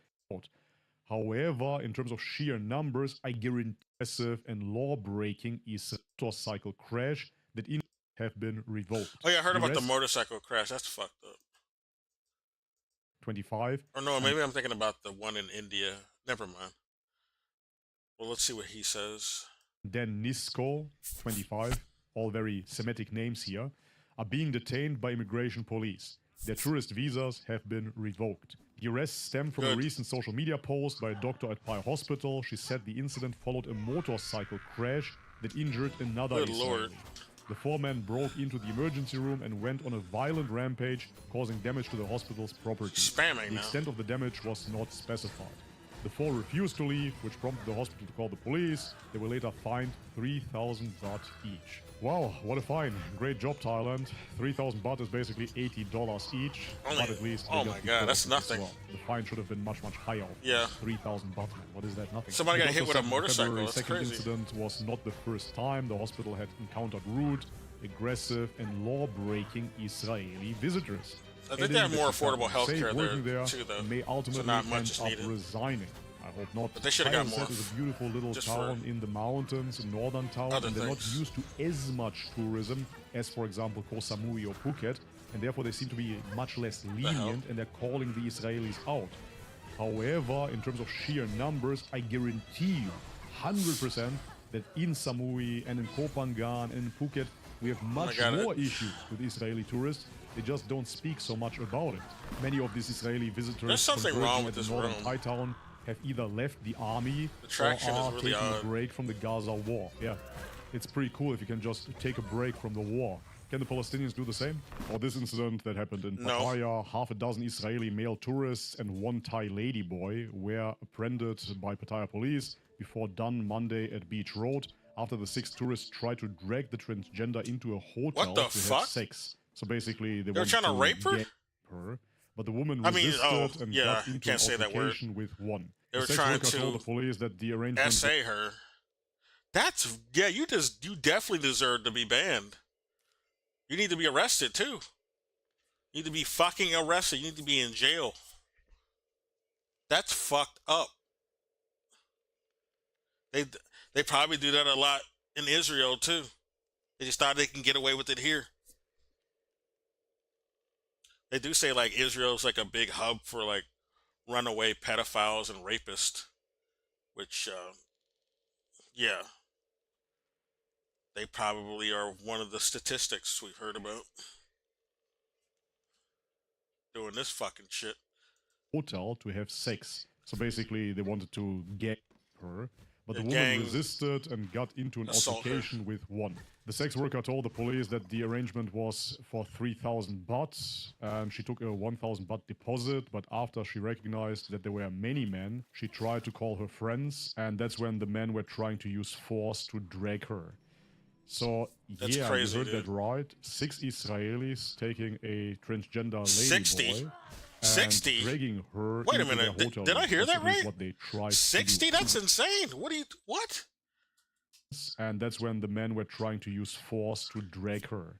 However, in terms of sheer numbers, I guarantee massive and law-breaking motorcycle crash that have been revoked. Oh yeah, I heard about the US motorcycle crash. That's fucked up. 25. Or no, maybe I'm thinking about the one in India. Never mind. Well, let's see what he says. Dan Nisko, 25, all very Semitic names here, are being detained by immigration police. Their tourist visas have been revoked. The arrests stem from a recent social media post by a doctor at Pai Hospital. She said the incident followed a motorcycle crash that injured another Good Israeli. Lord. The four men broke into the emergency room and went on a violent rampage, causing damage to the hospital's property. Spamming The now. extent of the damage was not specified. The four refused to leave, which prompted the hospital to call the police. They were later fined 3,000 baht each. Wow, what a fine. Great job, Thailand. 3,000 baht is basically $80 each, Only- but at least they oh got my God, that's deported as nothing. well. The fine should have been much, much higher. Yeah. 3,000 baht. What is that? Nothing. Somebody The got hit doctor with a said the motorcycle, February that's 2nd crazy. incident was not the first time the hospital had encountered rude, aggressive, and law-breaking Israeli visitors. I think they have Adding more that she felt affordable health unsafe care working there, there too, though. and may So ultimately not much end is up needed. resigning. I hope not. But they should have got more. Piracet is a beautiful little Just town in the mountains, in northern town, and they're not things. used to as much tourism as, for example, Koh Samui or Phuket, and therefore they seem to be much less lenient, and they're calling the Israelis out. However, in terms of sheer numbers, I guarantee you, 100%, that in Samui and in Koh Phangan and in Phuket, we have much more issues with Israeli tourists. They just don't speak so much about it. Many of these Israeli visitors There's something wrong with at this the northern room. Thai town have either left the army The traction or are is really taking odd. a break from the Gaza war. Yeah, it's pretty cool if you can just take a break from the war. Can the Palestinians do the same? Or this incident that happened in No. Pattaya, half a dozen Israeli male tourists and one Thai ladyboy were apprehended by Pattaya police before dawn Monday at Beach Road after the 6 tourists tried to drag the transgender into a hotel What the to fuck? have sex. So basically, they were wanted trying to rape her? get her, but the woman I mean, resisted and yeah, got you into can't an say that word. altercation with one. They The were sex trying worker to told the police that the arrangement essay her. That's yeah. You definitely deserve to be banned. You need to be arrested too. You need to be fucking arrested. You need to be in jail. That's fucked up. They probably do that a lot in Israel too. They just thought they can get away with it here. They do say like Israel's like a big hub for like runaway pedophiles and rapists, which yeah, they probably are one of the statistics we've heard about doing this fucking shit. Hotel to have sex. So basically, they wanted to get her, but the The woman gang resisted and got into an assault her. altercation with one. The sex worker told the police that the arrangement was for 3,000 baht, and she took a 1,000 baht deposit, but after she recognized that there were many men, she tried to call her friends, and that's when the men were trying to use force to drag her. So, That's yeah, crazy, you heard dude. that right. 6 Israelis taking a transgender 60? ladyboy and 60? dragging her Wait a into minute, their hotel did I room. hear that That's at least right? What they tried to 60? do. That's insane. What? And that's when the men were trying to use force to drag her.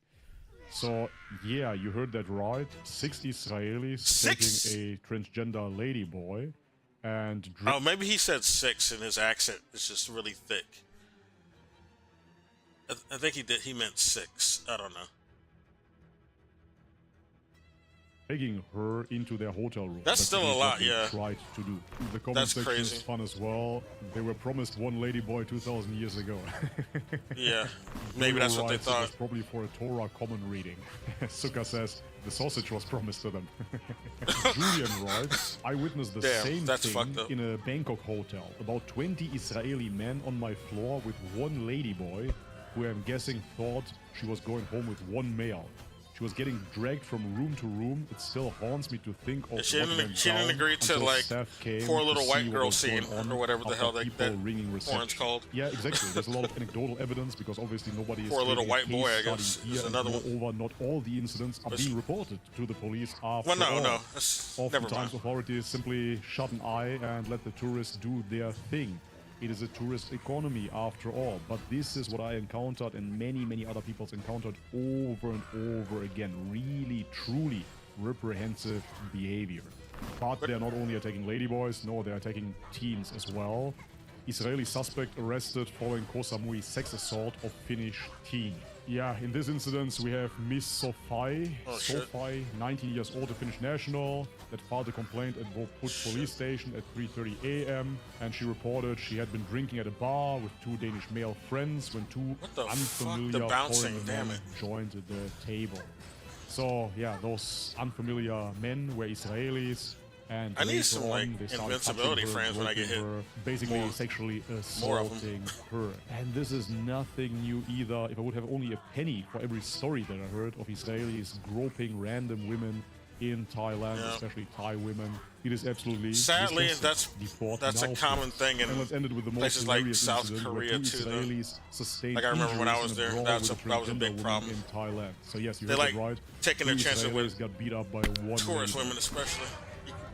So, yeah, you heard that right. 6 Israelis 6? taking a transgender ladyboy and Oh, maybe he said 6 and his accent is just really thick. I think he meant 6. I don't know. dragging her into their hotel room. That's still at a least lot, what they yeah. Tried to do. The comment That's section crazy. is fun as well. They were promised one ladyboy 2,000 years ago. Yeah, maybe that's what they writes it was thought. probably for a Torah common reading. Sukkah says the sausage was promised to them. Julian writes, I witnessed the Damn, same that's thing fucked up. in a Bangkok hotel. About 20 Israeli men on my floor with one ladyboy, who I'm guessing thought she was going home with one male. She was getting dragged from room to room. It still haunts me to think of She what didn't- went she didn't down agree to, until like, staff came poor to little see white what girl was going scene, on or whatever the after hell that people ringing porn's reception. called. Yeah, exactly. There's a lot of anecdotal evidence because obviously nobody is Poor little taking a white boy, case I guess, study is here, and another one. moreover, not all the incidents are being reported to the police after Well, no, all. no, that's- never Oftentimes, mind. authorities simply shut an eye and let the tourists do their thing. It is a tourist economy after all, but this is what I encountered and many, many other people's encountered over and over again. Really, truly reprehensive behavior. But they're not only attacking ladyboys, no, they're attacking teens as well. Israeli suspect arrested following Koh Samui sex assault of Finnish teen. Yeah, in this incident we have Miss Sofai. Oh, shit. Sofai, 19 years old, a Finnish national, that filed a complaint at Voput police station at 3:30 a.m. And she reported she had been drinking at a bar with 2 Danish male friends when 2 What the fuck? unfamiliar The bouncing, foreign damn men it. joined the table. So, yeah, those unfamiliar men were Israelis. And I need later some, on, like, they started invincibility touching her, frames when I get groping hit. her, basically More. sexually More of 'em. assaulting her. And this is nothing new either. If I would have only a penny for every story that I heard of Israelis groping random women in Thailand, Yeah. especially Thai women, it is absolutely Sadly, disgusting. that's a common thing in And let's end it with the most places like hilarious South incident where Korea, 2 too, though. Israelis sustained Like, I remember when I injuries was in a there, brawl that with was a big transgender problem. woman in Thailand. So yes, you They, heard like, that right. taking 2 their chances Israelis with got beat up by one Tourist lady. women, especially.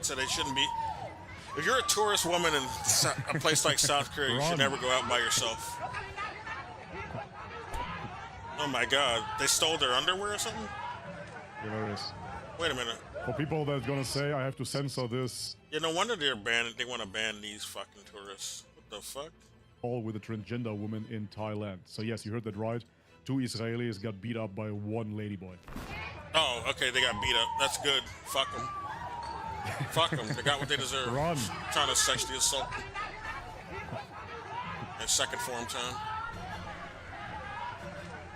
So they shouldn't be. If you're a tourist woman in a place like South Korea, you should Run. never go out by yourself. Oh my God! They stole their underwear or something? Hilarious. Wait a minute. For people that's gonna say I have to censor this. Yeah, no wonder they're banning. They want to ban these fucking tourists. What the fuck? All with a transgender woman in Thailand. So yes, you heard that right. 2 Israelis got beat up by 1 ladyboy. Oh, okay, they got beat up. That's good. Fuck them. Fuck them. They got what they deserve. Run. Trying to sexually assault them. In second form time.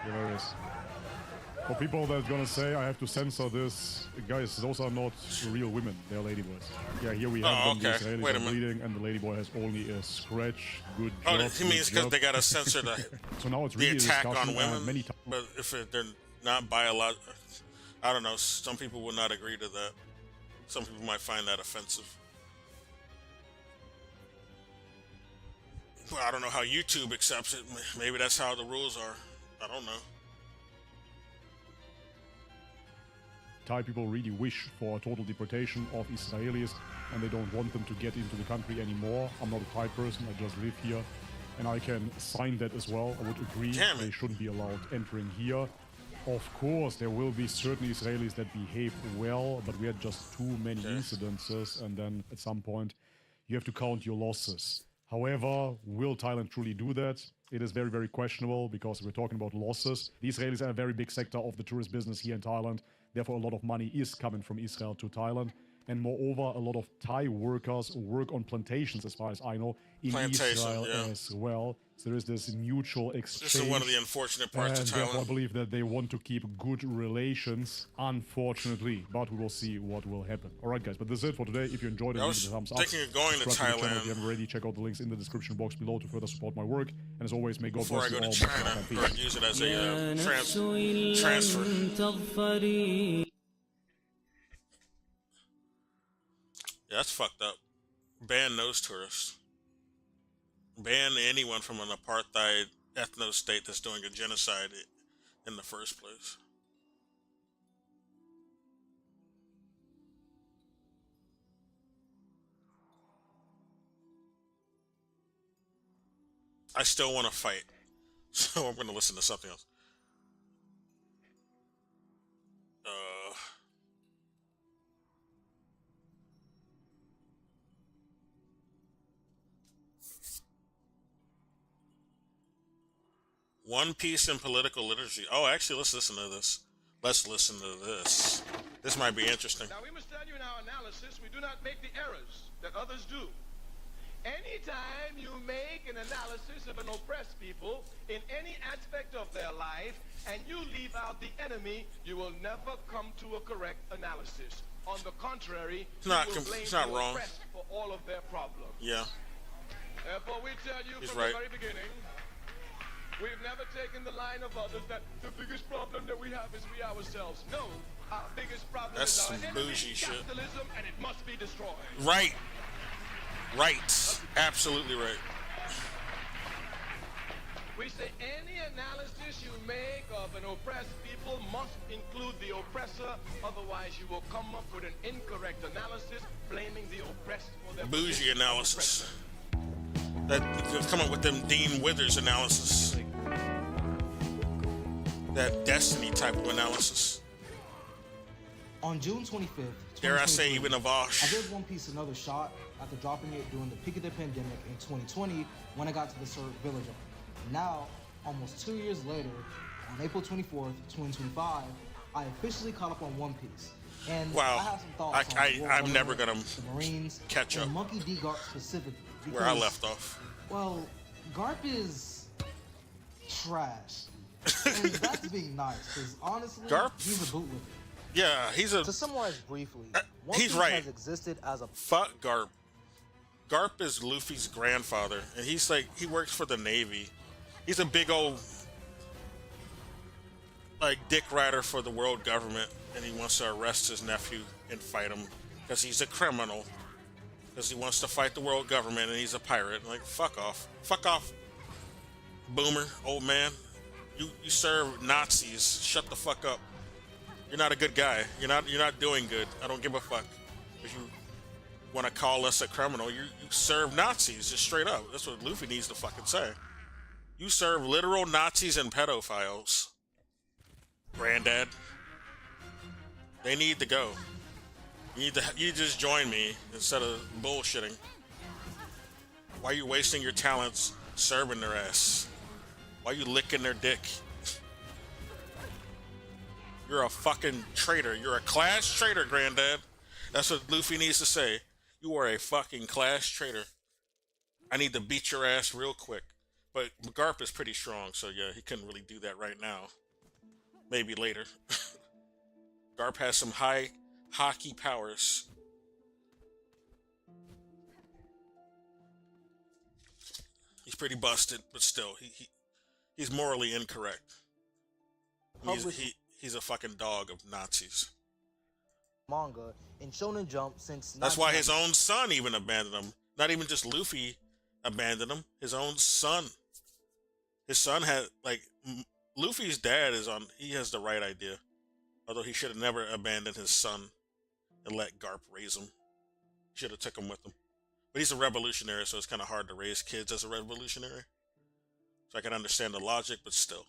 There it is. For people that's gonna say I have to censor this, guys, those are not real women. They're ladyboys. Yeah, here we have them. The Israelis Wait a are minute. bleeding, and the ladyboy has only a scratch. Good Oh, job. he means because they gotta censor the So now it's the really attack discussion, on women. many times. But if they're not biological, I don't know. Some people will not agree to that. Some people might find that offensive. Well, I don't know how YouTube accepts it. Maybe that's how the rules are. I don't know. Thai people really wish for a total deportation of Israelis, and they don't want them to get into the country anymore. I'm not a Thai person, I just live here, and I can sign that as well. I would agree they shouldn't be allowed entering here. Of course, there will be certain Israelis that behave well, but we had just too many incidences, and then at some point you have to count your losses. However, will Thailand truly do that? It is very, very questionable, because we're talking about losses. The Israelis are a very big sector of the tourist business here in Thailand. Therefore, a lot of money is coming from Israel to Thailand. And moreover, a lot of Thai workers work on plantations, as far as I know, in Israel as well. So there is this mutual exchange. This is one of the unfortunate parts of Therefore, I Thailand. believe that they want to keep good relations, unfortunately. But we will see what will happen. All right, guys, but this is it for today. If you enjoyed it, I leave was it a thumbs up. thinking of going to Subscribe the channel Thailand. if you haven't already. Check out the links in the description box below to further support my work. And as always, may God Before bless I you go all. to China, Peace. or use it as a transfer. Yeah, that's fucked up. Ban those tourists. Ban anyone from an apartheid ethno state that's doing a genocide in the first place. I still want to fight, so I'm going to listen to something else. One Piece in political literacy. Oh, actually, let's listen to this. Let's listen to this. This might be interesting. Now, we must tell you in our analysis, we do not make the errors that others do. Anytime you make an analysis of an oppressed people in any aspect of their life, and you leave out the enemy, you will never come to a correct analysis. On the contrary, It's not you will blame it's not the wrong. oppressed for all of their problems. Yeah. Therefore, we tell you He's from right. the very beginning, we've never taken the line of others that the biggest problem that we have is we ourselves. No, our biggest problem That's is our some enemy, bougie shit. capitalism, and it must be destroyed. Right. Right. Absolutely right. We say any analysis you make of an oppressed people must include the oppressor, otherwise you will come up with an incorrect analysis blaming the oppressed for their Bougie position of analysis. That they've come up with them Dean Withers analysis. That Destiny type of analysis. On June 25th, Dare I say 2023, even a Vosh. I gave One Piece another shot after dropping it during the peak of the pandemic in 2020 when I got to the Surf Village arc. Now, almost 2 years later, on April 24th, 2025, I officially caught up on One Piece. And Wow. I have some thoughts on I'm never gonna the Marines, catch up and Monkey D. Garp specifically. where I because, left off. Well, Garp is trash. And that's being nice, because honestly, Garp? he's a bootlicker. Yeah, he's a. To summarize briefly, One he's Piece right. has existed as a Fuck Garp. Garp is Luffy's grandfather, and he's like, he works for the Navy. He's a big old, like, dick rider for the world government, and he wants to arrest his nephew and fight him because he's a criminal. Because he wants to fight the world government, and he's a pirate. Like, fuck off. Fuck off, boomer, old man. You serve Nazis. Shut the fuck up. You're not a good guy. You're not doing good. I don't give a fuck. If you want to call us a criminal, you serve Nazis, just straight up. That's what Luffy needs to fucking say. You serve literal Nazis and pedophiles. Granddad. They need to go. You just join me instead of bullshitting. Why are you wasting your talents serving their ass? Why are you licking their dick? You're a fucking traitor. You're a class traitor, Granddad. That's what Luffy needs to say. You are a fucking class traitor. I need to beat your ass real quick. But Garp is pretty strong, so yeah, he couldn't really do that right now. Maybe later. Garp has some high hockey powers. He's pretty busted, but still, he's morally incorrect. He's a fucking dog of Nazis. Manga in Shonen Jump since. That's why his own son even abandoned him. Not even just Luffy abandoned him. His own son. His son had Luffy's dad is on. He has the right idea, although he should have never abandoned his son and let Garp raise him. Should have took him with him. But he's a revolutionary, so it's kind of hard to raise kids as a revolutionary. So I can understand the logic, but still,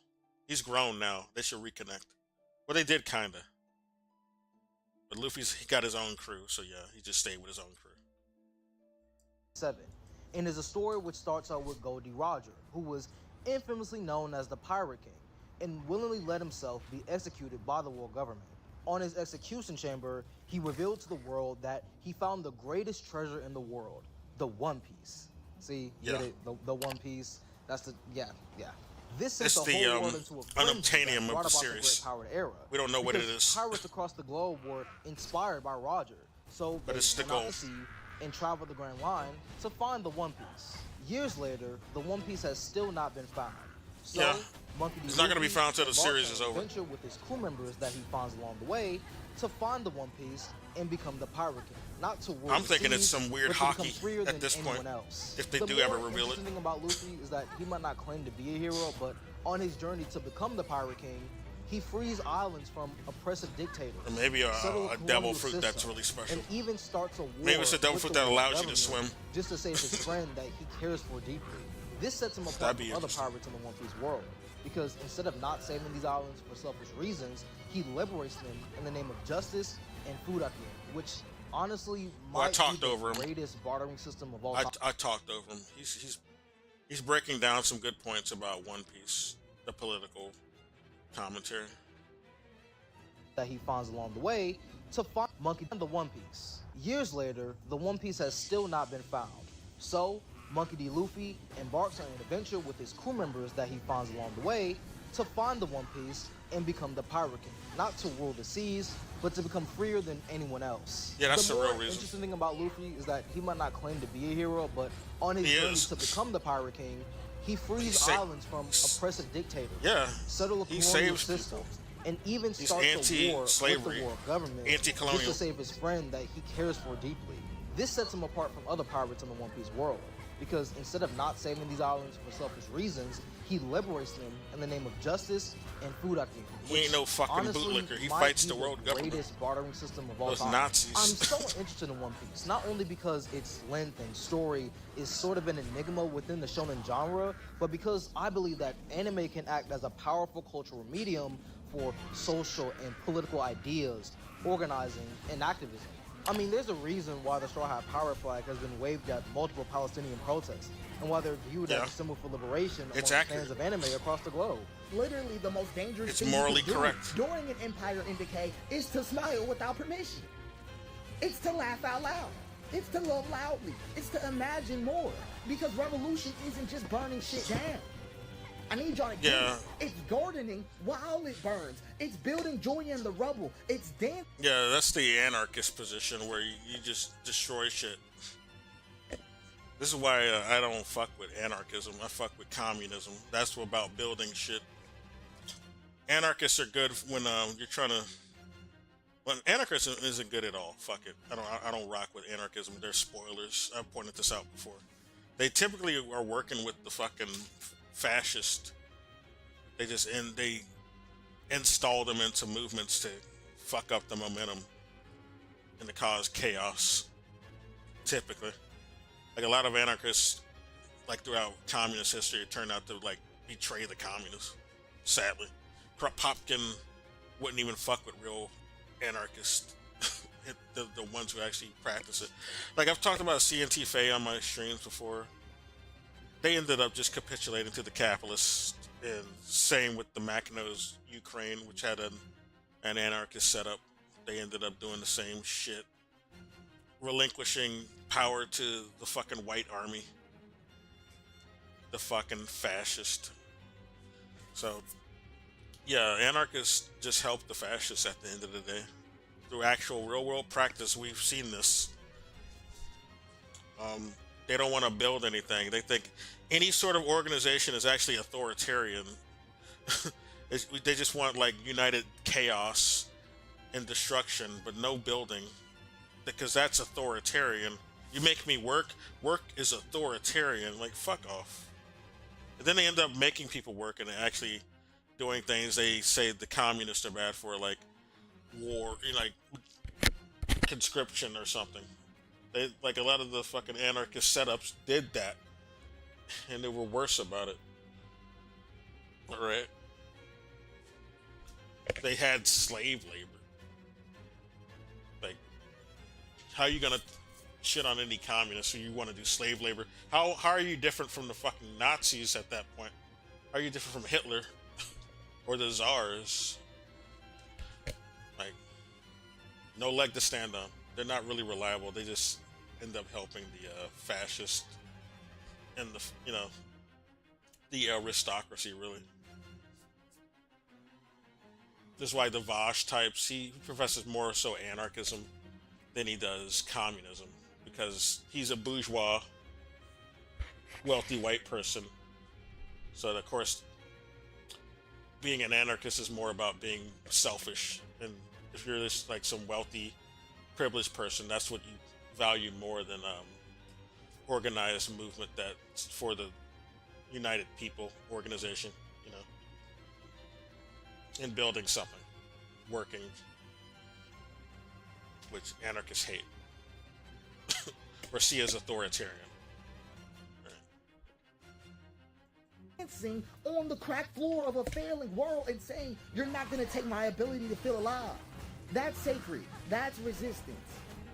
he's grown now. They should reconnect. Well, they did kinda. But he got his own crew, so yeah, he just stayed with his own crew. 7, and is a story which starts out with Goldie Roger, who was infamously known as the Pirate King, and willingly let himself be executed by the world government. On his execution chamber, he revealed to the world that he found the greatest treasure in the world, the One Piece. See, get it? The One Piece. That's the This sent the whole world into a frenzy that brought about the Great Pirate Era. We don't know what it is. Pirates across the globe were inspired by Roger, so they went out to sea and traveled the Grand Line to find the One Piece. Years later, the One Piece has still not been found. So, yeah, Monkey D. it's not going to be found until the series is over. Adventure with his crew members that he finds along the way to find the One Piece and become the Pirate King. Not to rule I'm the thinking seas, it's some weird but to hockey become freer at than this point. anyone else. If they the do more ever reveal it. interesting thing about Luffy is that he might not claim to be a hero, but on his journey to become the Pirate King, he frees islands from oppressive dictators. Or maybe a devil fruit system, that's really special. And even starts a war. Maybe it's a devil with fruit the that world allows you to government swim. Just to save his friend that he cares for deeply. This sets him apart from other pirates in the One Piece world, because instead of not saving these islands for selfish reasons, he liberates them in the name of justice and food at the end, which honestly might be the greatest bartering system of all time. I talked over him. He's breaking down some good points about One Piece, the political commentary that he finds along the way to find Monkey D. the One Piece. Years later, the One Piece has still not been found. So, Monkey D. Luffy embarks on an adventure with his crew members that he finds along the way to find the One Piece and become the Pirate King. Not to rule the seas, but to become freer than anyone else. Yeah, that's the real reason. The interesting thing about Luffy is that he might not claim to be a hero, but on his journey to become the Pirate King, he frees islands from oppressive dictators. Yeah, settle a colonial system, and even starts a war with the world government just to save his friend that he cares for deeply. This sets him apart from other pirates in the One Piece world, because instead of not saving these islands for selfish reasons, he liberates them in the name of justice and food at the end. He ain't no fucking bootlicker. He fights the world government. Greatest bartering system of all Those time. Nazis. I'm so interested in One Piece, not only because its length and story is sort of an enigma within the shonen genre, but because I believe that anime can act as a powerful cultural medium for social and political ideas, organizing, and activism. I mean, there's a reason why the Straw Hat Pirate flag has been waved at multiple Palestinian protests, and why they're viewed as a symbol for liberation among fans of anime across the globe. Literally, the most dangerous thing morally you can correct. do during an empire in decay is to smile without permission. It's to laugh out loud. It's to love loudly. It's to imagine more. Because revolution isn't just burning shit down. I need y'all to get it. It's gardening while it burns. It's building joy in the rubble. It's dancing. Yeah, that's the anarchist position where you just destroy shit. This is why I don't fuck with anarchism. I fuck with communism. That's about building shit. Anarchists are good when you're trying to. When anarchism isn't good at all. Fuck it. I don't rock with anarchism. They're spoilers. I've pointed this out before. They typically are working with the fucking fascist. They install them into movements to fuck up the momentum and to cause chaos. Typically, like a lot of anarchists, like throughout communist history, it turned out to like betray the communists. Sadly, Popkin wouldn't even fuck with real anarchists. the ones who actually practice it. Like I've talked about CNT Faye on my streams before. They ended up just capitulating to the capitalists, and same with the Makinos Ukraine, which had an anarchist setup. They ended up doing the same shit, relinquishing power to the fucking white army, the fucking fascist. So, yeah, anarchists just help the fascists at the end of the day. Through actual real-world practice, we've seen this. They don't want to build anything. They think any sort of organization is actually authoritarian. They just want like united chaos and destruction, but no building, because that's authoritarian. You make me work. Work is authoritarian. Like, fuck off. And then they end up making people work and actually doing things they say the communists are bad for, like war, like conscription or something. They, like a lot of the fucking anarchist setups did that, and they were worse about it. Alright? They had slave labor. Like, how are you gonna shit on any communist when you want to do slave labor? How are you different from the fucking Nazis at that point? How are you different from Hitler? Or the Tsars? Like, no leg to stand on. They're not really reliable. They just end up helping the fascist and the, you know, the aristocracy, really. This is why the Vosh types, he professes more so anarchism than he does communism, because he's a bourgeois, wealthy white person. So, of course, being an anarchist is more about being selfish. And if you're this, like, some wealthy, privileged person, that's what you value more than organized movement that's for the United People organization, you know, and building something, working, which anarchists hate or see as authoritarian. Dancing on the cracked floor of a failing world and saying, you're not going to take my ability to feel alive. That's sacred. That's resistance.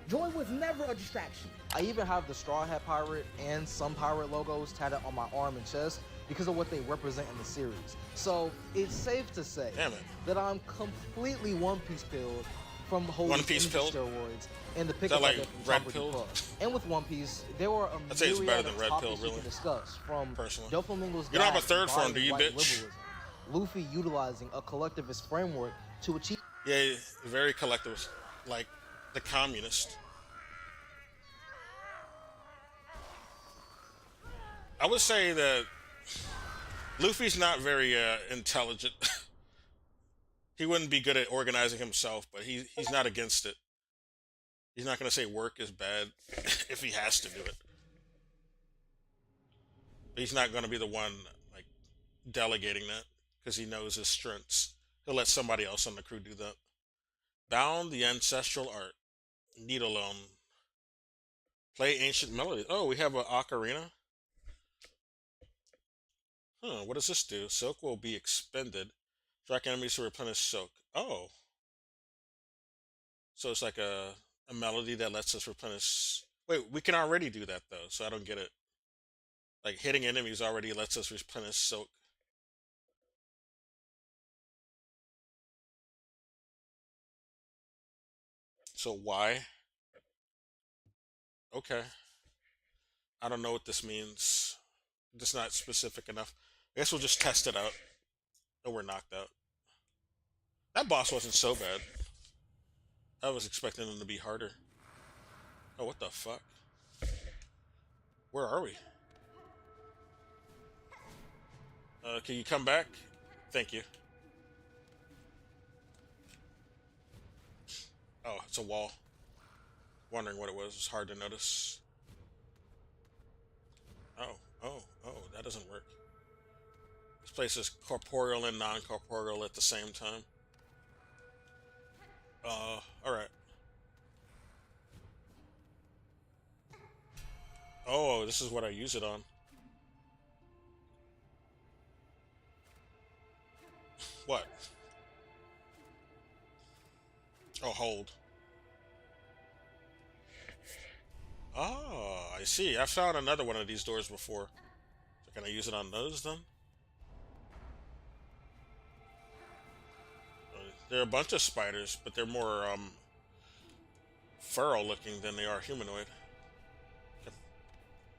Joy was never a distraction. I even have the Straw Hat Pirate and some pirate logos tatted on my arm and chest because of what they represent in the series. So it's safe to say that I'm completely One Piece pilled from the whole One Piece pilled steroids and the pickup like I get from Red Tropic Pill? Club. And with One Piece, there were I'd say it's better myriad than of Red Pill, topics we really. can discuss, from Personally, Doflamingo's you don't have a guide third to form, do you, white bitch? liberalism, Luffy utilizing a collectivist framework to achieve. Yeah, very collectivist, like the communist. I would say that Luffy's not very intelligent. He wouldn't be good at organizing himself, but he's not against it. He's not going to say work is bad if he has to do it. But he's not going to be the one like delegating that because he knows his strengths. He'll let somebody else on the crew do that. Bound the ancestral art. Needle on. Play ancient melodies. Oh, we have an ocarina. Huh, what does this do? Silk will be expended. Track enemies to replenish silk. Oh. So it's like a melody that lets us replenish. Wait, we can already do that though, so I don't get it. Like hitting enemies already lets us replenish silk. So why? Okay. I don't know what this means. It's not specific enough. I guess we'll just test it out. Oh, we're knocked out. That boss wasn't so bad. I was expecting him to be harder. Oh, what the fuck? Where are we? Can you come back? Thank you. Oh, it's a wall. Wondering what it was. It's hard to notice. Oh, that doesn't work. This place is corporeal and non-corporeal at the same time. Alright. Oh, this is what I use it on. What? Oh, hold. I see. I found another one of these doors before. So can I use it on those then? There are a bunch of spiders, but they're more feral looking than they are humanoid.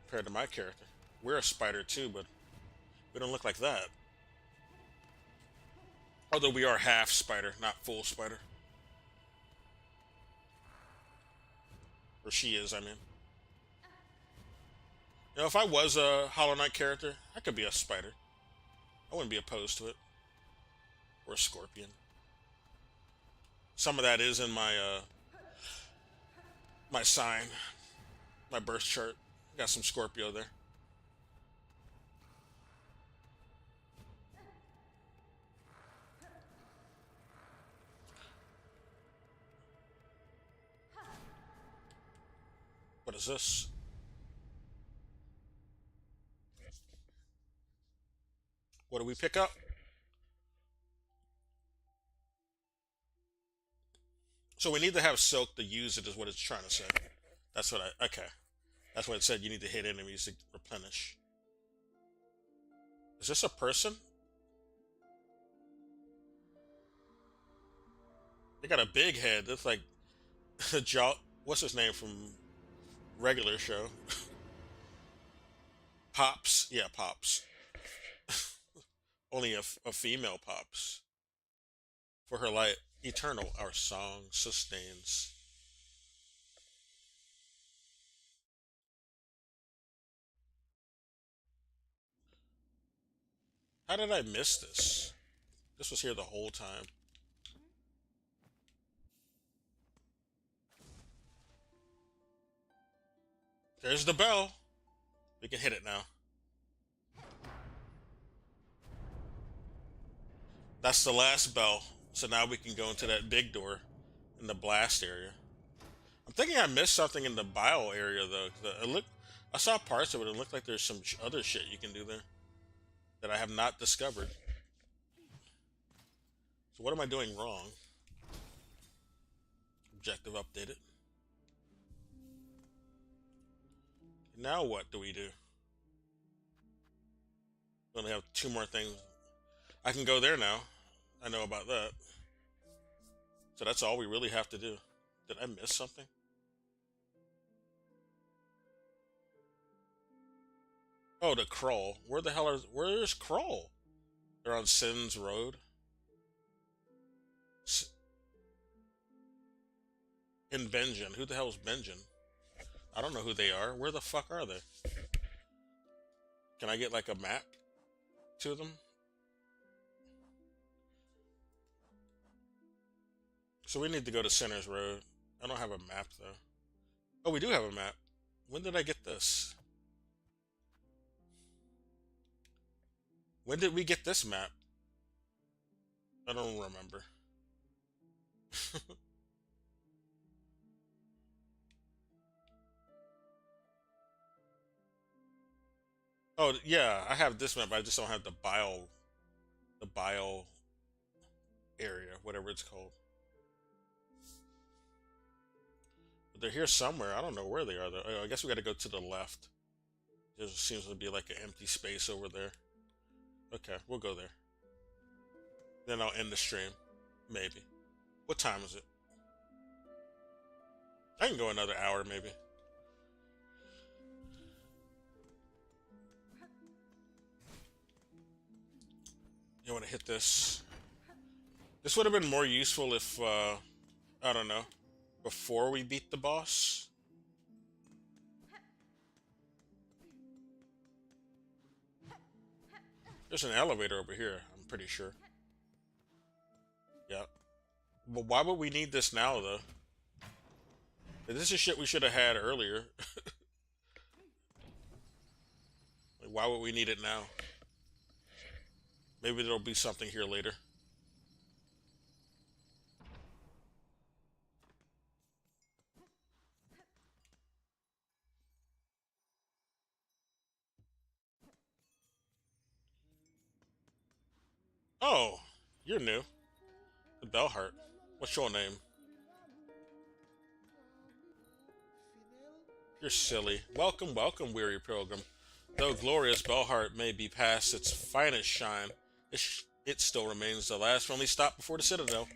Compared to my character. We're a spider too, but we don't look like that. Although we are half spider, not full spider. Or she is, I mean. You know, if I was a Hollow Knight character, I could be a spider. I wouldn't be opposed to it. Or a scorpion. Some of that is in my my sign, my birth chart. Got some Scorpio there. What is this? What do we pick up? So we need to have silk to use it is what it's trying to say. That's what okay. That's what it said, you need to hit enemies to replenish. Is this a person? They got a big head. That's like the jaw. What's his name from regular show? Pops. Yeah, Pops. Only a female Pops. For her light eternal, our song sustains. How did I miss this? This was here the whole time. There's the bell. We can hit it now. That's the last bell. So now we can go into that big door in the blast area. I'm thinking I missed something in the bio area though. I saw parts of it. It looked like there's some other shit you can do there that I have not discovered. So what am I doing wrong? Objective updated. Now what do we do? We only have 2 more things. I can go there now. I know about that. So that's all we really have to do. Did I miss something? Oh, the Krull. Where's Krull? They're on Sin's Road. In Benjen. Who the hell is Benjen? I don't know who they are. Where the fuck are they? Can I get like a map to them? So we need to go to Center's Road. I don't have a map though. Oh, we do have a map. When did I get this? When did we get this map? I don't remember. Oh, yeah, I have this map, but I just don't have the bio area, whatever it's called. But they're here somewhere. I don't know where they are, though. I guess we got to go to the left. There seems to be like an empty space over there. Okay, we'll go there. Then I'll end the stream. Maybe. What time is it? I can go another hour, maybe. You want to hit this? This would have been more useful if, I don't know, before we beat the boss. There's an elevator over here, I'm pretty sure. Yeah. But why would we need this now, though? This is shit we should have had earlier. Like, why would we need it now? Maybe there'll be something here later. Oh, you're new. The Bellheart. What's your name? You're silly. Welcome, welcome, weary pilgrim. Though glorious Belheart may be past its finest shine, it still remains the last friendly stop before the citadel.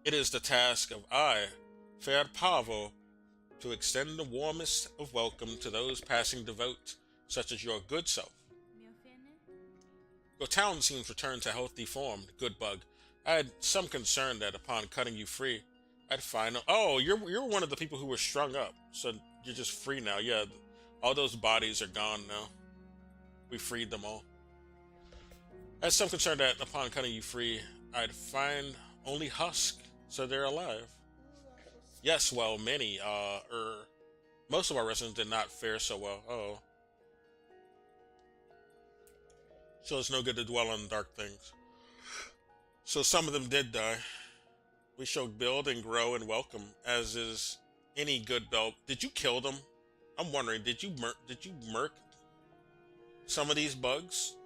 It is the task of I, fair Pavo, to extend the warmest of welcome to those passing devout, such as your good self. Your town seems returned to healthy form, good bug. I had some concern that upon cutting you free, I'd find... Oh, you're one of the people who were strung up, so you're just free now. Yeah, all those bodies are gone now. We freed them all. I had some concern that upon cutting you free, I'd find only husk, so they're alive. Yes, well, many, most of our residents did not fare so well. Oh. So it's no good to dwell on dark things. So some of them did die. We shall build and grow and welcome, as is any good belt. Did you kill them? I'm wondering, did you murk some of these bugs?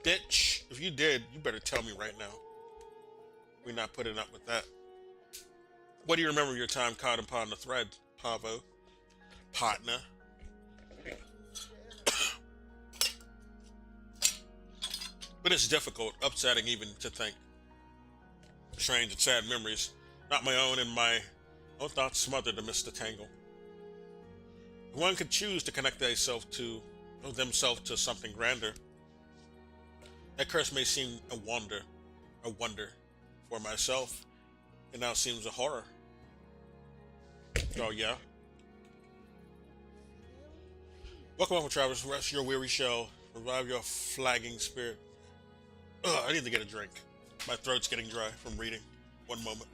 Bitch, if you did, you better tell me right now. We're not putting up with that. What do you remember your time caught upon the thread, Pavo? Partner. But it's difficult, upsetting even to think. Strange and sad memories, not my own and my own thoughts smothered amidst the tangle. If one could choose to connect themselves to something grander, that curse may seem a wonder. For myself, it now seems a horror. Oh yeah. Welcome, Travis. Rest your weary shell. Revive your flagging spirit. Ugh, I need to get a drink. My throat's getting dry from reading. One moment.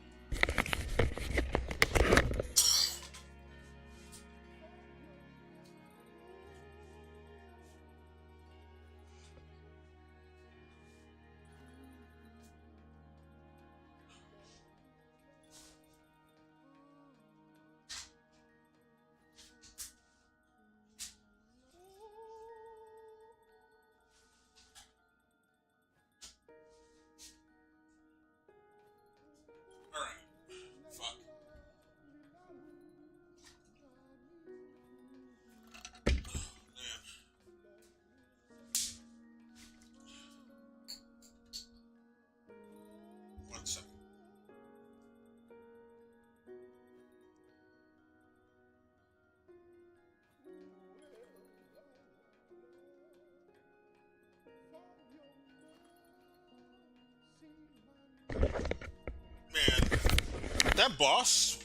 That boss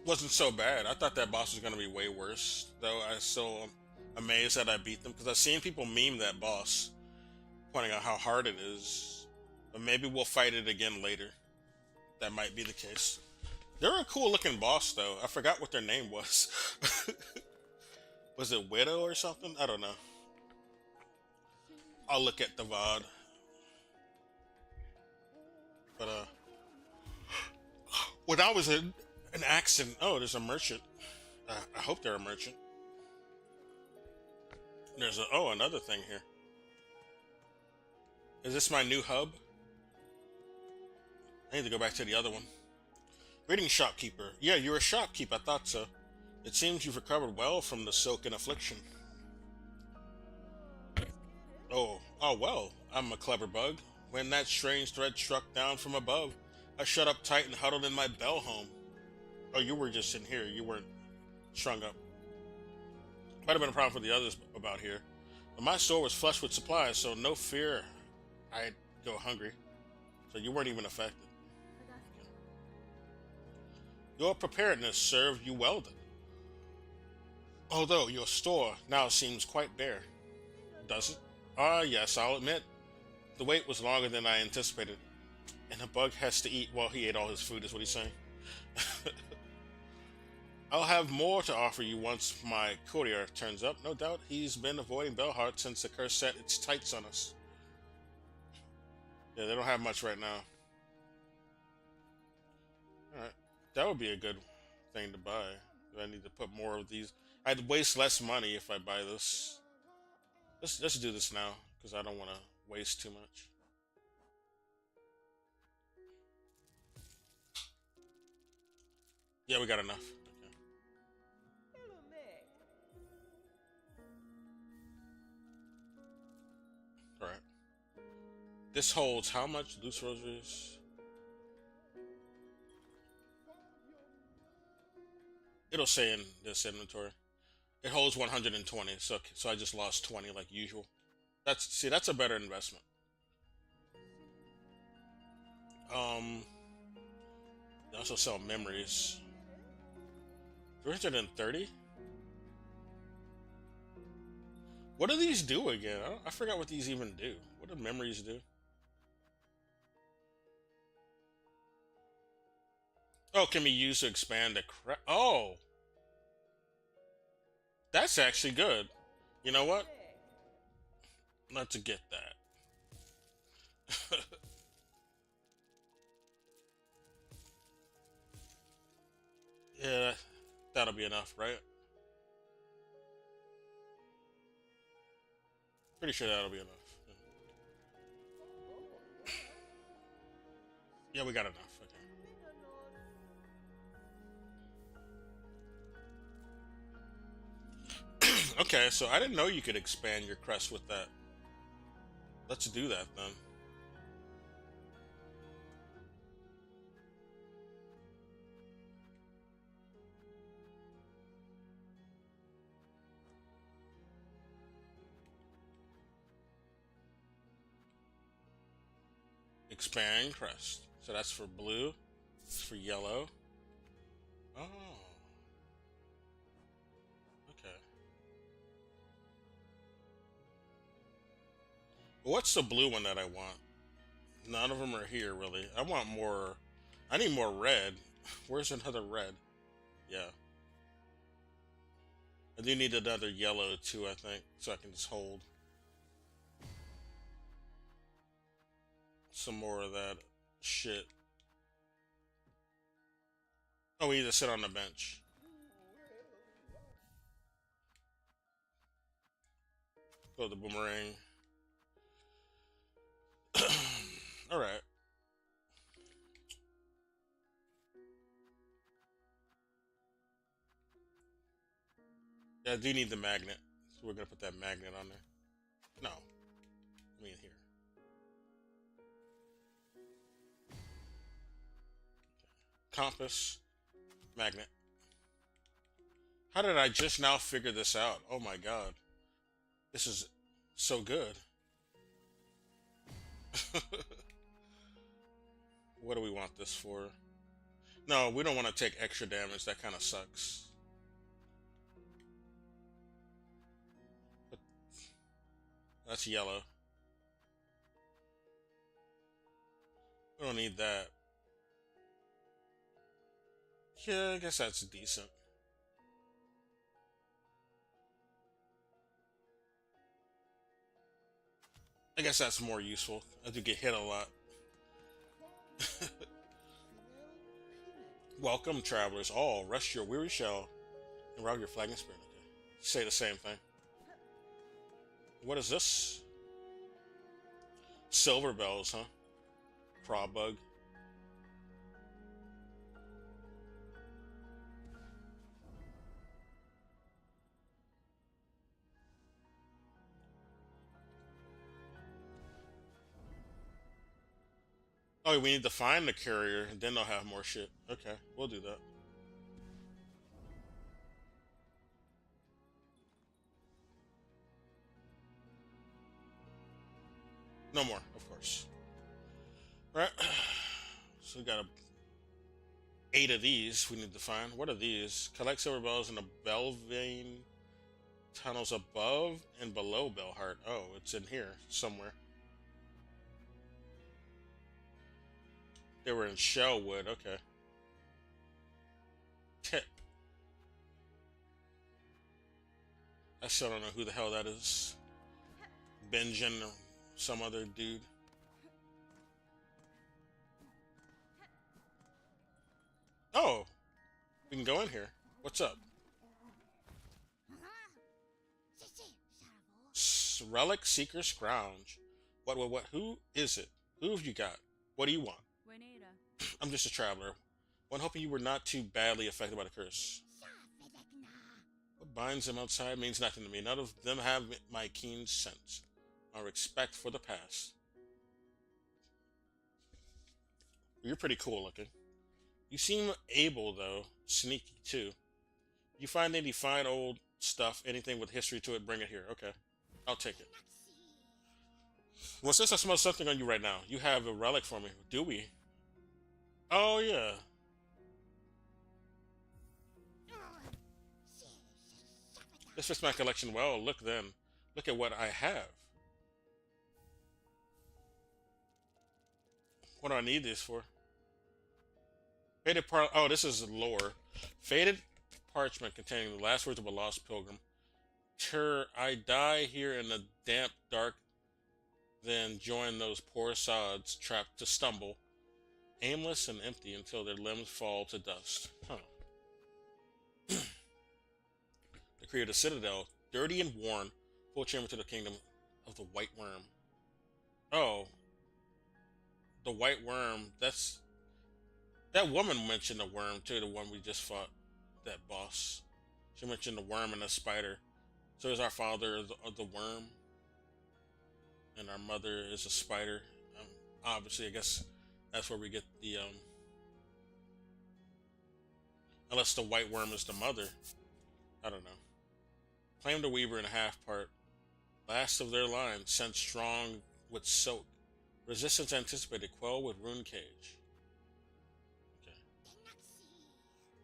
wasn't so bad. I thought that boss was going to be way worse, though I still am amazed that I beat them, because I've seen people meme that boss, pointing out how hard it is. But maybe we'll fight it again later. That might be the case. They're a cool looking boss, though. I forgot what their name was. Was it Widow or something? I don't know. I'll look at the VOD. But, when I was in an accident, oh, there's a merchant. I hope they're a merchant. There's another thing here. Is this my new hub? I need to go back to the other one. Greetings, shopkeeper. Yeah, you're a shopkeeper. I thought so. It seems you've recovered well from the silken affliction. Oh, well, I'm a clever bug. When that strange thread struck down from above, I shut up tight and huddled in my bell home. Oh, you were just in here. You weren't strung up. Might have been a problem for the others about here. But my store was flush with supplies, so no fear I'd go hungry. So you weren't even affected. Your preparedness served you well then. Although your store now seems quite bare. Does it? Ah, yes, I'll admit. The wait was longer than I anticipated. And a bug has to eat. Well, he ate all his food, is what he's saying. I'll have more to offer you once my courier turns up. No doubt he's been avoiding Belheart since the curse set its tights on us. Yeah, they don't have much right now. Alright. That would be a good thing to buy. I need to put more of these. I'd waste less money if I buy this. Let's do this now, because I don't want to waste too much. Yeah, we got enough. Okay. All right. This holds how much loose rosaries? It'll say in this inventory. It holds 120, so I just lost 20 like usual. That's a better investment. They also sell memories. 330? What do these do again? I forgot what these even do. What do memories do? Oh, can be used to expand the oh! That's actually good. You know what? Not to get that. Yeah, that'll be enough, right? Pretty sure that'll be enough. Yeah, we got enough. Okay. Okay, so I didn't know you could expand your crest with that. Let's do that then. Expand crest. So that's for blue. It's for yellow. Oh. Okay. What's the blue one that I want? None of them are here, really. I want more. I need more red. Where's another red? Yeah. I do need another yellow, too, I think. So I can just hold some more of that shit. Oh, we need to sit on the bench. Go to the boomerang. Alright. Yeah, I do need the magnet. So we're gonna put that magnet on there. No. I mean here. Compass. Magnet. How did I just now figure this out? Oh my god. This is so good. What do we want this for? No, we don't want to take extra damage. That kind of sucks. But that's yellow. We don't need that. Yeah, I guess that's decent. I guess that's more useful. I do get hit a lot. Welcome, travelers all. Rest your weary shell and rob your flagging spirit. Okay. Say the same thing. What is this? Silver bells, huh? Craw bug. Oh, we need to find the carrier, and then they'll have more shit. Okay, we'll do that. No more, of course. Right. So we got 8 of these we need to find. What are these? Collect silver bells in the Belvane tunnels above and below Bellheart. Oh, it's in here somewhere. They were in Shellwood, okay. Tip. I still don't know who the hell that is. Benjen or some other dude. Oh! We can go in here. What's up? Relic Seeker Scrounge. What? Who is it? Who have you got? What do you want? I'm just a traveler. One hoping you were not too badly affected by the curse. What binds them outside means nothing to me. None of them have my keen sense, my respect for the past. You're pretty cool looking. You seem able, though. Sneaky, too. You find any fine old stuff, anything with history to it, bring it here. Okay. I'll take it. Well, since I smell something on you right now, you have a relic for me. Do we? Oh, yeah. This fits my collection well. Look then. Look at what I have. What do I need this for? Faded oh, this is lore. Faded parchment containing the last words of a lost pilgrim. I die here in the damp dark, then join those poor sods trapped to stumble, aimless and empty until their limbs fall to dust. Huh. The creator citadel, dirty and worn, full chamber to the kingdom of the White Worm. Oh. The White Worm, that woman mentioned the worm too, the one we just fought, that boss. She mentioned the worm and the spider. So is our father the worm, and our mother is a spider. Obviously, I guess that's where we get the unless the White Worm is the mother. I don't know. Claim the weaver in a half part. Last of their line, sent strong with soak. Resistance anticipated, quell with rune cage. Okay.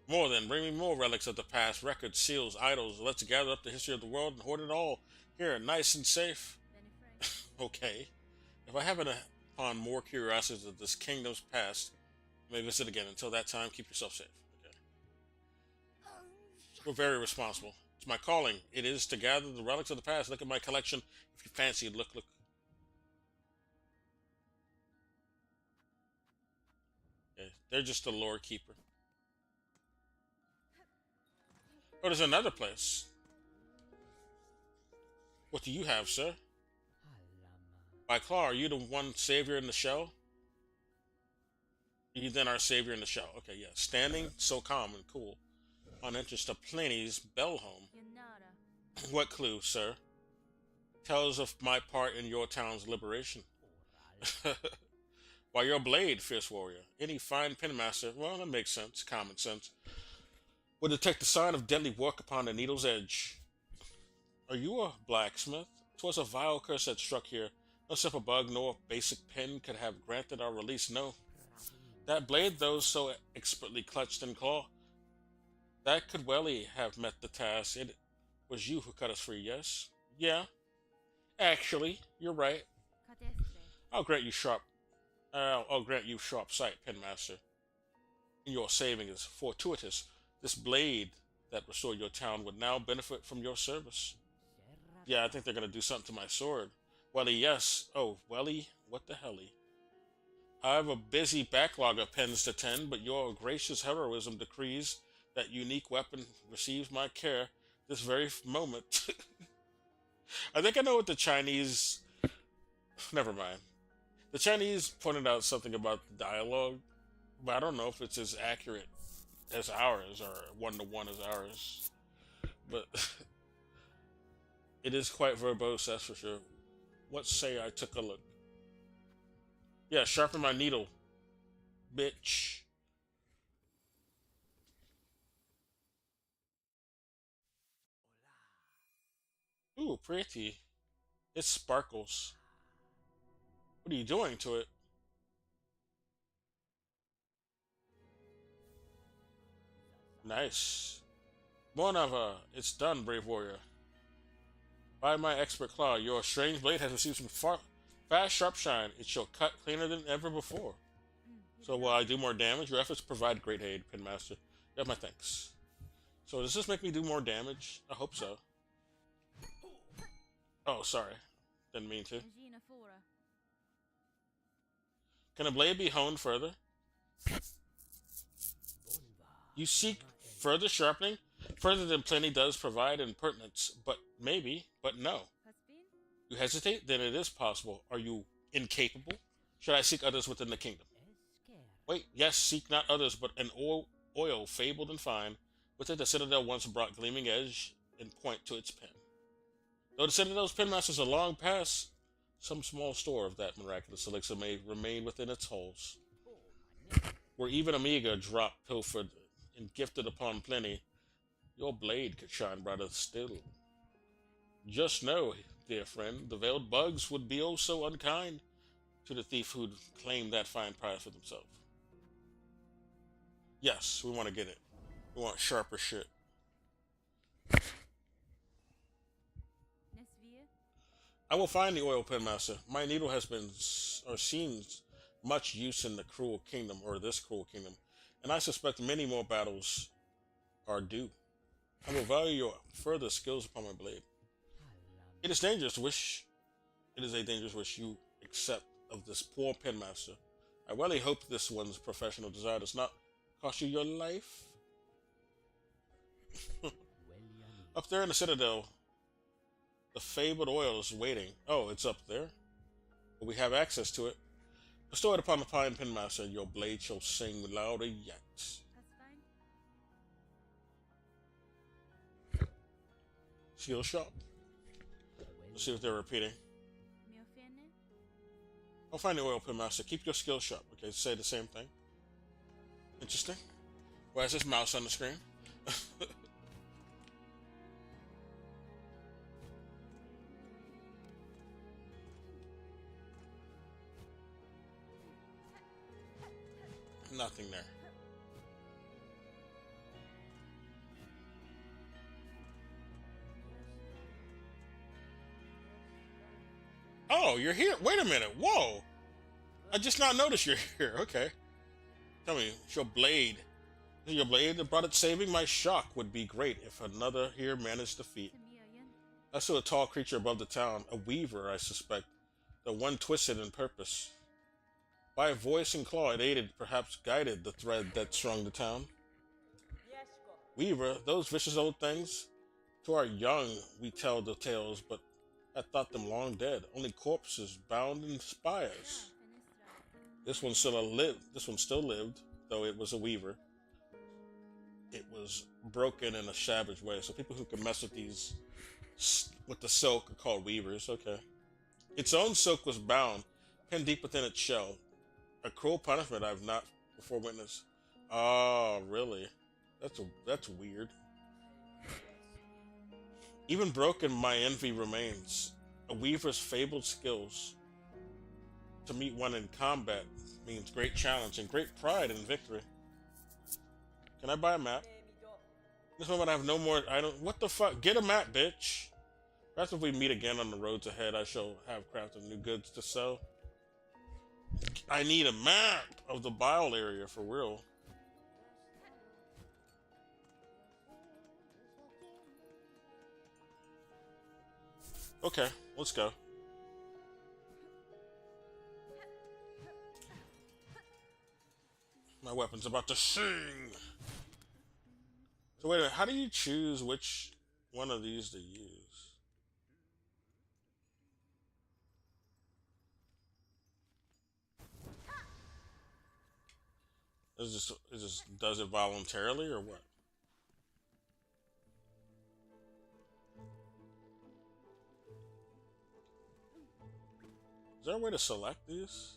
More then, bring me more relics of the past, records, seals, idols. Let's gather up the history of the world and hoard it all here, nice and safe. Okay. If I happen upon more curiosities of this kingdom's past, I may visit again. Until that time, keep yourself safe. Okay. We're very responsible. It's my calling. It is to gather the relics of the past. Look at my collection. If you fancy, look. Okay. They're just a lore keeper. Oh, there's another place. What do you have, sir? By Claw, are you the one savior in the shell? You then our savior in the shell. Okay, yeah. Standing so calm and cool. On entrance to Pliny's bell home. What clue, sir? Tells of my part in your town's liberation. Why, your blade, fierce warrior. Any fine penmaster, well, that makes sense. Common sense. Would detect the sign of deadly work upon the needle's edge. Are you a blacksmith? 'Twas a vile curse that struck here. No simple bug nor basic pen could have granted our release, no. That blade, though so expertly clutched and clawed, that could well have met the task. It was you who cut us free, yes? Yeah. Actually, you're right. I'll grant you sharp sight, penmaster. Your saving is fortuitous. This blade that restored your town would now benefit from your service. Yeah, I think they're going to do something to my sword. Welly, yes. Oh, Welly, what the helly? I have a busy backlog of pens to tend, but your gracious heroism decrees that unique weapon receives my care this very moment. I think I know what the Chinese... Never mind. The Chinese pointed out something about the dialogue, but I don't know if it's as accurate as ours, or one-to-one as ours. But it is quite verbose, that's for sure. What say I took a look? Yeah, sharpen my needle, bitch. Ooh, pretty. It sparkles. What are you doing to it? Nice. Monava, it's done, brave warrior. By my expert claw, your strange blade has received some fast, sharp shine. It shall cut cleaner than ever before. So will I do more damage? Your efforts provide great aid, Pinmaster. You have my thanks. So does this make me do more damage? I hope so. Oh, sorry. Didn't mean to. Can a blade be honed further? You seek further sharpening? Further than Pliny does provide impertinence, but maybe, but no. You hesitate? Then it is possible. Are you incapable? Should I seek others within the kingdom? Wait, yes, seek not others, but an oil fabled and fine. With it, the citadel once brought gleaming edge and point to its pen. Though the citadel's penmasters are long past, some small store of that miraculous elixir may remain within its halls. Where even Amiga dropped, pilfered, and gifted upon plenty, your blade could shine brighter still. Just know, dear friend, the veiled bugs would be oh so unkind to the thief who'd claim that fine prize for themselves. Yes, we want to get it. We want sharper shit. I will find the oil penmaster. My needle has been or seen much use in the cruel kingdom, or this cruel kingdom, and I suspect many more battles are due. I will value your further skills upon my blade. It is dangerous wish. It is a dangerous wish you accept of this poor penmaster. I really hope this one's professional desire does not cost you your life. Up there in the citadel, the fabled oil is waiting. Oh, it's up there? But we have access to it. Bestow it upon the pine penmaster, and your blade shall sing louder yet. Skill shop. Let's see if they're repeating. I'll find the oil penmaster. Keep your skill shop. Okay, say the same thing. Interesting. Why is this mouse on the screen? Nothing there. Oh, you're here. Wait a minute. Whoa. I just not noticed you're here. Okay. Tell me, it's your blade. Is it your blade that brought it saving? My shock would be great if another here managed to defeat. I saw a tall creature above the town. A weaver, I suspect. The one twisted in purpose. By voice and claw, it aided, perhaps guided, the thread that strung the town. Weaver, those vicious old things. To our young, we tell the tales, but I thought them long dead. Only corpses bound in spires. This one still lived. This one still lived, though it was a weaver. It was broken in a savage way. So people who can mess with these, with the silk, are called weavers. Okay. Its own silk was bound, pinned deep within its shell. A cruel punishment I've not before witnessed. Oh, really? That's weird. Even broken, my envy remains. A weaver's fabled skills. To meet one in combat means great challenge and great pride in victory. Can I buy a map? This moment I have no more. I don't. What the fuck? Get a map, bitch. Perhaps if we meet again on the roads ahead, I shall have crafted new goods to sell. I need a map of the Bile area for real. Okay, let's go. My weapon's about to sing. So wait a minute, how do you choose which one of these to use? Is this does it voluntarily or what? Is there a way to select these?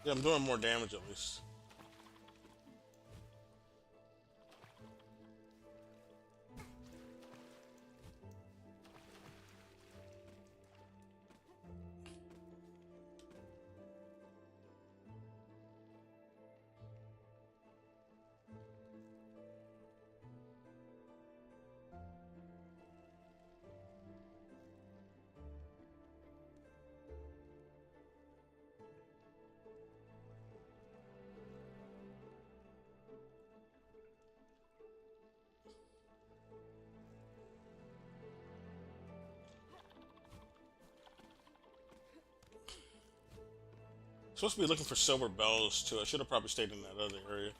Yeah, I'm doing more damage at least. Supposed to be looking for silver bells too. I should have probably stayed in that other area.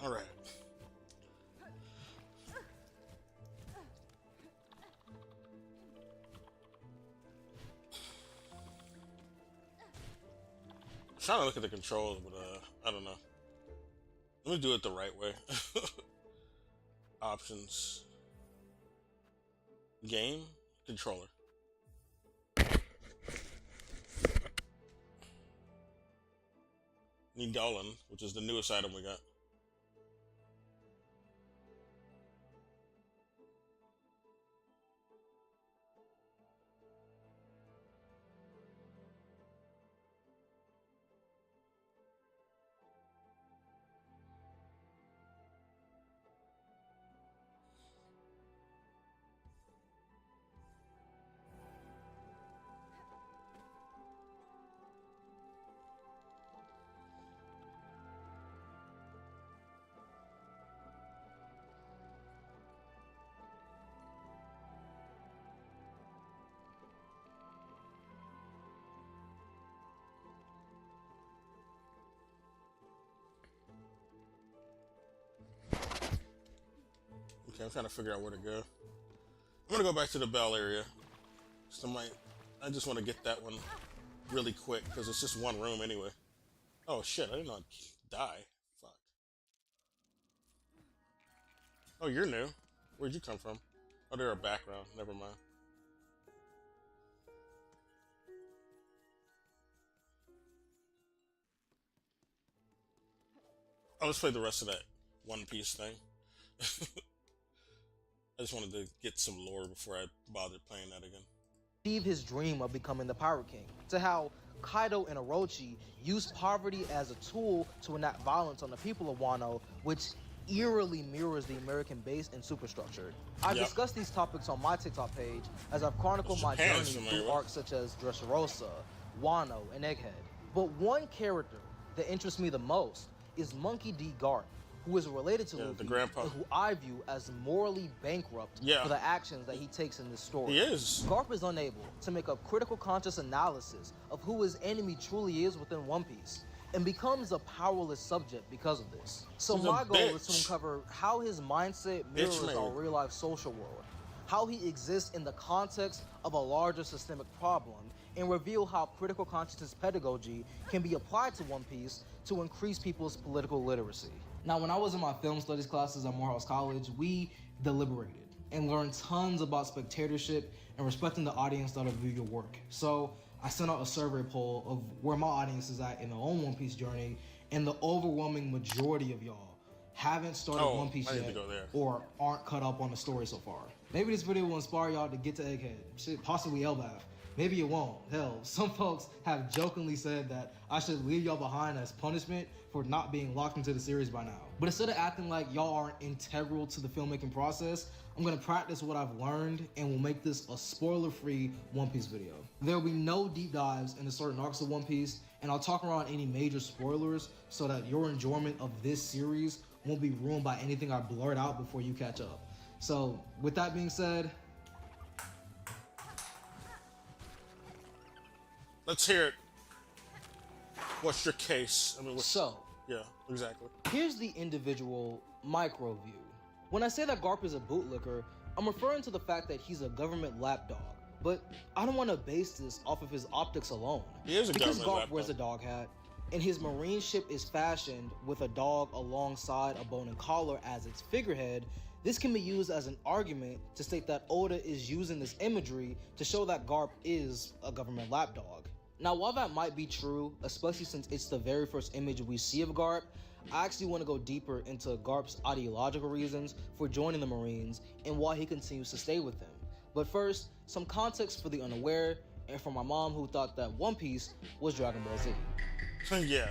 All right. I'm trying to look at the controls, but I don't know. Let me do it the right way. Options. Game. Controller. Nidolin, which is the newest item we got. Okay, I'm trying to figure out where to go. I'm gonna go back to the bell area. So I just want to get that one really quick because it's just one room anyway. Oh shit! I didn't know I'd die. Fuck. Oh, you're new. Where'd you come from? Oh, they're a background. Never mind. Oh, let's play the rest of that One Piece thing. I just wanted to get some lore before I bothered playing that again. Achieve his dream of becoming the Pirate King, to how Kaido and Orochi used poverty as a tool to enact violence on the people of Wano, which eerily mirrors the American base and superstructure. I've discussed these topics on my TikTok page as I've chronicled my journey through arcs such as Dressrosa, Wano, and Egghead. But one character that interests me the most is Monkey D. Garp, who is related to Luffy, the grandpa, and who I view as morally bankrupt for the actions that he takes in this story. He is. Garp is unable to make a critical conscious analysis of who his enemy truly is within One Piece, and becomes a powerless subject because of this. So my goal is to uncover how his mindset mirrors our real-life social world, how he exists in the context of a larger systemic problem, and reveal how critical consciousness pedagogy can be applied to One Piece to increase people's political literacy. Now, when I was in my film studies classes at Morehouse College, we deliberated and learned tons about spectatorship and respecting the audience that'll view your work. So I sent out a survey poll of where my audience is at in their own One Piece journey, and the overwhelming majority of y'all haven't started One Piece yet or aren't caught up on the story so far. Maybe this video will inspire y'all to get to Egghead, shit, possibly Elbaf. Maybe it won't. Hell, some folks have jokingly said that I should leave y'all behind as punishment for not being locked into the series by now. But instead of acting like y'all aren't integral to the filmmaking process, I'm gonna practice what I've learned and will make this a spoiler-free One Piece video. There will be no deep dives into certain arcs of One Piece, and I'll talk around any major spoilers so that your enjoyment of this series won't be ruined by anything I blurt out before you catch up. So, with that being said, let's hear it. What's your case? I mean, yeah, exactly. Here's the individual micro view. When I say that Garp is a bootlicker, I'm referring to the fact that he's a government lapdog. But I don't want to base this off of his optics alone. He is a because government Garp lapdog. wears a dog hat, and his marine ship is fashioned with a dog alongside a bone and collar as its figurehead. This can be used as an argument to state that Oda is using this imagery to show that Garp is a government lapdog. Now, while that might be true, especially since it's the very first image we see of Garp, I actually want to go deeper into Garp's ideological reasons for joining the Marines and why he continues to stay with them. But first, some context for the unaware and for my mom who thought that One Piece was Dragon Ball Z. Yeah.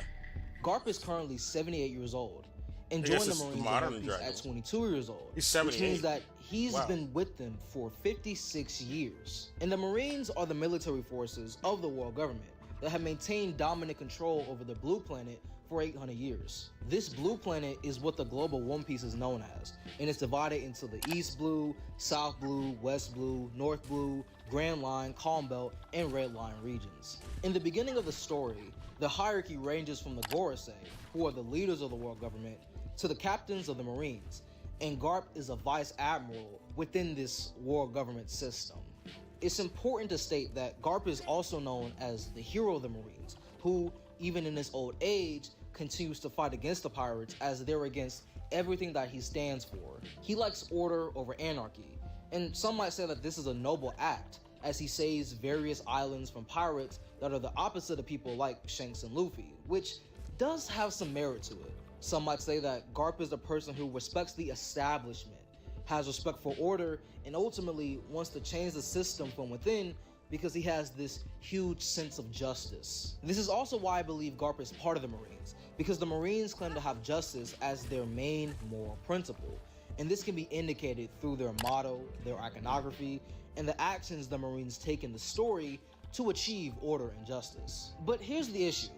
Garp is currently 78 years old and joined the Marines in One Piece at 22 years old. He's 78. Which means that he's Wow. been with them for 56 years. And the Marines are the military forces of the world government that have maintained dominant control over the Blue Planet for 800 years. This Blue Planet is what the global One Piece is known as, and it's divided into the East Blue, South Blue, West Blue, North Blue, Grand Line, Calm Belt, and Red Line regions. In the beginning of the story, the hierarchy ranges from the Gorosei, who are the leaders of the world government, to the captains of the Marines, and Garp is a vice admiral within this world government system. It's important to state that Garp is also known as the hero of the Marines, who, even in his old age, continues to fight against the pirates as they're against everything that he stands for. He likes order over anarchy, and some might say that this is a noble act, as he saves various islands from pirates that are the opposite of people like Shanks and Luffy, which does have some merit to it. Some might say that Garp is a person who respects the establishment, has respect for order, and ultimately wants to change the system from within because he has this huge sense of justice. This is also why I believe Garp is part of the Marines, because the Marines claim to have justice as their main moral principle, and this can be indicated through their motto, their iconography, and the actions the Marines take in the story to achieve order and justice. But here's the issue.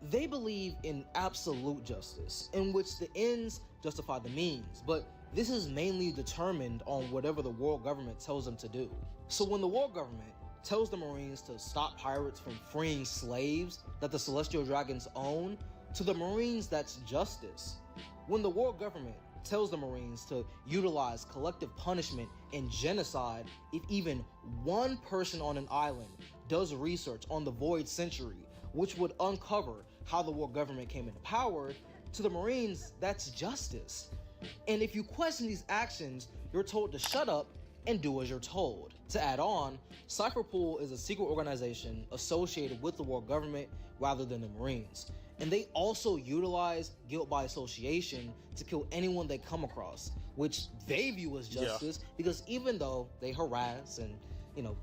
They believe in absolute justice, in which the ends justify the means, but this is mainly determined on whatever the world government tells them to do. So when the world government tells the Marines to stop pirates from freeing slaves that the Celestial Dragons own, to the Marines that's justice. When the world government tells the Marines to utilize collective punishment and genocide if even one person on an island does research on the Void Century, which would uncover how the world government came into power, to the Marines, that's justice. And if you question these actions, you're told to shut up and do as you're told. To add on, Cypher Pool is a secret organization associated with the world government rather than the Marines. And they also utilize guilt by association to kill anyone they come across, which they view as justice, because even though they harass and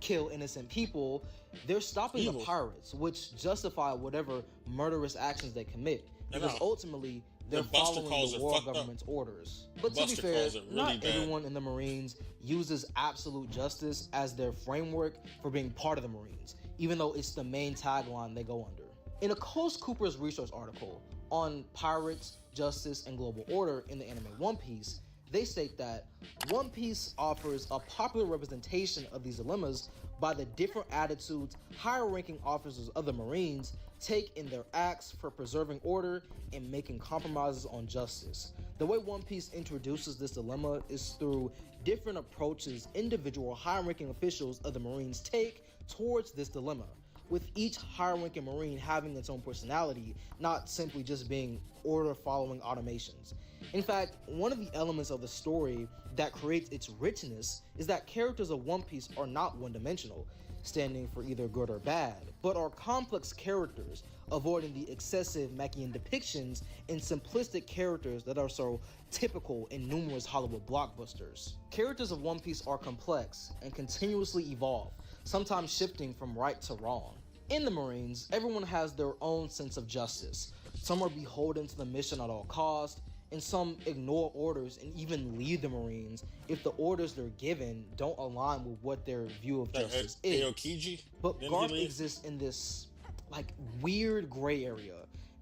kill innocent people, they're stopping the pirates, which justify whatever murderous actions they commit, because ultimately they're following the world government's orders. But to be fair, not everyone in the Marines uses absolute justice as their framework for being part of the Marines, even though it's the main tagline they go under. In a Coast Cooper's research article on pirates, justice, and global order in the anime One Piece, they state that One Piece offers a popular representation of these dilemmas by the different attitudes higher-ranking officers of the Marines take in their acts for preserving order and making compromises on justice. The way One Piece introduces this dilemma is through different approaches individual high-ranking officials of the Marines take towards this dilemma, with each higher-ranking Marine having its own personality, not simply just being order-following automations. In fact, one of the elements of the story that creates its richness is that characters of One Piece are not one-dimensional, standing for either good or bad, but are complex characters, avoiding the excessive Machian depictions and simplistic characters that are so typical in numerous Hollywood blockbusters. Characters of One Piece are complex and continuously evolve, sometimes shifting from right to wrong. In the Marines, everyone has their own sense of justice. Some are beholden to the mission at all costs, and some ignore orders and even leave the Marines if the orders they're given don't align with what their view of justice is. Aokiji? But Didn't Garp he leave? exists in this like weird gray area,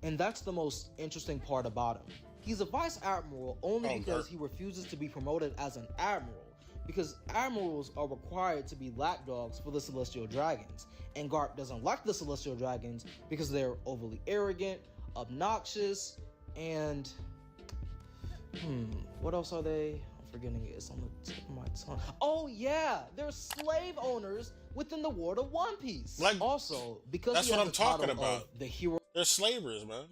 and that's the most interesting part about him. He's a vice admiral only because he refuses to be promoted as an admiral, because admirals are required to be lapdogs for the Celestial Dragons, and Garp doesn't like the Celestial Dragons because they're overly arrogant, obnoxious, and what else are they? I'm forgetting it. It's on the tip of my tongue. Oh yeah, they're slave owners within the world of One Piece. Like, also, because that's he has what I'm the title talking about. of the hero. They're slavers, man.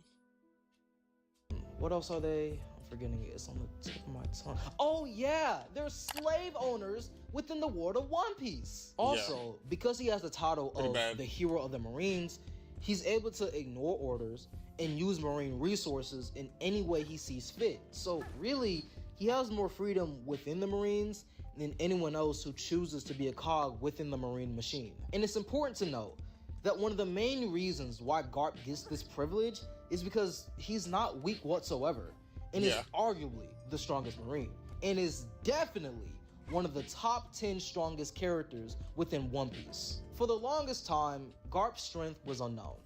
What else are they? I'm forgetting it. It's on the tip of my tongue. Oh yeah, they're slave owners within the world of One Piece. Also, because he has the title of the hero of the Marines, he's able to ignore orders and use Marine resources in any way he sees fit. So really, he has more freedom within the Marines than anyone else who chooses to be a cog within the Marine machine. And it's important to note that one of the main reasons why Garp gets this privilege is because he's not weak whatsoever, and is arguably the strongest Marine, and is definitely one of the top 10 strongest characters within One Piece. For the longest time, Garp's strength was unknown,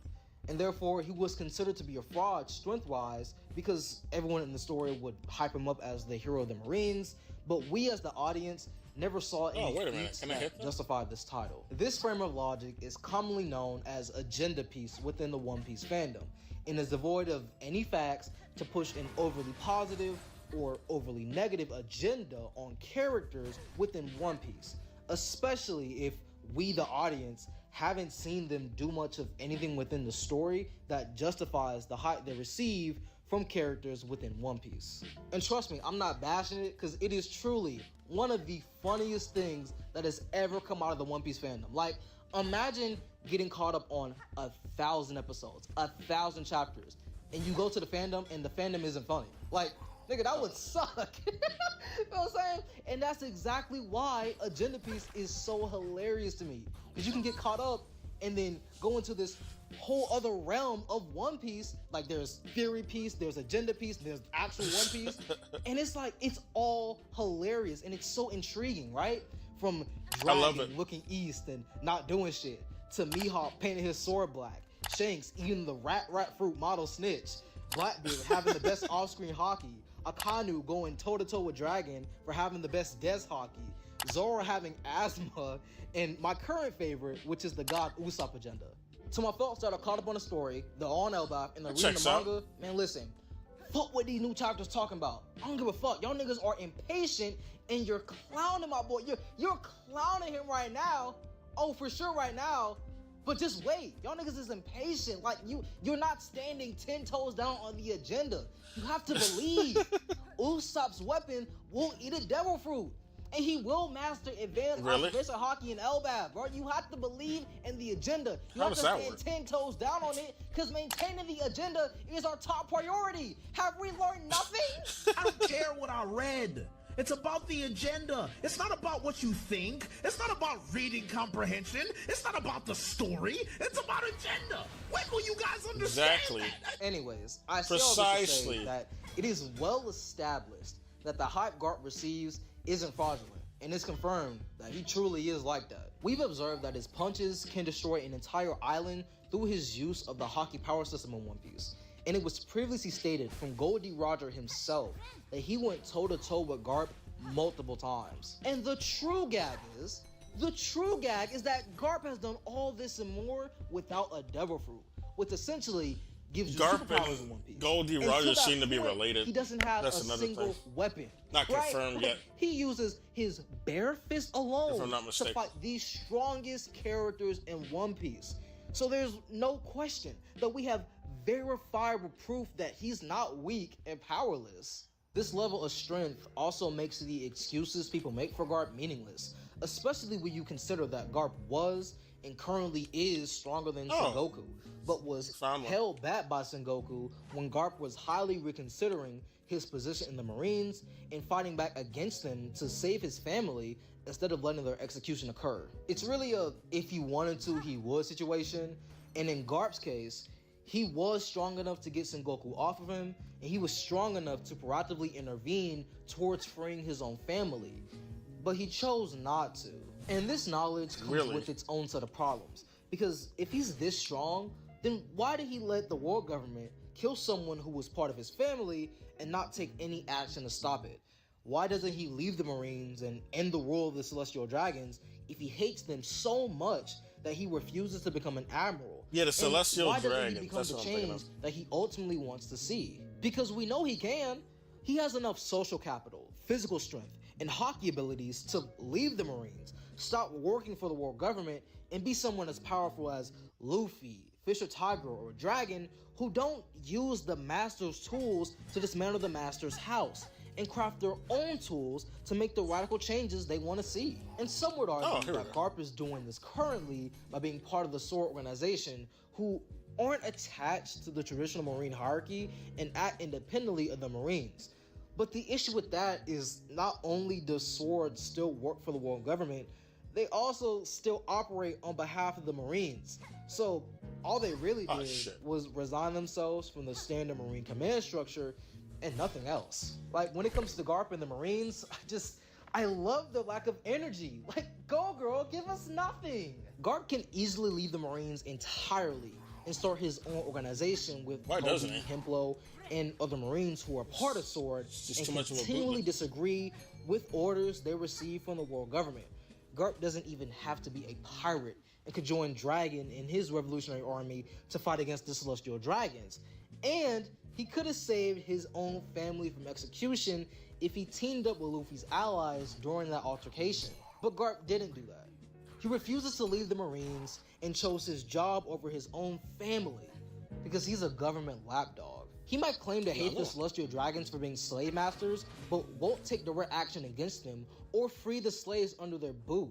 and therefore he was considered to be a fraud strength-wise because everyone in the story would hype him up as the hero of the Marines, but we as the audience never saw any feats that justified this title. This frame of logic is commonly known as agenda piece within the One Piece fandom, and is devoid of any facts to push an overly positive or overly negative agenda on characters within One Piece, especially if we, the audience, haven't seen them do much of anything within the story that justifies the hype they receive from characters within One Piece. And trust me, I'm not bashing it, because it is truly one of the funniest things that has ever come out of the One Piece fandom. Like, imagine getting caught up on 1,000 episodes, 1,000 chapters, and you go to the fandom and the fandom isn't funny. Like, nigga, that would suck. You know what I'm saying? And that's exactly why Agenda Piece is so hilarious to me. Because you can get caught up and then go into this whole other realm of One Piece. Like, there's Theory Piece, there's Agenda Piece, there's actual One Piece. And it's like, it's all hilarious and it's so intriguing, right? From Dragon looking east and not doing shit, to Mihawk painting his sword black, Shanks eating the rat fruit model Snitch, Blackbeard having the best off-screen hockey, Akanu going toe-to-toe with Dragon for having the best Des hockey, Zoro having asthma, and my current favorite, which is the God Usopp agenda. To my folks that are caught up on the story, they're on Elbaf, and they're reading the manga, man, listen, fuck what these new chapters talking about. I don't give a fuck. Y'all niggas are impatient, and you're clowning my boy. You're clowning him right now. Oh, for sure right now. But just wait. Y'all niggas is impatient. Like, you're not standing 10 toes down on the agenda. You have to believe Usopp's weapon will eat a devil fruit. And he will master advanced observation hockey in Elbaf, bro. You have to believe in the agenda. You have to stand 10 toes down on it, because maintaining the agenda is our top priority. Have we learned nothing? I don't care what I read. It's about the agenda. It's not about what you think. It's not about reading comprehension. It's not about the story. It's about agenda. When will you guys understand that? Anyways, I say all this to say that it is well established that the hype Garp receives isn't fraudulent, and it's confirmed that he truly is like that. We've observed that his punches can destroy an entire island through his use of the hockey power system in One Piece. And it was previously stated from Goldie Roger himself that he went toe-to-toe with Garp multiple times. And the true gag is that Garp has done all this and more without a devil fruit, which essentially gives you superpowers in One Piece. Goldie Roger seem to be related. He doesn't have a single weapon. Not confirmed yet. He uses his bare fist alone if I'm not mistaken, to fight the strongest characters in One Piece. So there's no question that we have verifiable proof that he's not weak and powerless. This level of strength also makes the excuses people make for Garp meaningless, especially when you consider that Garp was and currently is stronger than Sengoku, but was held back by Sengoku when Garp was highly reconsidering his position in the Marines and fighting back against them to save his family instead of letting their execution occur. It's really a if he wanted to, he would situation, and in Garp's case, he was strong enough to get Sengoku off of him, and he was strong enough to proactively intervene towards freeing his own family, but he chose not to. And this knowledge comes with its own set of problems, because if he's this strong, then why did he let the world government kill someone who was part of his family and not take any action to stop it? Why doesn't he leave the Marines and end the rule of the Celestial Dragons if he hates them so much that he refuses to become an admiral? Yeah, the Celestial Dragons. Why doesn't he become That's the what I'm thinking change of. that he ultimately wants to see? Because we know he can. He has enough social capital, physical strength, and hockey abilities to leave the Marines, stop working for the world government, and be someone as powerful as Luffy, Fisher Tiger, or Dragon, who don't use the Master's tools to dismantle the Master's house and craft their own tools to make the radical changes they want to see. And some would argue that Garp is doing this currently by being part of the SWORD organization, who aren't attached to the traditional Marine hierarchy and act independently of the Marines. But the issue with that is not only does SWORD still work for the world government, they also still operate on behalf of the Marines. So all they really did was resign themselves from the standard Marine command structure and nothing else. Like, when it comes to Garp and the Marines, I love the lack of energy. Like, go girl, give us nothing. Garp can easily leave the Marines entirely and start his own organization with Kobe, Hemplo, and other Marines who are part of SWORD and continually disagree with orders they receive from the world government. Garp doesn't even have to be a pirate and could join Dragon in his revolutionary army to fight against the Celestial Dragons. And he could have saved his own family from execution if he teamed up with Luffy's allies during that altercation. But Garp didn't do that. He refuses to leave the Marines and chose his job over his own family because he's a government lapdog. He might claim to hate the Celestial Dragons for being slave masters, but won't take direct action against them or free the slaves under their boot.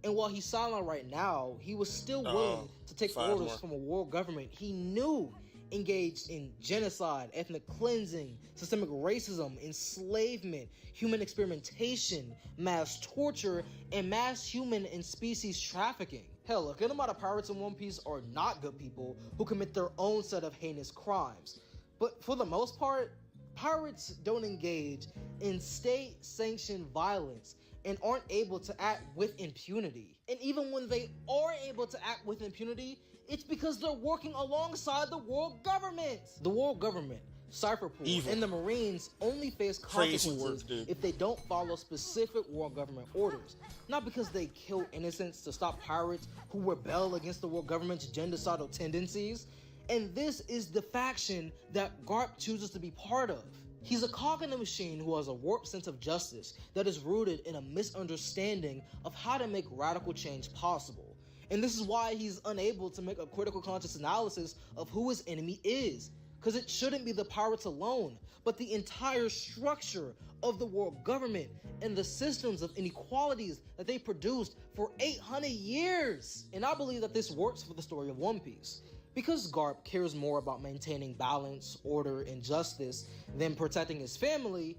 And while he's silent right now, he was still willing to take orders from a world government he knew engaged in genocide, ethnic cleansing, systemic racism, enslavement, human experimentation, mass torture, and mass human and species trafficking. Hell, a good amount of pirates in One Piece are not good people who commit their own set of heinous crimes. But for the most part, pirates don't engage in state-sanctioned violence and aren't able to act with impunity. And even when they are able to act with impunity, it's because they're working alongside the world government. The world government, Cypher Pool, and the Marines only face consequences if they don't follow specific world government orders. Not because they kill innocents to stop pirates who rebel against the world government's genocidal tendencies. And this is the faction that Garp chooses to be part of. He's a cog in the machine who has a warped sense of justice that is rooted in a misunderstanding of how to make radical change possible. And this is why he's unable to make a critical conscious analysis of who his enemy is. Because it shouldn't be the pirates alone, but the entire structure of the world government and the systems of inequalities that they produced for 800 years. And I believe that this works for the story of One Piece. Because Garp cares more about maintaining balance, order, and justice than protecting his family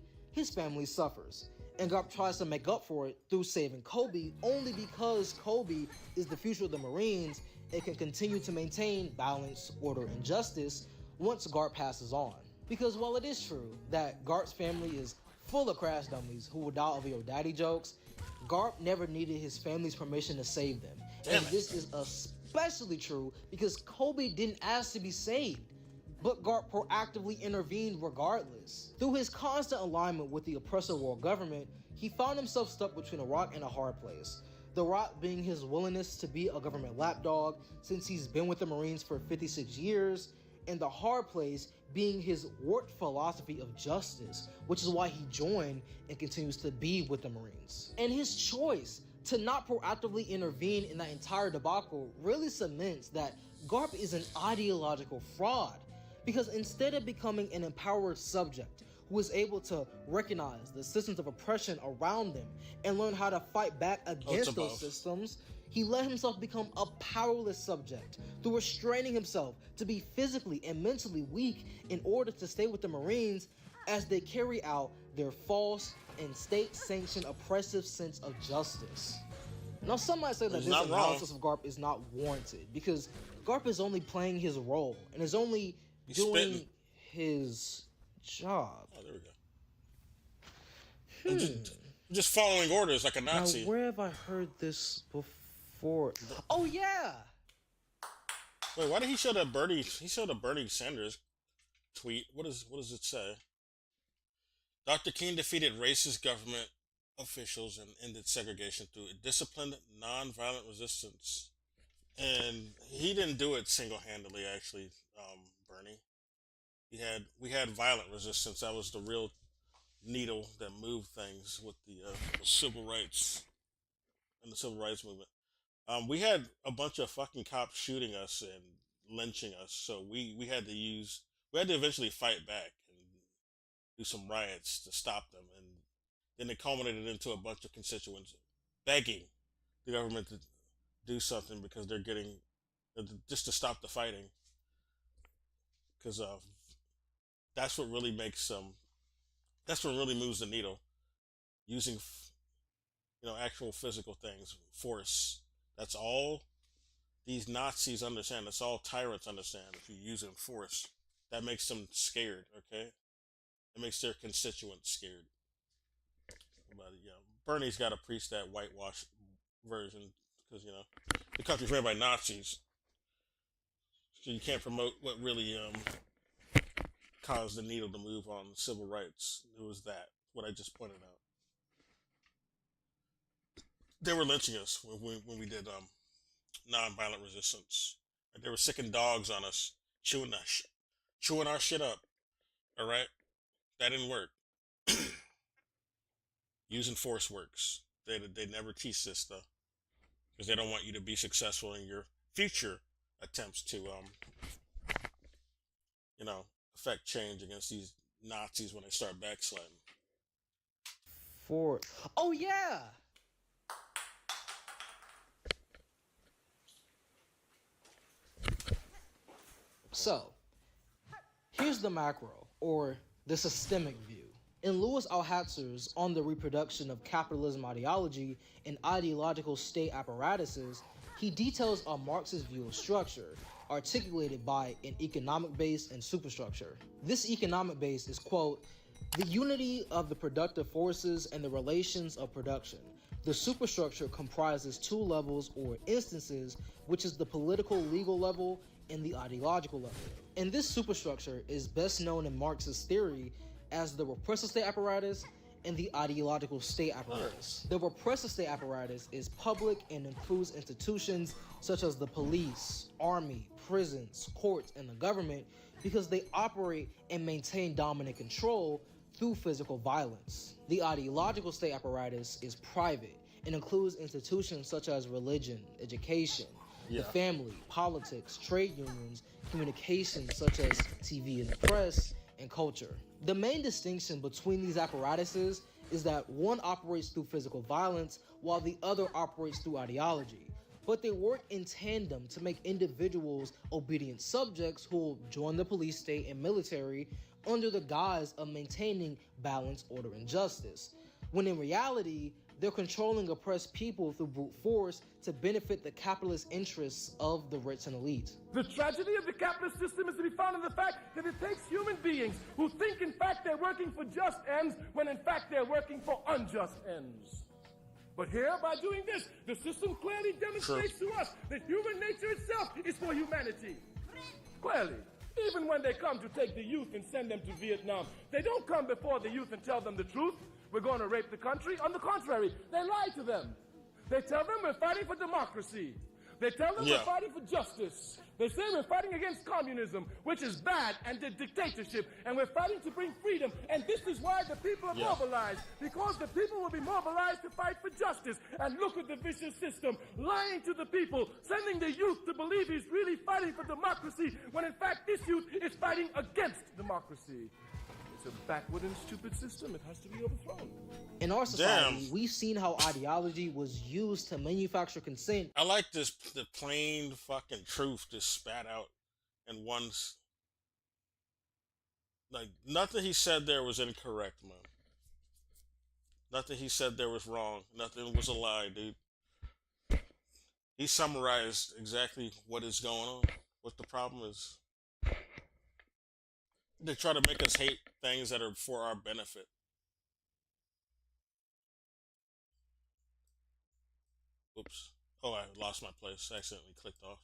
suffers. And Garp tries to make up for it through saving Kobe only because Kobe is the future of the Marines and can continue to maintain balance, order, and justice once Garp passes on. Because while it is true that Garp's family is full of crash dummies who will die over your daddy jokes, Garp never needed his family's permission to save them. And this is especially true because Kobe didn't ask to be saved, but Garp proactively intervened regardless. Through his constant alignment with the oppressive world government, he found himself stuck between a rock and a hard place. The rock being his willingness to be a government lapdog since he's been with the Marines for 56 years, and the hard place being his warped philosophy of justice, which is why he joined and continues to be with the Marines. And his choice to not proactively intervene in that entire debacle really cements that Garp is an ideological fraud. Because instead of becoming an empowered subject who is able to recognize the systems of oppression around them and learn how to fight back against those systems, He let himself become a powerless subject through restraining himself to be physically and mentally weak in order to stay with the Marines as they carry out their false and state-sanctioned oppressive sense of justice. Now, some might say that this analysis of Garp is not warranted because Garp is only playing his role and is only doing his job. Oh, there we go. Just following orders like a Nazi. Now, where have I heard this before? Oh, yeah! Wait, why did he show that Bernie? He showed a Bernie Sanders tweet. What does it say? Dr. King defeated racist government officials and ended segregation through disciplined, nonviolent resistance. And he didn't do it single-handedly, actually, Bernie. We had violent resistance. That was the real needle that moved things with the civil rights and the civil rights movement. We had a bunch of fucking cops shooting us and lynching us, so we had to eventually fight back and do some riots to stop them, and then it culminated into a bunch of constituents begging the government to do something because they're getting just to stop the fighting, because that's what really makes that's what really moves the needle, using actual physical things, force. That's all these Nazis understand. That's all tyrants understand. If you're using force, that makes them scared. Okay, it makes their constituents scared. But Bernie's got to preach that whitewash version because the country's ran by Nazis, so you can't promote what really caused the needle to move on civil rights. It was what I just pointed out. They were lynching us when we did nonviolent resistance. They were sicking dogs on us, chewing our shit up. All right, that didn't work. Using force works. They never teach this though, because they don't want you to be successful in your future attempts to affect change against these Nazis when they start backsliding. Oh yeah. So, here's the macro, or the systemic view. In Louis Althusser's On the Reproduction of Capitalism Ideology and Ideological State Apparatuses, he details a Marxist view of structure, articulated by an economic base and superstructure. This economic base is, quote, the unity of the productive forces and the relations of production. The superstructure comprises two levels or instances, which is the political legal level and the ideological level. And this superstructure is best known in Marxist theory as the repressive state apparatus and the ideological state apparatus. The repressive state apparatus is public and includes institutions such as the police, army, prisons, courts, and the government because they operate and maintain dominant control through physical violence. The ideological state apparatus is private and includes institutions such as religion, education, the family, politics, trade unions, communications such as TV and the press, and culture. The main distinction between these apparatuses is that one operates through physical violence while the other operates through ideology. But they work in tandem to make individuals obedient subjects who will join the police state and military under the guise of maintaining balance, order, and justice, when in reality, they're controlling oppressed people through brute force to benefit the capitalist interests of the rich and elite. The tragedy of the capitalist system is to be found in the fact that it takes human beings who think in fact they're working for just ends when in fact they're working for unjust ends. But here, by doing this, the system clearly demonstrates to us that human nature itself is for humanity. Clearly. Even when they come to take the youth and send them to Vietnam, they don't come before the youth and tell them the truth. We're going to rape the country. On the contrary, they lie to them. They tell them we're fighting for democracy. They tell them we're fighting for justice. They say we're fighting against communism, which is bad, and the dictatorship, and we're fighting to bring freedom. And this is why the people are mobilized, because the people will be mobilized to fight for justice. And look at the vicious system, lying to the people, sending the youth to believe he's really fighting for democracy, when in fact this youth is fighting against democracy. It's a backward and stupid system. It has to be overthrown. In our society, we've seen how ideology was used to manufacture consent. I like the plain fucking truth just spat out in one's. Like, nothing he said there was incorrect, man. Nothing he said there was wrong. Nothing was a lie, dude. He summarized exactly what is going on, what the problem is. They try to make us hate things that are for our benefit. Oops. Oh, I lost my place. I accidentally clicked off.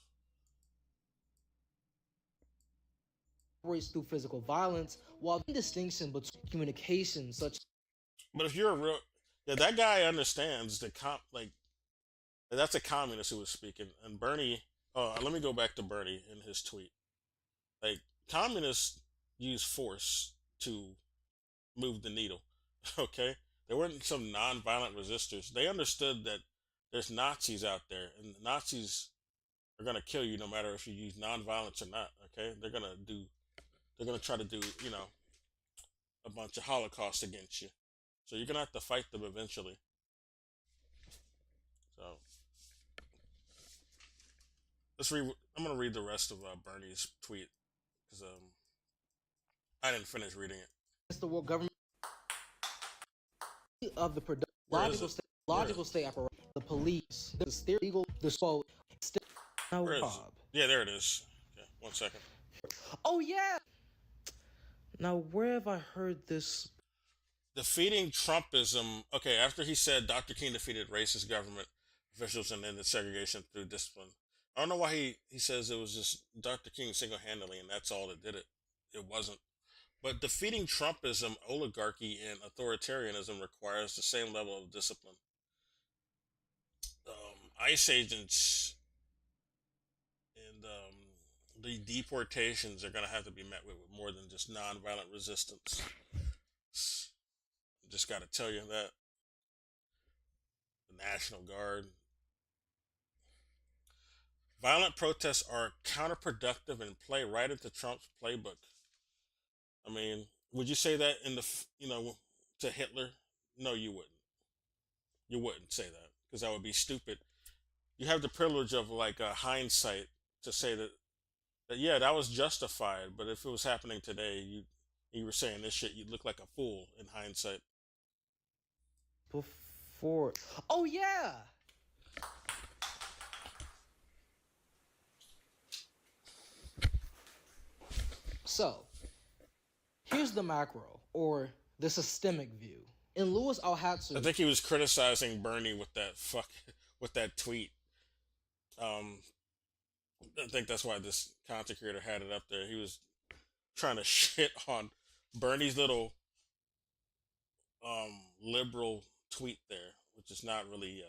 Operates through physical violence, while the distinction between communication such. But if you're a real, yeah, that guy understands the that's a communist who was speaking. And Bernie, let me go back to Bernie in his tweet. Like, communists use force to move the needle. Okay, they weren't some non-violent resistors. They understood that there's Nazis out there, and the Nazis are gonna kill you no matter if you use non-violence or not. Okay, they're gonna try to do, you know, a bunch of Holocaust against you. So you're gonna have to fight them eventually. So I'm gonna read the rest of Bernie's tweet because I didn't finish reading it. It's the world government of the logical state apparatus, the police, the legal, the quote. Yeah, there it is. Okay, 1 second. Oh yeah. Now where have I heard this? Defeating Trumpism. Okay, after he said Dr. King defeated racist government officials and ended segregation through discipline. I don't know why he says it was just Dr. King single-handedly and that's all that did it. It wasn't. But defeating Trumpism, oligarchy, and authoritarianism requires the same level of discipline. ICE agents and the deportations are going to have to be met with more than just nonviolent resistance. Just got to tell you that. The National Guard. Violent protests are counterproductive and play right into Trump's playbook. I mean, would you say that to Hitler? No, you wouldn't. You wouldn't say that because that would be stupid. You have the privilege of hindsight to say that yeah, that was justified. But if it was happening today, you were saying this shit, you'd look like a fool in hindsight. Before, oh yeah. So, here's the macro, or the systemic view. In Louis Alhazen, I think he was criticizing Bernie with that tweet. I think that's why this content creator had it up there. He was trying to shit on Bernie's little liberal tweet there, which is not really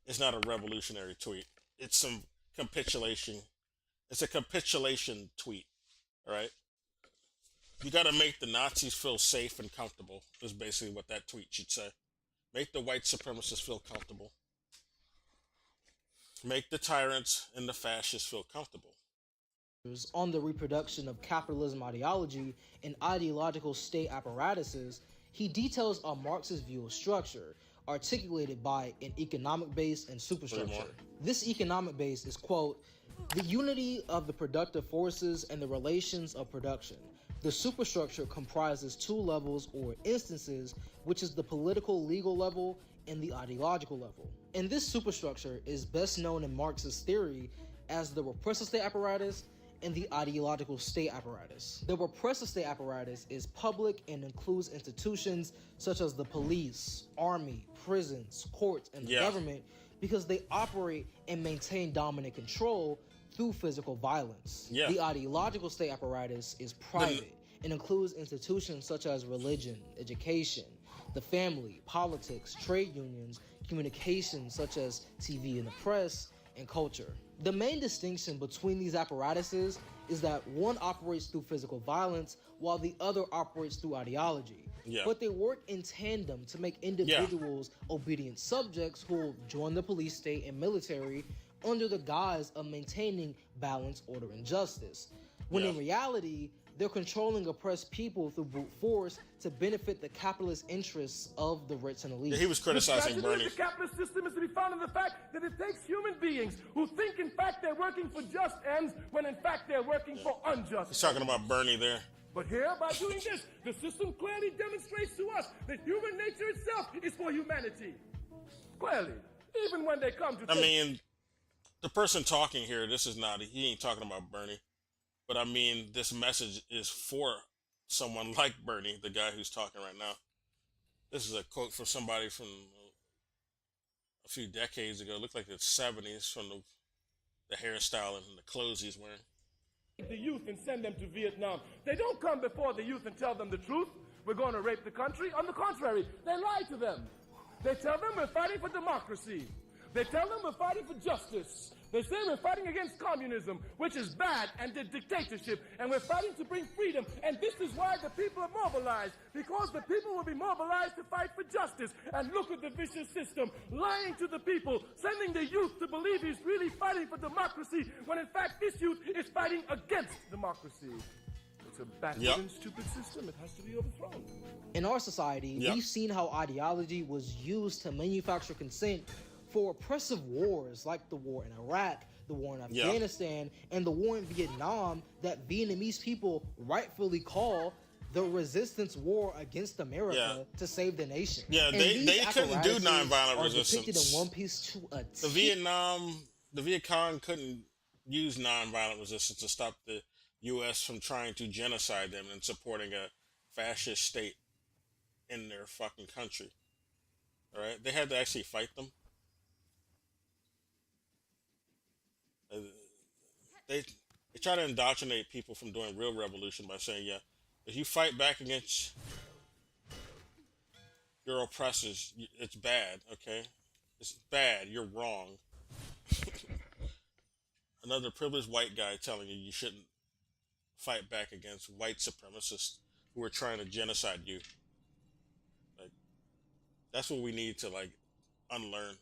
it's not a revolutionary tweet. It's some capitulation. It's a capitulation tweet. All right. You got to make the Nazis feel safe and comfortable, is basically what that tweet should say. Make the white supremacists feel comfortable. Make the tyrants and the fascists feel comfortable. On the reproduction of capitalism ideology and ideological state apparatuses, he details a Marxist view of structure, articulated by an economic base and superstructure. This economic base is, quote, the unity of the productive forces and the relations of production. The superstructure comprises two levels or instances, which is the political legal level and the ideological level. And this superstructure is best known in Marxist theory as the repressive state apparatus and the ideological state apparatus. The repressive state apparatus is public and includes institutions such as the police, army, prisons, courts, and the government because they operate and maintain dominant control through physical violence. The ideological state apparatus is private and includes institutions such as religion, education, the family, politics, trade unions, communications such as TV and the press, and culture. The main distinction between these apparatuses is that one operates through physical violence while the other operates through ideology. But they work in tandem to make individuals obedient subjects who will join the police state and military under the guise of maintaining balance, order, and justice. When in reality, they're controlling oppressed people through brute force to benefit the capitalist interests of the rich and elite. Yeah, he was criticizing The Bernie. tragedy of the capitalist system is to be found in the fact that it takes human beings who think in fact they're working for just ends when in fact they're working for unjust. He's talking about Bernie there. But here, by doing this, the system clearly demonstrates to us that human nature itself is for humanity. Clearly, even when they come to I mean, the person talking here, this is not, he ain't talking about Bernie. But I mean, this message is for someone like Bernie, the guy who's talking right now. This is a quote from somebody from a few decades ago. It looked like the 70s from the hairstyle and the clothes he's wearing. The youth and send them to Vietnam. They don't come before the youth and tell them the truth. We're going to rape the country. On the contrary, they lie to them. They tell them we're fighting for democracy. They tell them we're fighting for justice. They say we're fighting against communism, which is bad, and the dictatorship, and we're fighting to bring freedom. And this is why the people are mobilized, because the people will be mobilized to fight for justice. And look at the vicious system, lying to the people, sending the youth to believe he's really fighting for democracy, when in fact this youth is fighting against democracy. It's a backward and stupid system. It has to be overthrown. In our society, we've seen how ideology was used to manufacture consent for oppressive wars like the war in Iraq, the war in Afghanistan, and the war in Vietnam that Vietnamese people rightfully call the resistance war against America to save the nation. Yeah, And they these couldn't do apparatuses nonviolent are resistance. depicted in One Piece to a The Viet Cong couldn't use nonviolent resistance to stop the U.S. from trying to genocide them and supporting a fascist state in their fucking country. All right, they had to actually fight them. They try to indoctrinate people from doing real revolution by saying, yeah, if you fight back against your oppressors, it's bad, okay? It's bad, you're wrong. Another privileged white guy telling you you shouldn't fight back against white supremacists who are trying to genocide you. Like, that's what we need to, like, unlearn.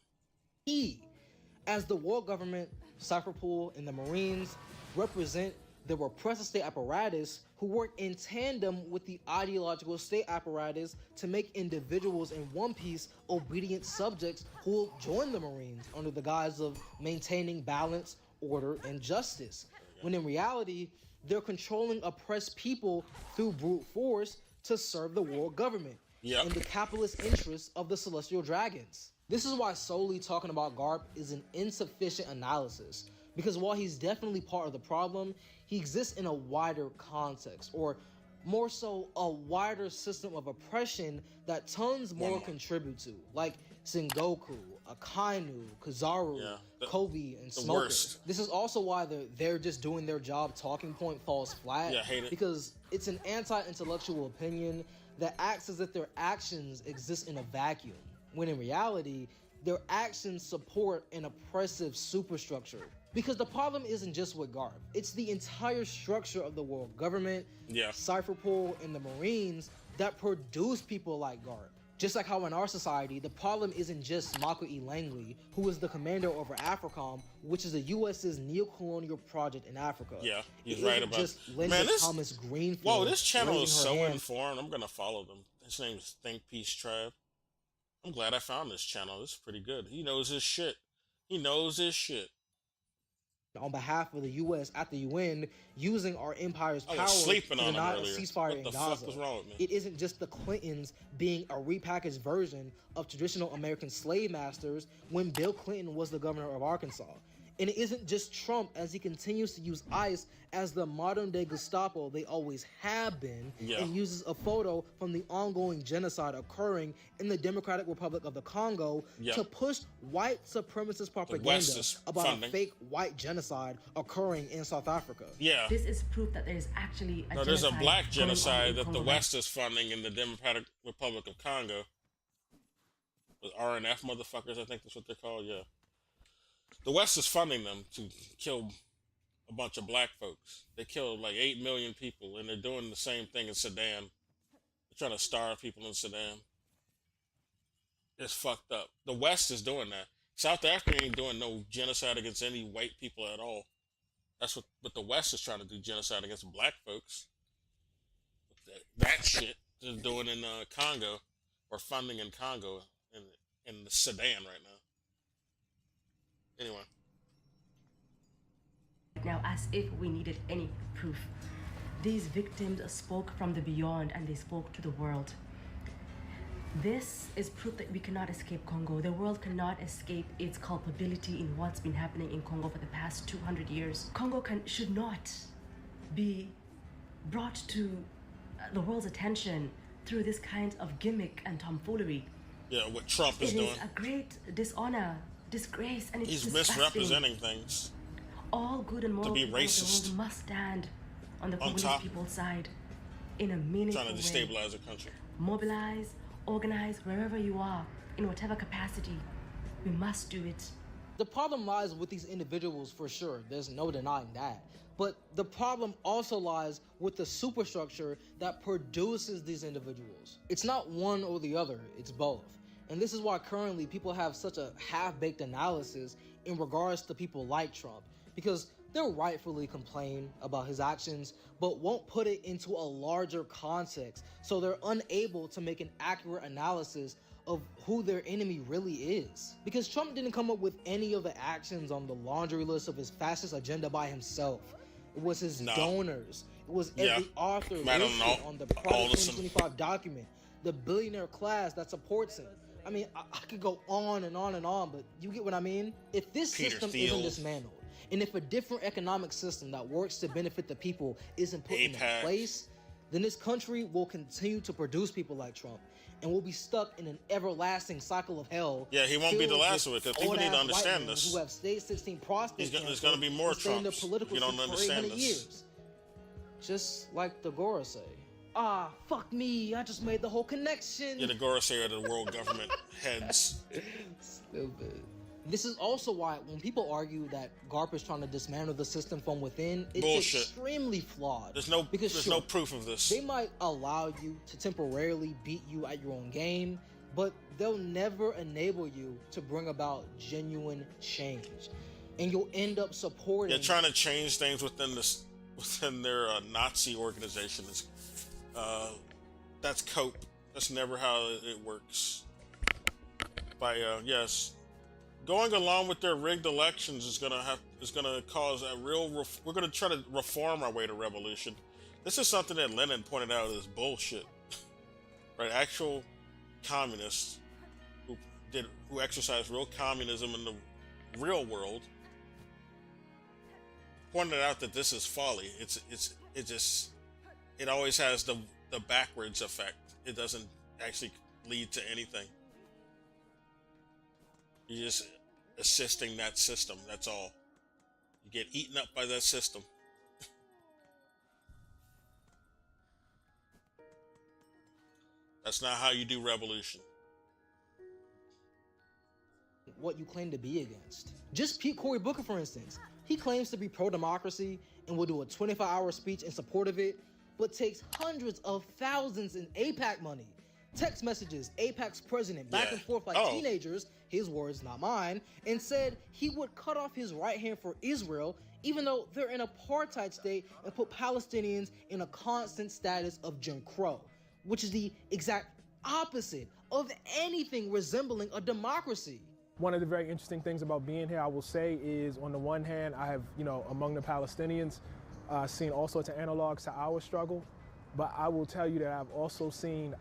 As the world government, Cypherpool, and the Marines represent the repressive state apparatus who work in tandem with the ideological state apparatus to make individuals in One Piece obedient subjects who will join the Marines under the guise of maintaining balance, order, and justice. When in reality, they're controlling oppressed people through brute force to serve the world government and the capitalist interests of the Celestial Dragons. This is why solely talking about Garp is an insufficient analysis, because while he's definitely part of the problem, he exists in a wider context, or more so, a wider system of oppression that tons more contribute to, like Sengoku, Akainu, Kizaru, Kobe, and Smoker. Worst. This is also why they're just doing their job talking point falls flat, hate it. because it's an anti-intellectual opinion that acts as if their actions exist in a vacuum, when in reality, their actions support an oppressive superstructure. Because the problem isn't just with Garp, it's the entire structure of the world government, Cypherpool, and the Marines that produce people like Garp. Just like how in our society, the problem isn't just Mako E. Langley, who is the commander over AFRICOM, which is the U.S.'s neo-colonial project in Africa. Yeah, he's It right isn't about just Linda Thomas Greenfield. Whoa, this channel is raising so her hand. informed. I'm gonna follow them. His name is Think Peace Tribe. I'm glad I found this channel. This is pretty good. He knows his shit. He knows his shit. On behalf of the U.S. at the UN, using our empire's I was power sleeping to on him deny a earlier. ceasefire What in the Gaza. fuck was wrong with me? It isn't just the Clintons being a repackaged version of traditional American slave masters when Bill Clinton was the governor of Arkansas. And it isn't just Trump as he continues to use ICE as the modern-day Gestapo they always have been, and uses a photo from the ongoing genocide occurring in the Democratic Republic of the Congo to push white supremacist propaganda is about funding. a fake white genocide occurring in South Africa. This is proof that there is actually a There's a genocide black going on genocide in that the Congo. West is funding in the Democratic Republic of Congo. The RNF motherfuckers, I think that's what they're called, The West is funding them to kill a bunch of black folks. They killed like 8 million people, and they're doing the same thing in Sudan. They're trying to starve people in Sudan. It's fucked up. The West is doing that. South Africa ain't doing no genocide against any white people at all. That's what, but the West is trying to do genocide against black folks. that shit they're doing in Congo, or funding in Congo, in the Sudan right now. Anyway. Now, as if we needed any proof. These victims spoke from the beyond, and they spoke to the world. This is proof that we cannot escape Congo. The world cannot escape its culpability in what's been happening in Congo for the past 200 years. Congo should not be brought to the world's attention through this kind of gimmick and tomfoolery. Yeah, what Trump is doing. It is a great dishonor, disgrace, and it's He's disgusting. misrepresenting things. All good and moral to be people racist. of the world must stand on the Congolese people's side in a meaningful Trying to destabilize the country. Mobilize, organize, wherever you are, in whatever capacity. We must do it. The problem lies with these individuals for sure. There's no denying that. But the problem also lies with the superstructure that produces these individuals. It's not one or the other, it's both. And this is why currently people have such a half-baked analysis in regards to people like Trump, because they'll rightfully complain about his actions, but won't put it into a larger context, so they're unable to make an accurate analysis of who their enemy really is. Because Trump didn't come up with any of the actions on the laundry list of his fascist agenda by himself. It was his donors. It was every author listed on the Private 2025 document, the billionaire class that supports him. I mean, I could go on and on and on, but you get what I mean? If this system isn't dismantled, and if a different economic system that works to benefit the people isn't put in place, then this country will continue to produce people like Trump, and we'll be stuck in an everlasting cycle of hell. Yeah, he won't be the last of it, because people need to understand this. Who have stage 16 prostate cancer. There's going to be more Trumps. You don't understand this. Years. Just like the Gorosei. Ah, fuck me, I just made the whole connection. Yeah, the Gorosei are the world government heads. Stupid. This is also why when people argue that GARP is trying to dismantle the system from within, it's extremely flawed. There's no proof of this. They might allow you to temporarily beat you at your own game, but they'll never enable you to bring about genuine change. And you'll end up supporting... Yeah, trying to change things within their Nazi organization is... that's cope. That's never how it works. Yes, going along with their rigged elections is gonna cause a real. We're gonna try to reform our way to revolution. This is something that Lenin pointed out as bullshit. Right, actual communists who exercised real communism in the real world pointed out that this is folly. It always has the backwards effect. It doesn't actually lead to anything. You're just assisting that system, that's all. You get eaten up by that system. That's not how you do revolution. What you claim to be against. Just Cory Booker, for instance. He claims to be pro-democracy and will do a 24-hour speech in support of it, but takes hundreds of thousands in AIPAC money. Text messages AIPAC's president back and forth like teenagers, his words, not mine, and said he would cut off his right hand for Israel, even though they're in an apartheid state, and put Palestinians in a constant status of Jim Crow, which is the exact opposite of anything resembling a democracy. One of the very interesting things about being here, I will say, is on the one hand, I have, among the Palestinians, seen all sorts of analogs to our struggle, but I will tell you that I've also seen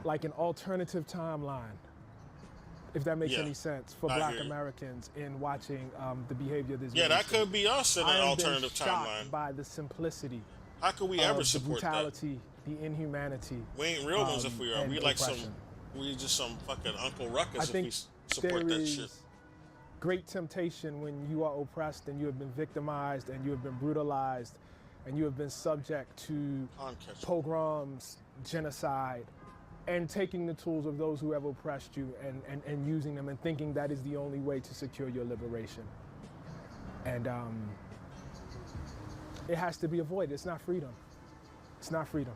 like an alternative timeline, if that makes any sense, for Black Americans in watching the behavior of this. Yeah, that could be us in an alternative timeline. By the simplicity. How could we ever support the brutality, the inhumanity? We ain't real ones if we are. We like oppression. We just some fucking Uncle Ruckus if we support that shit. Great temptation when you are oppressed and you have been victimized and you have been brutalized and you have been subject to pogroms, genocide, and taking the tools of those who have oppressed you and using them and thinking that is the only way to secure your liberation. And it has to be avoided. It's not freedom. It's not freedom.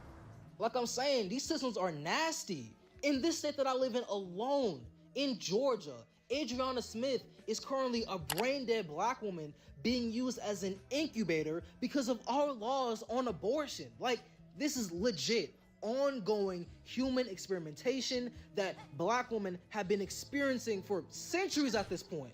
Like I'm saying, these systems are nasty. In this state that I live in alone, in Georgia, Adriana Smith is currently a brain-dead black woman being used as an incubator because of our laws on abortion. Like, this is legit ongoing human experimentation that black women have been experiencing for centuries at this point.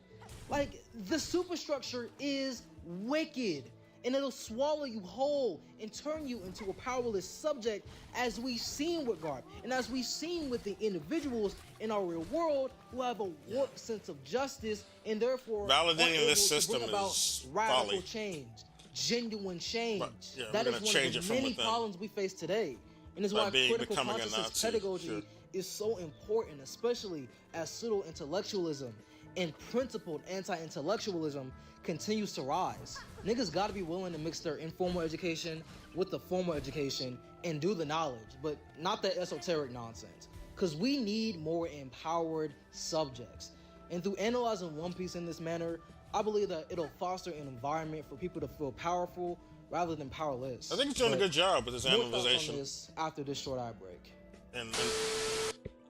Like, the superstructure is wicked, and it'll swallow you whole and turn you into a powerless subject, as we've seen with Garp, and as we've seen with the individuals in our real world who have a warped sense of justice and therefore validating this system about is radical folly. change, genuine change. Yeah, That we're is gonna one change of it the from many within. problems we face today, and is By why critical becoming a consciousness Nazi, pedagogy sure. is so important, especially as pseudo-intellectualism and principled anti-intellectualism continues to rise. Niggas gotta be willing to mix their informal education with the formal education and do the knowledge, but not that esoteric nonsense. Cause we need more empowered subjects. And through analyzing One Piece in this manner, I believe that it'll foster an environment for people to feel powerful rather than powerless. I think it's doing a But good job with his more thoughts on analyzation this after this short eye break. and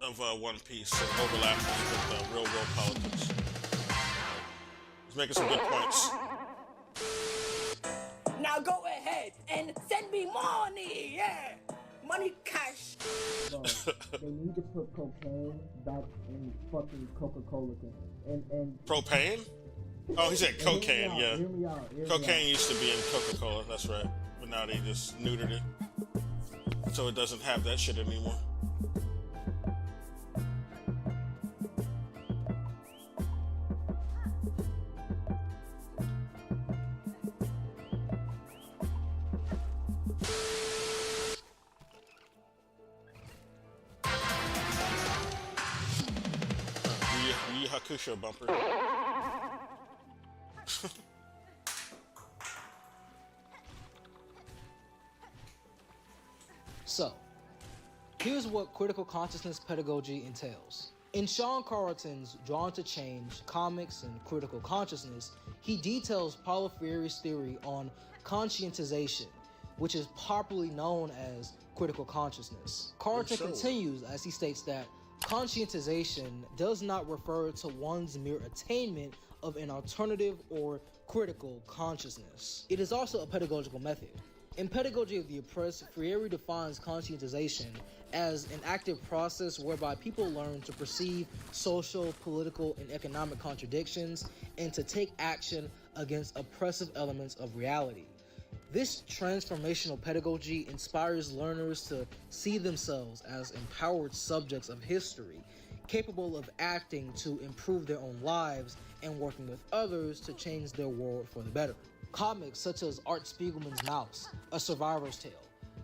of One Piece and overlaps with real world politics. He's making some good points. Now go ahead and send me money, yeah! Money, cash. Bro, they need to put cocaine back in fucking Coca-Cola thing. And Propane? Oh, he said cocaine, yeah. Hear me out. Cocaine used to be in Coca-Cola, that's right. But now they just neutered it. So it doesn't have that shit anymore. Yu Yu Hakusho bumper. So, here's what critical consciousness pedagogy entails. In Sean Carlton's Drawn to Change, Comics and Critical Consciousness, he details Paulo Freire's theory on conscientization, which is popularly known as critical consciousness. Carlton continues as he states that conscientization does not refer to one's mere attainment of an alternative or critical consciousness. It is also a pedagogical method. In Pedagogy of the Oppressed, Freire defines conscientization as an active process whereby people learn to perceive social, political, and economic contradictions and to take action against oppressive elements of reality. This transformational pedagogy inspires learners to see themselves as empowered subjects of history, capable of acting to improve their own lives and working with others to change their world for the better. Comics such as Art Spiegelman's Mouse, A Survivor's Tale,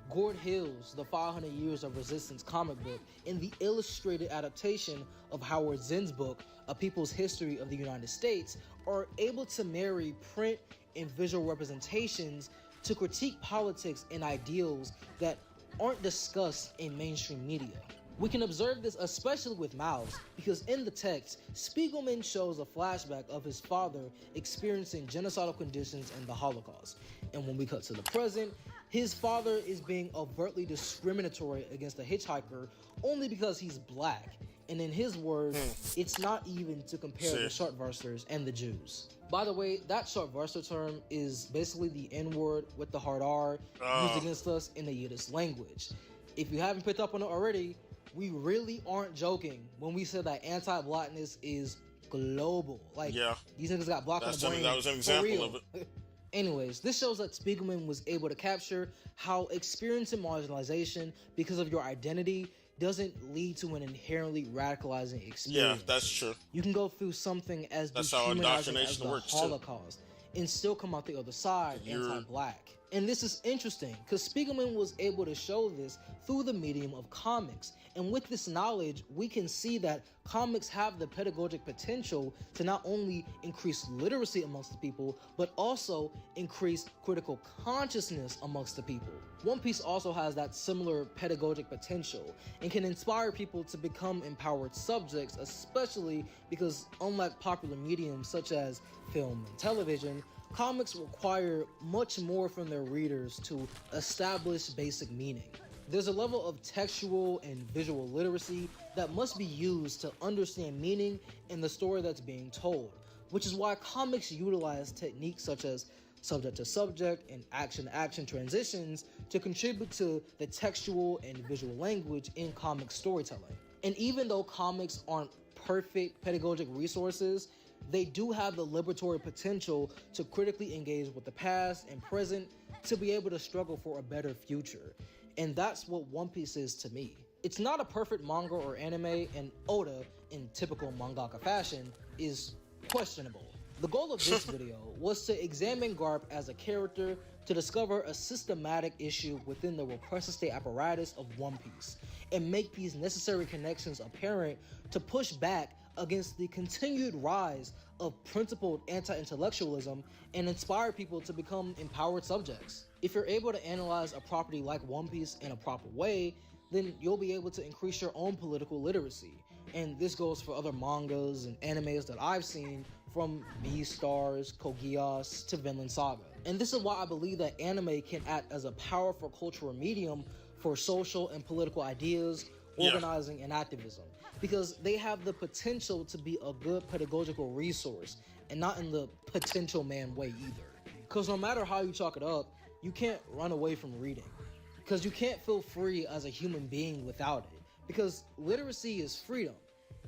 Gord Hill's The 500 Years of Resistance comic book, and the illustrated adaptation of Howard Zinn's book, A People's History of the United States, are able to marry print and visual representations to critique politics and ideals that aren't discussed in mainstream media. We can observe this especially with Mouse, because in the text, Spiegelman shows a flashback of his father experiencing genocidal conditions in the Holocaust. And when we cut to the present, his father is being overtly discriminatory against a hitchhiker only because he's black. And in his words, it's not even to compare the Shortversers and the Jews. By the way, that Shortverser term is basically the N-word with the hard R used against us in the Yiddish language. If you haven't picked up on it already, we really aren't joking when we say that anti-blackness is global. Like, these niggas got black on the brain. That was an example of it. Anyways, this shows that Spiegelman was able to capture how experiencing marginalization because of your identity doesn't lead to an inherently radicalizing experience. Yeah, that's true. You can go through something as That's how dehumanizing as indoctrination the works, too. Holocaust and still come out the other side anti-black. And this is interesting because Spiegelman was able to show this through the medium of comics. And with this knowledge, we can see that comics have the pedagogic potential to not only increase literacy amongst the people, but also increase critical consciousness amongst the people. One Piece also has that similar pedagogic potential and can inspire people to become empowered subjects, especially because unlike popular mediums such as film and television, comics require much more from their readers to establish basic meaning. There's a level of textual and visual literacy that must be used to understand meaning in the story that's being told, which is why comics utilize techniques such as subject to subject and action to action transitions to contribute to the textual and visual language in comic storytelling. And even though comics aren't perfect pedagogic resources, they do have the liberatory potential to critically engage with the past and present to be able to struggle for a better future. And that's what One Piece is to me. It's not a perfect manga or anime, and Oda, in typical mangaka fashion, is questionable. The goal of this video was to examine Garp as a character to discover a systematic issue within the repressive state apparatus of One Piece, and make these necessary connections apparent to push back against the continued rise of principled anti-intellectualism and inspire people to become empowered subjects. If you're able to analyze a property like One Piece in a proper way, then you'll be able to increase your own political literacy. And this goes for other mangas and animes that I've seen, from Beastars, Code Geass, to Vinland Saga. And this is why I believe that anime can act as a powerful cultural medium for social and political ideas, organizing, and activism, because they have the potential to be a good pedagogical resource, and not in the potential man way either. Because no matter how you chalk it up, you can't run away from reading, because you can't feel free as a human being without it, because literacy is freedom,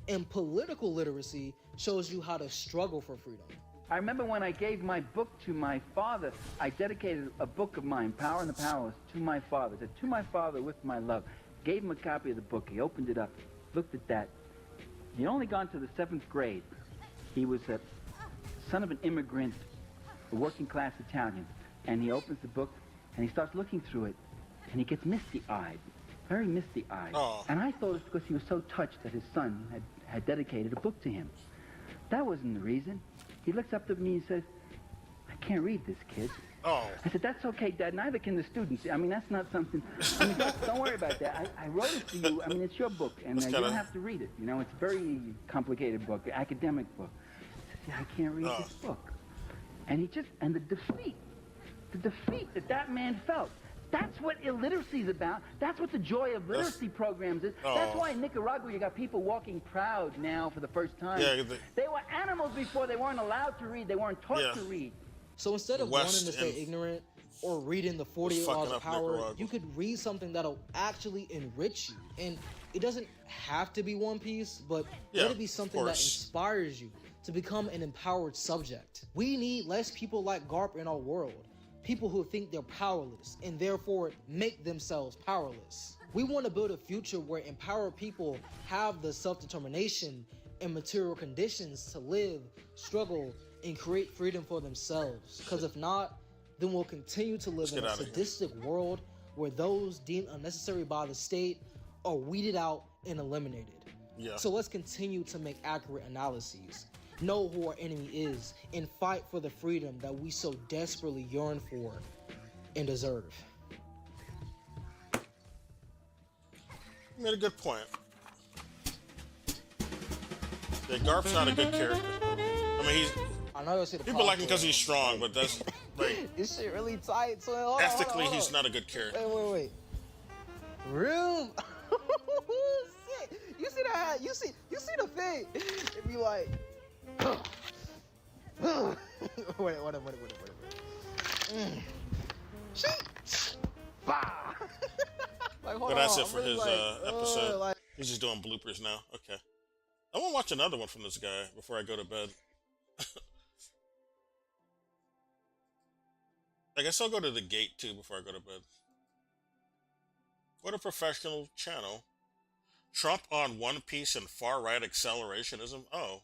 and political literacy shows you how to struggle for freedom. I remember when I gave my book to my father, I dedicated a book of mine, Power and the Powerless, to my father. I said, to my father with my love. Gave him a copy of the book. He opened it up, looked at that. He'd only gone to the 7th grade. He was a son of an immigrant, a working class Italian. And he opens the book and he starts looking through it, and he gets misty-eyed, very misty-eyed. Oh. And I thought it was because he was so touched that his son had dedicated a book to him. That wasn't the reason. He looks up to me and says, I can't read this, kid. Oh. I said, that's okay, Dad. Neither can the students. I mean, that's not something. I mean, don't worry about that. I wrote it to you. I mean, it's your book, and you don't have to read it. You know, it's a very complicated book, academic book. I said, I can't read this book. And he just, and the defeat that man felt. That's what illiteracy is about. That's what the joy of literacy programs is. That's why in Nicaragua you got people walking proud now for the first time. Yeah, they were animals before. They weren't allowed to read. They weren't taught to read. So instead of wanting to stay ignorant or reading the 48 Laws of Power, you could read something that'll actually enrich you. And it doesn't have to be One Piece, but let it be something that inspires you to become an empowered subject. We need less people like Garp in our world. People who think they're powerless and therefore make themselves powerless. We want to build a future where empowered people have the self-determination and material conditions to live, struggle, and create freedom for themselves. Because if not, then we'll continue to live in a sadistic world where those deemed unnecessary by the state are weeded out and eliminated. So let's continue to make accurate analyses, know who our enemy is, and fight for the freedom that we so desperately yearn for and deserve. You made a good point. Yeah, Garp's not a good character. I mean, I know you'll see the people like him because he's strong, but that's like this shit really tight. So hold ethically, on. he's not a good character. Wait. Room. Shit. You see that? You see the thing? It'd be like. wait. Shit. Bah. Like, but that's it for his episode. He's just doing bloopers now. Okay. I want to watch another one from this guy before I go to bed. I guess I'll go to the gate too before I go to bed. What a professional channel. Trump on One Piece and far-right accelerationism. Oh,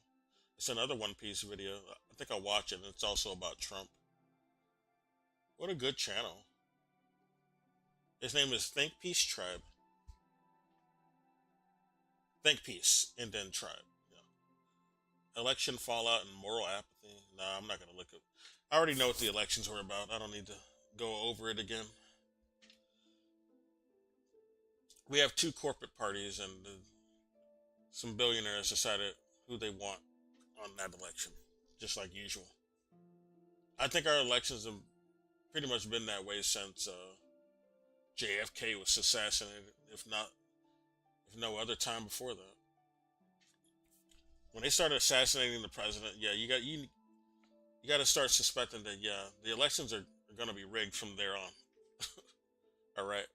it's another One Piece video. I think I'll watch it. It's also about Trump. What a good channel. His name is Think Peace Tribe. Think Peace and then Tribe. Yeah. Election fallout and moral apathy. Nah, I'm not going to look up. I already know what the elections were about. I don't need to go over it again. We have two corporate parties, and some billionaires decided who they want on that election, just like usual. I think our elections have pretty much been that way since JFK was assassinated, if no other time before that. When they started assassinating the president, yeah, you got to start suspecting that the elections are going to be rigged from there on. All right.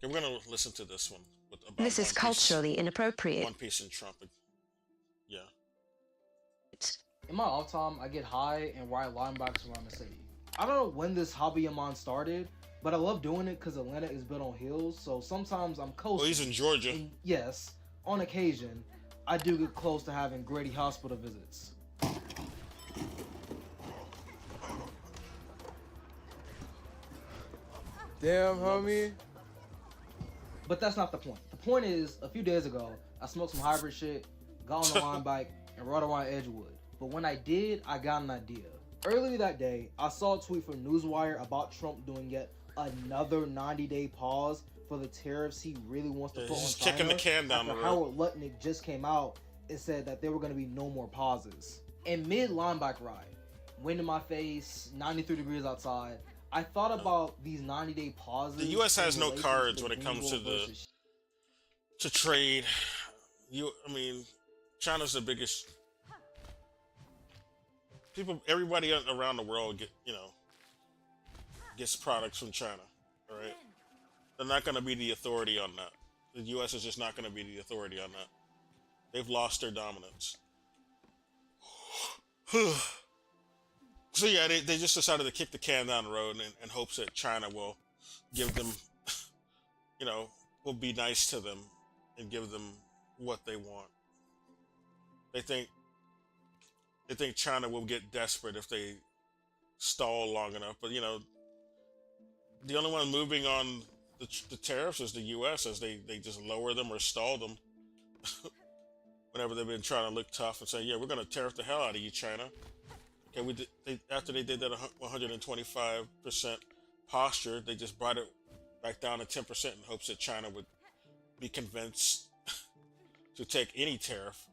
Okay, we're going to listen to this one. About this is culturally inappropriate. One Piece and Trump. Yeah. In my off time, I get high and ride linebacks around the city. I don't know when this hobby of mine started, but I love doing it because Atlanta is built on hills, so sometimes I'm coasting. Well, he's in Georgia. And yes, on occasion, I do get close to having Grady Hospital visits. Damn, homie. But that's not the point. The point is, a few days ago, I smoked some hybrid shit, got on the line bike, and rode around Edgewood. But when I did, I got an idea. Earlier that day, I saw a tweet from Newswire about Trump doing yet another 90-day pause for the tariffs he really wants to put on he's China. kicking the can down the road. Howard Lutnick just came out and said that there were going to be no more pauses. In mid-line bike ride, wind in my face, 93 degrees outside, I thought about these 90-day pauses. The U.S. has no cards when it comes to trade. China's the biggest. Everybody around the world gets products from China. All right, they're not going to be the authority on that. The U.S. is just not going to be the authority on that. They've lost their dominance. So yeah, they just decided to kick the can down the road in hopes that China will give them, will be nice to them and give them what they want. They think China will get desperate if they stall long enough. But the only one moving on the tariffs is the U.S. as they just lower them or stall them whenever they've been trying to look tough and say, yeah, we're going to tariff the hell out of you, China. Okay, after they did that 125% posture, they just brought it back down to 10% in hopes that China would be convinced to take any tariff.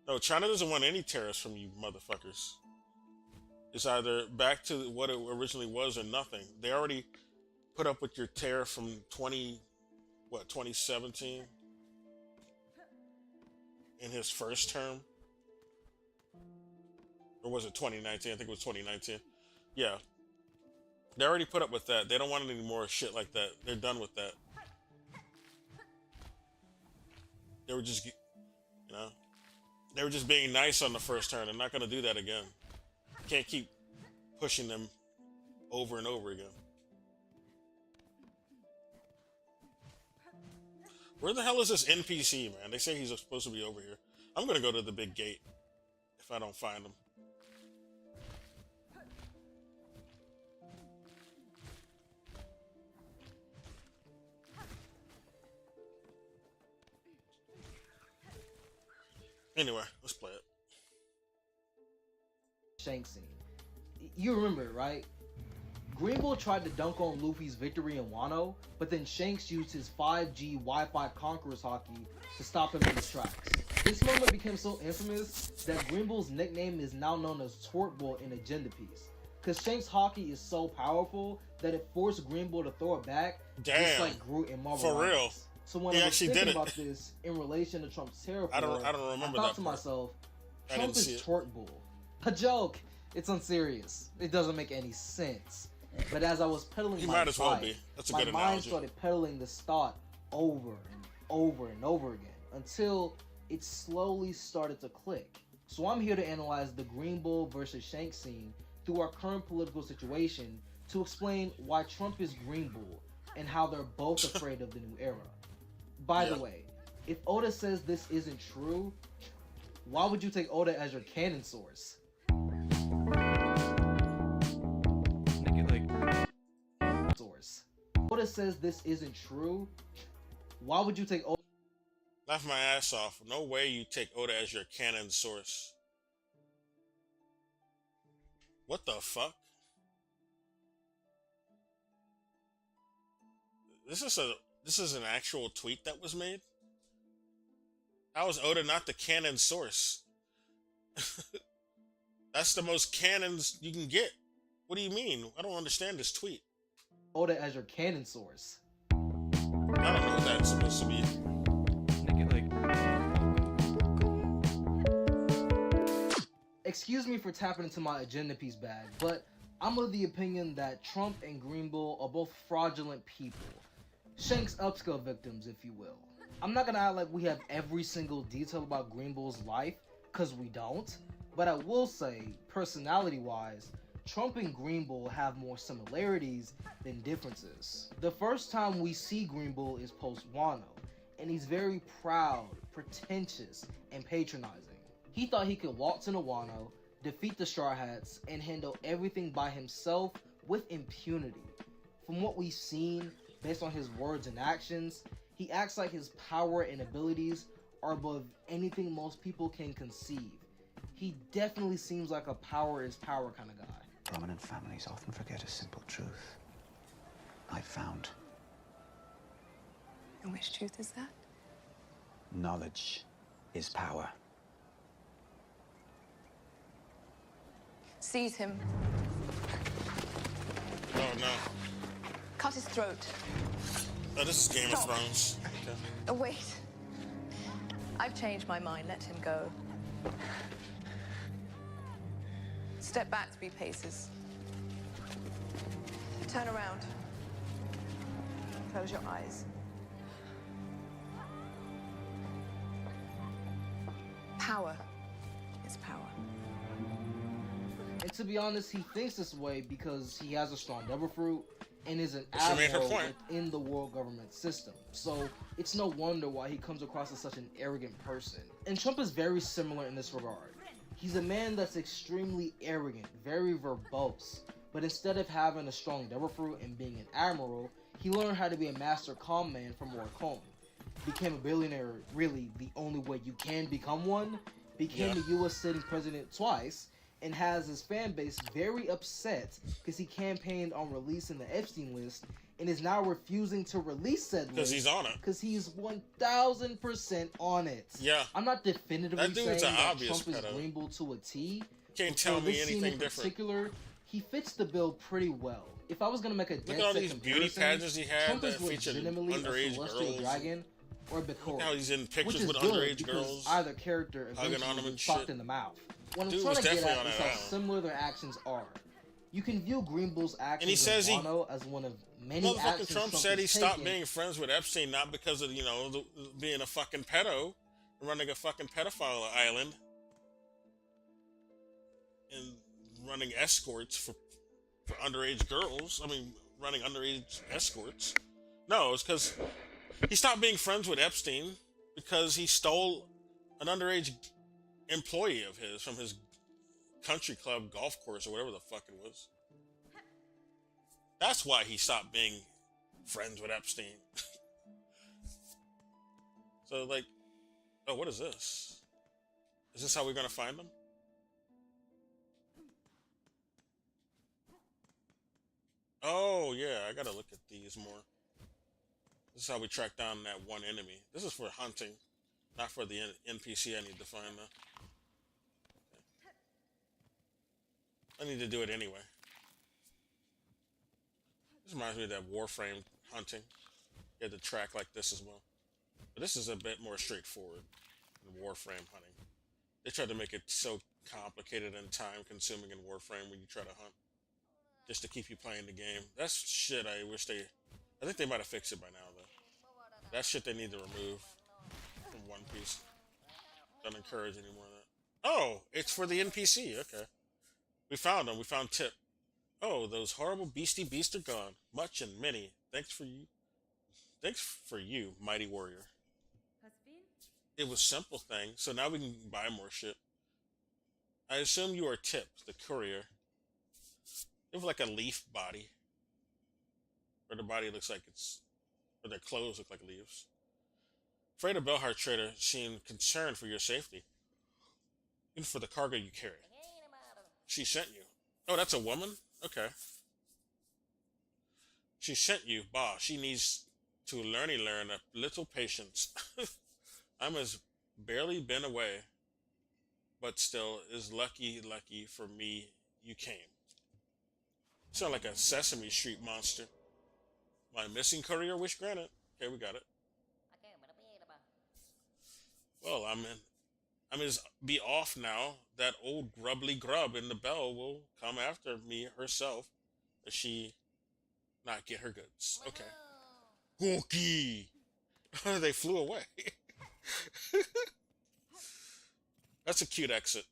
No, China doesn't want any tariffs from you motherfuckers. It's either back to what it originally was or nothing. They already put up with your tariff from 2017 in his first term. Or was it 2019? I think it was 2019. Yeah. They already put up with that. They don't want any more shit like that. They're done with that. They were just, they were just being nice on the first turn. They're not going to do that again. You can't keep pushing them over and over again. Where the hell is this NPC, man? They say he's supposed to be over here. I'm going to go to the big gate if I don't find him. Anyway, let's play it. Shanks scene. You remember, right? Green Bull tried to dunk on Luffy's victory in Wano, but then Shanks used his 5G Wi-Fi Conqueror's Hockey to stop him in his tracks. This moment became so infamous that Green Bull's nickname is now known as Tort Bull in Agenda Piece. Cause Shanks' hockey is so powerful that it forced Green Bull to throw it back, just like Groot in Marvel. For real. So when I was thinking about this in relation to Trump's tariff war, I don't remember I thought that to part. myself, Trump is Tort Bull. A joke. It's unserious. It doesn't make any sense. But as I was pedaling He my might as well bike, be. That's a my good mind analogy. started pedaling this thought over and over and over again until it slowly started to click. So I'm here to analyze the Green Bull versus Shanks scene through our current political situation to explain why Trump is Green Bull and how they're both afraid of the new era. By the way, if Oda says this isn't true, why would you take Oda as your canon source? Oda says this isn't true, why would you take Oda? Laugh my ass off. No way you take Oda as your canon source. What the fuck? This is an actual tweet that was made? How is Oda not the canon source? That's the most cannons you can get. What do you mean? I don't understand this tweet. Hold it as your canon source. I don't know what that's supposed to be. Excuse me for tapping into my agenda piece bag, but I'm of the opinion that Trump and Greenbull are both fraudulent people. Shanks upscale victims, if you will. I'm not gonna act like we have every single detail about Greenbull's life, cause we don't. But I will say, personality-wise, Trump and Greenbull have more similarities than differences. The first time we see Greenbull is post-Wano, and he's very proud, pretentious, and patronizing. He thought he could waltz into Wano, defeat the Straw Hats, and handle everything by himself with impunity. From what we've seen, based on his words and actions, he acts like his power and abilities are above anything most people can conceive. He definitely seems like a power is power kind of guy. Prominent families often forget a simple truth. I found. And which truth is that? Knowledge is power. Seize him. Oh no. Cut his throat. Oh, this is Game of Thrones. Okay. Oh, wait. I've changed my mind. Let him go. Step back 3 paces. Turn around. Close your eyes. Power is power. And to be honest, he thinks this way because he has a strong devil fruit and is an admiral within the world government system. So it's no wonder why he comes across as such an arrogant person. And Trump is very similar in this regard. He's a man that's extremely arrogant, very verbose, but instead of having a strong devil fruit and being an admiral, he learned how to be a master comm man from Morricone. Became a billionaire, really the only way you can become one, became the US sitting president twice, and has his fan base very upset because he campaigned on releasing the Epstein list and is now refusing to release said list because he's on it. Because he's 1000% on it. Yeah. I'm not definitively saying that Trump pedo. is Greenbull to a T. Can't tell me anything in different. Particular, he fits the bill pretty well. If I was gonna make a look at all these beauty pageants he had Trump that is featured legitimately underage a celestial girls. dragon or Bakura. Now he's in pictures which is with good underage because girls. either character eventually gets fucked in the mouth. What I'm trying to get at is how similar their actions are. You can view Greenbull's actions and he says in Wano as one of many actions Trump said he stopped being friends with Epstein not because of, being a fucking pedo and running a fucking pedophile island and running escorts for underage girls. I mean, running underage escorts. No, it's because he stopped being friends with Epstein because he stole an underage employee of his from his country club golf course or whatever the fuck it was. That's why he stopped being friends with Epstein. So, like, oh, what is this? Is this how we're gonna find them? Oh, yeah, I gotta look at these more. This is how we track down that one enemy. This is for hunting, not for the NPC I need to find, though. I need to do it anyway. This reminds me of that Warframe hunting. You had to track like this as well. But this is a bit more straightforward than Warframe hunting. They tried to make it so complicated and time-consuming in Warframe when you try to hunt. Just to keep you playing the game. That's shit I wish they... I think they might have fixed it by now, though. That's shit they need to remove from One Piece. Don't encourage any more of that. Oh! It's for the NPC, okay. We found them. We found Tip. Oh, those horrible beastie beasts are gone. Much and many. Thanks for you, mighty warrior. It was simple thing, so now we can buy more shit. I assume you are Tip, the courier. They have like a leaf body. Or the body looks like it's... Or their clothes look like leaves. Freda Belhart Trader seemed concerned for your safety. And for the cargo you carry. She sent you. Oh, that's a woman? Okay. She sent you. Bah, she needs to learn a little patience. I'm as barely been away. but still is lucky for me you came. Sound like a Sesame Street monster. My missing courier wish granted. Okay, we got it. Well, I'm just be off now. That old grubbly grub in the bell will come after me herself if she not get her goods. Okay. Wookie! They flew away. That's a cute exit.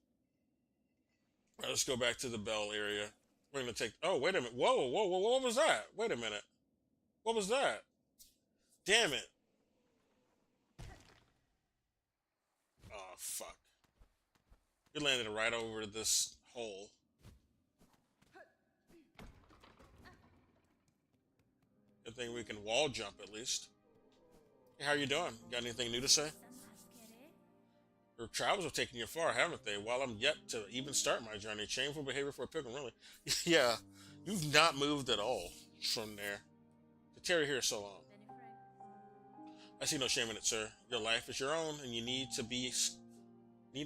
All right, let's go back to the bell area. We're gonna take. Oh, wait a minute. Whoa, whoa, whoa! What was that? Wait a minute. What was that? Damn it! Oh fuck! We landed right over this hole. Good thing we can wall jump at least. Hey, how you doing? Got anything new to say? Your travels have taken you far, haven't they? While I'm yet to even start my journey. Shameful behavior for a pilgrim, really. Yeah, you've not moved at all from there. To tarry here so long. I see no shame in it, sir. Your life is your own, and you need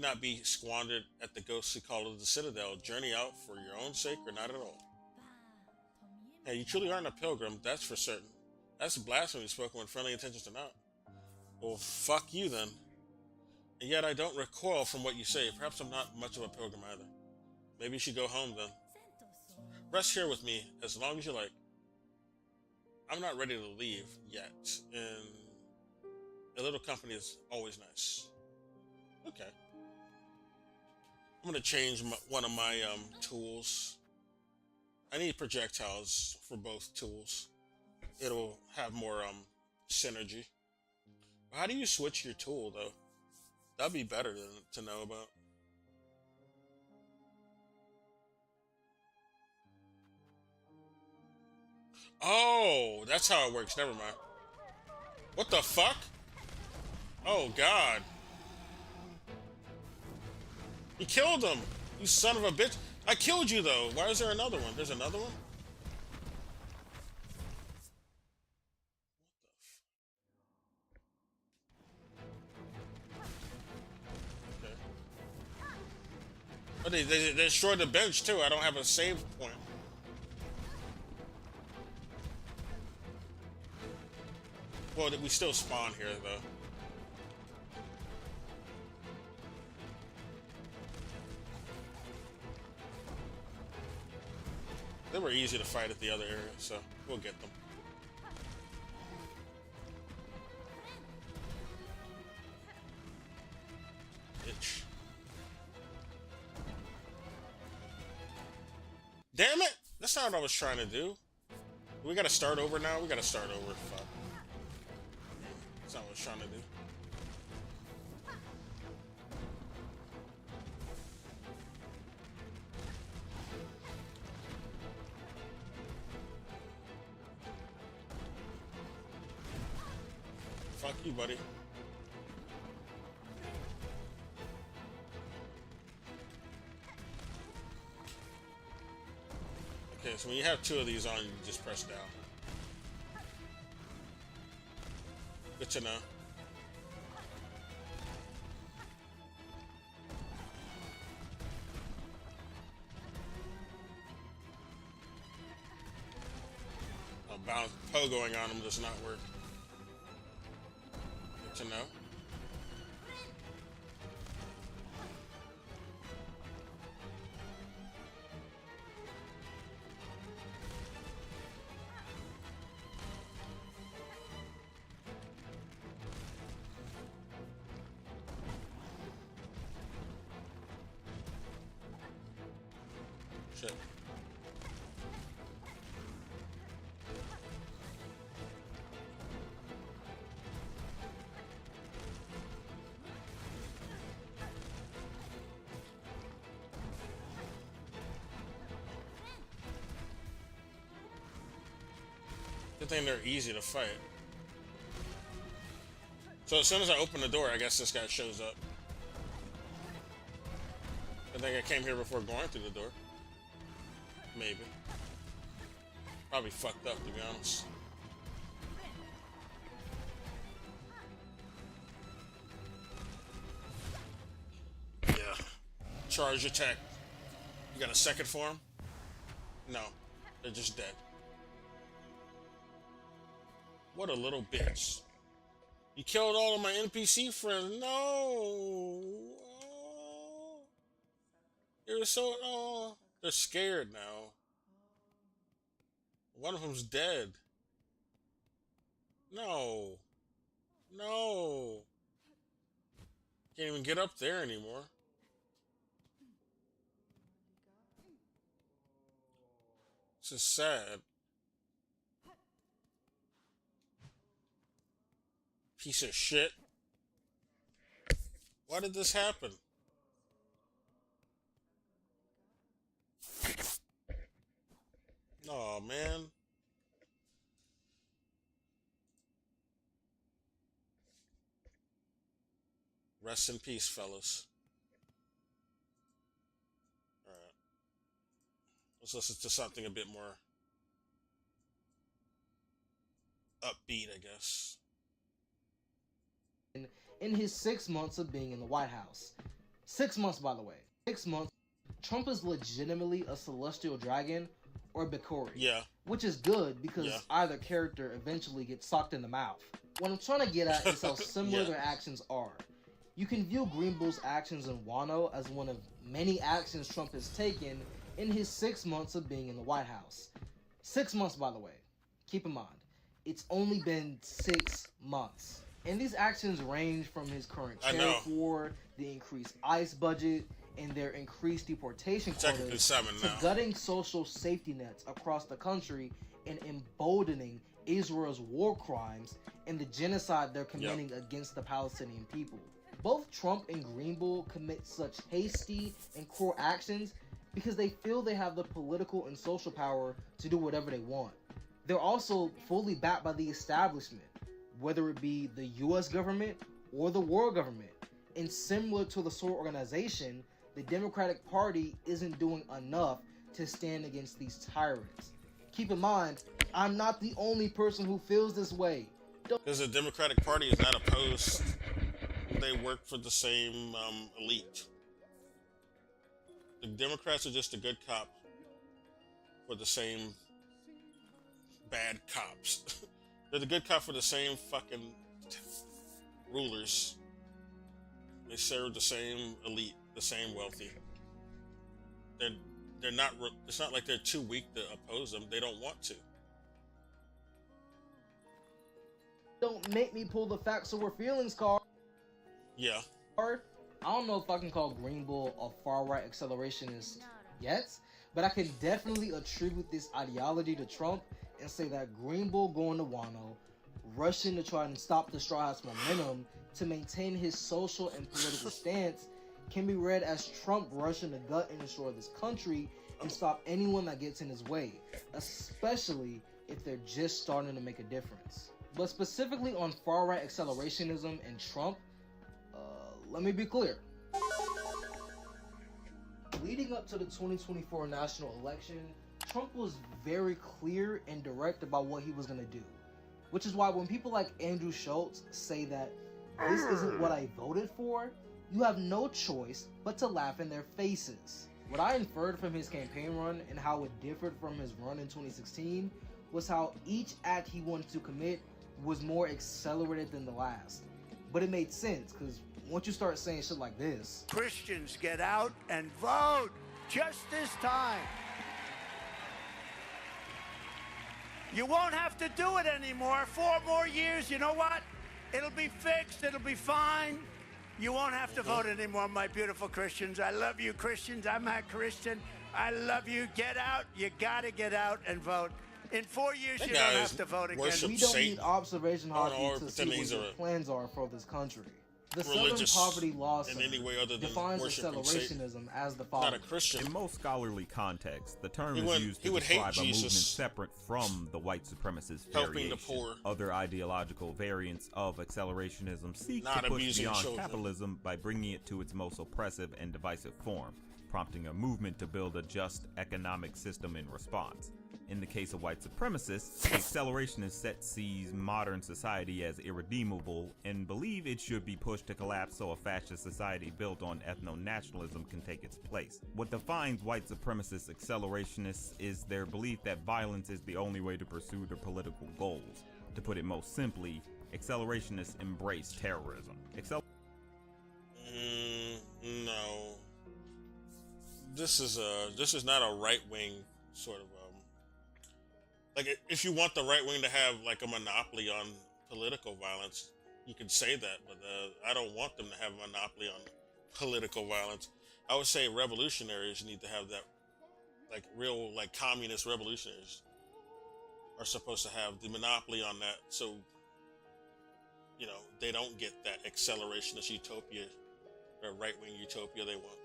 not be squandered at the ghostly call of the Citadel. Journey out for your own sake or not at all. Hey, you truly aren't a pilgrim, that's for certain. That's blasphemy spoken with friendly intentions to not. Well, fuck you then. And yet I don't recoil from what you say. Perhaps I'm not much of a pilgrim either. Maybe you should go home then. Rest here with me as long as you like. I'm not ready to leave yet, and a little company is always nice. Okay. I'm gonna change one of my tools. I need projectiles for both tools. It'll have more synergy. How do you switch your tool though? That'd be better to know about. Oh, that's how it works. Never mind. What the fuck? Oh god. You killed him. You son of a bitch. I killed you though. Why is there another one? There's another one? Oh, they destroyed the bench too. I don't have a save point. Well, we still spawn here though. They were easy to fight at the other area, so we'll get them. Bitch. Damn it! That's not what I was trying to do. We gotta start over now? We gotta start over. Fuck. That's not what I was trying to do. Fuck you, buddy. Okay, so when you have two of these on, you just press down. Good to know. Bounce pogoing on them does not work. Good to know. Shit. Good thing they're easy to fight. So as soon as I open the door, I guess this guy shows up. I think I came here before going through the door. Maybe. Probably fucked up, to be honest. Yeah. Charge attack. You got a second form? No. They're just dead. What a little bitch. You killed all of my NPC friends. No. Oh. You're so... Oh. They're scared now. One of them's dead. No. No. Can't even get up there anymore. This is sad. Piece of shit. Why did this happen? Oh man. Rest in peace, fellas. Alright. Let's listen to something a bit more upbeat, I guess. In his 6 months of being in the White House. 6 months, by the way. 6 months. Trump is legitimately a celestial dragon or Bakori. Yeah. Which is good because either character eventually gets socked in the mouth. What I'm trying to get at is how similar their actions are. You can view Greenbull's actions in Wano as one of many actions Trump has taken in his 6 months of being in the White House. 6 months, by the way. Keep in mind, it's only been 6 months. And these actions range from his current tariff war, the increased ICE budget, and their increased deportation quotas, to gutting social safety nets across the country and emboldening Israel's war crimes and the genocide they're committing against the Palestinian people. Both Trump and Greenbull commit such hasty and cruel actions because they feel they have the political and social power to do whatever they want. They're also fully backed by the establishment, whether it be the US government or the world government. And similar to the SOAR organization, the Democratic Party isn't doing enough to stand against these tyrants. Keep in mind, I'm not the only person who feels this way. Because the Democratic Party is not opposed. They work for the same elite. The Democrats are just a good cop for the same bad cops. They're the good cop for the same fucking rulers. They serve the same elite, the same wealthy. They're not. It's not like they're too weak to oppose them. They don't want to. Don't make me pull the facts over feelings card. Yeah. I don't know if I can call Greenbull a far-right accelerationist yet, but I can definitely attribute this ideology to Trump and say that Greenbull going to Wano, rushing to try and stop the Straw Hat's momentum to maintain his social and political stance, can be read as Trump rushing to gut and destroy this country and stop anyone that gets in his way, especially if they're just starting to make a difference. But specifically on far-right accelerationism and Trump, let me be clear. Leading up to the 2024 national election, Trump was very clear and direct about what he was going to do. Which is why when people like Andrew Schultz say that this isn't what I voted for, you have no choice but to laugh in their faces. What I inferred from his campaign run and how it differed from his run in 2016 was how each act he wanted to commit was more accelerated than the last. But it made sense, because once you start saying shit like this... Christians, get out and vote! Just this time! You won't have to do it anymore. 4 more years, you know what? It'll be fixed, it'll be fine. You won't have to vote anymore, my beautiful Christians. I love you, Christians. I'm a Christian. I love you. Get out. You gotta get out and vote. In 4 years, you don't have to vote again. We don't need observation hockey to see what your plans are for this country. The Southern Poverty Law Center defines accelerationism as the following. Not a Christian. In most scholarly contexts, the term is used to describe a movement separate from the white supremacist variation. Other ideological variants of accelerationism seek to push beyond capitalism by bringing it to its most oppressive and divisive form, prompting a movement to build a just economic system in response. In the case of white supremacists, the accelerationist set sees modern society as irredeemable and believe it should be pushed to collapse so a fascist society built on ethno-nationalism can take its place. What defines white supremacist accelerationists is their belief that violence is the only way to pursue their political goals. To put it most simply, accelerationists embrace terrorism. No. This is not a right-wing sort of like, if you want the right wing to have like a monopoly on political violence, you can say that, but I don't want them to have a monopoly on political violence. I would say revolutionaries need to have that, like real like communist revolutionaries are supposed to have the monopoly on that, so you know they don't get that accelerationist utopia, or right-wing utopia they want.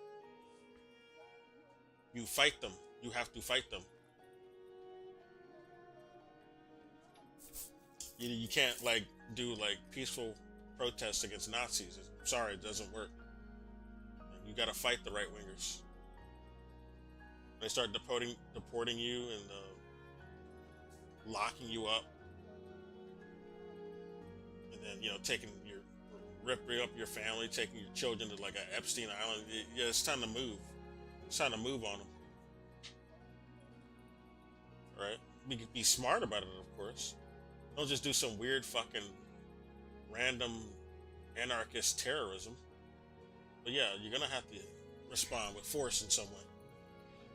You fight them. You have to fight them. You can't like do like peaceful protests against Nazis. Sorry, it doesn't work. You gotta fight the right-wingers. They start deporting you and locking you up, and then ripping up your family, taking your children to like an Epstein Island. Yeah, it's time to move. It's time to move on them. Right? Be smart about it, of course. Don't just do some weird fucking random anarchist terrorism. But yeah, you're gonna have to respond with force in some way.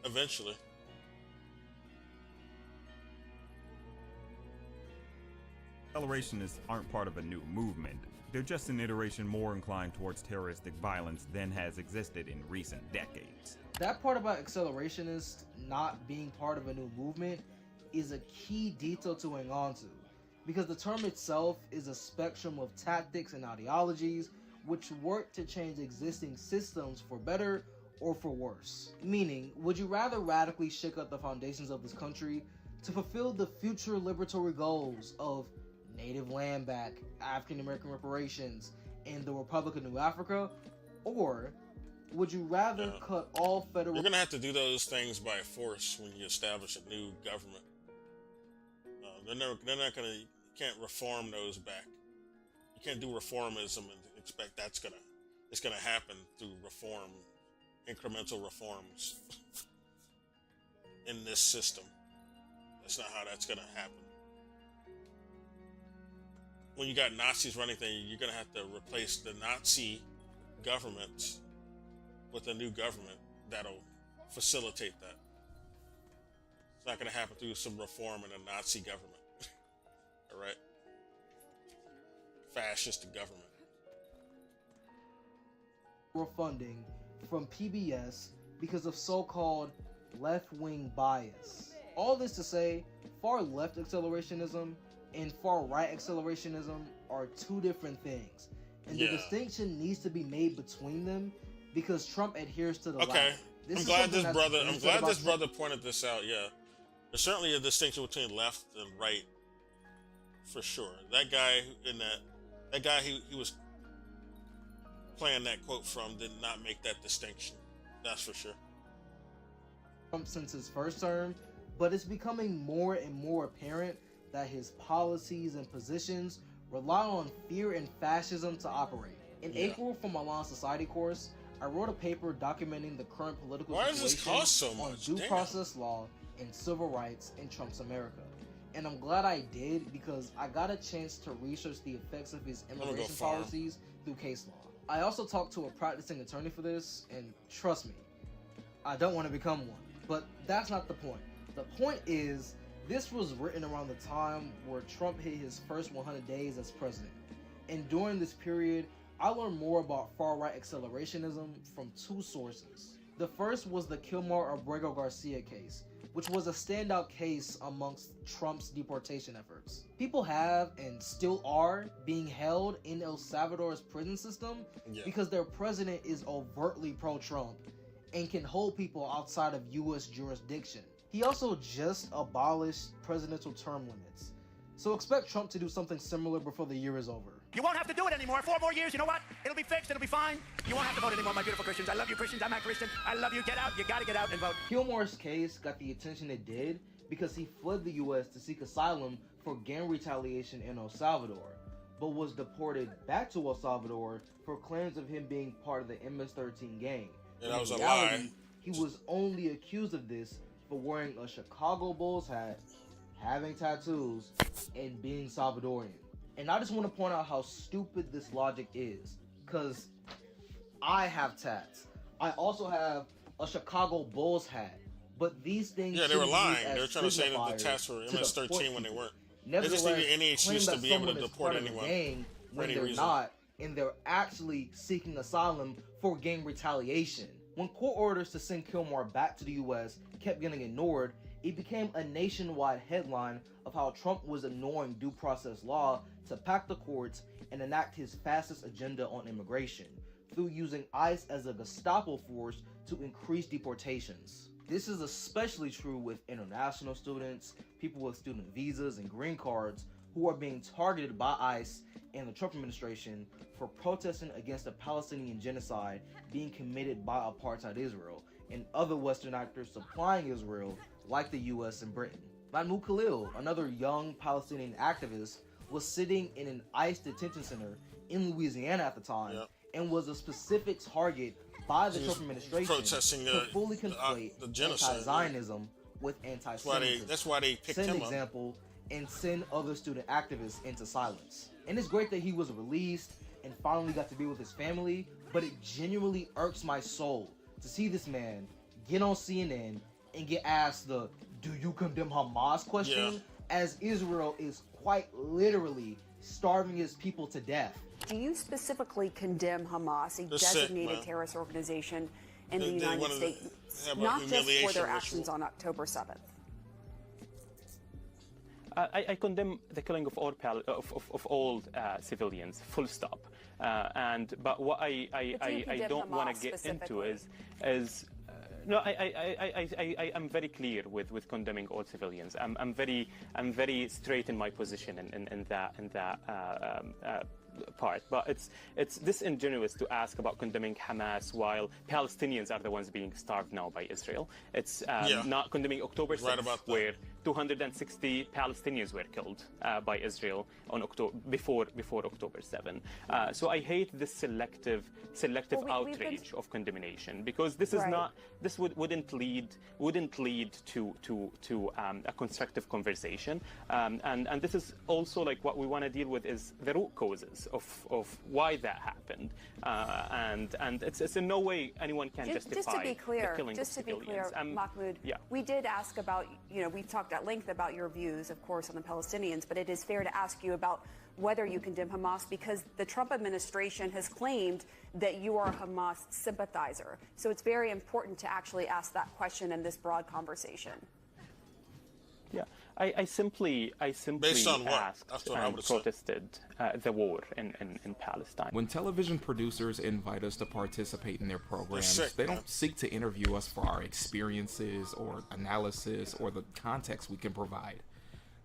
Eventually. Accelerationists aren't part of a new movement. They're just an iteration more inclined towards terroristic violence than has existed in recent decades. That part about accelerationists not being part of a new movement is a key detail to hang on to, because the term itself is a spectrum of tactics and ideologies which work to change existing systems for better or for worse. Meaning, would you rather radically shake up the foundations of this country to fulfill the future liberatory goals of native land back, African American reparations, and the Republic of New Africa? Or would you rather cut all federal... You're going to have to do those things by force when you establish a new government. They're not going to... You can't reform those back. You can't do reformism and expect it's going to happen through reform, incremental reforms in this system. That's not how that's going to happen. When you got Nazis running things, you're going to have to replace the Nazi government with a new government that'll facilitate that. It's not going to happen through some reform in a Nazi government. All right? Fascist government. Funding from PBS because of so-called left-wing bias. All this to say, far-left accelerationism and far-right accelerationism are two different things, and the distinction needs to be made between them because Trump adheres to the latter. I'm glad this brother pointed this out. Yeah, there's certainly a distinction between left and right, for sure. That guy he was playing that quote from did not make that distinction. That's for sure. Trump since his first term, but it's becoming more and more apparent that his policies and positions rely on fear and fascism to operate. In April, for my Law and Society course, I wrote a paper documenting the current political situation on due process law and civil rights in Trump's America. And I'm glad I did because I got a chance to research the effects of his immigration policies through case law. I also talked to a practicing attorney for this, and trust me, I don't want to become one. But that's not the point. The point is, this was written around the time where Trump hit his first 100 days as president. And during this period, I learned more about far-right accelerationism from two sources. The first was the Kilmar Abrego Garcia case, which was a standout case amongst Trump's deportation efforts. People have, and still are, being held in El Salvador's prison system because their president is overtly pro-Trump and can hold people outside of U.S. jurisdiction. He also just abolished presidential term limits. So expect Trump to do something similar before the year is over. You won't have to do it anymore. 4 more years, you know what? It'll be fixed, it'll be fine. You won't have to vote anymore, my beautiful Christians. I love you, Christians. I'm not Christian. I love you. Get out. You gotta get out and vote. Kilmar's case got the attention it did because he fled the US to seek asylum for gang retaliation in El Salvador, but was deported back to El Salvador for claims of him being part of the MS-13 gang. Yeah, that was in a reality, lie. He was only accused of this for wearing a Chicago Bulls hat, having tattoos, and being Salvadorian. And I just want to point out how stupid this logic is, because I have tats. I also have a Chicago Bulls hat, but these things... Yeah, they were lying. They were trying to say that the tats were MS-13 when they weren't. They just needed any excuse to be able to deport anyone when they're not, and they're actually seeking asylum for gang retaliation. When court orders to send Kilmore back to the US kept getting ignored, it became a nationwide headline of how Trump was ignoring due process law to pack the courts and enact his fastest agenda on immigration, through using ICE as a Gestapo force to increase deportations. This is especially true with international students, people with student visas and green cards, who are being targeted by ICE and the Trump administration for protesting against the Palestinian genocide being committed by apartheid Israel and other Western actors supplying Israel, like the US and Britain. Mahmoud Khalil, another young Palestinian activist, was sitting in an ICE detention center in Louisiana at the time, and was a specific target by the Trump administration to fully conflate anti-Zionism with anti-Semitism. That's why they picked him up. Set an example and send other student activists into silence. And it's great that he was released and finally got to be with his family, but it genuinely irks my soul to see this man get on CNN and get asked the "Do you condemn Hamas?" question, as Israel is quite literally starving his people to death. Do you specifically condemn Hamas, a designated terrorist organization in the United States, not just for their actions on October 7th? I condemn the killing of all civilians, full stop. But what I don't want to get into is no, I'm very clear with condemning all civilians. I'm very straight in my position in that part. But it's disingenuous to ask about condemning Hamas while Palestinians are the ones being starved now by Israel. It's not condemning October 6th, where 260 Palestinians were killed by Israel on before October 7. So I hate this selective outrage of condemnation, because this is not, this wouldn't lead to a constructive conversation. And this is also like what we want to deal with is the root causes of why that happened. And it's in no way anyone can justify just to be clear, the killing of civilians. Mahmoud, we did ask about, we talked at length about your views, of course, on the Palestinians, but it is fair to ask you about whether you condemn Hamas, because the Trump administration has claimed that you are a Hamas sympathizer. So it's very important to actually ask that question in this broad conversation. Yeah, I simply asked and protested the war in Palestine. When television producers invite us to participate in their programs, they don't seek to interview us for our experiences or analysis or the context we can provide.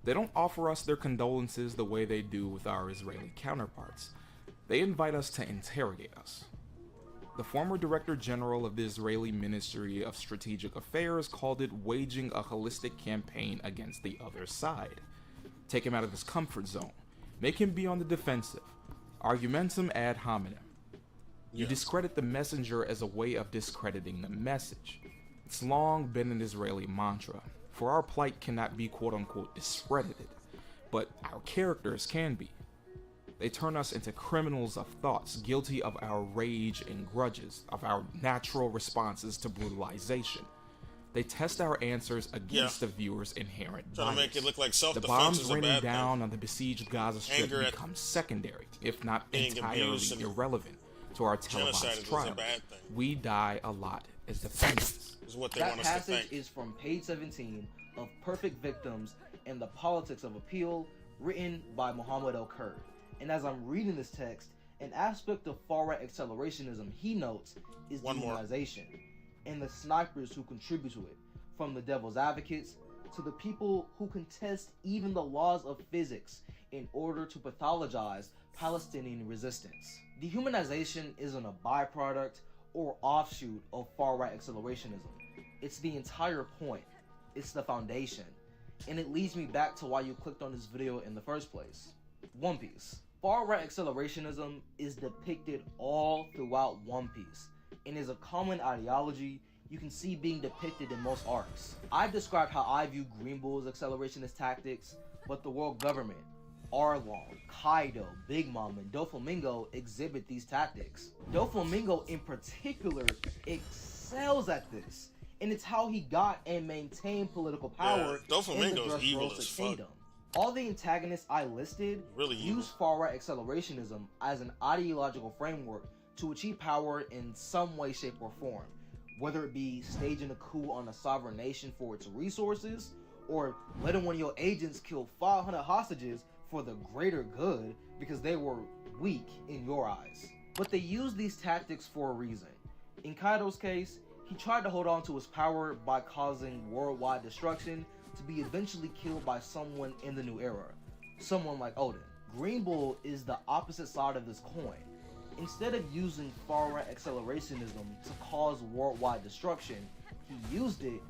They don't offer us their condolences the way they do with our Israeli counterparts. They invite us to interrogate us. The former Director General of the Israeli Ministry of Strategic Affairs called it waging a holistic campaign against the other side. Take him out of his comfort zone. Make him be on the defensive. Argumentum ad hominem. You discredit the messenger as a way of discrediting the message. It's long been an Israeli mantra, for our plight cannot be quote-unquote discredited, but our characters can be. They turn us into criminals of thoughts, guilty of our rage and grudges, of our natural responses to brutalization. They test our answers against the viewer's inherent bias. Trying to make it look like self-defense. The bombs is a raining bad down thing. on the besieged Gaza Strip becomes secondary, if not being entirely abused and irrelevant, to our televised genocide is a trials. bad thing. We die a lot as defendants. Is what they That want us to passage think. is from page 17 of Perfect Victims and the Politics of Appeal, written by Muhammad El-Kurd. And as I'm reading this text, an aspect of far-right accelerationism he notes is demonization, and the snipers who contribute to it, from the devil's advocates to the people who contest even the laws of physics in order to pathologize Palestinian resistance. Dehumanization isn't a byproduct or offshoot of far-right accelerationism. It's the entire point. It's the foundation. and it leads me back to why you clicked on this video in the first place. One Piece. Far-right accelerationism is depicted all throughout One Piece, and is a common ideology you can see being depicted in most arcs. I've described how I view Green Bull's accelerationist tactics, but the world government, Arlong, Kaido, Big Mom, and Doflamingo exhibit these tactics. Doflamingo in particular excels at this, and it's how he got and maintained political power in the Dressrosa Kingdom. All the antagonists I listed use far-right accelerationism as an ideological framework to achieve power in some way, shape, or form, whether it be staging a coup on a sovereign nation for its resources, or letting one of your agents kill 500 hostages for the greater good because they were weak in your eyes. But they use these tactics for a reason. In Kaido's case, he tried to hold on to his power by causing worldwide destruction to be eventually killed by someone in the New Era, someone like Odin. Green Bull is the opposite side of this coin. Instead of using far-right accelerationism to cause worldwide destruction, he used it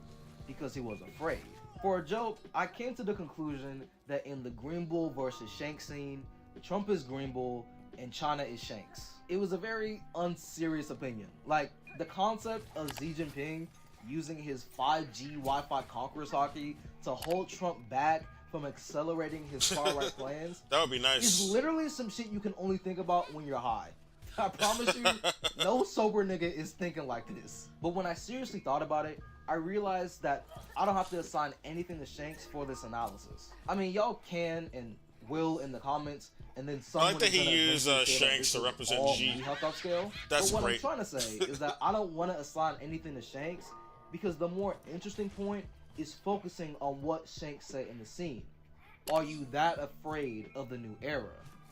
because he was afraid. For a joke, I came to the conclusion that in the Green Bull versus Shanks scene, Trump is Green Bull and China is Shanks. It was a very unserious opinion. Like, the concept of Xi Jinping using his 5G Wi-Fi conquerors hockey to hold Trump back from accelerating his far-right plans that would be nice. Is literally some shit you can only think about when you're high. I promise you, no sober nigga is thinking like this. But when I seriously thought about it, I realized that I don't have to assign anything to Shanks for this analysis. I mean, y'all can and will in the comments, and then someone I like that he used Shanks to represent G. Health upscale. That's but what great. I'm trying to say is that I don't want to assign anything to Shanks, because the more interesting point is focusing on what Shanks said in the scene. Are you that afraid of the new era?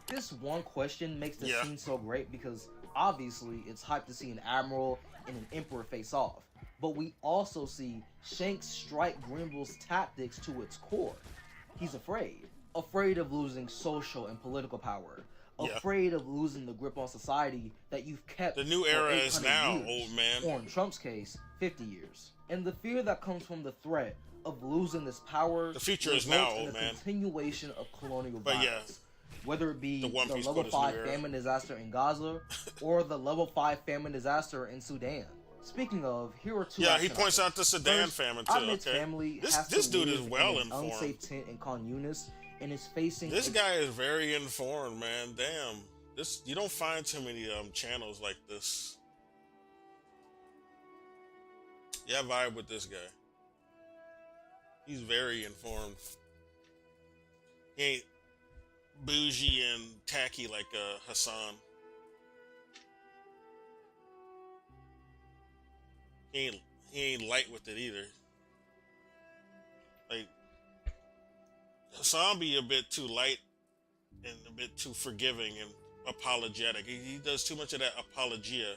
This one question makes the scene so great because obviously it's hyped to see an admiral and an emperor face off, but we also see Shanks strike Green Bull's tactics to its core. He's afraid of losing social and political power, afraid of losing the grip on society that you've kept. The new era is now, years, old man. or in Trump's case, 50 years. And the fear that comes from the threat of losing this power, the future is now, old in a man. Continuation of colonial but violence. Whether it be the Piece level 5 famine disaster in Gaza or the level 5 famine disaster in Sudan. Speaking of, here are two. Yeah, he points out the Sudan famine too. Ahmed's Okay, family this dude is well in an informed. unsafe tent in Khan Yunis and is facing. This guy is very informed, man. Damn, this you don't find too many channels like this. Yeah, I vibe with this guy. He's very informed. He ain't bougie and tacky like Hassan. He ain't light with it either. Like Hassan be a bit too light and a bit too forgiving and apologetic. He does too much of that apologia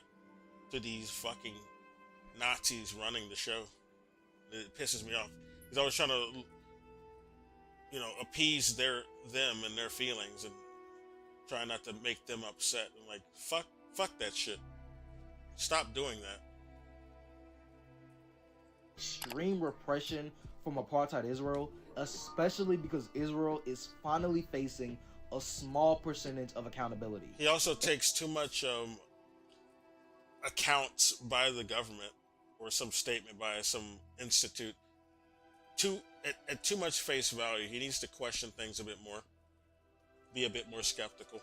to these fucking Nazis running the show. It pisses me off. He's always trying to, appease them and their feelings and try not to make them upset. And like, fuck that shit. Stop doing that. Extreme repression from apartheid Israel, especially because Israel is finally facing a small percentage of accountability. He also takes too much accounts by the government or some statement by some institute at too much face value. He needs to question things a bit more, be a bit more skeptical.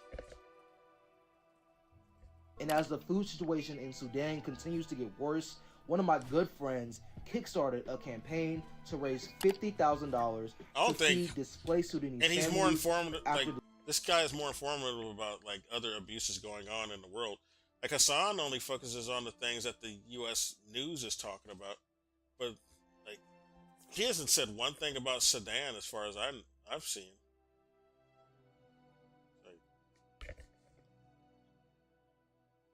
And as the food situation in Sudan continues to get worse, one of my good friends kickstarted a campaign to raise $50,000 to feed displaced Sudanese and he's families more informative. Like, this guy is more informative about like other abuses going on in the world. Like Hassan only focuses on the things that the U.S. news is talking about, but like he hasn't said one thing about Sudan as far as I've seen. Like,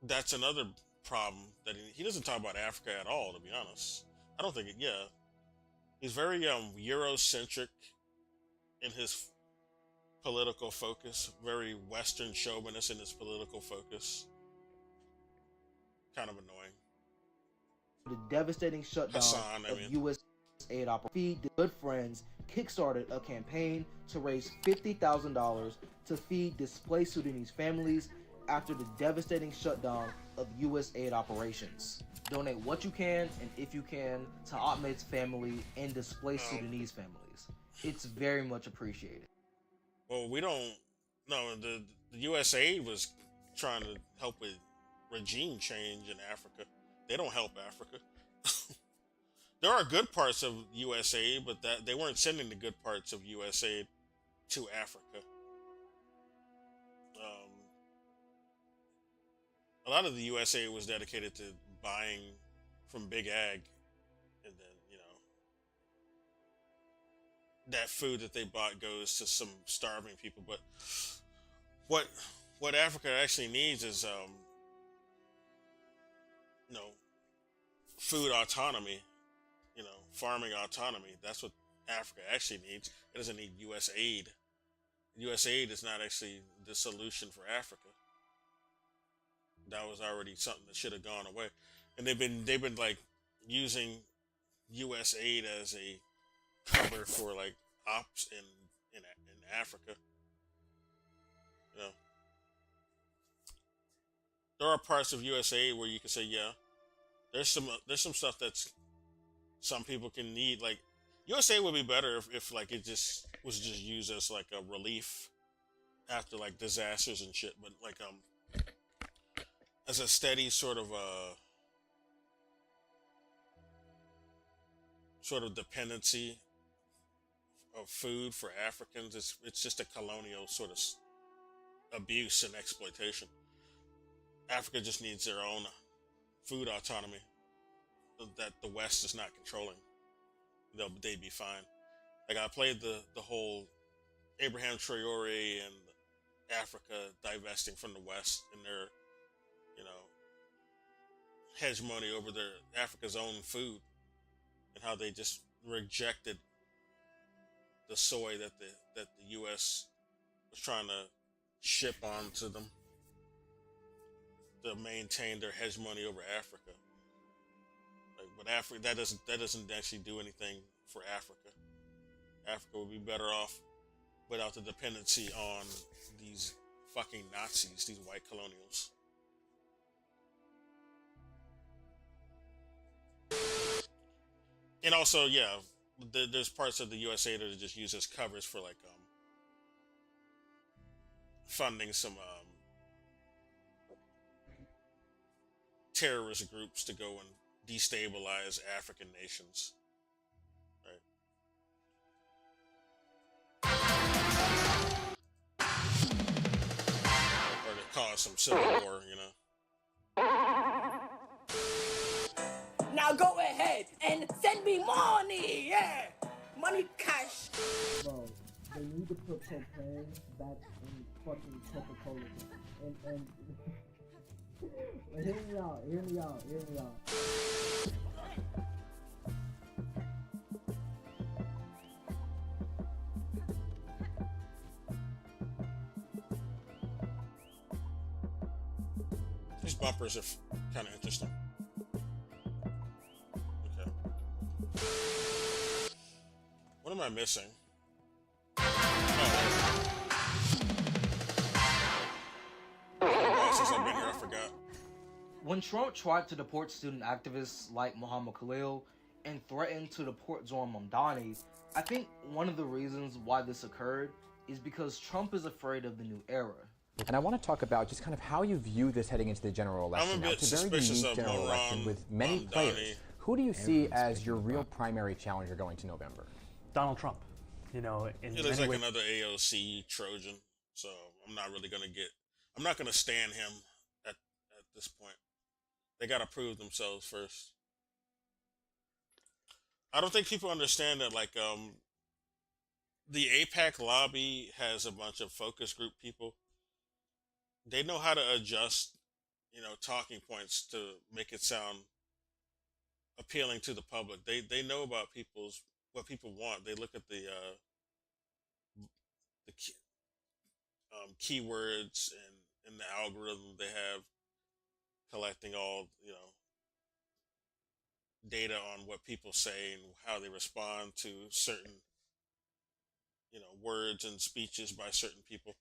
that's another problem that he doesn't talk about Africa at all. To be honest, I don't think he's very Eurocentric in his political focus, very Western chauvinist in his political focus. Kind of annoying. The devastating shutdown of U.S. aid operations. Feed good friends kickstarted a campaign to raise $50,000 to feed displaced Sudanese families after the devastating shutdown of U.S. aid operations. Donate what you can and if you can to Ahmed's family and displaced Sudanese families. It's very much appreciated. Well, we don't. No, the U.S. aid was trying to help with regime change in Africa. They don't help Africa. There are good parts of U.S. aid, but that they weren't sending the good parts of U.S. aid to Africa. A lot of the U.S. aid was dedicated to buying from Big Ag, and then, you know, that food that they bought goes to some starving people. But what Africa actually needs is, you know, food autonomy, you know, farming autonomy. That's what Africa actually needs. It doesn't need U.S. aid. U.S. aid is not actually the solution for Africa. That was already something that should have gone away. And they've been like using U.S. aid as a cover for like ops in Africa. You know, there are parts of U.S. aid where you can say, yeah, there's some stuff that's some people can need. Like U.S. aid would be better if like it just was just used as like a relief after like disasters and shit. But like as a steady sort of dependency of food for Africans, it's just a colonial sort of abuse and exploitation. Africa just needs their own food autonomy that the West is not controlling. They'd be fine. Like I played the whole Abraham Traore and Africa divesting from the West and their, you know, hegemony over their Africa's own food, and how they just rejected the soy that the U.S. was trying to ship onto them to maintain their hegemony over Africa. Like, but Africa that doesn't actually do anything for Africa. Africa would be better off without the dependency on these fucking Nazis, these white colonials. And also, yeah, there's parts of the USA that are just used as covers for like funding some terrorist groups to go and destabilize African nations. Right? Or to cause some civil war, you know. Now go ahead and send me money, yeah! Money, cash. Bro, they need to put cocaine back in fucking Coca-Cola. And hear me out. These bumpers are kind of interesting. What am I missing? Since I've been here, I forgot. When Trump tried to deport student activists like Muhammad Khalil and threatened to deport Zoran Mamdani, I think one of the reasons why this occurred is because Trump is afraid of the new era. And I want to talk about just kind of how you view this heading into the general election. Now, it's a very unique general election with many players. Who do you see as your real primary challenger going to November? Donald Trump. You know, in it is like another AOC Trojan, so I'm not gonna stand him at this point. They gotta prove themselves first. I don't think people understand that, like, the AIPAC lobby has a bunch of focus group people. They know how to adjust, you know, talking points to make it sound appealing to the public. They know about what people want. They look at the keywords and the algorithm they have, collecting all, you know, data on what people say and how they respond to certain words and speeches by certain people.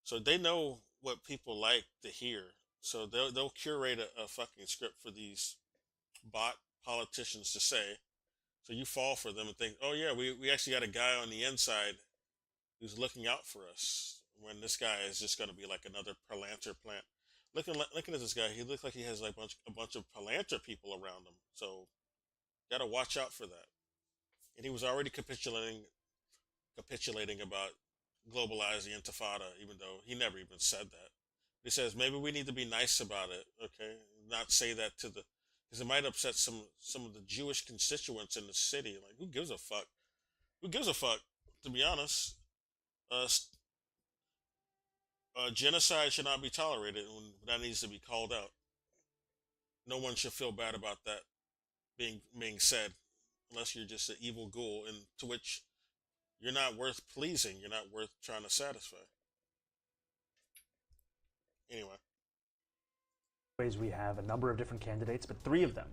So they know what people like to hear. So they'll curate a fucking script for these bot politicians to say. So you fall for them and think, oh yeah, we actually got a guy on the inside who's looking out for us, when this guy is just going to be like another Palantir plant. Looking at this guy, he looks like he has like a bunch of Palantir people around him. So gotta watch out for that. And he was already capitulating about globalizing Intifada, even though he never even said that. He says maybe we need to be nice about it, okay? Not say that to because it might upset some of the Jewish constituents in the city. Like, who gives a fuck? Who gives a fuck? To be honest, genocide should not be tolerated, and that needs to be called out. No one should feel bad about that being said, unless you're just an evil ghoul, and to which you're not worth pleasing. You're not worth trying to satisfy. Anyway. We have a number of different candidates, but 3 of them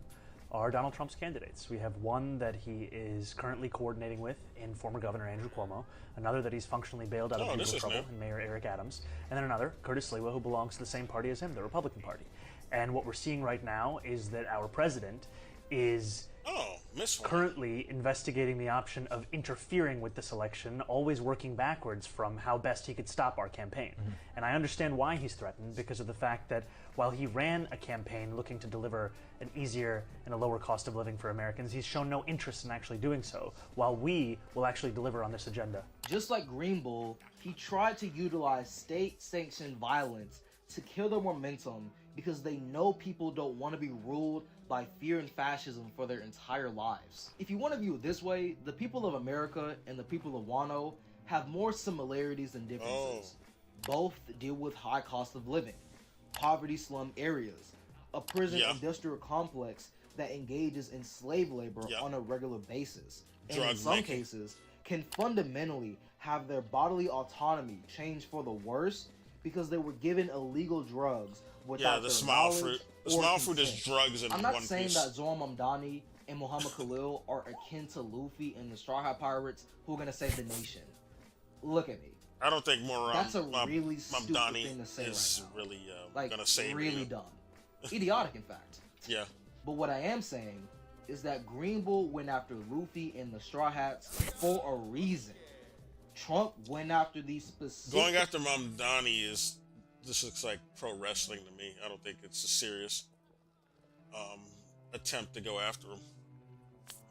are Donald Trump's candidates. We have one that he is currently coordinating with in former Governor Andrew Cuomo, another that he's functionally bailed out of legal trouble in Mayor Eric Adams, and then another, Curtis Sliwa, who belongs to the same party as him, the Republican Party. And what we're seeing right now is that our president is currently investigating the option of interfering with this election, always working backwards from how best he could stop our campaign. Mm-hmm. And I understand why he's threatened, because of the fact that while he ran a campaign looking to deliver an easier and a lower cost of living for Americans, he's shown no interest in actually doing so, while we will actually deliver on this agenda. Just like Green Bull, he tried to utilize state-sanctioned violence to kill their momentum because they know people don't want to be ruled by fear and fascism for their entire lives. If you want to view it this way, the people of America and the people of Wano have more similarities than differences. Both deal with high cost of living, poverty slum areas, a prison industrial complex that engages in slave labor on a regular basis, and in some cases can fundamentally have their bodily autonomy changed for the worse because they were given illegal drugs without the smile fruit. The smile fruit is drugs in one piece. I'm not saying that Zoran Mamdani and Muhammad Khalil are akin to Luffy and the Straw Hat Pirates who are gonna save the nation. Look at me. I don't think that's a really stupid thing to say is right now. Really like, gonna save really dumb, idiotic in fact. Yeah. But what I am saying is that Green Bull went after Luffy and the Straw Hats for a reason. Trump went after these specific. Going after Mamdani this looks like pro wrestling to me. I don't think it's a serious attempt to go after him.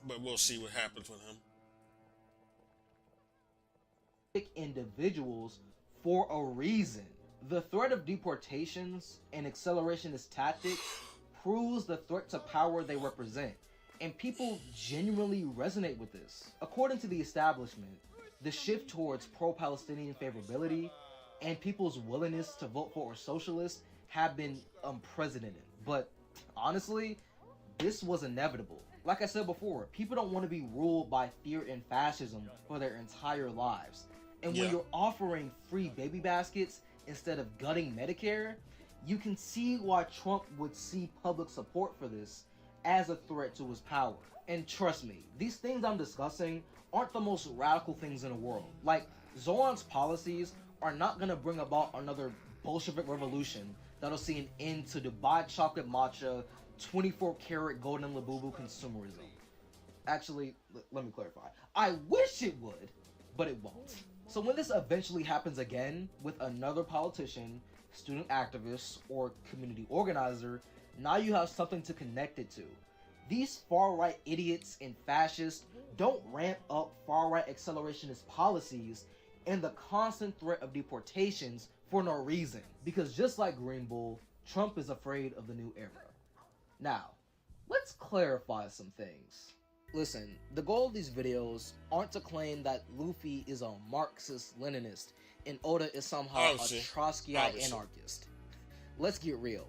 But we'll see what happens with him. Individuals for a reason. The threat of deportations and accelerationist tactics proves the threat to power they represent, and people genuinely resonate with this. According to the establishment, the shift towards pro-Palestinian favorability and people's willingness to vote for a socialist have been unprecedented. But honestly, this was inevitable. Like I said before, people don't want to be ruled by fear and fascism for their entire lives. And when you're offering free baby baskets instead of gutting Medicare, you can see why Trump would see public support for this as a threat to his power. And trust me, these things I'm discussing aren't the most radical things in the world. Like, Zoran's policies are not going to bring about another Bolshevik revolution that'll see an end to Dubai chocolate matcha, 24-karat golden Labubu consumerism. Actually, let me clarify. I wish it would, but it won't. So when this eventually happens again with another politician, student activist, or community organizer, now you have something to connect it to. These far-right idiots and fascists don't ramp up far-right accelerationist policies and the constant threat of deportations for no reason. Because just like Green Bull, Trump is afraid of the new era. Now, let's clarify some things. Listen, the goal of these videos aren't to claim that Luffy is a Marxist-Leninist and Oda is somehow a Trotskyite anarchist. Let's get real.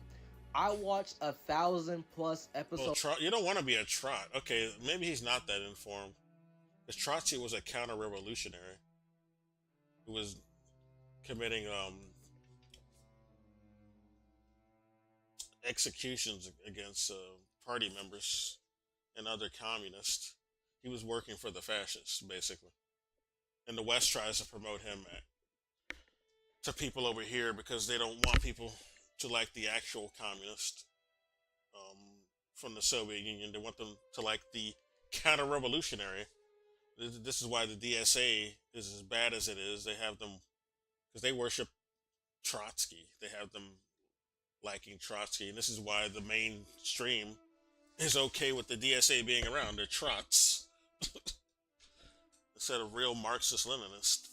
I watched 1,000+ episodes. Well, you don't want to be a trot. Okay, maybe he's not that informed. Because Trotsky was a counter-revolutionary who was committing executions against party members and other communists. He was working for the fascists, basically. and the West tries to promote him to people over here because they don't want people to like the actual communist from the Soviet Union. They want them to like the counter-revolutionary. This is why the DSA is as bad as it is. They have them, because they worship Trotsky. They have them liking Trotsky, and this is why the mainstream is okay with the DSA being around. They're Trots instead of real Marxist-Leninists.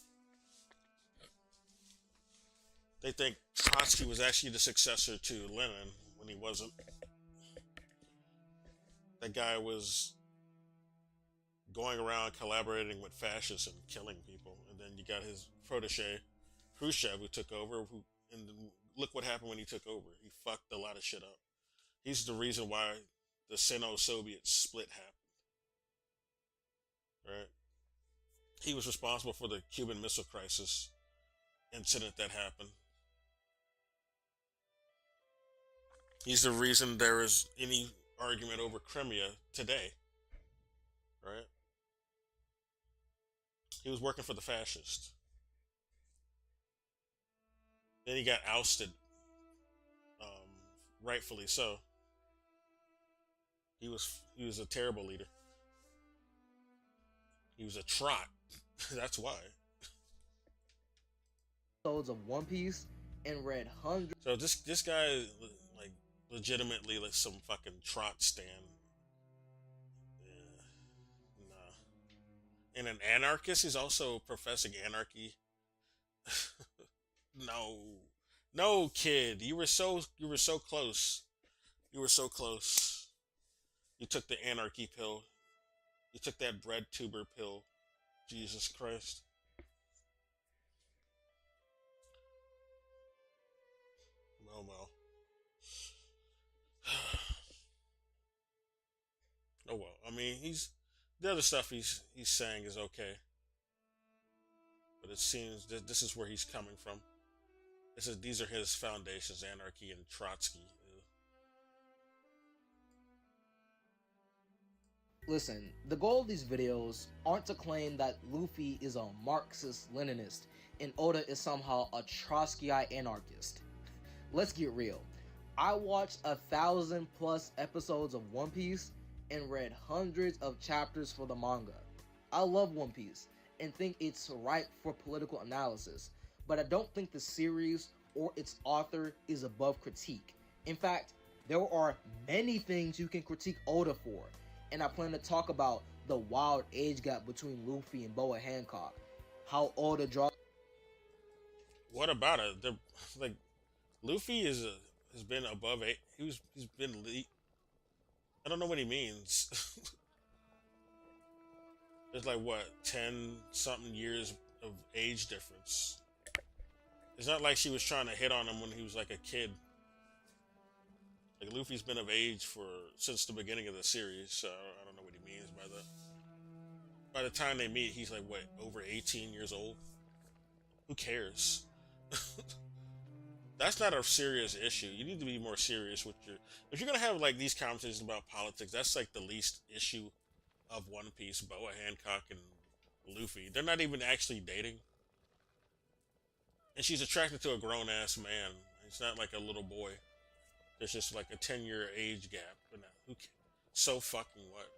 They think Trotsky was actually the successor to Lenin when he wasn't. That guy was going around collaborating with fascists and killing people. And then you got his protege, Khrushchev, who took over. And look what happened when he took over. He fucked a lot of shit up. He's the reason why the Sino-Soviet split happened. Right? He was responsible for the Cuban Missile Crisis incident that happened. He's the reason there is any argument over Crimea today. Right? He was working for the fascists. Then he got ousted, rightfully so. He was a terrible leader. He was a trot. That's why. Episodes of One Piece and read hundreds. So this guy is like legitimately like some fucking trot stan. Yeah. Nah. And an anarchist. He's also professing anarchy. No, kid. You were so close. You were so close. You took the anarchy pill. You took that bread tuber pill. Jesus Christ. Well. Oh well. I mean, the other stuff he's saying is okay. But it seems that this is where he's coming from. These are his foundations, anarchy and Trotsky. Listen, the goal of these videos aren't to claim that Luffy is a Marxist-Leninist and Oda is somehow a Trotskyite anarchist. Let's get real. I watched 1,000+ episodes of One Piece and read hundreds of chapters for the manga. I love One Piece and think it's ripe for political analysis, but I don't think the series or its author is above critique. In fact, there are many things you can critique Oda for, and I plan to talk about the wild age gap between Luffy and Boa Hancock, how Oda draws. What about it? Like, Luffy has been above 8. He's been elite. I don't know what he means. There's like what 10-something years of age difference. It's not like she was trying to hit on him when he was like a kid. Like Luffy's been of age since the beginning of the series, so I don't know what he means by that. By the time they meet, he's like what, over 18 years old? Who cares? That's not a serious issue. You need to be more serious with if you're gonna have like these conversations about politics, that's like the least issue of One Piece. Boa Hancock and Luffy, they're not even actually dating. And she's attracted to a grown-ass man. It's not like a little boy. There's just like a 10-year age gap. But who cares? So fucking what?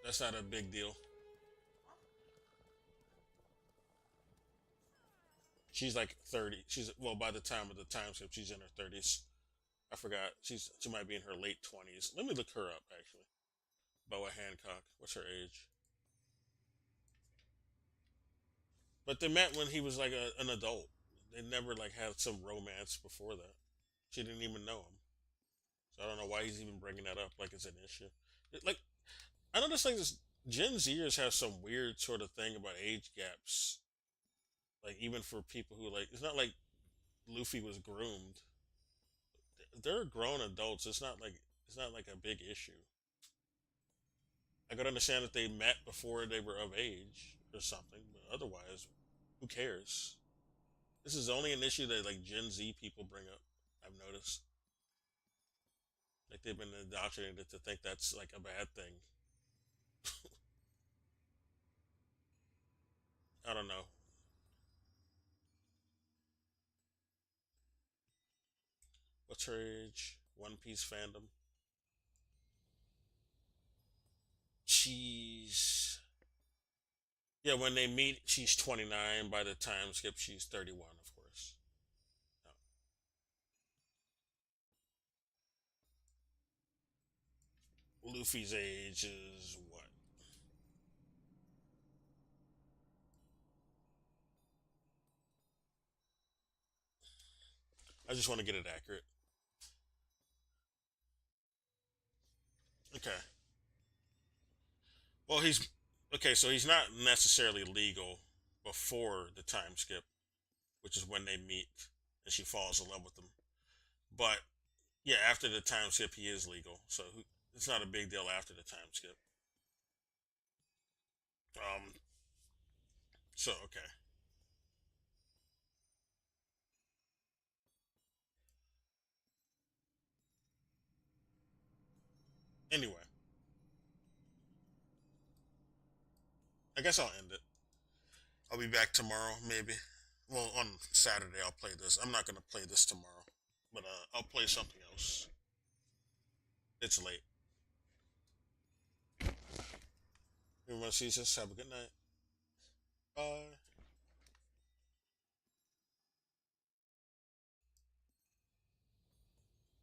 That's not a big deal. She's like 30. Well, by the time of the time skip, she's in her 30s. I forgot. She might be in her late 20s. Let me look her up, actually. Boa Hancock. What's her age? But they met when he was like an adult. They never like had some romance before that. She didn't even know him. So I don't know why he's even bringing that up like it's an issue. I noticed like this Gen Zers have some weird sort of thing about age gaps. Like even for people who like, it's not like Luffy was groomed. They're grown adults. It's not like a big issue. I could understand if they met before they were of age or something, but otherwise, who cares? This is only an issue that like Gen Z people bring up, I've noticed. Like they've been indoctrinated to think that's like a bad thing. I don't know. What's her age? One Piece fandom. Yeah, when they meet, she's 29. By the time skip, she's 31, of course. No. Luffy's age is what? I just want to get it accurate. Okay. Well, so he's not necessarily legal before the time skip, which is when they meet and she falls in love with him. But yeah, after the time skip, he is legal, so it's not a big deal after the time skip. So okay. Anyway, I guess I'll end it. I'll be back tomorrow, maybe. Well, on Saturday I'll play this. I'm not gonna play this tomorrow, but I'll play something else. It's late. Everyone sees this. Have a good night. Bye.